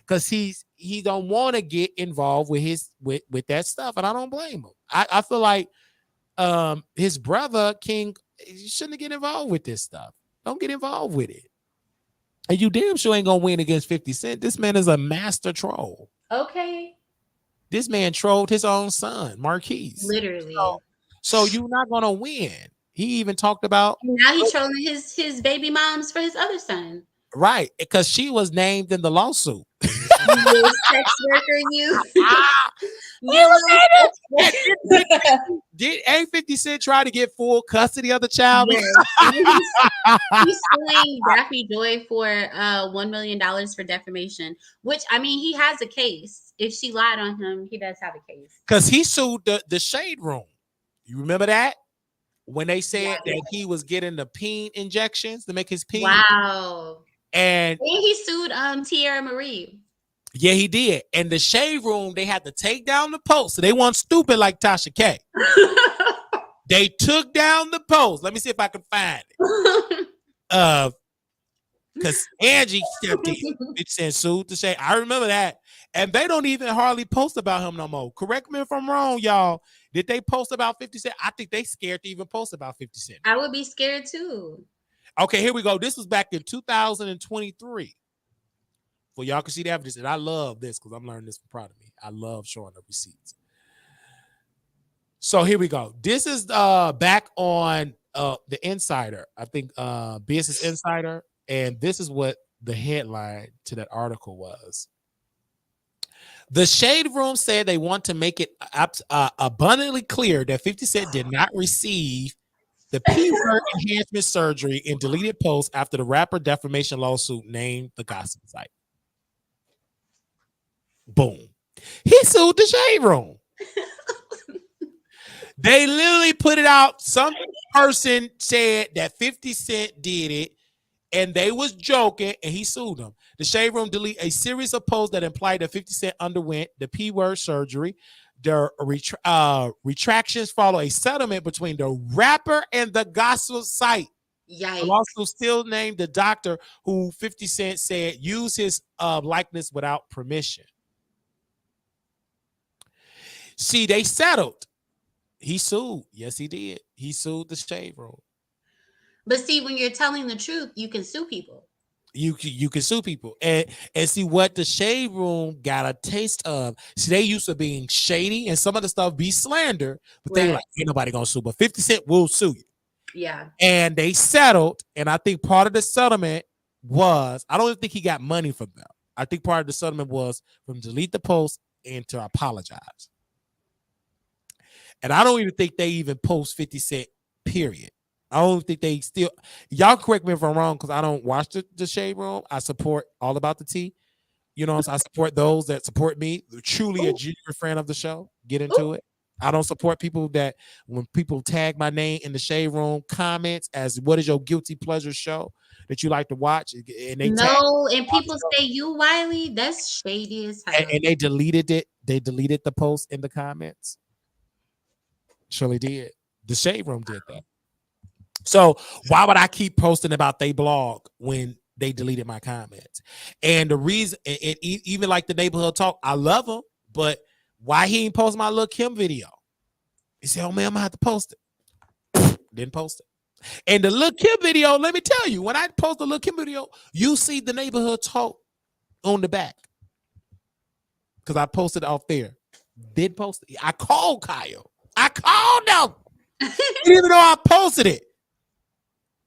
Because he don't want to get involved with that stuff, and I don't blame him. I feel like his brother King shouldn't get involved with this stuff. Don't get involved with it. And you damn sure ain't gonna win against 50 Cent. This man is a master troll. Okay. This man trolled his own son, Marquise. Literally. So you're not gonna win. He even talked about now he's trolling his baby moms for his other son. Right, because she was named in the lawsuit. You little sex worker, you. Did A50 Cent try to get full custody of the child? Yes. He's suing Daphne Joy for $1 million for defamation, which I mean he has a case. If she lied on him, he does have a case. Because he sued the Shade Room. You remember that? When they said that he was getting the peen injections to make his peen. Wow. And he sued Tierra Marie. Yeah, he did. And the Shade Room, they had to take down the post. So they weren't stupid like Tasha K. They took down the post. Let me see if I can find it. Because Angie stepped in. Bitch said sued the Shade. I remember that. And they don't even hardly post about him no more. Correct me if I'm wrong, y'all. Did they post about 50 Cent? I think they scared to even post about 50 Cent. I would be scared too. Okay, here we go. This was back in 2023. Well, y'all can see the evidence. And I love this because I'm learning this from Proud of Me. I love showing the receipts. So here we go. This is back on the Insider. I think Business Insider. And this is what the headline to that article was. The Shade Room said they want to make it abundantly clear that 50 Cent did not receive the P-word enhancement surgery in deleted posts after the rapper defamation lawsuit named the gossip site. Boom. He sued the Shade Room. They literally put it out. Some person said that 50 Cent did it and they was joking and he sued them. The Shade Room deleted a series of posts that implied that 50 Cent underwent the P-word surgery. The retractions follow a settlement between the rapper and the gospel site. Yikes. The lawsuit still named the doctor who 50 Cent said used his likeness without permission. See, they settled. He sued. Yes, he did. He sued the Shade Room. But see, when you're telling the truth, you can sue people. You can sue people and see what the Shade Room got a taste of. See, they used to being shady and some of the stuff be slander, but they like ain't nobody gonna sue. But 50 Cent will sue you. Yeah. And they settled, and I think part of the settlement was I don't think he got money from them. I think part of the settlement was from delete the post and to apologize. And I don't even think they even post 50 Cent, period. I don't think they still, y'all correct me if I'm wrong, because I don't watch the Shade Room. I support All About the Tea. You know, so I support those that support me. Truly a genuine friend of the show. Get into it. I don't support people that when people tag my name in the Shade Room comments as what is your guilty pleasure show that you like to watch, and they and people say you Wiley. That's shady as hell. And they deleted it. They deleted the post in the comments. Surely did. The Shade Room did that. So why would I keep posting about they blog when they deleted my comments? And the reason, and even like the neighborhood talk, I love them, but why he ain't post my Lil' Kim video? He said, "Oh man, I'm gonna have to post it." Didn't post it. And the Lil' Kim video, let me tell you, when I post the Lil' Kim video, you see the neighborhood talk on the back because I posted off there. Did post it. I called Kyle. I called him. He didn't even know I posted it.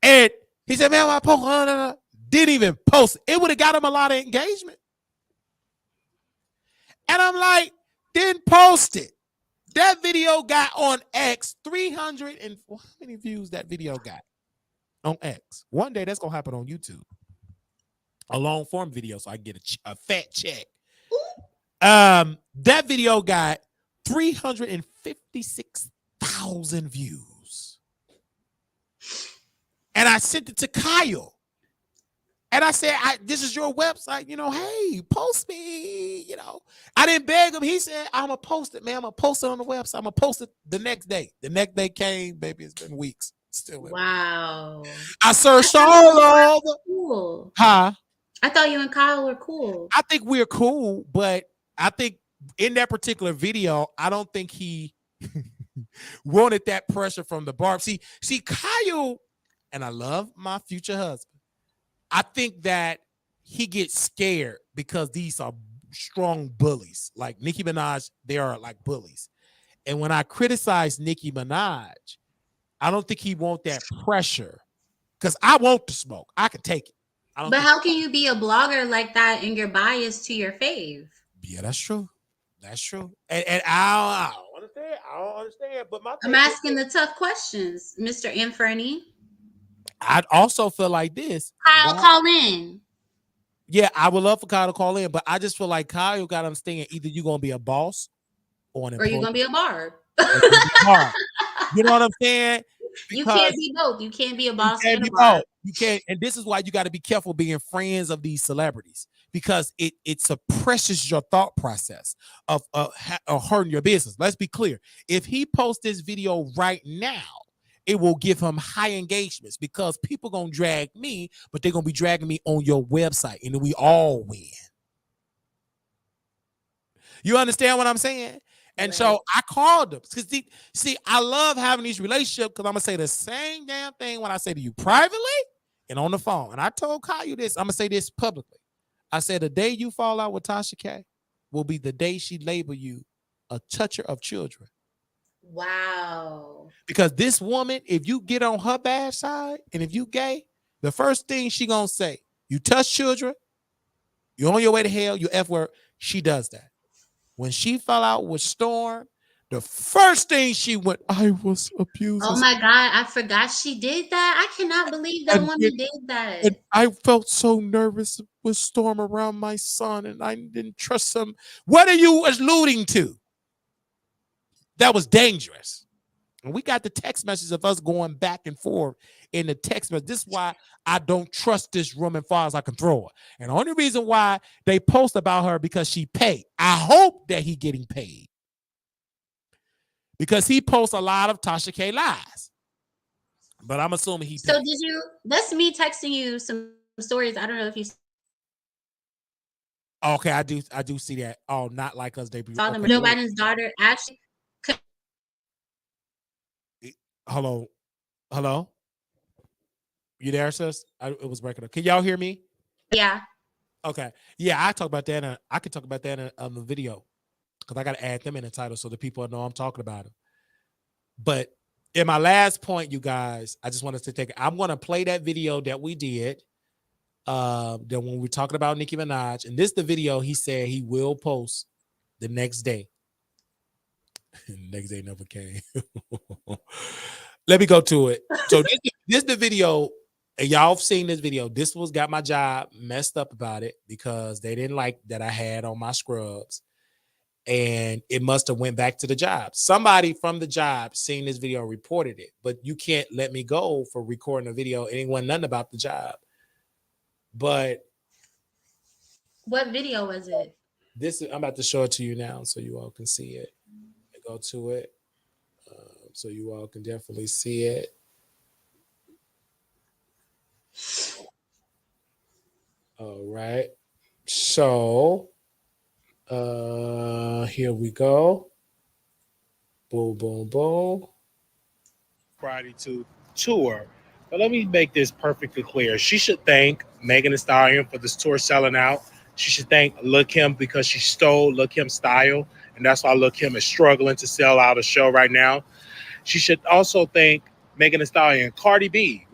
And he said, "Man, I post." Didn't even post it. It would have got him a lot of engagement. And I'm like, didn't post it. That video got on X 300 and how many views that video got on X? One day that's gonna happen on YouTube. A long form video, so I can get a fat check. That video got 356,000 views. And I sent it to Kyle. And I said, this is your website, you know, hey, post me, you know. I didn't beg him. He said, I'm going to post it, man. I'm going to post it on the website. I'm going to post it the next day. The next day came, baby, it's been weeks. Still. Wow. I searched all over. Cool. Huh? I thought you and Kyle were cool. I think we're cool, but I think in that particular video, I don't think he wanted that pressure from the barb. See, Kyle, and I love my future husband. I think that he gets scared because these are strong bullies. Like Nicki Minaj, they are like bullies. And when I criticize Nicki Minaj, I don't think he want that pressure because I want the smoke. I can take it. But how can you be a blogger like that and you're biased to your fave? Yeah, that's true. That's true. And I don't understand. I don't understand. But I'm asking the tough questions, Mr. Inferny. I'd also feel like this. Kyle, call in. Yeah, I would love for Kyle to call in, but I just feel like Kyle got to understand either you're going to be a boss or an employee. Or you're going to be a barb. You know what I'm saying? You can't be both. You can't be a boss and a both. barb. You can't. And this is why you got to be careful being friends of these celebrities because it suppresses your thought process of hurting your business. Let's be clear. If he posts this video right now, it will give him high engagements because people gonna drag me, but they're gonna be dragging me on your website, and then we all win. You understand what I'm saying? And right. So I called him because see, I love having these relationships because I'm gonna say the same damn thing when I say to you privately and on the phone. And I told Kyle this. I'm gonna say this publicly. I said the day you fall out with Tasha K will be the day she label you a toucher of children. Wow. Because this woman, if you get on her bad side and if you gay, the first thing she gonna say, you touch children, you're on your way to hell, you F word. She does that. When she fell out with Storm, the first thing she went, I was abused. Oh my God, I forgot she did that. I cannot believe that woman did that. And I felt so nervous with Storm around my son and I didn't trust him. What are you alluding to? That was dangerous. And we got the text messages of us going back and forth in the text message. This is why I don't trust this room as far as I can throw her. And the only reason why they post about her because she paid. I hope that he getting paid. Because he posts a lot of Tasha K lies. But I'm assuming he paid. So did you, that's me texting you some stories. I don't know if you Okay, I do see that. Oh, not like us debut. Saw them. Joe Biden's daughter actually. Hello. You there, sis? It was breaking up. Can y'all hear me? Yeah. Okay. Yeah, I talk about that. And I could talk about that in the video because I got to add them in the title so the people know I'm talking about them. But in my last point, you guys, I just wanted to take. I'm going to play that video that we did. Then when we were talking about Nicki Minaj, and this the video he said he will post the next day. Next day never came. Let me go to it. So this the video. And y'all have seen this video. This was got my job messed up about it because they didn't like that I had on my scrubs. And it must have went back to the job. Somebody from the job seen this video and reported it. But you can't let me go for recording a video. It ain't want nothing about the job. But what video was it? I'm about to show it to you now so you all can see it. Go to it so you all can definitely see it. All right. So here we go. Boom, boom, boom. Friday to tour. But let me make this perfectly clear. She should thank Megan Thee Stallion for this tour selling out. She should thank Lil' Kim because she stole Lil' Kim's style. And that's why Lil' Kim is struggling to sell out a show right now. She should also thank Megan Thee Stallion, Cardi B,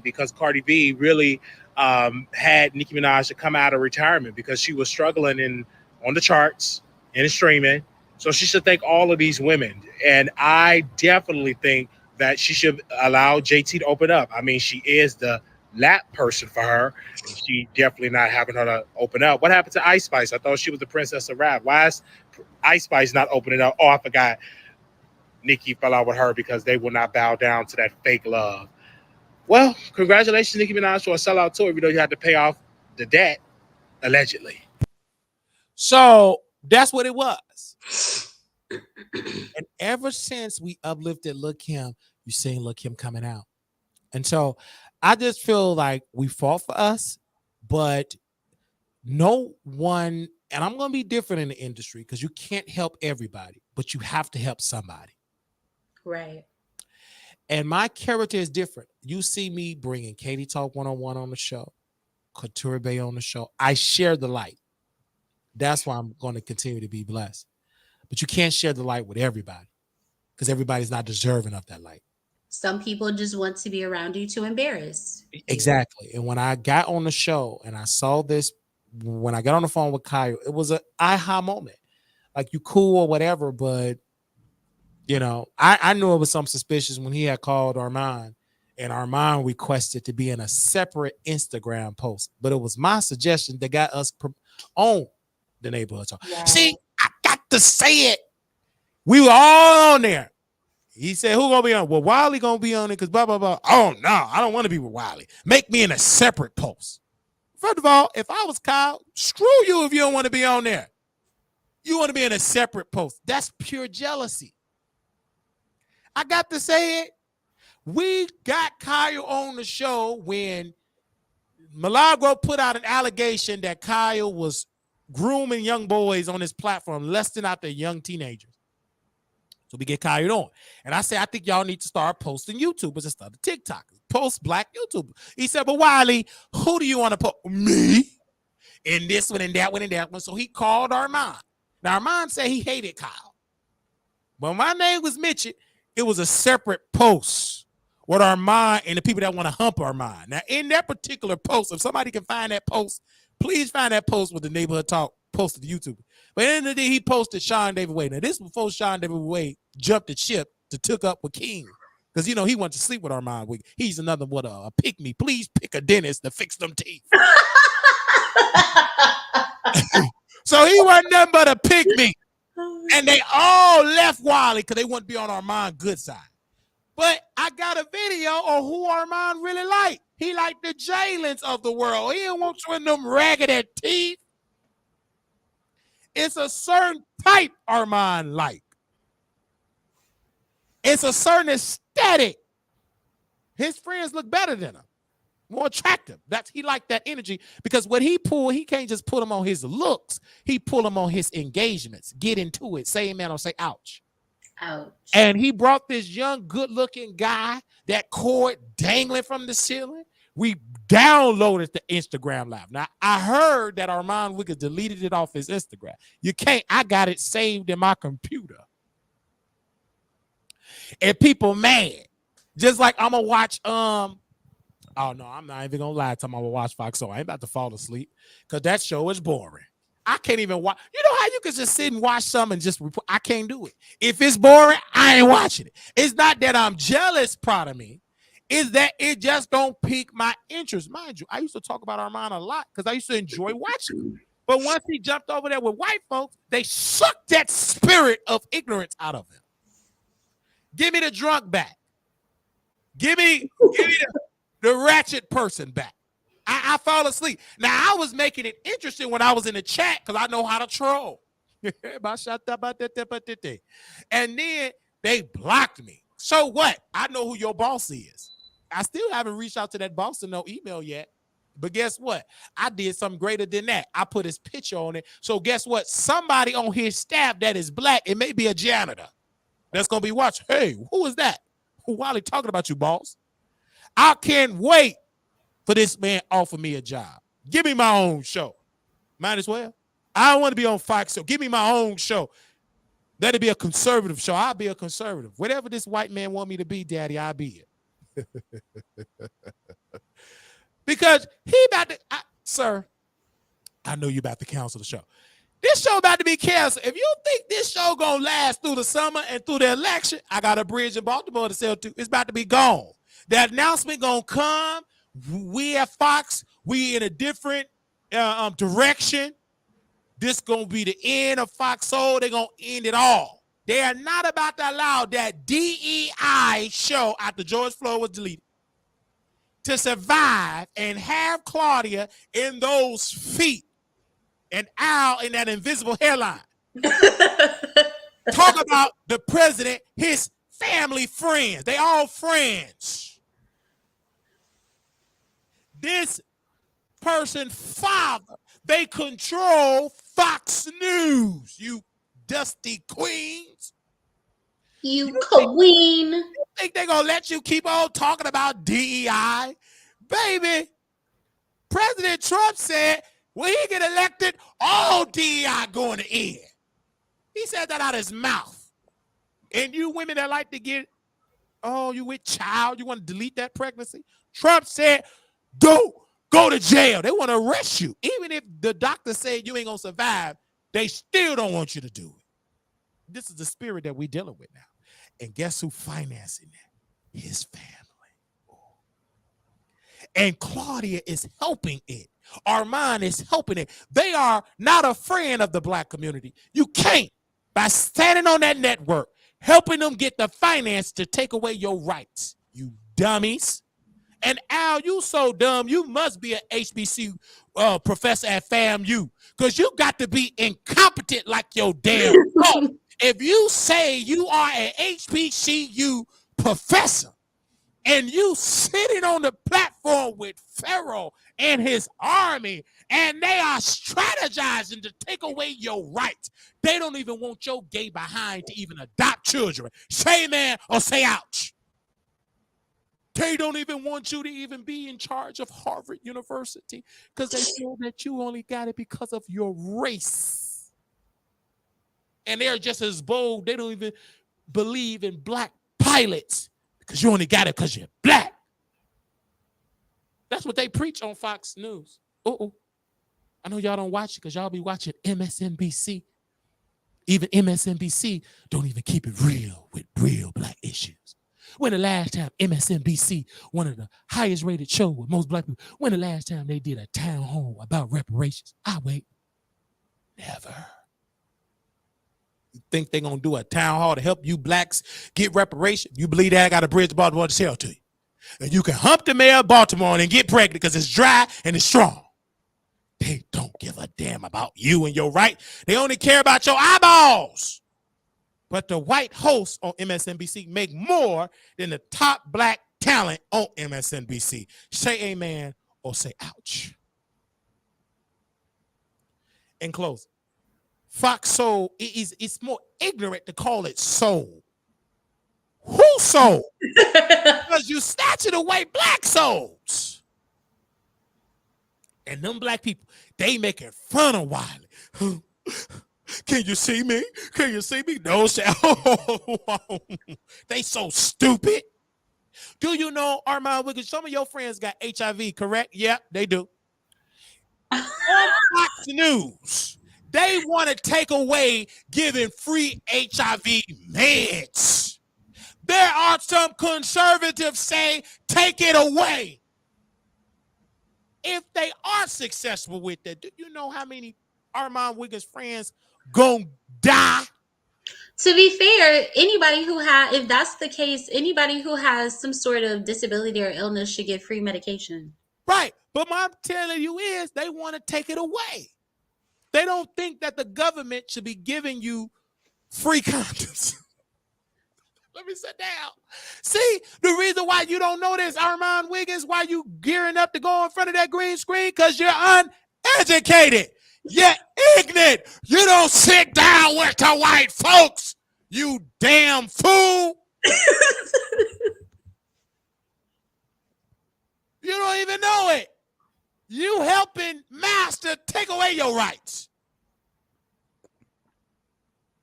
because Cardi B really had Nicki Minaj to come out of retirement because she was struggling on the charts and in streaming. So she should thank all of these women. And I definitely think that she should allow JT to open up. I mean, she is the lap person for her. She definitely not having her to open up. What happened to Ice Spice? I thought she was the princess of rap. Why is Ice Spice not opening up? Oh, I forgot. Nicki fell out with her because they will not bow down to that fake love. Well, congratulations, Nicki Minaj, for a sellout tour, even though you had to pay off the debt, allegedly. So that's what it was. And ever since we uplifted Lil' Kim, you seen Lil' Kim coming out. And so I just feel like we fought for us, but no one, and I'm going to be different in the industry because you can't help everybody, but you have to help somebody. Right. And my character is different. You see me bringing Katie Talk 101 on the show, Couture Bay on the show. I share the light. That's why I'm going to continue to be blessed. But you can't share the light with everybody because everybody's not deserving of that light. Some people just want to be around you to embarrass. Exactly. And when I got on the show and I saw this, when I got on the phone with Kyle, it was an aha moment. Like, you cool or whatever, but you know, I knew it was something suspicious when he had called Armand, and Armand requested to be in a separate Instagram post. But it was my suggestion that got us on the neighborhood talk. Yeah. See, I got to say it. We were all on there. He said, who gonna be on? Well, Wiley gonna be on it because blah, blah, blah. Oh, no, I don't want to be with Wiley. Make me in a separate post. First of all, if I was Kyle, screw you if you don't want to be on there. You want to be in a separate post. That's pure jealousy. I got to say it. We got Kyle on the show when Milagro put out an allegation that Kyle was grooming young boys on his platform, lusting out their young teenagers. So we get Kyle on. And I said, I think y'all need to start posting YouTubers instead of TikTokers. Post black YouTubers. He said, but Wiley, who do you want to post? Me? And this one and that one and that one. So he called Armand. Now, Armand said he hated Kyle. But my name was Mitchell. It was a separate post with Armand and the people that want to hump Armand. Now, in that particular post, if somebody can find that post, please find that post with the neighborhood talk posted to YouTube. But in the end of the day, he posted Sean David Wade. Now, this was before Sean David Wade jumped the ship to took up with King. Because, you know, he wanted to sleep with Armand. He's another one, a pick me. Please pick a dentist to fix them teeth. So he wasn't nothing but a pick me. And they all left Wiley because they want to be on Armand's good side. But I got a video of who Armand really liked. He liked the Jalens of the world. He didn't want you in them raggedy teeth. It's a certain type Armand like. It's a certain aesthetic. His friends look better than him. More attractive. He liked that energy because what he pulled, he can't just put him on his looks. He pull him on his engagements. Get into it. Say amen or say ouch. Ouch. And he brought this young, good-looking guy, that cord dangling from the ceiling. We downloaded the Instagram Live. Now, I heard that Armand Wicked deleted it off his Instagram. You can't. I got it saved in my computer. And people mad. Just like I'm going to watch, oh, no, I'm not even going to lie to them. I'm going to watch Fox. So I ain't about to fall asleep because that show is boring. I can't even watch. You know how you can just sit and watch something and just report? I can't do it. If it's boring, I ain't watching it. It's not that I'm jealous, proud of me. It's that it just don't pique my interest. Mind you, I used to talk about Armand a lot because I used to enjoy watching him. But once he jumped over there with white folks, they sucked that spirit of ignorance out of him. Give me the drunk back. Give me the ratchet person back. I fall asleep. Now, I was making it interesting when I was in the chat because I know how to troll. And then they blocked me. So what? I know who your boss is. I still haven't reached out to that boss in no email yet. But guess what? I did something greater than that. I put his picture on it. So guess what? Somebody on his staff that is black, it may be a janitor that's going to be watching. Hey, who is that? While he talking about you, boss? I can't wait for this man offer me a job. Give me my own show. Might as well. I don't want to be on Fox, so give me my own show. Let it be a conservative show. I'll be a conservative. Whatever this white man want me to be, daddy, I'll be it. Because he about to, sir, I know you about to cancel the show. This show about to be canceled. If you think this show gonna last through the summer and through the election, I got a bridge in Baltimore to sell to. It's about to be gone. That announcement gonna come. We at Fox, we in a different direction. This gonna be the end of Fox Soul. They're gonna end it all. They are not about to allow that DEI show after George Floyd was deleted to survive and have Claudia in those feet and Al in that invisible hairline. Talk about the president, his family, friends. They all friends. This person, father, they control Fox News, you dusty queens. You queen. You think they're going to let you keep on talking about DEI? Baby, President Trump said when he get elected, all DEI going to end. He said that out of his mouth. And you women that like to get, oh, you with child, you want to delete that pregnancy? Trump said, don't go to jail. They want to arrest you. Even if the doctor said you ain't going to survive, they still don't want you to do it. This is the spirit that we're dealing with now. And guess who financing that? His family. And Claudia is helping it. Armand is helping it. They are not a friend of the black community. You can't, by standing on that network, helping them get the finance to take away your rights. You dummies. And Al, you so dumb, you must be an HBC professor at FAMU because you got to be incompetent like your damn fault. If you say you are an HBCU professor and you sitting on the platform with Pharaoh and his army and they are strategizing to take away your rights, they don't even want your gay behind to even adopt children. Say amen or say ouch. They don't even want you to even be in charge of Harvard University because they feel that you only got it because of your race. And they're just as bold. They don't even believe in black pilots because you only got it because you're black. That's what they preach on Fox News. I know y'all don't watch it because y'all be watching MSNBC. Even MSNBC don't even keep it real with real black issues. When the last time MSNBC, one of the highest rated shows with most black people, when the last time they did a town hall about reparations? I wait. Never. You think they're going to do a town hall to help you blacks get reparations? You believe that? I got a bridge to Baltimore to sell to you. And you can hump the mayor of Baltimore and get pregnant because it's dry and it's strong. They don't give a damn about you and your right. They only care about your eyeballs. But the white hosts on MSNBC make more than the top black talent on MSNBC. Say amen or say ouch. In closing, Fox Soul, it's more ignorant to call it soul. Who soul? Because you snatching away black souls. And them black people, they making fun of Wiley. Can you see me? Can you see me? No, they so stupid. Do you know, Armand Wiggins, some of your friends got HIV, correct? Yeah, they do. On Fox News, They want to take away giving free HIV meds. There are some conservatives saying, take it away. If they are successful with that, do you know how many Armand Wiggins friends gonna die? To be fair, anybody who has, if that's the case, anybody who has some sort of disability or illness should get free medication. Right. But what I'm telling you is they want to take it away. They don't think that the government should be giving you free condoms. Let me sit down. See, the reason why you don't know this, Armand Wiggins, why you gearing up to go in front of that green screen, because you're uneducated. You're ignorant. You don't sit down with the white folks, you damn fool. You don't even know it. You helping master take away your rights.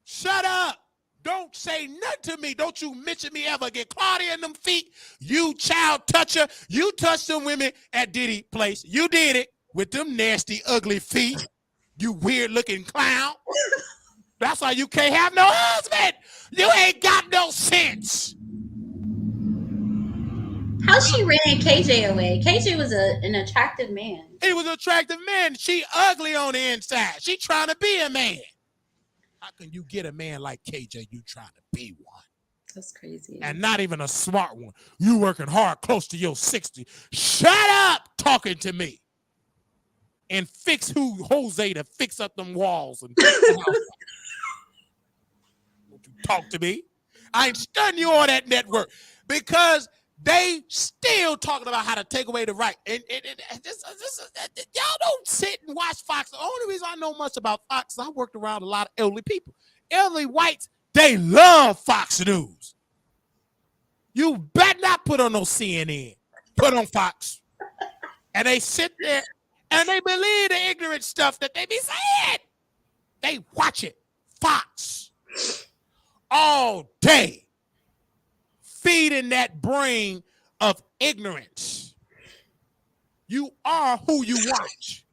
Shut up. Don't say nothing to me. Don't you mention me ever again. Claudia in them feet, you child toucher. You touched them women at Diddy place. You did it with them nasty, ugly feet. You weird looking clown. That's why you can't have no husband. You ain't got no sense. How she ran KJ away? KJ was an attractive man. He was an attractive man. She ugly on the inside. She trying to be a man. How can you get a man like KJ? You trying to be one. That's crazy. And not even a smart one. You working hard close to your 60. Shut up talking to me. And fix who Jose to fix up them walls. And don't you talk to me. I ain't studying you on that network because they still talking about how to take away the right. And y'all don't sit and watch Fox. The only reason I know much about Fox is I worked around a lot of elderly people. Elderly whites, they love Fox News. You better not put on no CNN. Put on Fox. And they sit there and they believe the ignorant stuff that they be saying. They watch it. Fox. All day. Feeding that brain of ignorance. You are who you watch.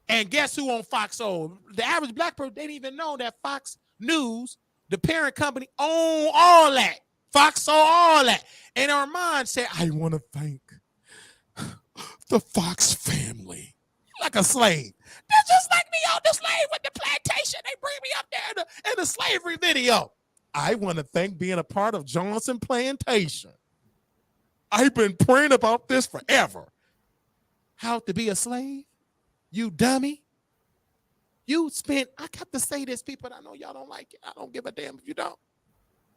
And guess who on Fox owned? The average black person, they didn't even know that Fox News, the parent company, owned all that. Fox owned all that. And Armand said, I want to thank the Fox family. Like a slave. They're just like me on the slave with the plantation. They bring me up there in the slavery video. I want to thank being a part of Johnson Plantation. I've been praying about this forever. How to be a slave? You dummy. You spent, I got to say this, people, I know y'all don't like it. I don't give a damn if you don't.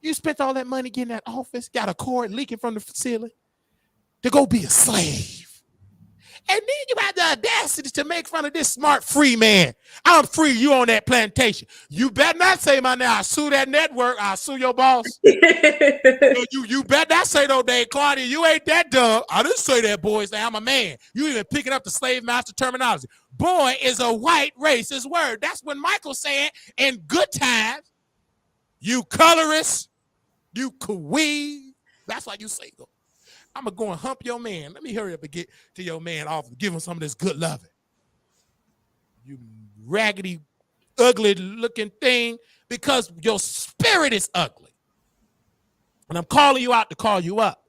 You spent all that money getting that office, got a cord leaking from the ceiling to go be a slave. And then you had the audacity to make fun of this smart free man. I'm free, you on that plantation. You better not say my name. I'll sue that network. I'll sue your boss. you better not say no day, Claudia. You ain't that dumb. I didn't say that, boys. I'm a man. You even picking up the slave master terminology. Boy is a white racist word. That's when Michael said in Good Times, you colorist, you queen. That's why you single. I'm going to go and hump your man. Let me hurry up and get to your man off and give him some of this good loving. You raggedy, ugly looking thing, because your spirit is ugly. And I'm calling you out to call you up.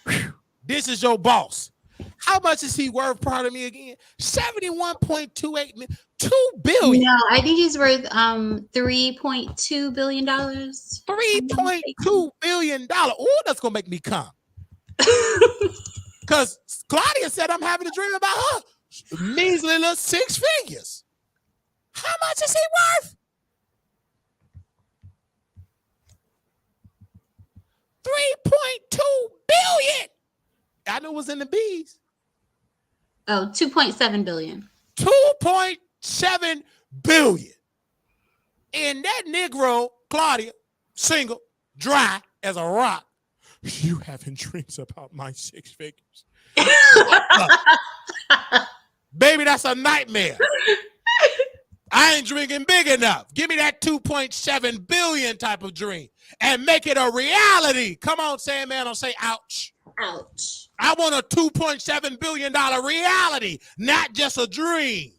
Whew. This is your boss. How much is he worth? Pardon me again. 71.28 million. $2 billion. No, I think he's worth $3.2 billion. $3.2 billion. Oh, that's gonna make me come. Because Claudia said I'm having a dream about her. Measly little 6 figures. How much is he worth? 3.2 billion. I knew it was in the B's. Oh, 2.7 billion. 2.7 billion. And that Negro, Claudia, single, dry as a rock. You having dreams about my 6 figures. Baby, that's a nightmare. I ain't drinking big enough. Give me that 2.7 billion type of dream and make it a reality. Come on, say man, don't say ouch. Ouch. I want a $2.7 billion reality, not just a dream.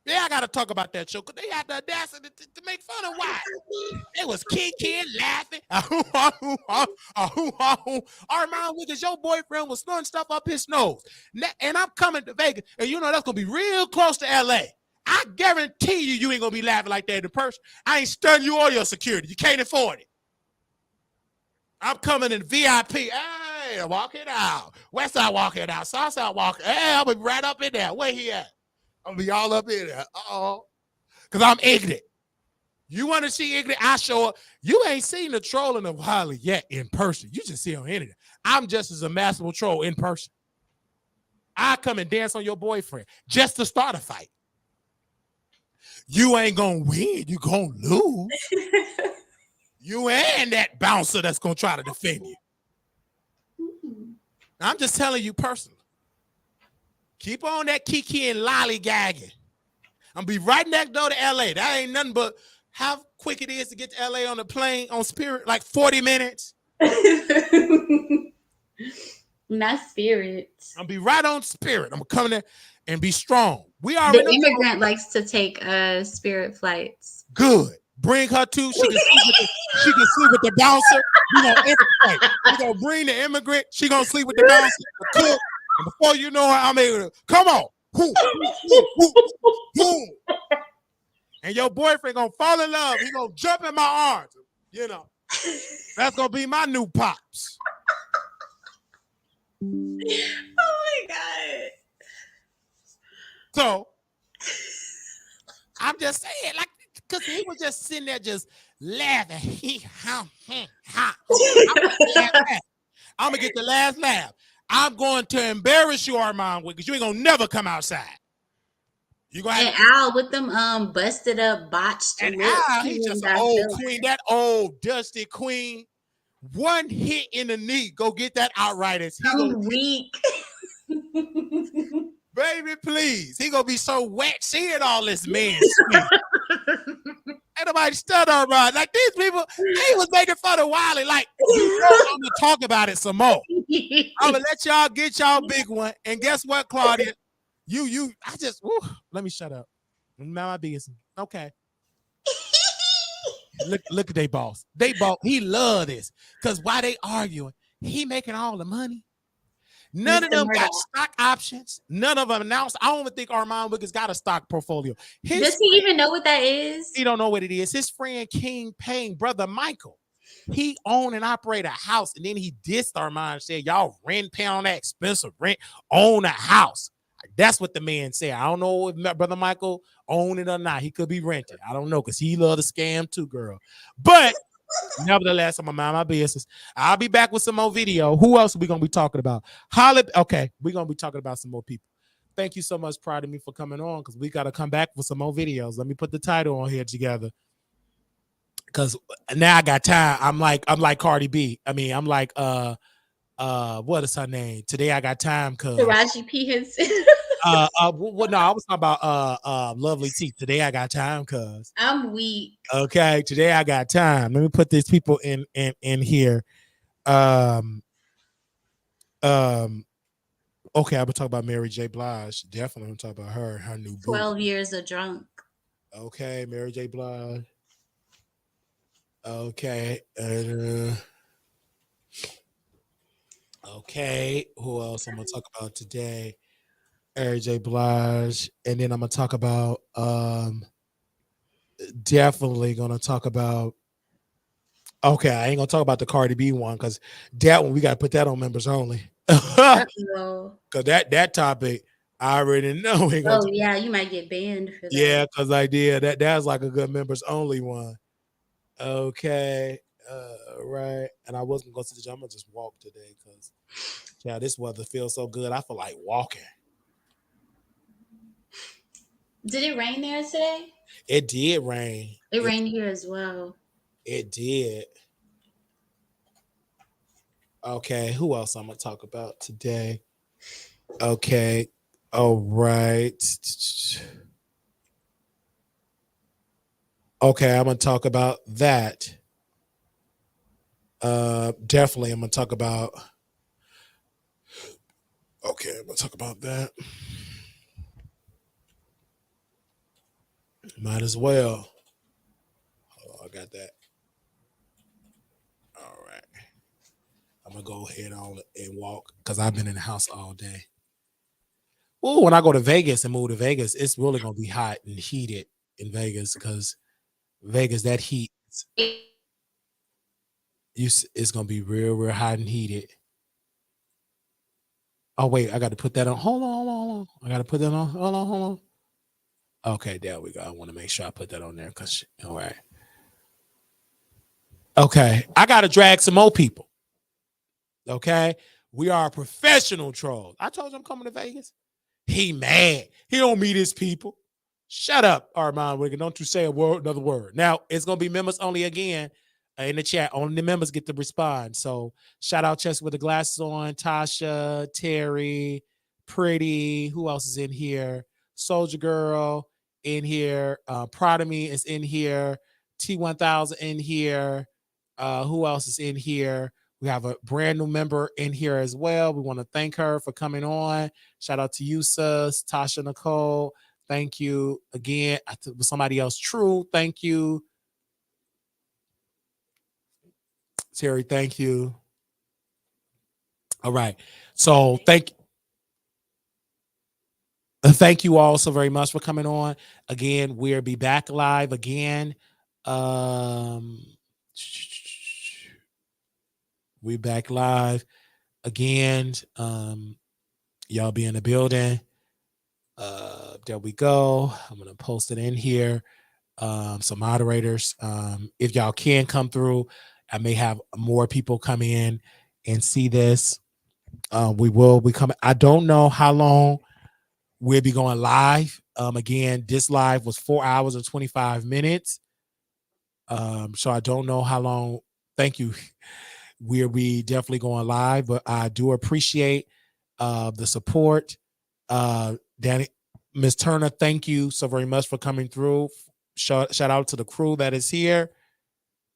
Yeah, I gotta talk about that show because they had the audacity to make fun of why. They was kicking, laughing. Armand Wiggins, your boyfriend was snorting stuff up his nose. And I'm coming to Vegas, and you know that's gonna be real close to LA. I guarantee you ain't gonna be laughing like that in person. I ain't stunning you or your security. You can't afford it. I'm coming in VIP. Hey, walking out. West Side walking out. South Side walking. Hey, I'll be right up in there. Where he at? I'll be all up in there. Uh-oh. Because I'm ignorant. You want to see ignorant? I show up. You ain't seen the trolling of Wiley yet in person. You just see on internet. I'm just as a masterful troll in person. I come and dance on your boyfriend just to start a fight. You ain't going to win. You going to lose. You and that bouncer that's going to try to defend you. I'm just telling you personally. Keep on that kiki and lollygagging. I'm be right next door to LA. That ain't nothing but how quick it is to get to LA on the plane on Spirit, like 40 minutes. Not Spirit. I'll be right on Spirit. I'm coming there and be strong. We are the immigrant likes to take Spirit flights. Good. Bring her too. She can sleep with the bouncer. We gonna bring the immigrant. She gonna sleep with the bouncer. The cook. And before you know her, I'm able to come on. And your boyfriend gonna fall in love. He gonna jump in my arms. You know, that's gonna be my new pops. Oh my God. So I'm just saying, like, because he was just sitting there just laughing. I'm gonna get the last laugh. I'm going to embarrass you, Armand, because you ain't gonna never come outside. You gonna have Al with them busted up botched and lips. Al, he's just an old queen, that old dusty queen. One hit in the knee, go get that outright. I'm weak. Baby, please. He gonna be so wet seeing all this man sweet. Ain't nobody stunned Armand. Like these people, he was making fun of Wiley. Like, you know, I'm gonna talk about it some more. I'm gonna let y'all get y'all big one. And guess what, Claudia? Let me shut up. My business. Okay. Look at they boss. He love this. Because why they arguing? He making all the money. None of them got stock options. None of them announced. I don't even think Armand Wiggins got a stock portfolio. Does he even know what that is? He don't know what it is. His friend King Payne, brother Michael, he owned and operate a house, and then he dissed Armand and said, y'all rent, pay on that expensive rent, own a house. That's what the man said. I don't know if brother Michael owned it or not. He could be rented. I don't know, because he loved to scam too, girl. But nevertheless, I'm gonna mind my business. I'll be back with some more video. Who else are we gonna be talking about? Okay, we're gonna be talking about some more people. Thank you so much, Pride of Me, for coming on, because we gotta come back with some more videos. Let me put the title on here together, because now I got time. I'm like Cardi B. I mean, I'm like what is her name? Today I got time, cause Taraji P. Henson. No, I was talking about Lovely T. Today I got time, cause I'm weak. Okay, today I got time. Let me put these people in here. Okay, I'm gonna talk about Mary J. Blige. Definitely gonna talk about her new book. 12 years of drunk. Okay, Mary J. Blige. Okay, okay, who else I'm gonna talk about today? Mary J. Blige, and then I'm gonna talk about definitely gonna talk about. Okay, I ain't gonna talk about the Cardi B one, because that one we gotta put that on members only. Because that topic I already know. Oh yeah, you might get banned for that. Yeah, because I did that's like a good members only one. Okay, right. And I wasn't going to the gym. I'm gonna just walk today because this weather feels so good. I feel like walking. Did it rain there today? It did rain. It rained here as well. It did. Okay, who else I'm gonna talk about today? Okay, all right. Okay, I'm gonna talk about that. Definitely, I'm gonna talk about. Okay, I'm gonna talk about that. Might as well. Oh, I got that. All right. I'm gonna go ahead on and walk because I've been in the house all day. Oh, when I go to Vegas and move to Vegas, it's really gonna be hot and heated in Vegas because Vegas, that heat, it's gonna be real hot and heated. Oh wait, I got to put that on. Hold on. I got to put that on. Hold on. Okay, there we go. I want to make sure I put that on there because all right. Okay, I got to drag some more people. Okay, we are professional trolls. I told you I'm coming to Vegas. He mad. He don't meet his people. Shut up, Armand Wiggin. Don't you say another word. Now it's gonna be members only again in the chat. Only the members get to respond. So shout out Chess with the glasses on, Tasha, Terry, Pretty. Who else is in here? Soldier Girl in here. Proud of Me is in here. T1000 in here. Who else is in here? We have a brand new member in here as well. We want to thank her for coming on. Shout out to you, sis, Tasha Nicole. Thank you again. I think somebody else. True. Thank you. Terry, thank you. All right. So thank you all so very much for coming on. Again, we'll be back live again. We back live again. Y'all be in the building. There we go. I'm gonna post it in here. Some moderators. If y'all can come through, I may have more people come in and see this. We will be coming. I don't know how long we'll be going live. Again, this live was 4 hours and 25 minutes. So I don't know how long. Thank you. We'll be definitely going live, but I do appreciate the support. Danny, Miss Turner, thank you so very much for coming through. Shout out to the crew that is here,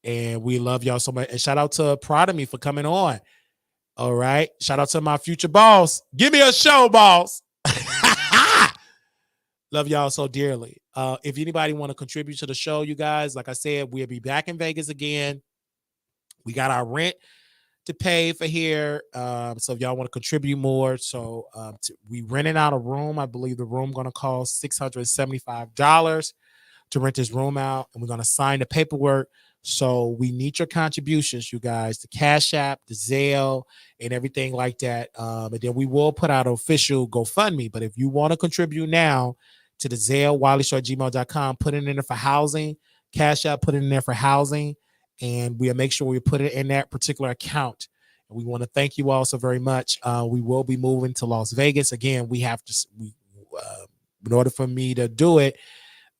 and we love y'all so much. And shout out to Proud of Me for coming on. All right, shout out to my future boss. Give me a show, boss. Love y'all so dearly. If anybody want to contribute to the show, you guys, like I said, we'll be back in Vegas again. We got our rent to pay for here. So if y'all want to contribute more, so we rented out a room. I believe the room going to cost $675 to rent this room out, and we're going to sign the paperwork. So we need your contributions, you guys, the Cash App, the Zelle, and everything like that. And then we will put out an official GoFundMe. But if you want to contribute now to the Zelle, WileyShow@gmail.com, put it in there for housing. Cash App, put it in there for housing. And we'll make sure we put it in that particular account. And we want to thank you all so very much. We will be moving to Las Vegas. Again, we have to, in order for me to do it,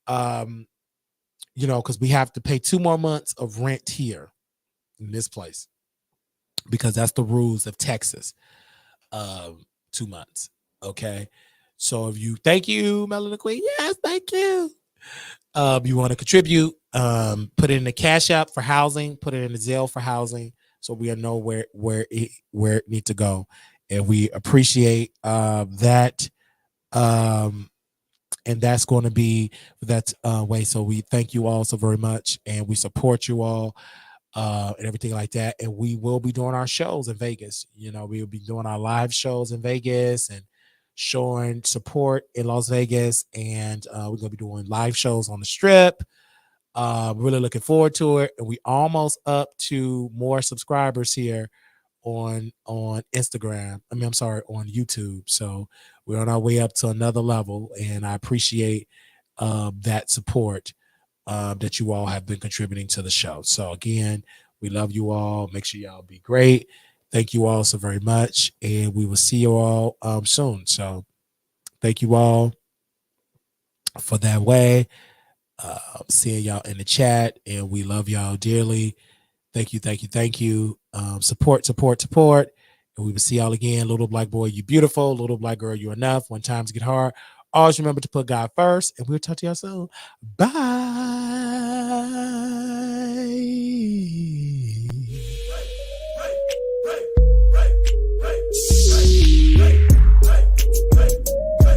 because we have to pay 2 more months of rent here in this place, because that's the rules of Texas. 2 months. Okay. So if you, thank you, Melanie Queen. Yes, thank you. You want to contribute, put it in the Cash App for housing, put it in the Zelle for housing, so we know where it needs to go. And we appreciate that. And that's going to be that way. So we thank you all so very much, and we support you all and everything like that. And we will be doing our shows in Vegas. We will be doing our live shows in Vegas and showing support in Las Vegas. And we're going to be doing live shows on the Strip. Really looking forward to it. And we almost up to more subscribers here on Instagram. On YouTube. So we're on our way up to another level, and I appreciate that support that you all have been contributing to the show. So again, we love you all. Make sure y'all be great. Thank you all so very much, and we will see you all soon. So thank you all for that way. Seeing y'all in the chat, and we love y'all dearly. Thank you. Support. And we will see y'all again. Little black boy, you beautiful. Little black girl, you enough. When times get hard, always remember to put God first. And we'll talk to y'all soon. Bye.